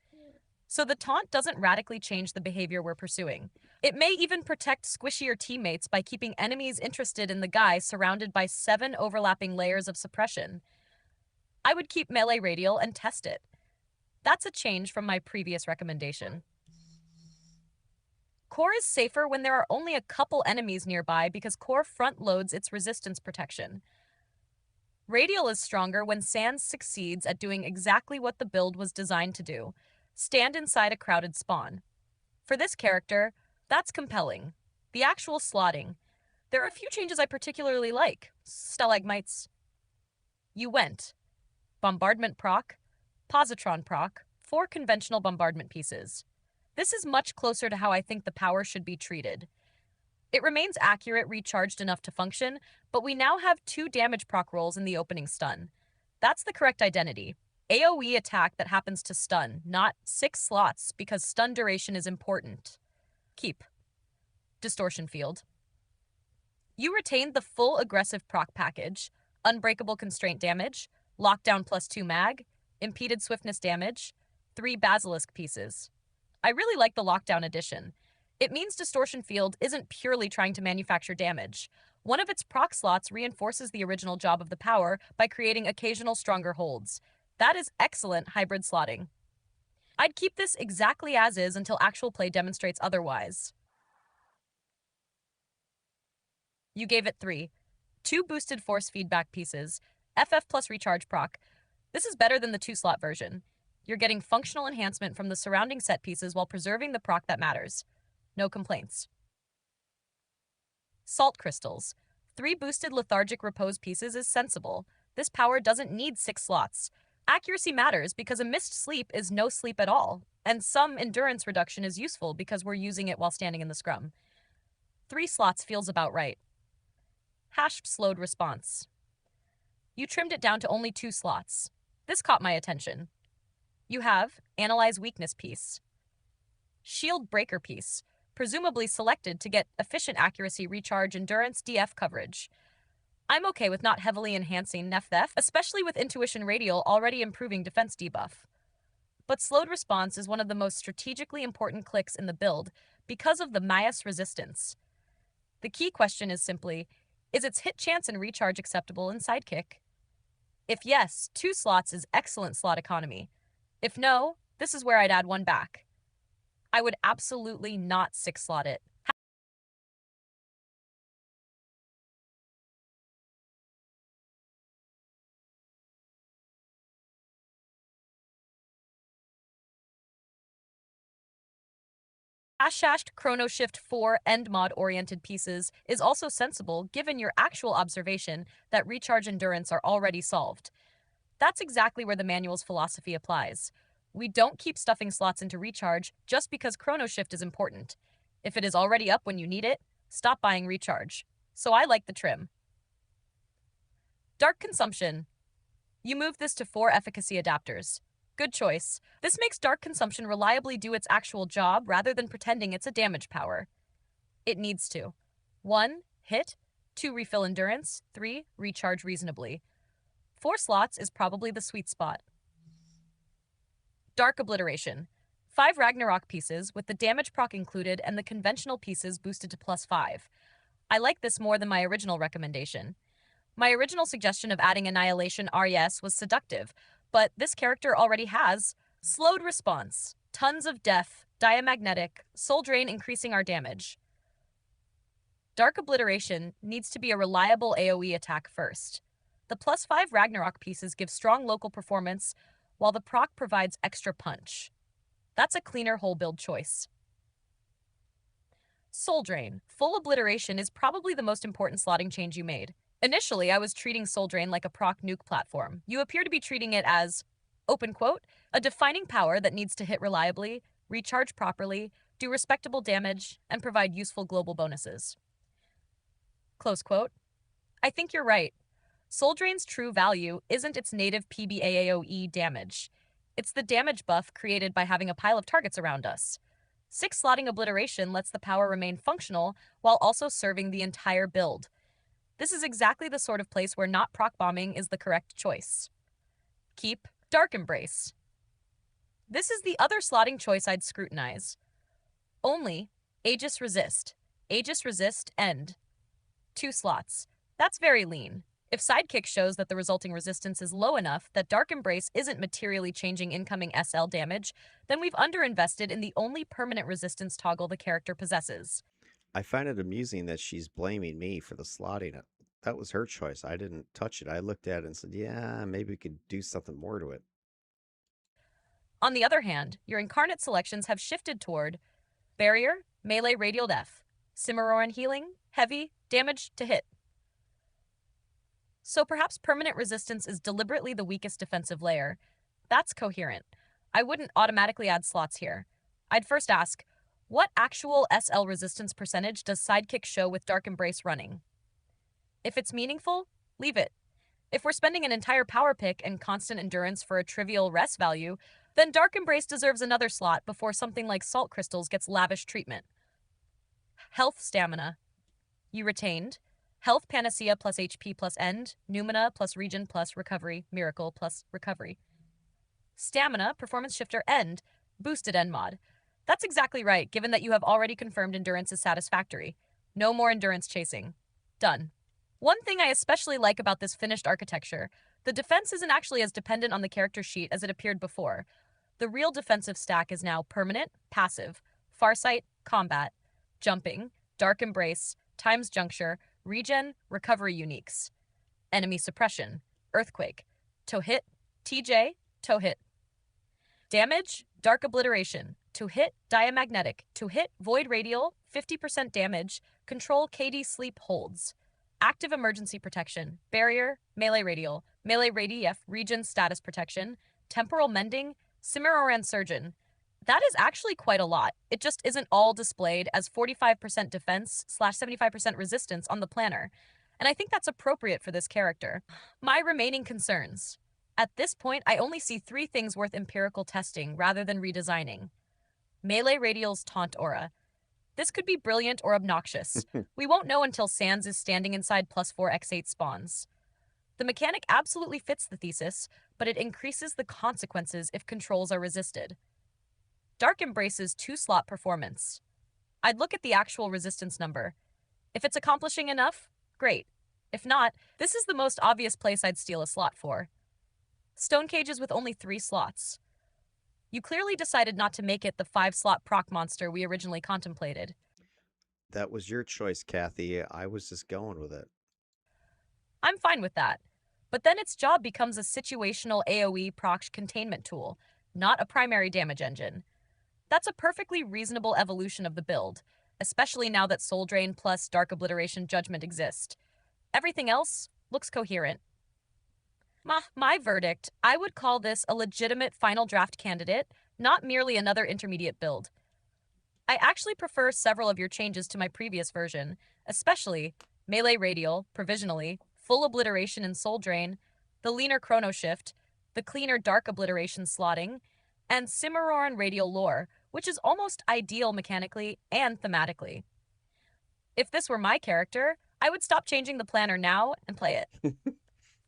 So the taunt doesn't radically change the behavior we're pursuing. It may even protect squishier teammates by keeping enemies interested in the guy surrounded by 7 overlapping layers of suppression. I would keep Melee Radial and test it. That's a change from my previous recommendation. Core is safer when there are only a couple enemies nearby because Core front loads its resistance protection. Radial is stronger when Sans succeeds at doing exactly what the build was designed to do, stand inside a crowded spawn. For this character, that's compelling. The actual slotting. There are a few changes I particularly like. Stalagmites. You went. Bombardment proc, Positron proc, 4 conventional bombardment pieces. This is much closer to how I think the power should be treated. It remains accurate, recharged enough to function, but we now have 2 damage proc rolls in the opening stun. That's the correct identity. AoE attack that happens to stun, not 6 slots, because stun duration is important. Keep. Distortion field. You retained the full aggressive proc package, unbreakable constraint damage, lockdown plus 2 mag, impeded swiftness damage, 3 basilisk pieces. I really like the lockdown addition. It means Distortion Field isn't purely trying to manufacture damage. One of its proc slots reinforces the original job of the power by creating occasional stronger holds. That is excellent hybrid slotting. I'd keep this exactly as is until actual play demonstrates otherwise. You gave it 3. 2 boosted force feedback pieces, FF plus recharge proc. This is better than the 2-slot version. You're getting functional enhancement from the surrounding set pieces while preserving the proc that matters. No complaints. Salt crystals. 3 boosted lethargic repose pieces is sensible. This power doesn't need 6 slots. Accuracy matters because a missed sleep is no sleep at all, and some endurance reduction is useful because we're using it while standing in the scrum. 3 slots feels about right. Hashed slowed response. You trimmed it down to only 2 slots. This caught my attention. You have Analyze Weakness piece, Shield Breaker piece, presumably selected to get efficient accuracy, recharge, endurance, DF coverage. I'm okay with not heavily enhancing NEF-THEF, especially with Intuition Radial already improving defense debuff. But slowed response is one of the most strategically important clicks in the build because of the Maya's resistance. The key question is simply, is its hit chance and recharge acceptable in Sidekick? If yes, 2 slots is excellent slot economy. If no, this is where I'd add 1 back. I would absolutely not 6-slot it. Hashed Chrono Shift 4 end mod oriented pieces is also sensible given your actual observation that recharge endurance are already solved. That's exactly where the manual's philosophy applies. We don't keep stuffing slots into recharge just because Chrono Shift is important. If it is already up when you need it, stop buying recharge. So I like the trim. Dark Consumption. You moved this to 4 efficacy adapters. Good choice. This makes Dark Consumption reliably do its actual job rather than pretending it's a damage power. It needs to. 1. Hit. 2. Refill endurance. 3. Recharge reasonably. 4 slots is probably the sweet spot. Dark Obliteration. 5 Ragnarok pieces with the damage proc included and the conventional pieces boosted to +5. I like this more than my original recommendation. My original suggestion of adding Annihilation RES was seductive, but this character already has slowed response, tons of death, diamagnetic, soul drain increasing our damage. Dark Obliteration needs to be a reliable AoE attack first. The +5 Ragnarok pieces give strong local performance, while the proc provides extra punch. That's a cleaner whole build choice. Soul Drain. Full Obliteration is probably the most important slotting change you made. Initially, I was treating Soul Drain like a proc nuke platform. You appear to be treating it as, open quote, a defining power that needs to hit reliably, recharge properly, do respectable damage, and provide useful global bonuses. Close quote. I think you're right. Soul Drain's true value isn't its native PBAAOE damage. It's the damage buff created by having a pile of targets around us. 6 slotting Obliteration lets the power remain functional while also serving the entire build. This is exactly the sort of place where not proc bombing is the correct choice. Keep Dark Embrace. This is the other slotting choice I'd scrutinize. Only Aegis Resist. Aegis Resist End. 2 slots. That's very lean. If Sidekick shows that the resulting resistance is low enough that Dark Embrace isn't materially changing incoming SL damage, then we've underinvested in the only permanent resistance toggle the character possesses. I find it amusing that she's blaming me for the slotting. That was her choice. I didn't touch it. I looked at it and said, yeah, maybe we could do something more to it. On the other hand, your Incarnate selections have shifted toward Barrier, Melee Radial Def, Cimarron Healing, Heavy, Damage to Hit. So perhaps permanent resistance is deliberately the weakest defensive layer. That's coherent. I wouldn't automatically add slots here. I'd first ask, what actual SL resistance percentage does Sidekick show with Dark Embrace running? If it's meaningful, leave it. If we're spending an entire power pick and constant endurance for a trivial res value, then Dark Embrace deserves another slot before something like Salt Crystals gets lavish treatment. Health Stamina. You retained Health Panacea plus HP plus End, Numina plus Regen plus Recovery, Miracle plus Recovery. Stamina, Performance Shifter End, Boosted End mod. That's exactly right, given that you have already confirmed endurance is satisfactory. No more endurance chasing. Done. One thing I especially like about this finished architecture, the defense isn't actually as dependent on the character sheet as it appeared before. The real defensive stack is now permanent, passive, farsight, combat, jumping, dark embrace, times juncture, regen, recovery uniques, enemy suppression, earthquake, to hit, TJ, to hit. Damage, dark obliteration, to hit, diamagnetic, to hit, void radial, 50% damage, control KD sleep holds. Active emergency protection, barrier, melee radial, melee radief, region status protection, temporal mending, Cimarroran surgeon. That is actually quite a lot. It just isn't all displayed as 45% defense slash 75% resistance on the planner. And I think that's appropriate for this character. My remaining concerns. At this point, I only see three things worth empirical testing rather than redesigning. Melee Radial's Taunt Aura. This could be brilliant or obnoxious. We won't know until Sans is standing inside +4x8 spawns. The mechanic absolutely fits the thesis, but it increases the consequences if controls are resisted. Dark Embrace's 2-slot performance. I'd look at the actual resistance number. If it's accomplishing enough, great. If not, this is the most obvious place I'd steal a slot for. Stone cages with only 3 slots. You clearly decided not to make it the 5-slot proc monster we originally contemplated. That was your choice, Kathy. I was just going with it. I'm fine with that. But then its job becomes a situational AoE proc containment tool, not a primary damage engine. That's a perfectly reasonable evolution of the build, especially now that Soul Drain plus Dark Obliteration exist. Everything else looks coherent. My verdict, I would call this a legitimate final draft candidate, not merely another intermediate build. I actually prefer several of your changes to my previous version, especially Melee Radial, provisionally, Full Obliteration and Soul Drain, the leaner Chrono Shift, the cleaner Dark Obliteration slotting, and Cimarroran Radial Lore, which is almost ideal mechanically and thematically. If this were my character, I would stop changing the planner now and play it.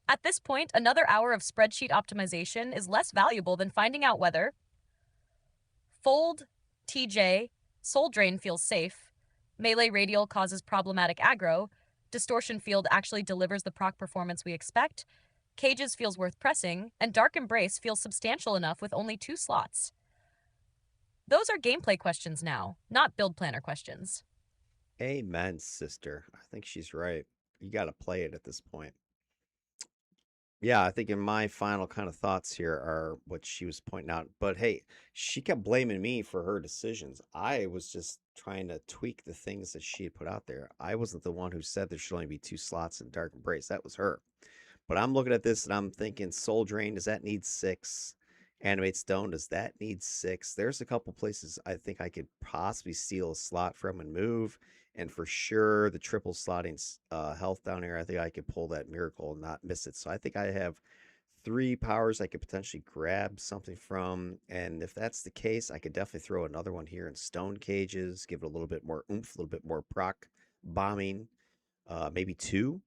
At this point, another hour of spreadsheet optimization is less valuable than finding out whether Fold, TJ, Soul Drain feels safe, Melee Radial causes problematic aggro, Distortion Field actually delivers the proc performance we expect, Cages feels worth pressing, and Dark Embrace feels substantial enough with only 2 slots. Those are gameplay questions now, not build planner questions. Amen, sister. I think she's right. You got to play it at this point. Yeah, I think in my final kind of thoughts here are what she was pointing out. But hey, she kept blaming me for her decisions. I was just trying to tweak the things that she had put out there. I wasn't the one who said there should only be 2 slots in Dark Embrace. That was her. But I'm looking at this and I'm thinking Soul Drain, does that need 6? Animate Stone, does that need 6? There's a couple places I think I could possibly steal a slot from and move. And for sure, the triple slotting health down here, I think I could pull that miracle and not miss it. So I think I have 3 powers I could potentially grab something from. And if that's the case, I could definitely throw another one here in Stone Cages, give it a little bit more oomph, a little bit more proc bombing, maybe 2.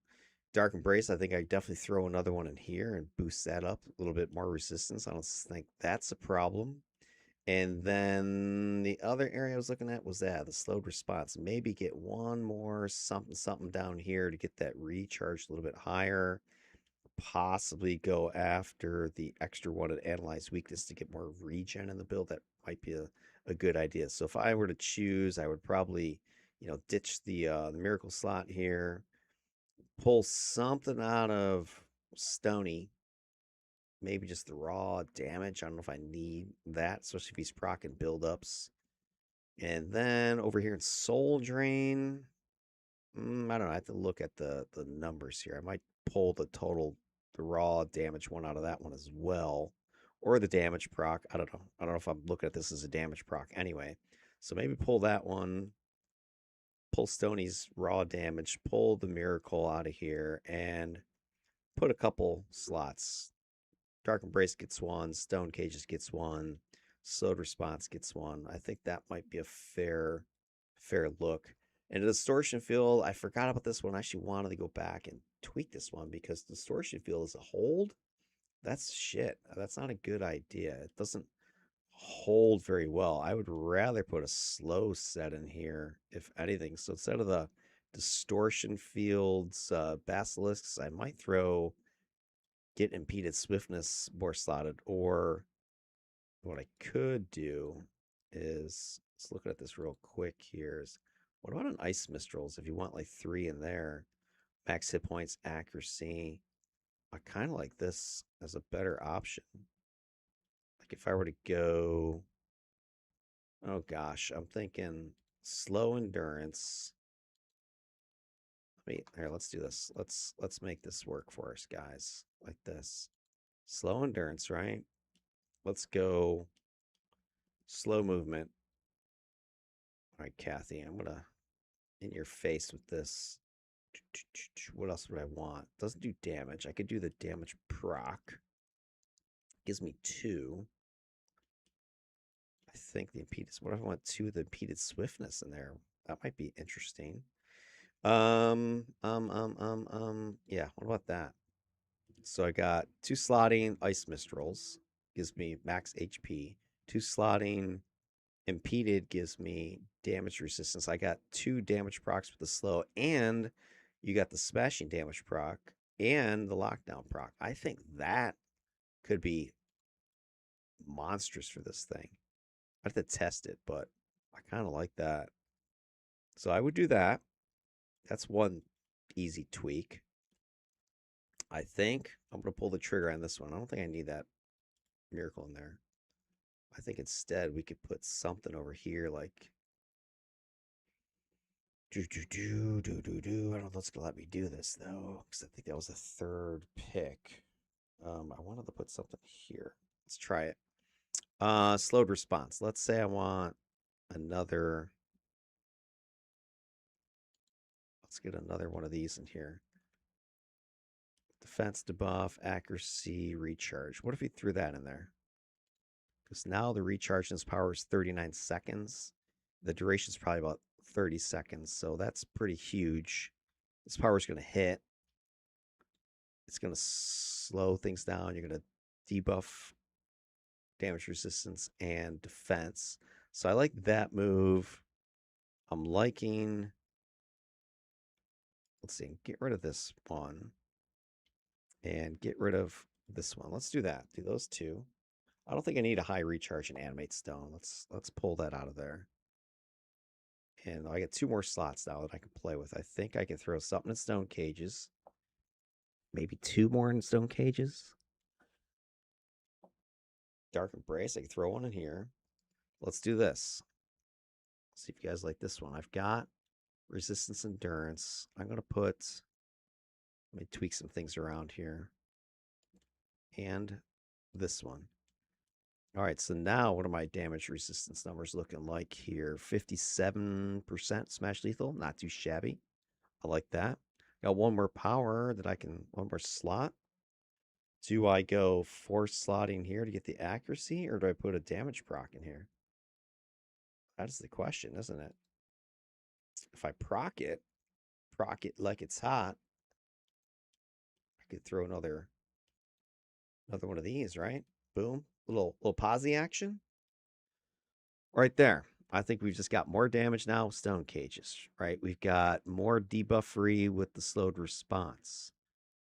Dark Embrace, I think I definitely throw another one in here and boost that up a little bit more resistance. I don't think that's a problem. And then the other area I was looking at was the slowed response. Maybe get one more something down here to get that recharge a little bit higher. Possibly go after the extra one at Analyze Weakness to get more regen in the build. That might be a good idea. So if I were to choose, I would probably, ditch the miracle slot here, pull something out of Stony, maybe just the raw damage. I don't know if I need that, especially if he's proccing buildups. And then over here in Soul Drain, I don't know. I have to look at the numbers here. I might pull the raw damage one out of that one as well, or the damage proc. I don't know. I don't know if I'm looking at this as a damage proc anyway. So maybe pull that one, pull Stony's raw damage, pull the miracle out of here, and put a couple slots. Dark Embrace gets 1, Stone Cages gets 1, Slowed Response gets 1. I think that might be a fair look. And the Distortion Field, I forgot about this one. I actually wanted to go back and tweak this one because Distortion Field is a hold. That's shit. That's not a good idea. It doesn't hold very well. I would rather put a slow set in here, if anything. So instead of the distortion fields, basilisks, I might throw get impeded swiftness more slotted. Or what I could do is, let's look at this real quick here. Is what about an ice mistrals if you want like 3 in there? Max hit points, accuracy. I kind of like this as a better option. Like if I were to go, oh gosh, I'm thinking slow endurance. Wait, here, let's do this. Let's make this work for us, guys. Like this. Slow endurance, right? Let's go slow movement. All right, Kathy, I'm gonna in your face with this. What else would I want? Doesn't do damage. I could do the damage proc. Gives me 2. I think the impedance. What if I want 2 of the impeded swiftness in there? That might be interesting. Yeah, what about that? So I got 2 slotting ice mistrals, gives me max HP. 2 slotting impeded gives me damage resistance. I got 2 damage procs with the slow, and you got the smashing damage proc and the lockdown proc. I think that could be monstrous for this thing. I have to test it, but I kind of like that. So I would do that. That's one easy tweak. I think I'm going to pull the trigger on this one. I don't think I need that miracle in there. I think instead we could put something over here like do do do do do do. I don't know if that's gonna let me do this though, because I think that was a 3rd pick. I wanted to put something here. Let's try it. Slowed response. Let's say I want another. Let's get another one of these in here. Defense debuff, accuracy, recharge. What if we threw that in there? Because now the recharge in this power is 39 seconds. The duration is probably about 30 seconds, so that's pretty huge. This power is going to hit. It's going to slow things down. You're going to debuff damage resistance and defense. So I like that move. I'm liking, let's see, get rid of this one and get rid of this one. Let's do that. Do those 2. I don't think I need a high recharge and animate stone. Let's pull that out of there. And I get 2 more slots now that I can play with. I think I can throw something in stone cages. Maybe 2 more in stone cages. Dark Embrace. I can throw one in here. Let's do this. See if you guys like this one. I've got resistance endurance. I'm going to put, let me tweak some things around here. And this one. All right, so now what are my damage resistance numbers looking like here? 57% smash lethal, not too shabby. I like that. Got 1 more power that I can, 1 more slot. Do I go 4 slotting here to get the accuracy, or do I put a damage proc in here? That is the question, isn't it? If I proc it like it's hot, I could throw another one of these, right? Boom. Little posy action. Right there. I think we've just got more damage now with stone cages, right? We've got more debuff free with the slowed response.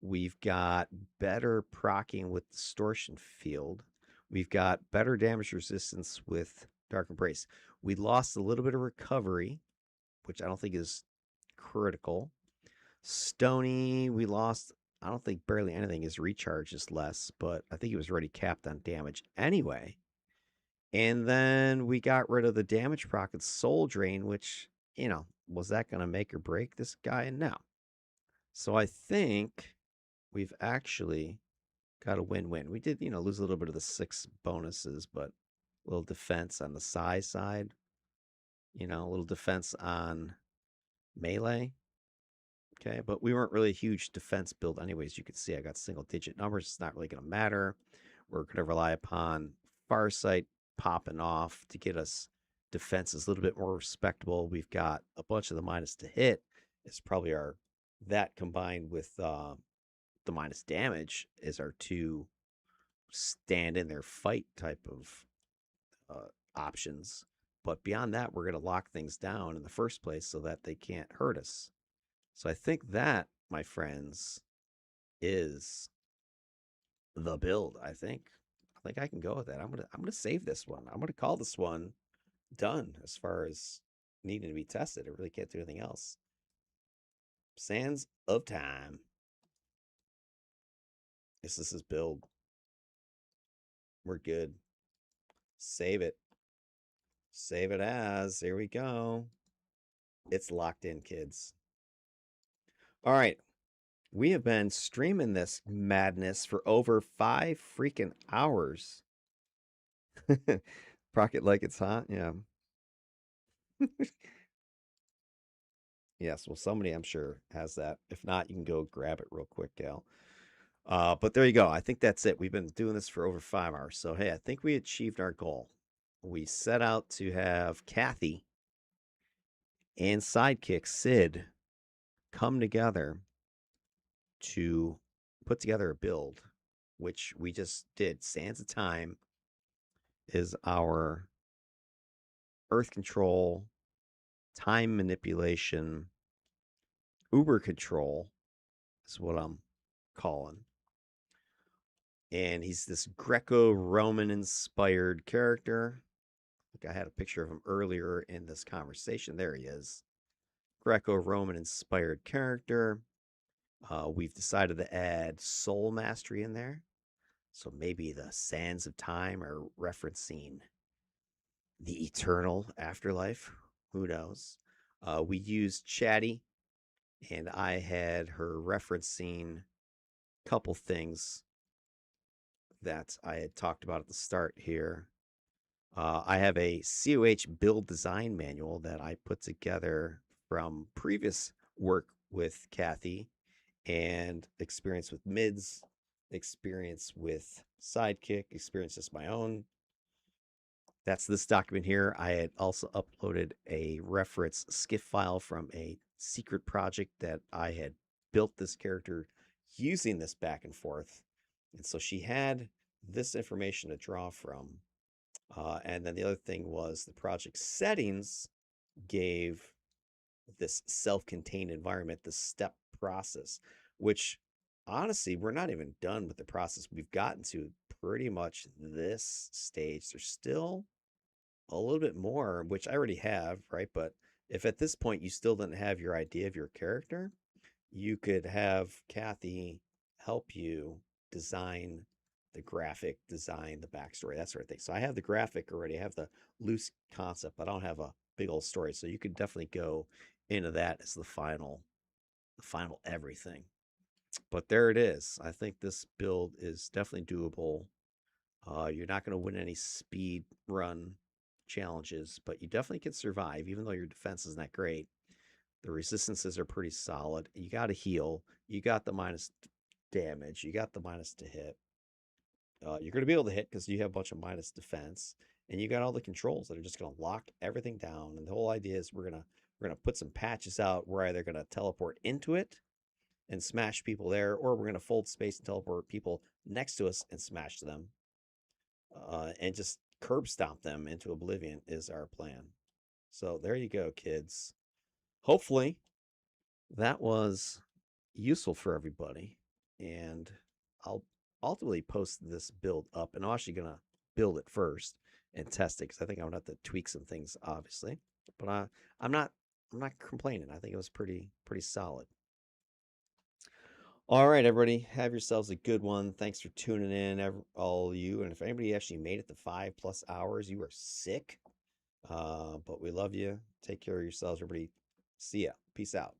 We've got better procking with distortion field. We've got better damage resistance with Dark Embrace. We lost a little bit of recovery, which I don't think is critical. Stony, we lost, I don't think barely anything. His recharge is less, but I think he was already capped on damage anyway. And then we got rid of the damage proc and soul drain, which, was that going to make or break this guy? No. So I think we've actually got a win-win. We did, lose a little bit of the 6 bonuses, but a little defense on the size side, a little defense on melee. Okay, but we weren't really a huge defense build anyways. You can see I got single-digit numbers. It's not really going to matter. We're going to rely upon Farsight popping off to get us defenses a little bit more respectable. We've got a bunch of the minus to hit. It's probably that combined with the minus damage is our 2 stand in their fight type of options. But beyond that, we're going to lock things down in the first place so that they can't hurt us. So I think that, my friends, is the build. I think I can go with that. I'm gonna save this one. I'm gonna call this one done as far as needing to be tested. I really can't do anything else. Sands of Time. This is his build. We're good. Save it. Save it as. Here we go. It's locked in, kids. All right. We have been streaming this madness for over 5 freaking hours. Proc it like it's hot. Yeah. Yes. Well, somebody I'm sure has that. If not, you can go grab it real quick, Gal. But there you go. I think that's it. We've been doing this for over 5 hours. So, hey, I think we achieved our goal. We set out to have Kathy and Sidekick Sid come together to put together a build, which we just did. Sands of Time is our Earth control, time manipulation, Uber control is what I'm calling. And he's this Greco-Roman inspired character. I had a picture of him earlier in this conversation. There he is. Greco-Roman inspired character. We've decided to add soul mastery in there. So maybe the sands of time are referencing the eternal afterlife. Who knows? We used Chatty, and I had her referencing a couple things that I had talked about at the start here. I have a CoH build design manual that I put together from previous work with Kathy and experience with mids, experience with Sidekick, experience as my own. That's this document here. I had also uploaded a reference skiff file from a secret project that I had built this character using this back and forth. And so she had this information to draw from. And then the other thing was the project settings gave this self-contained environment, the step process, which honestly, we're not even done with the process. We've gotten to pretty much this stage. There's still a little bit more, which I already have, right? But if at this point you still didn't have your idea of your character, you could have Kathy help you design the graphic, design the backstory, that sort of thing. So I have the graphic already. I have the loose concept, but I don't have a big old story. So you could definitely go into that as the final everything. But there it is. I think this build is definitely doable. You're not going to win any speed run challenges, but you definitely can survive, even though your defense isn't that great. The resistances are pretty solid. You got to heal. You got the minus damage. You got the minus to hit. You're going to be able to hit because you have a bunch of minus defense, and you got all the controls that are just going to lock everything down. And the whole idea is we're gonna put some patches out. We're either going to teleport into it and smash people there, or we're going to fold space and teleport people next to us and smash them, and just curb stomp them into oblivion is our plan. So there you go, kids. Hopefully that was useful for everybody, and I'll ultimately post this build up, and I'm actually gonna build it first and test it because I think I'm gonna have to tweak some things, obviously. But I'm not complaining. I think it was pretty solid. All right, everybody, have yourselves a good one. Thanks for tuning in, all of you. And if anybody actually made it to 5+ hours, you are sick. But we love you. Take care of yourselves, everybody. See ya. Peace out.